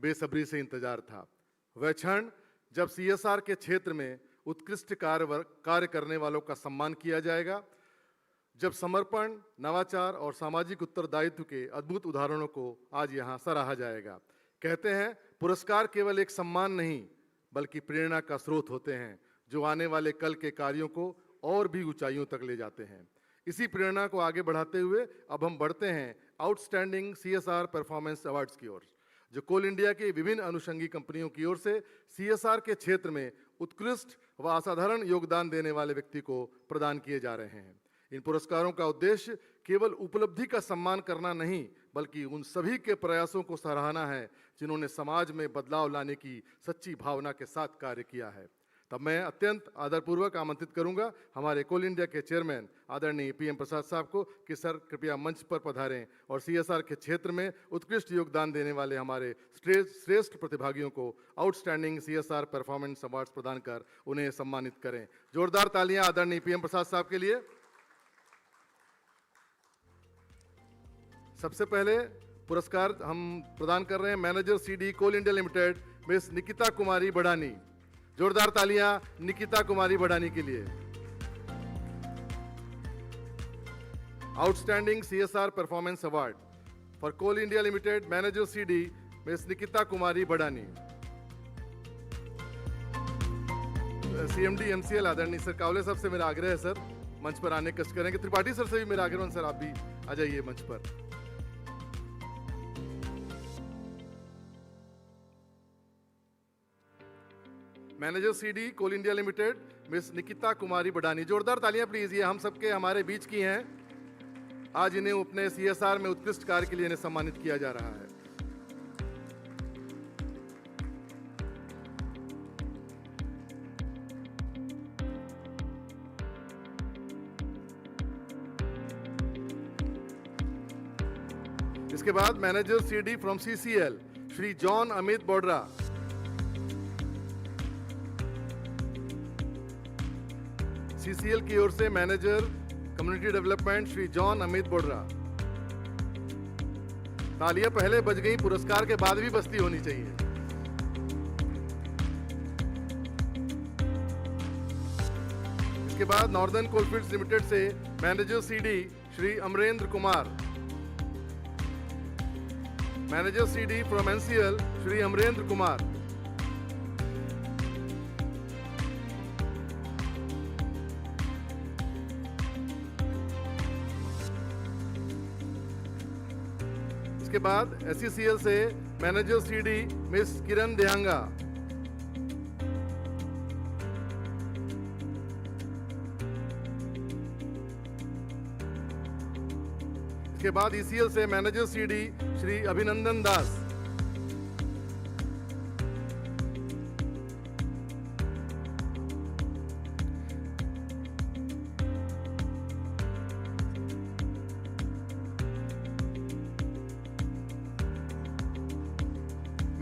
बेसब्री से इंतजार था। वह क्षण जब CSR के क्षेत्र में उत्कृष्ट कार्य करने वालों का सम्मान किया जाएगा, जब समर्पण, नवाचार और सामाजिक उत्तरदायित्व के अद्भुत उदाहरणों को आज यहाँ सराहा जाएगा। कहते हैं पुरस्कार केवल एक सम्मान नहीं बल्कि प्रेरणा का स्रोत होते हैं जो आने वाले कल के कार्यों को और भी ऊंचाइयों तक ले जाते हैं। इसी प्रेरणा को आगे बढ़ाते हुए अब हम बढ़ते हैं आउटस्टैंडिंग CSR परफॉर्मेंस अवार्ड्स की ओर, जो कोल इंडिया के विभिन्न अनुषंगी कंपनियों की ओर से CSR के क्षेत्र में उत्कृष्ट व असाधारण योगदान देने वाले व्यक्ति को प्रदान किए जा रहे हैं। इन पुरस्कारों का उद्देश्य केवल उपलब्धि का सम्मान करना नहीं बल्कि उन सभी के प्रयासों को सराहना है जिन्होंने समाज में बदलाव लाने की सच्ची भावना के साथ कार्य किया है। तब मैं अत्यंत आदरपूर्वक आमंत्रित करूंगा हमारे कोल इंडिया के चेयरमैन आदरणीय PM प्रसाद साहब को कि सर कृपया मंच पर पधारें और CSR के क्षेत्र में उत्कृष्ट योगदान देने वाले हमारे श्रेष्ठ प्रतिभागियों को आउटस्टैंडिंग CSR परफॉर्मेंस अवार्ड्स प्रदान कर उन्हें सम्मानित करें। जोरदार तालियां आदरणीय PM प्रसाद साहब के लिए। सबसे पहले पुरस्कार हम प्रदान कर रहे हैं manager CD Coal India limited miss Nikita Kumari Badani. जोरदार तालियां निकिता कुमारी बड़ानी के लिए। Outstanding CSR performance award for Coal India limited manager CD miss Nikita Kumari Badani. CMD MCL आदरणीय सर कावले साहब से मेरा आग्रह है सर मंच पर आने कष्ट करेंगे। त्रिपाठी सर से भी मेरा आग्रह सर आप भी आ जाइए मंच पर। Manager CD Coal India limited miss Nikita Kumari Badani. जोरदार तालियां प्लीज, ये हम सबके हमारे बीच की हैं। आज इन्हें अपने CSR में उत्कृष्ट कार्य के लिए इन्हें सम्मानित किया जा रहा है। इसके बाद manager CD from CCL Shri John Amit Bodra. CCL की ओर से manager community development Shri John Amit Bodra. तालियां पहले बज गई, पुरस्कार के बाद भी बजती होनी चाहिए। इसके बाद नॉर्दर्न कोलफील्ड्स लिमिटेड से manager CD Shri Amrendra Kumar. Manager CD from MCL Shri Amrendra Kumar. इसके बाद SECL से manager CD miss Kiran Dehanga. इसके बाद ECL से manager CD Shri Abhinandan Das.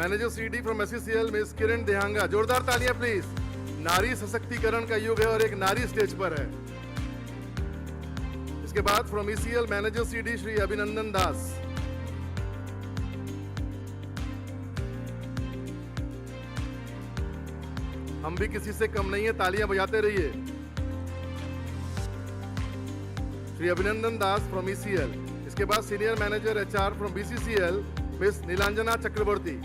Manager CD from SECL miss Kiran Dehanga. जोरदार तालियां प्लीज। नारी सशक्तिकरण का युग है और एक नारी स्टेज पर है। इसके बाद from ECL manager CD Shri Abhinandan दास। हम भी किसी से कम नहीं है, तालियां बजाते रहिए। श्री अभिनंदन दास फ्रॉम ECL। इसके बाद senior manager HR from BCCL miss Nilanjana Chakraborty.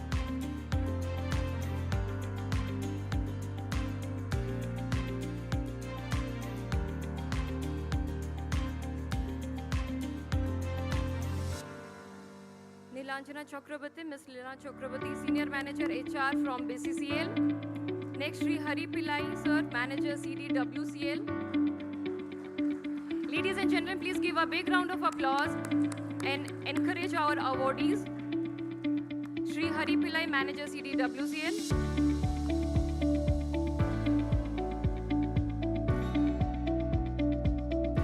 Nilanjana Chakraborty, Ms. Lina Chakraborty, Senior Manager HR from BCCL. Next, Sri Hari Pillai, Sir, Manager CD WCL. Ladies and gentlemen, please give a big round of applause and encourage our awardees. Sri Hari Pillai, Manager CD WCL.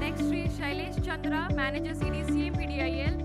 Next, Sri Shailesh Chandra, Manager CD CMPDIL.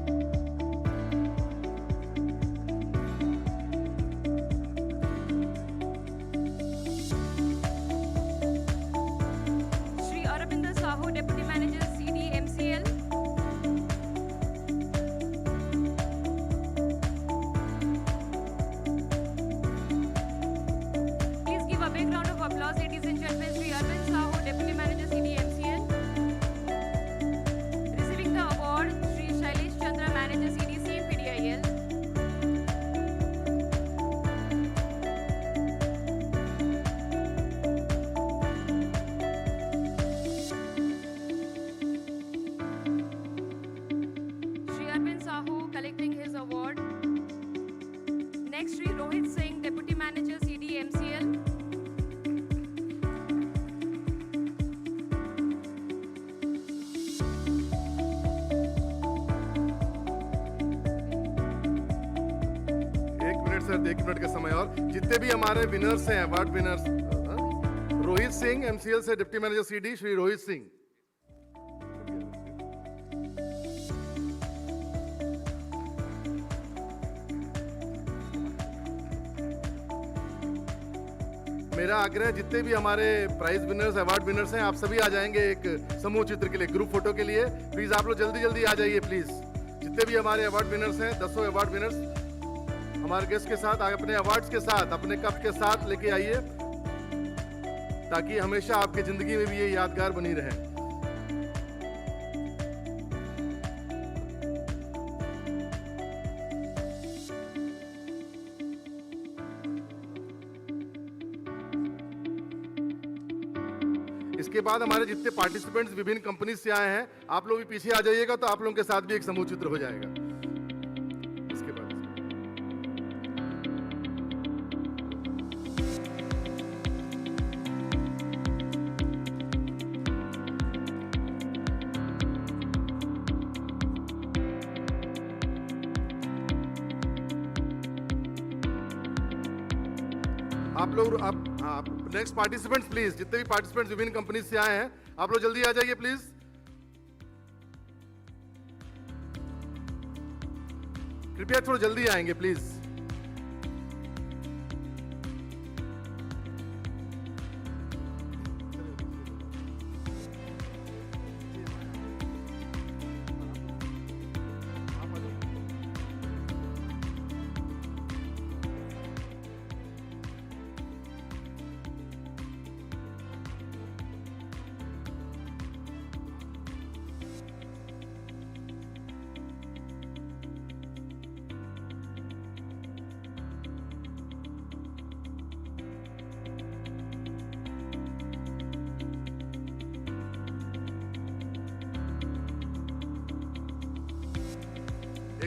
Next, Shri Rohit Singh, Deputy Manager, CD, MCL. Sir 1 minute का समय और जितने भी हमारे winners हैं award winners Rohit Singh MCL से deputy manager CD Shri Rohit Singh मेरा आग्रह जितने भी हमारे प्राइज विनर्स अवार्ड विनर्स हैं आप सभी आ जाएंगे एक समूह चित्र के लिए ग्रुप फोटो के लिए प्लीज आप लोग जल्दी जल्दी आ जाइए प्लीज जितने भी हमारे अवार्ड विनर्स हैं 10 अवार्ड विनर्स हमारे गेस्ट के साथ अपने अवार्ड्स के साथ अपने कप के साथ लेके आइए ताकि हमेशा आपकी जिंदगी में भी ये यादगार बनी रहे। इसके बाद हमारे जितने पार्टिसिपेंट्स विभिन्न कंपनी से आए हैं आप लोग भी पीछे आ जाइएगा तो आप लोगों के साथ भी एक समूह चित्र हो जाएगा। इसके बाद आप लोग आप नेक्स्ट पार्टिसिपेंट्स प्लीज जितने भी पार्टिसिपेंट्स विभिन्न कंपनी से आए हैं आप लोग जल्दी आ जाइए प्लीज। कृपया थोड़ा जल्दी आएंगे प्लीज।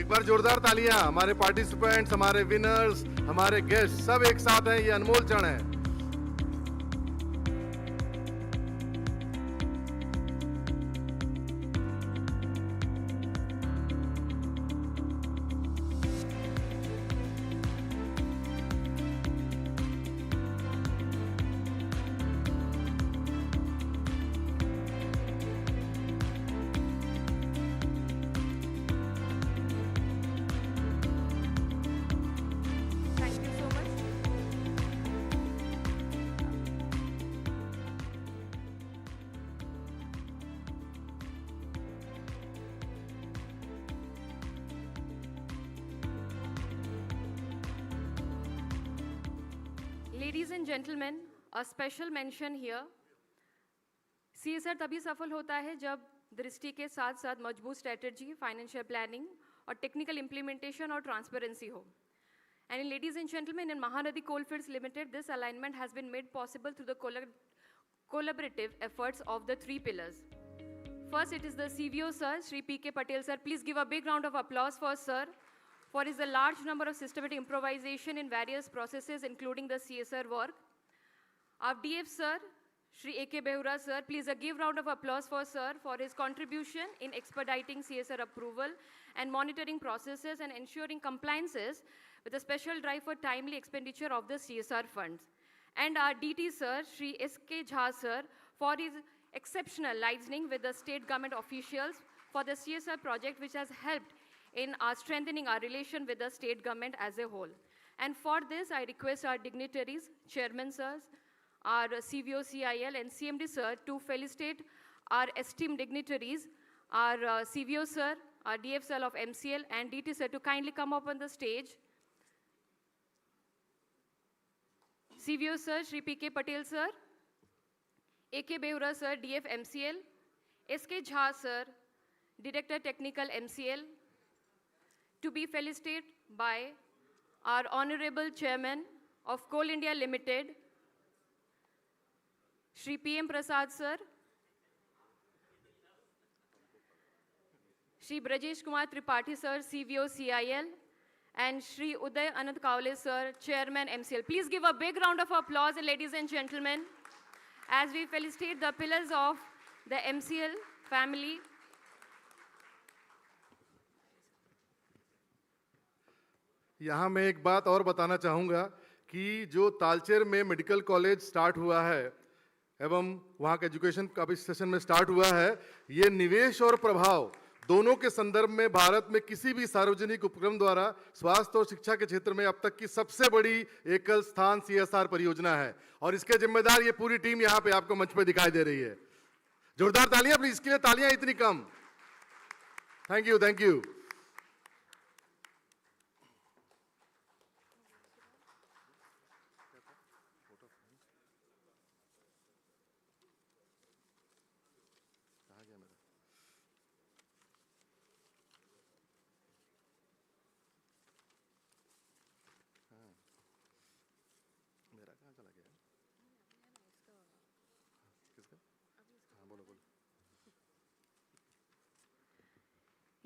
एक बार जोरदार तालियां हमारे पार्टिसिपेंट्स हमारे विनर्स हमारे गेस्ट सब एक साथ हैं ये अनमोल क्षण है। Ladies and gentlemen, a special mention here. CSR तभी सफल होता है जब दृष्टि के साथ साथ मजबूत स्ट्रेटजी, फाइनेंशियल प्लानिंग और टेक्निकल इम्प्लीमेंटेशन और ट्रांसपेरेंसी हो. And ladies and gentlemen, in Mahanadi Coalfields Limited, this alignment has been made possible through the collaborative efforts of the 3 pillars. First, it is the CVO sir, Shri P.K. Patel sir. Please give a big round of applause for sir. For his large number of systematic improvisation in various processes, including the CSR work. Our DF sir, Shri A.K. Behura sir, please give round of applause for sir for his contribution in expediting CSR approval and monitoring processes and ensuring compliances with a special drive for timely expenditure of the CSR funds. And our DT sir, Shri S.K. Jha sir, for his exceptional liaising with the state government officials for the CSR project which has helped in strengthening our relation with the state government as a whole. And for this, I request our dignitaries, chairman sirs, our CVO, CIL and CMD sir to felicitate our esteemed dignitaries, our CVO sir, our DF sir of MCL and DT sir to kindly come up on the stage. CVO sir, Shri P.K. Patel sir, A.K. Behura sir, DF MCL, S.K. Jha sir, Director Technical MCL, to be felicitated by our Honorable Chairman of Coal India Limited, Shri P.M. Prasad sir, Shri Brajesh Kumar Tripathi sir, CVO CIL, and Shri Uday Anand Kaule sir, Chairman MCL. Please give a big round of applause, ladies and gentlemen, as we felicitate the pillars of the MCL family. यहाँ मैं एक बात और बताना चाहूँगा कि जो तालचेर में मेडिकल कॉलेज स्टार्ट हुआ है एवं वहाँ का एजुकेशन का भी सेशन में स्टार्ट हुआ है, ये निवेश और प्रभाव दोनों के संदर्भ में भारत में किसी भी सार्वजनिक उपक्रम द्वारा स्वास्थ्य और शिक्षा के क्षेत्र में अब तक की सबसे बड़ी एकल स्थान CSR परियोजना है और इसके जिम्मेदार ये पूरी टीम यहाँ पे आपको मंच पे दिखाई दे रही है। जोरदार तालियां प्लीज, इसके लिए तालियां इतनी कम। Thank you, thank you.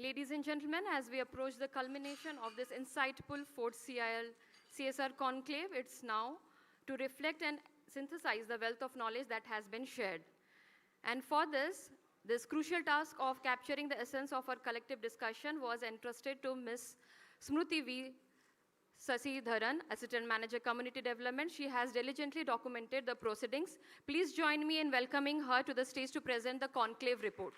Ladies and gentlemen, as we approach the culmination of this insightful fourth CSR Conclave, it's now to reflect and synthesize the wealth of knowledge that has been shared. And for this crucial task of capturing the essence of our collective discussion was entrusted to Ms. Smruti V. Sasidharan, Assistant Manager Community Development. She has diligently documented the proceedings. Please join me in welcoming her to the stage to present the conclave report.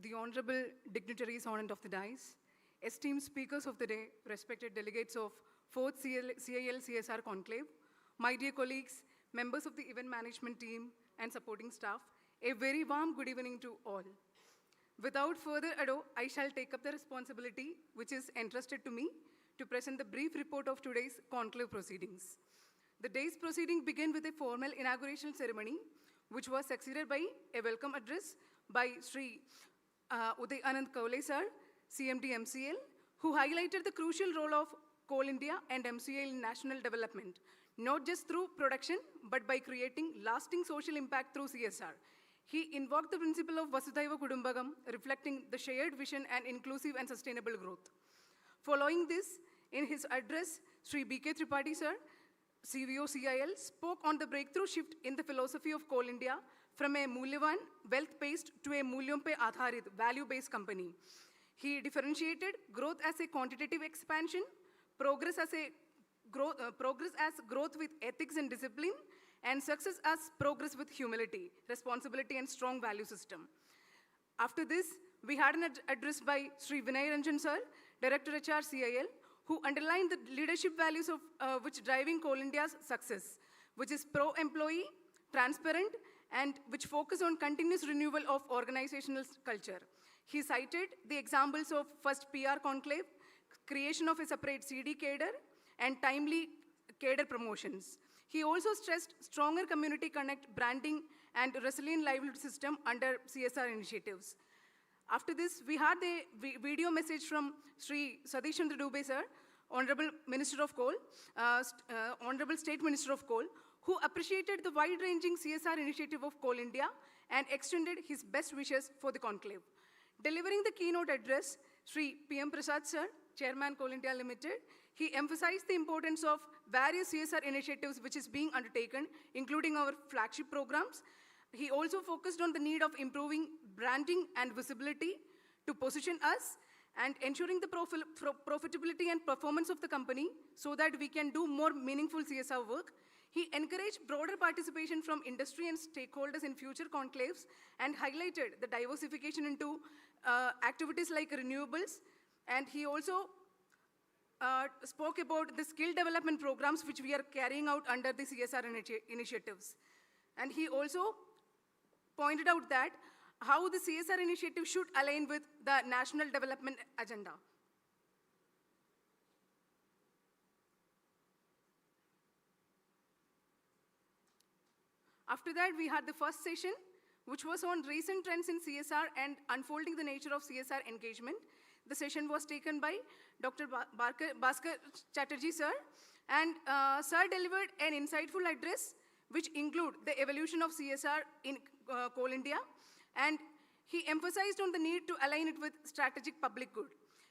The honorable dignitaries on and of the dais, esteemed speakers of the day, respected delegates of 4th CIL CSR Conclave, my dear colleagues, members of the event management team and supporting staff, a very warm good evening to all. Without further ado, I shall take up the responsibility which is entrusted to me to present the brief report of today's conclave proceedings. The day's proceeding began with a formal inauguration ceremony, which was succeeded by a welcome address by Shri Uday Anand Kaule sir, CMD MCL, who highlighted the crucial role of Coal India and MCL in national development, not just through production, but by creating lasting social impact through CSR. He invoked the principle of Vasudhaiva Kudumbakam, reflecting the shared vision and inclusive and sustainable growth. Following this, in his address, Sri B.K. Tripathi sir, CVO CIL, spoke on the breakthrough shift in the philosophy of Coal India from a Mulyavan, wealth-based, to a Mulyampe Adharit, value-based company. He differentiated growth as a quantitative expansion, progress as growth with ethics and discipline, and success as progress with humility, responsibility, and strong value system. After this, we had an address by Sri Vinay Ranjan sir, Director HR CIL, who underlined the leadership values of which driving Coal India's success, which is pro-employee, transparent, and which focus on continuous renewal of organizational culture. He cited the examples of first PR conclave, creation of a separate CD cadre, and timely cadre promotions. He also stressed stronger community connect, branding, and resilient livelihood system under CSR initiatives. After this, we had the video message from Sri Satish Chandra Dubey sir, Honorable Minister of Coal, Honorable State Minister of Coal, who appreciated the wide-ranging CSR initiative of Coal India and extended his best wishes for the conclave. Delivering the keynote address, Sri P.M. Prasad sir, Chairman Coal India Limited, he emphasized the importance of various CSR initiatives which is being undertaken, including our flagship programs. He also focused on the need of improving branding and visibility to position us and ensuring the profitability and performance of the company so that we can do more meaningful CSR work. He encouraged broader participation from industry and stakeholders in future conclaves and highlighted the diversification into activities like renewables, and he also spoke about the skill development programs which we are carrying out under the CSR initiatives. And he also pointed out that how the CSR initiative should align with the national development agenda. After that, we had the first session, which was on recent trends in CSR and unfolding the nature of CSR engagement. The session was taken by Dr. Bhaskar Chatterjee, sir. And sir delivered an insightful address, which include the evolution of CSR in Coal India. And he emphasized on the need to align it with strategic public good.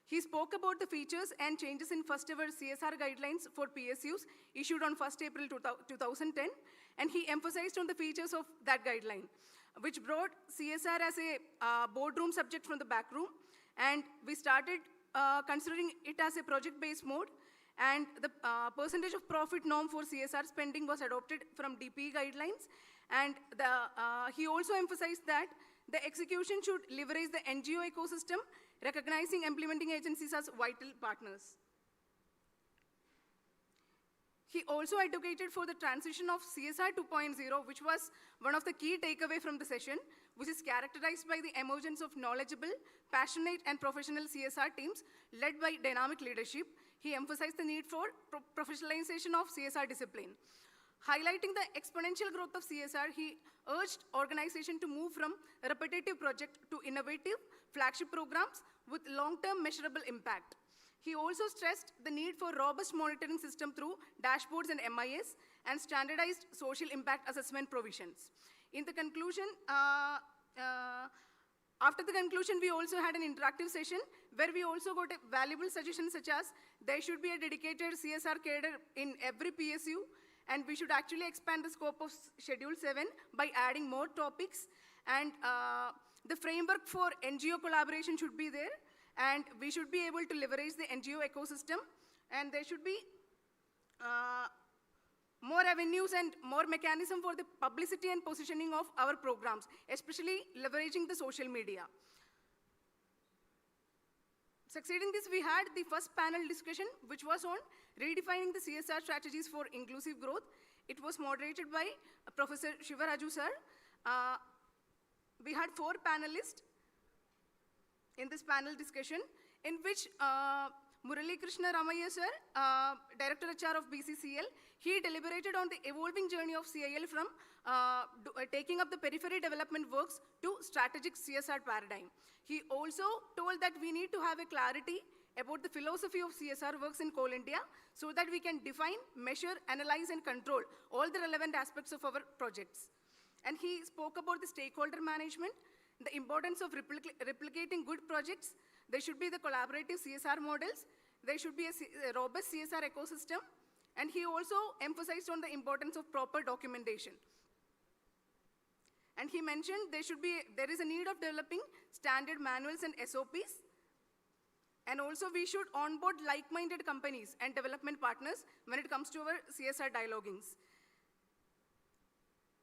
He spoke about the features and changes in first ever CSR guidelines for PSUs issued on 1st April 2010. And he emphasized on the features of that guideline, which brought CSR as a boardroom subject from the back room. And we started considering it as a project-based mode. And the percentage of profit norm for CSR spending was adopted from DPE guidelines. And he also emphasized that the execution should leverage the NGO ecosystem, recognizing implementing agencies as vital partners. He also advocated for the transition of CSR 2.0, which was one of the key takeaway from the session, which is characterized by the emergence of knowledgeable, passionate, and professional CSR teams led by dynamic leadership. He emphasized the need for professionalization of CSR discipline. Highlighting the exponential growth of CSR, he urged organizations to move from repetitive project to innovative flagship programs with long-term measurable impact. He also stressed the need for robust monitoring system through dashboards and MIS and standardized social impact assessment provisions. In the conclusion, after the conclusion, we also had an interactive session where we also got a valuable suggestions such as there should be a dedicated CSR cadre in every PSU, and we should actually expand the scope of Schedule 7 by adding more topics, and the framework for NGO collaboration should be there, and we should be able to leverage the NGO ecosystem, and there should be more avenues and more mechanism for the publicity and positioning of our programs, especially leveraging the social media. Succeeding this, we had the first panel discussion, which was on redefining the CSR strategies for inclusive growth. It was moderated by Professor Shivaraju sir. We had 4 panelists in this panel discussion, in which Murali Krishna Ramaya sir, Director HR of BCCL, he deliberated on the evolving journey of CIL from taking up the periphery development works to strategic CSR paradigm. He also told that we need to have a clarity about the philosophy of CSR works in Coal India so that we can define, measure, analyze, and control all the relevant aspects of our projects. And he spoke about the stakeholder management, the importance of replicating good projects. There should be the collaborative CSR models. There should be a robust CSR ecosystem. And he also emphasized on the importance of proper documentation. And he mentioned there is a need of developing standard manuals and SOPs. And also we should onboard like-minded companies and development partners when it comes to our CSR dialoguings.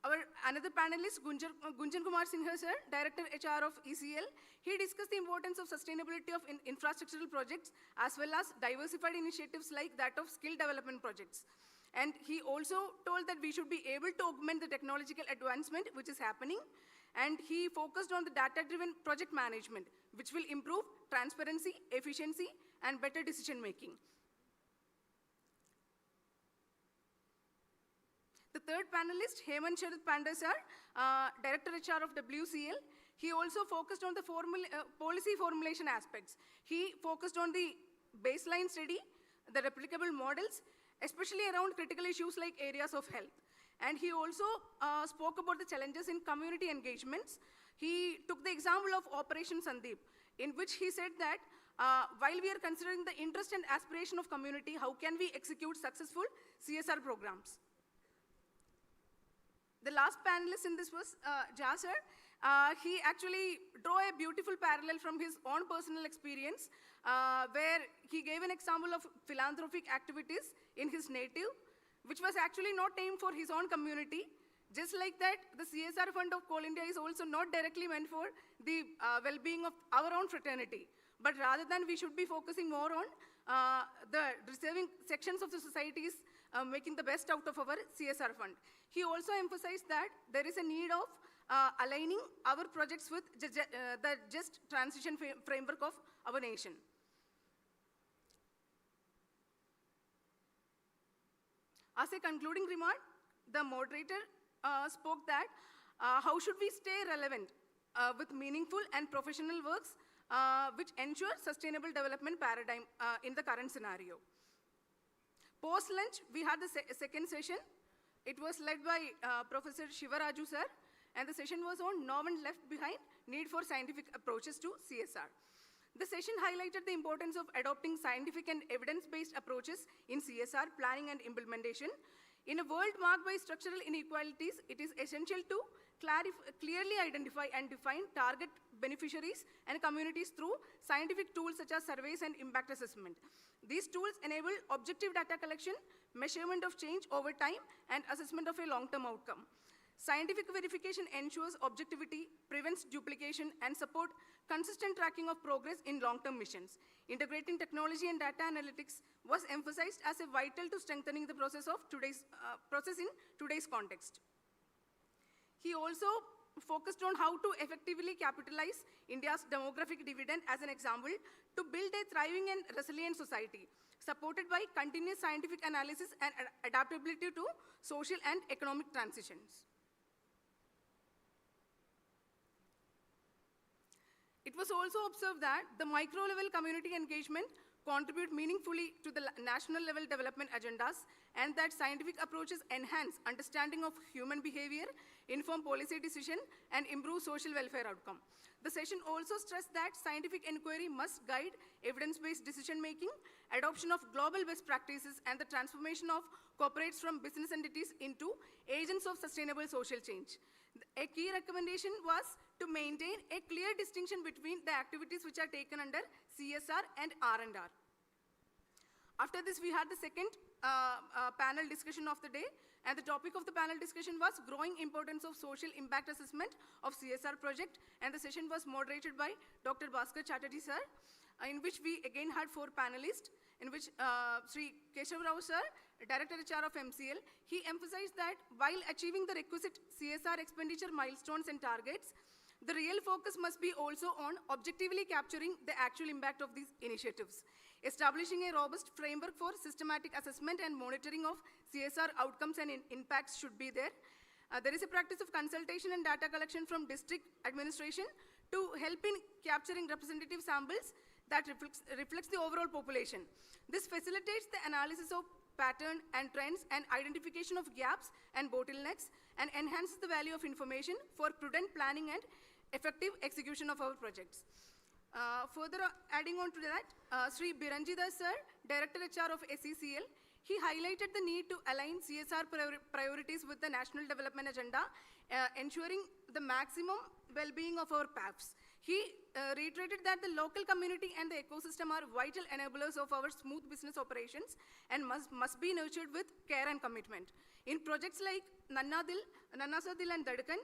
Our another panelist, Gunjan Kumar Sinha sir, Director HR of ECL, he discussed the importance of sustainability of infrastructural projects as well as diversified initiatives like that of skill development projects. And he also told that we should be able to augment the technological advancement which is happening. And he focused on the data-driven project management, which will improve transparency, efficiency, and better decision making. The third panelist, Hemant Sharad Panda sir, Director HR of WCL, he also focused on the policy formulation aspects. He focused on the baseline study, the replicable models, especially around critical issues like areas of health. And he also spoke about the challenges in community engagements. He took the example of Operation Sandeep, in which he said that while we are considering the interest and aspiration of community, how can we execute successful CSR programs? The last panelist in this was Jha sir. He actually drew a beautiful parallel from his own personal experience, where he gave an example of philanthropic activities in his native, which was actually not aimed for his own community. Just like that, the CSR fund of Coal India is also not directly meant for the well-being of our own fraternity, but rather than we should be focusing more on the deserving sections of the societies making the best out of our CSR fund. He also emphasized that there is a need of aligning our projects with the just transition framework of our nation. As a concluding remark, the moderator spoke that how should we stay relevant with meaningful and professional works which ensure sustainable development paradigm in the current scenario. Post-lunch, we had the second session. It was led by Professor Shivaraju sir, and the session was on No One Left Behind, Need for Scientific Approaches to CSR. The session highlighted the importance of adopting scientific and evidence-based approaches in CSR planning and implementation. In a world marked by structural inequalities, it is essential to clearly identify and define target beneficiaries and communities through scientific tools such as surveys and impact assessment. These tools enable objective data collection, measurement of change over time, and assessment of a long-term outcome. Scientific verification ensures objectivity, prevents duplication, and support consistent tracking of progress in long-term missions. Integrating technology and data analytics was emphasized as a vital to strengthening the process in today's context. He also focused on how to effectively capitalize India's demographic dividend as an example to build a thriving and resilient society, supported by continuous scientific analysis and adaptability to social and economic transitions. It was also observed that the micro-level community engagement contribute meaningfully to the national level development agendas, and that scientific approaches enhance understanding of human behavior, inform policy decision, and improve social welfare outcome. The session also stressed that scientific inquiry must guide evidence-based decision-making, adoption of global best practices, and the transformation of corporates from business entities into agents of sustainable social change. A key recommendation was to maintain a clear distinction between the activities which are taken under CSR and R&R. After this, we had the second panel discussion of the day, and the topic of the panel discussion was growing importance of social impact assessment of CSR project, and the session was moderated by Dr. Bhaskar Chatterjee sir, in which we again had 4 panelists, in which Sri Keshav Rao sir, Director HR of MCL, he emphasized that while achieving the requisite CSR expenditure milestones and targets, the real focus must be also on objectively capturing the actual impact of these initiatives. Establishing a robust framework for systematic assessment and monitoring of CSR outcomes and impacts should be there. There is a practice of consultation and data collection from district administration to help in capturing representative samples that reflects the overall population. This facilitates the analysis of pattern and trends and identification of gaps and bottlenecks, and enhances the value of information for prudent planning and effective execution of our projects. Further adding on to that, Sri Biranjida sir, Director HR of SECL, he highlighted the need to align CSR priorities with the National Development Agenda, ensuring the maximum well-being of our PAFs. He reiterated that the local community and the ecosystem are vital enablers of our smooth business operations and must be nurtured with care and commitment. In projects like Nannasadil and Dadakan,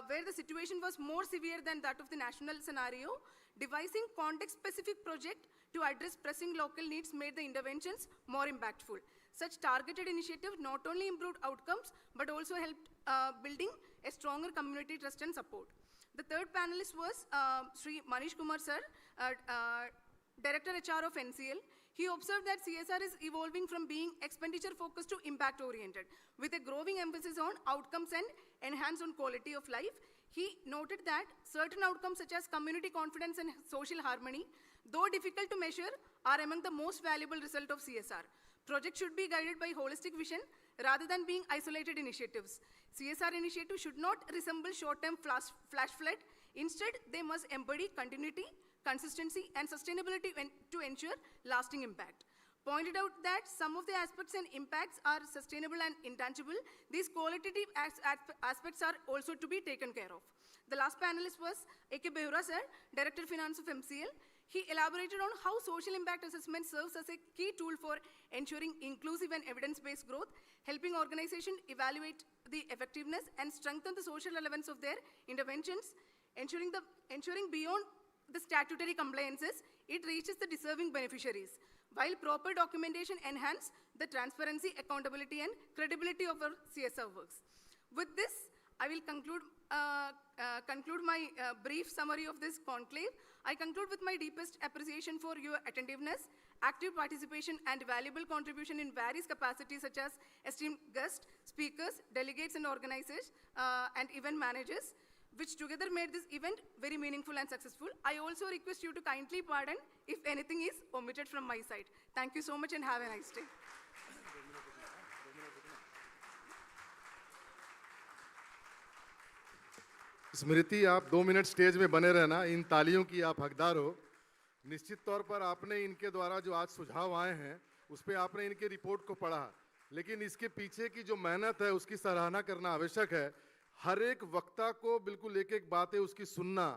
where the situation was more severe than that of the national scenario, devising context-specific project to address pressing local needs made the interventions more impactful. Such targeted initiative not only improved outcomes, but also helped building a stronger community trust and support. The third panelist was Sri Manish Kumar sir, Director HR of NCL. He observed that CSR is evolving from being expenditure-focused to impact-oriented, with a growing emphasis on outcomes and enhance on quality of life. He noted that certain outcomes such as community confidence and social harmony, though difficult to measure, are among the most valuable result of CSR. Projects should be guided by holistic vision rather than being isolated initiatives. CSR initiatives should not resemble short-term flash flood. Instead, they must embody continuity, consistency, and sustainability to ensure lasting impact. Pointed out that some of the aspects and impacts are sustainable and intangible. These qualitative aspects are also to be taken care of. The last panelist was A.K. Behura sir, Director Finance of MCL. He elaborated on how social impact assessment serves as a key tool for ensuring inclusive and evidence-based growth, helping organizations evaluate the effectiveness and strengthen the social relevance of their interventions, ensuring beyond the statutory compliances, it reaches the deserving beneficiaries, while proper documentation enhance the transparency, accountability, and credibility of our CSR works. With this, I will conclude my brief summary of this conclave. I conclude with my deepest appreciation for your attentiveness, active participation, and valuable contribution in various capacities such as esteemed guests, speakers, delegates, and organizers, and event managers, which together made this event very meaningful and successful. I also request you to kindly pardon if anything is omitted from my side. Thank you so much and have a nice day. स्मृति, आप 2 minute stage में बने रहना, इन तालियों की आप हकदार हो। निश्चित तौर पर आपने इनके द्वारा जो आज सुझाव आए हैं उस पर आपने इनके रिपोर्ट को पढ़ा, लेकिन इसके पीछे की जो मेहनत है उसकी सराहना करना आवश्यक है। हर एक वक्ता को बिल्कुल एक एक बातें उसकी सुनना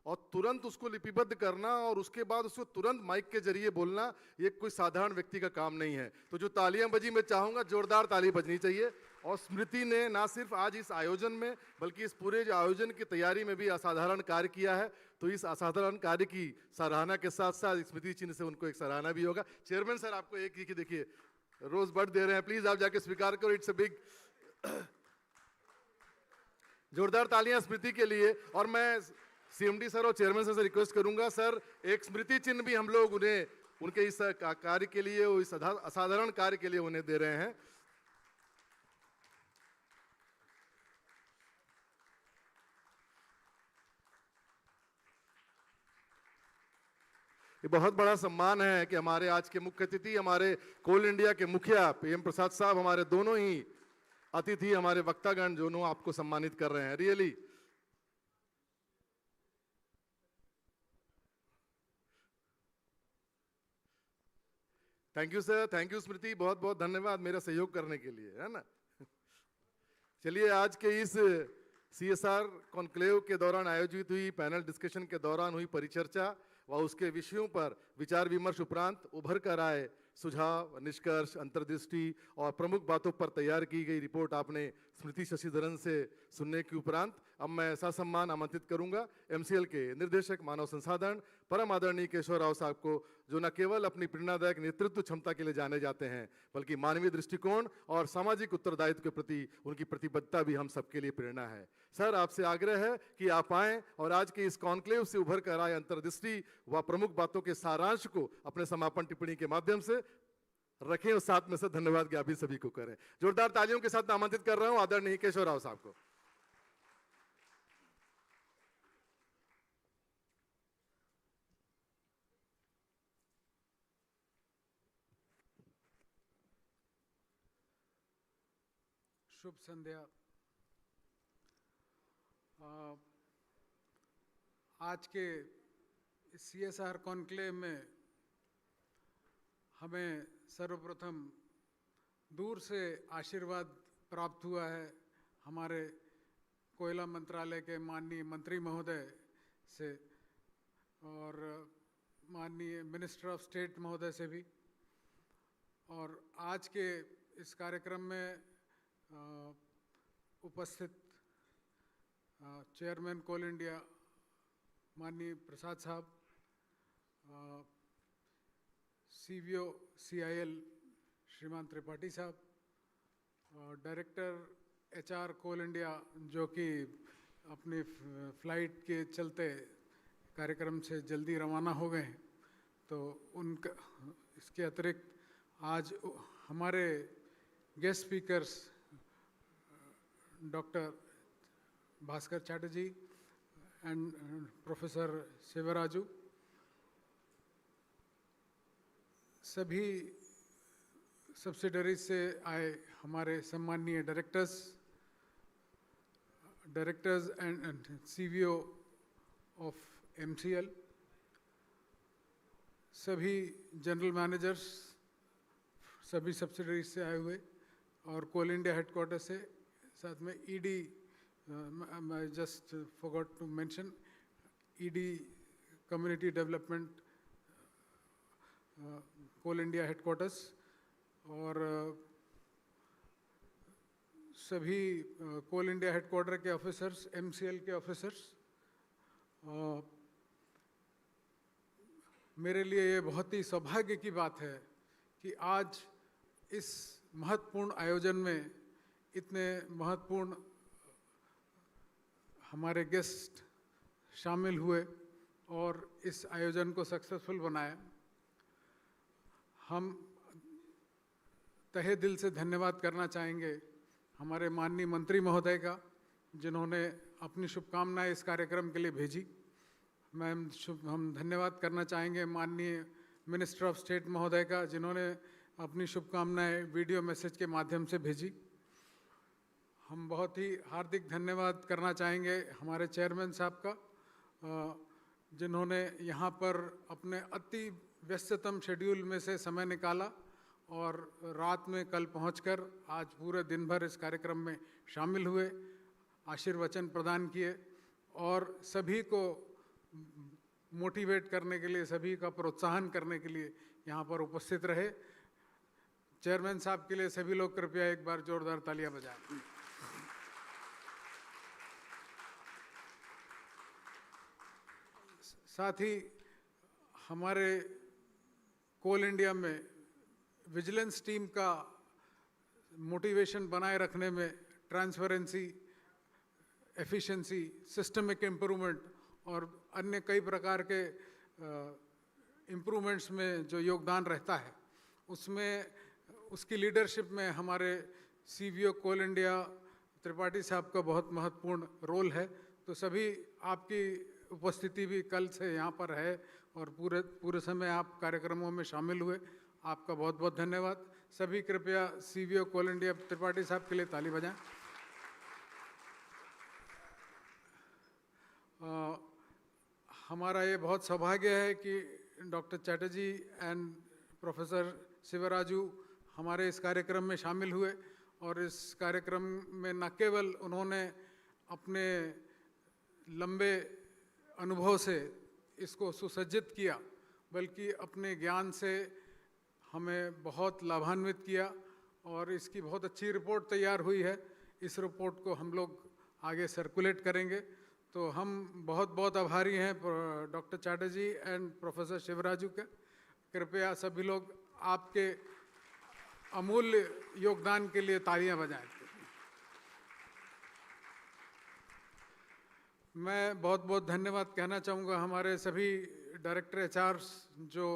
और तुरंत उसको लिपिबद्ध करना और उसके बाद उसको तुरंत माइक के जरिए बोलना, ये कोई साधारण व्यक्ति का काम नहीं है। तो जो तालियां बजी, मैं चाहूँगा जोरदार ताली बजनी चाहिए। और स्मृति ने ना सिर्फ आज इस आयोजन में बल्कि इस पूरे जो आयोजन की तैयारी में भी असाधारण कार्य किया है, तो इस असाधारण कार्य की सराहना के साथ साथ स्मृति चिन्ह से उनको एक सराहना भी होगा। चेयरमैन सर, आपको एक ही देखिए रोज बर्ड दे रहे हैं, प्लीज आप जाके स्वीकार करो। इट्स अ बिग जोरदार तालियां स्मृति के लिए। और मैं सीएमडी सर और चेयरमैन सर से रिक्वेस्ट करूंगा, सर एक स्मृति चिन्ह भी हम लोग उन्हें उनके इस कार्य के लिए, इस असाधारण कार्य के लिए उन्हें दे रहे हैं। ये बहुत बड़ा सम्मान है कि हमारे आज के मुख्य अतिथि, हमारे कोल इंडिया के मुखिया PM प्रसाद साहब, हमारे दोनों ही अतिथि, हमारे वक्तागण दोनों आपको सम्मानित कर रहे हैं। Really thank you sir, thank you Smriti, बहुत बहुत धन्यवाद मेरा सहयोग करने के लिए, है ना। चलिए, आज के इस CSR कॉन्क्लेव के दौरान आयोजित हुई पैनल डिस्कशन के दौरान हुई परिचर्चा व उसके विषयों पर विचार विमर्श उपरांत उभर कर आए सुझाव, निष्कर्ष, अंतर्दृष्टि और प्रमुख बातों पर तैयार की गई रिपोर्ट आपने स्मृति शशिधरन से सुनने के उपरांत अब मैं ससम्मान आमंत्रित करूंगा MCL के निर्देशक मानव संसाधन परम आदरणीय केशव राव साहब को, जो न केवल अपनी प्रेरणादायक नेतृत्व क्षमता के लिए जाने जाते हैं बल्कि मानवीय दृष्टिकोण और सामाजिक उत्तरदायित्व के प्रति उनकी प्रतिबद्धता भी हम सबके लिए प्रेरणा है। सर, आपसे आग्रह है कि आप आएं और आज के इस कॉन्क्लेव से उभर कर आए अंतर्दृष्टि व प्रमुख बातों के सारांश को अपने समापन टिप्पणी के माध्यम से रखें और साथ में से धन्यवाद ज्ञापन सभी को करें। जोरदार तालियों के साथ आमंत्रित कर रहा हूं आदरणीय केशव राव साहब को। शुभ संध्या। आज के CSR कॉन्क्लेव में हमें सर्वप्रथम दूर से आशीर्वाद प्राप्त हुआ है हमारे कोयला मंत्रालय के माननीय मंत्री महोदय से और माननीय मिनिस्टर ऑफ स्टेट महोदय से भी। और आज के इस कार्यक्रम में उपस्थित चेयरमैन कोल इंडिया माननीय प्रसाद साहब, CVO CIL श्रीमान त्रिपाठी साहब, डायरेक्टर HR कोल इंडिया जो कि अपनी फ्लाइट के चलते कार्यक्रम से जल्दी रवाना हो गए हैं, तो उनका इसके अतिरिक्त आज हमारे guest speakers doctor Bhaskar Chatterjee and professor Shivaraju, सभी सब्सिडरीज से आए हमारे सम्माननीय directors and CVO of MCL, सभी जनरल मैनेजर्स सभी सब्सिडरीज से आए हुए और कोल इंडिया हेडक्वार्टर से, साथ में ED, I just forgot to mention ED community development coal India headquarters और सभी कोल इंडिया हेडक्वार्टर के ऑफिसर्स, MCL के ऑफिसर्स, मेरे लिए ये बहुत ही सौभाग्य की बात है कि आज इस महत्वपूर्ण आयोजन में इतने महत्वपूर्ण हमारे गेस्ट शामिल हुए और इस आयोजन को सक्सेसफुल बनाया। हम तहे दिल से धन्यवाद करना चाहेंगे हमारे माननीय मंत्री महोदय का, जिन्होंने अपनी शुभकामनाएं इस कार्यक्रम के लिए भेजी। हम धन्यवाद करना चाहेंगे माननीय मिनिस्टर ऑफ स्टेट महोदय का, जिन्होंने अपनी शुभकामनाएं वीडियो मैसेज के माध्यम से भेजी। हम बहुत ही हार्दिक धन्यवाद करना चाहेंगे हमारे चेयरमैन साहब का, जिन्होंने यहाँ पर अपने अति व्यस्ततम शेड्यूल में से समय निकाला और रात में कल पहुंचकर आज पूरे दिन भर इस कार्यक्रम में शामिल हुए, आशीर्वचन प्रदान किए और सभी को मोटिवेट करने के लिए, सभी का प्रोत्साहन करने के लिए यहाँ पर उपस्थित रहे। चेयरमैन साहब के लिए सभी लोग कृपया एक बार जोरदार तालियां बजाएं। साथ ही हमारे कोल इंडिया में विजिलेंस टीम का मोटिवेशन बनाए रखने में ट्रांसपेरेंसी, एफिशिएंसी, सिस्टमिक इम्प्रूवमेंट और अन्य कई प्रकार के इम्प्रूवमेंट्स में जो योगदान रहता है, उसमें उसकी लीडरशिप में हमारे CVO कोल इंडिया त्रिपाठी साहब का बहुत महत्वपूर्ण रोल है। तो सभी आपकी उपस्थिति भी कल से यहाँ पर है और पूरे समय आप कार्यक्रमों में शामिल हुए, आपका बहुत बहुत धन्यवाद। सभी कृपया CVO कोल इंडिया त्रिपाठी साहब के लिए ताली बजाएं। हमारा ये बहुत सौभाग्य है कि डॉक्टर चैटर्जी एंड प्रोफेसर शिवराजू हमारे इस कार्यक्रम में शामिल हुए और इस कार्यक्रम में न केवल उन्होंने अपने लंबे अनुभव से इसको सुसज्जित किया, बल्कि अपने ज्ञान से हमें बहुत लाभान्वित किया और इसकी बहुत अच्छी रिपोर्ट तैयार हुई है। इस रिपोर्ट को हम लोग आगे सर्कुलेट करेंगे। तो हम बहुत बहुत आभारी हैं डॉक्टर चैटर्जी एंड प्रोफेसर शिवराजू के। कृपया सभी लोग आपके अमूल्य योगदान के लिए तालियां बजाएं। मैं बहुत बहुत धन्यवाद कहना चाहूँगा हमारे सभी डायरेक्टर HRs जो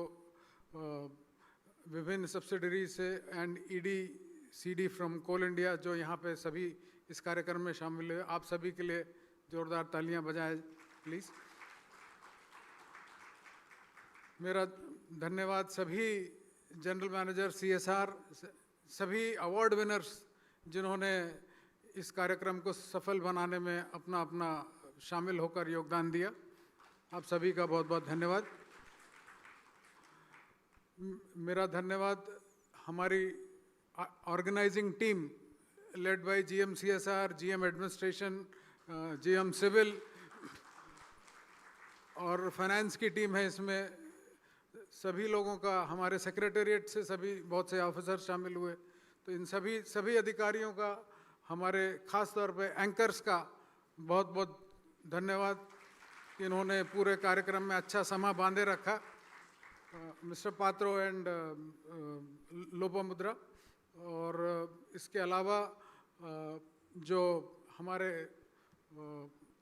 विभिन्न सब्सिडरी से and ED/CD from coal India जो यहाँ पे सभी इस कार्यक्रम में शामिल हुए। आप सभी के लिए जोरदार तालियां बजाएं प्लीज़। मेरा धन्यवाद सभी जनरल मैनेजर CSR, सभी अवार्ड विनर्स जिन्होंने इस कार्यक्रम को सफल बनाने में अपना अपना शामिल होकर योगदान दिया। आप सभी का बहुत बहुत धन्यवाद। मेरा धन्यवाद हमारी organising team led by GM CSR, GM administration, GM civil और फाइनेंस की टीम है। इसमें सभी लोगों का, हमारे सेक्रेटेरिएट से सभी बहुत से ऑफिसर शामिल हुए। तो इन सभी अधिकारियों का, हमारे खास तौर पे एंकर्स का बहुत बहुत धन्यवाद कि इन्होंने पूरे कार्यक्रम में अच्छा समा बांधे रखा। Mister Patro and Lopamudra. और इसके अलावा जो हमारे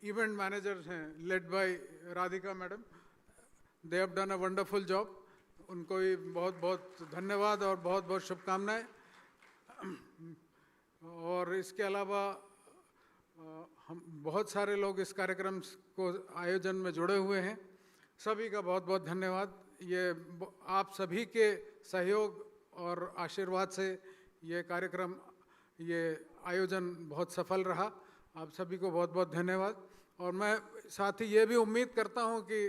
इवेंट मैनेजर्स हैं led by Radhika madam, they have done a wonderful job. उनको भी बहुत बहुत धन्यवाद और बहुत बहुत शुभकामनाएं। और इसके अलावा हम बहुत सारे लोग इस कार्यक्रम को आयोजन में जुड़े हुए हैं, सभी का बहुत बहुत धन्यवाद। ये आप सभी के सहयोग और आशीर्वाद से ये कार्यक्रम, ये आयोजन बहुत सफल रहा। आप सभी को बहुत बहुत धन्यवाद। और मैं साथ ही ये भी उम्मीद करता हूँ कि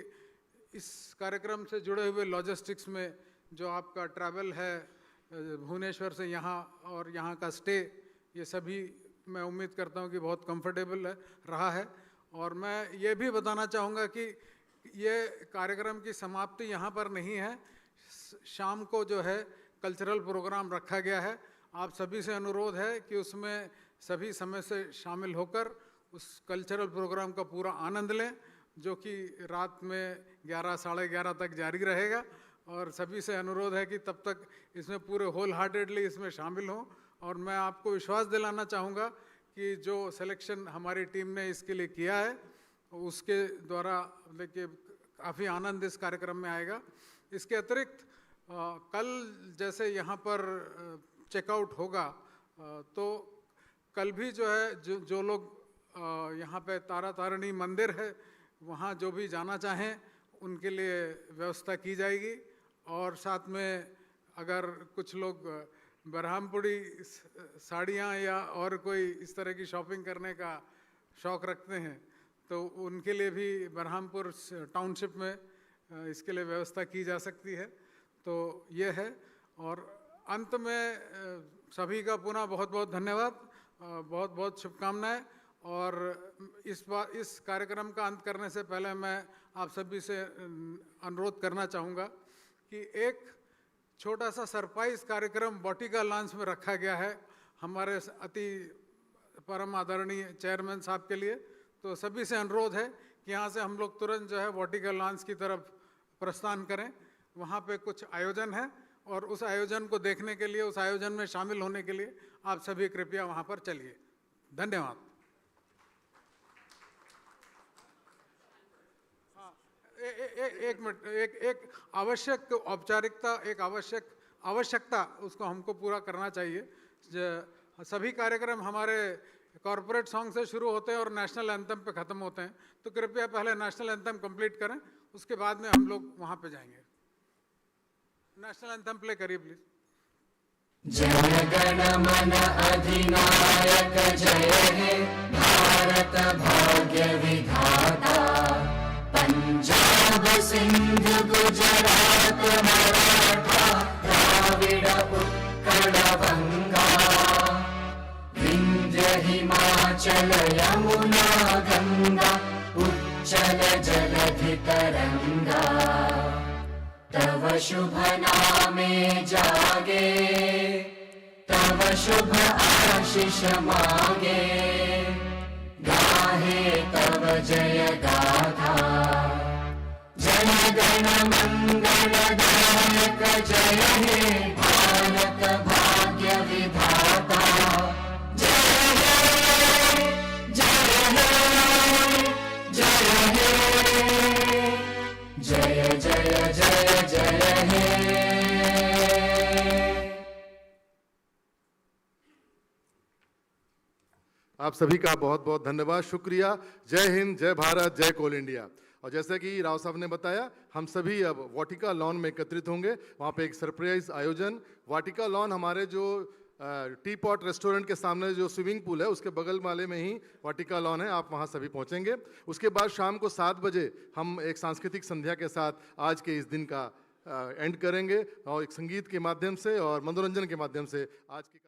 इस कार्यक्रम से जुड़े हुए लॉजिस्टिक्स में जो आपका ट्रैवल है भुवनेश्वर से यहाँ और यहाँ का स्टे, ये सभी मैं उम्मीद करता हूँ कि बहुत कंफर्टेबल रहा है। और मैं ये भी बताना चाहूँगा कि ये कार्यक्रम की समाप्ति यहाँ पर नहीं है। शाम को जो है कल्चरल प्रोग्राम रखा गया है। आप सभी से अनुरोध है कि उसमें सभी समय से शामिल होकर उस कल्चरल प्रोग्राम का पूरा आनंद लें, जो कि रात में 11 साढ़े 11 तक जारी रहेगा। और सभी से अनुरोध है कि तब तक इसमें पूरे होल हार्टेडली इसमें शामिल हों। और मैं आपको विश्वास दिलाना चाहूँगा कि जो सिलेक्शन हमारी टीम ने इसके लिए किया है उसके द्वारा देखिए काफ़ी आनंद इस कार्यक्रम में आएगा। इसके अतिरिक्त कल जैसे यहाँ पर चेकआउट होगा तो कल भी जो है जो लोग यहाँ पे तारा तारिणी मंदिर है वहाँ जो भी जाना चाहें उनके लिए व्यवस्था की जाएगी। और साथ में अगर कुछ लोग बरहामपुरी साड़ियाँ या और कोई इस तरह की शॉपिंग करने का शौक़ रखते हैं तो उनके लिए भी बरहामपुर टाउनशिप में इसके लिए व्यवस्था की जा सकती है। तो ये है। और अंत में सभी का पुनः बहुत बहुत धन्यवाद, बहुत बहुत शुभकामनाएं। और इस कार्यक्रम का अंत करने से पहले मैं आप सभी से अनुरोध करना चाहूँगा कि एक छोटा सा सरप्राइज कार्यक्रम वाटिका लॉन्च में रखा गया है हमारे अति परम आदरणीय चेयरमैन साहब के लिए। तो सभी से अनुरोध है कि यहाँ से हम लोग तुरंत जो है वाटिका लॉन्च की तरफ प्रस्थान करें। वहाँ पे कुछ आयोजन है और उस आयोजन को देखने के लिए, उस आयोजन में शामिल होने के लिए आप सभी कृपया वहाँ पर चलिए। धन्यवाद। एक मिनट, एक आवश्यक औपचारिकता, एक आवश्यकता उसको हमको पूरा करना चाहिए। सभी कार्यक्रम हमारे कॉरपोरेट सॉन्ग से शुरू होते हैं और नेशनल एंथम पे ख़त्म होते हैं, तो कृपया पहले नेशनल एंथम कंप्लीट करें, उसके बाद में हम लोग वहाँ पे जाएंगे। नेशनल एंथम प्ले करिए प्लीज। जय गण मन अधिनायक जय हे भारत भाग्य विधाता, पंजाब सिंध गुजरात मराठा द्राविड़ उत्कल बंगा, विंध्य हिमाचल यमुना गंगा उच्चल जलधि तरंगा, तव शुभ नामे जागे, तव शुभ आशीष मांगे, गाहे तव जय गाथा। जय गण मंगलदायक जय हे भारत भाग्य विधाता, जय हे जय हे जय हे जय जय जय जय हे। आप सभी का बहुत बहुत धन्यवाद, शुक्रिया। जय हिंद, जय भारत, जय कोल इंडिया। और जैसे कि राव साहब ने बताया, हम सभी अब वाटिका लॉन में एकत्रित होंगे। वहाँ पे एक सरप्राइज आयोजन, वाटिका लॉन हमारे जो टी पॉट रेस्टोरेंट के सामने जो स्विमिंग पूल है उसके बगल वाले में ही वाटिका लॉन है, आप वहाँ सभी पहुँचेंगे। उसके बाद शाम को 7 बजे हम एक सांस्कृतिक संध्या के साथ आज के इस दिन का एंड करेंगे और एक संगीत के माध्यम से और मनोरंजन के माध्यम से आज की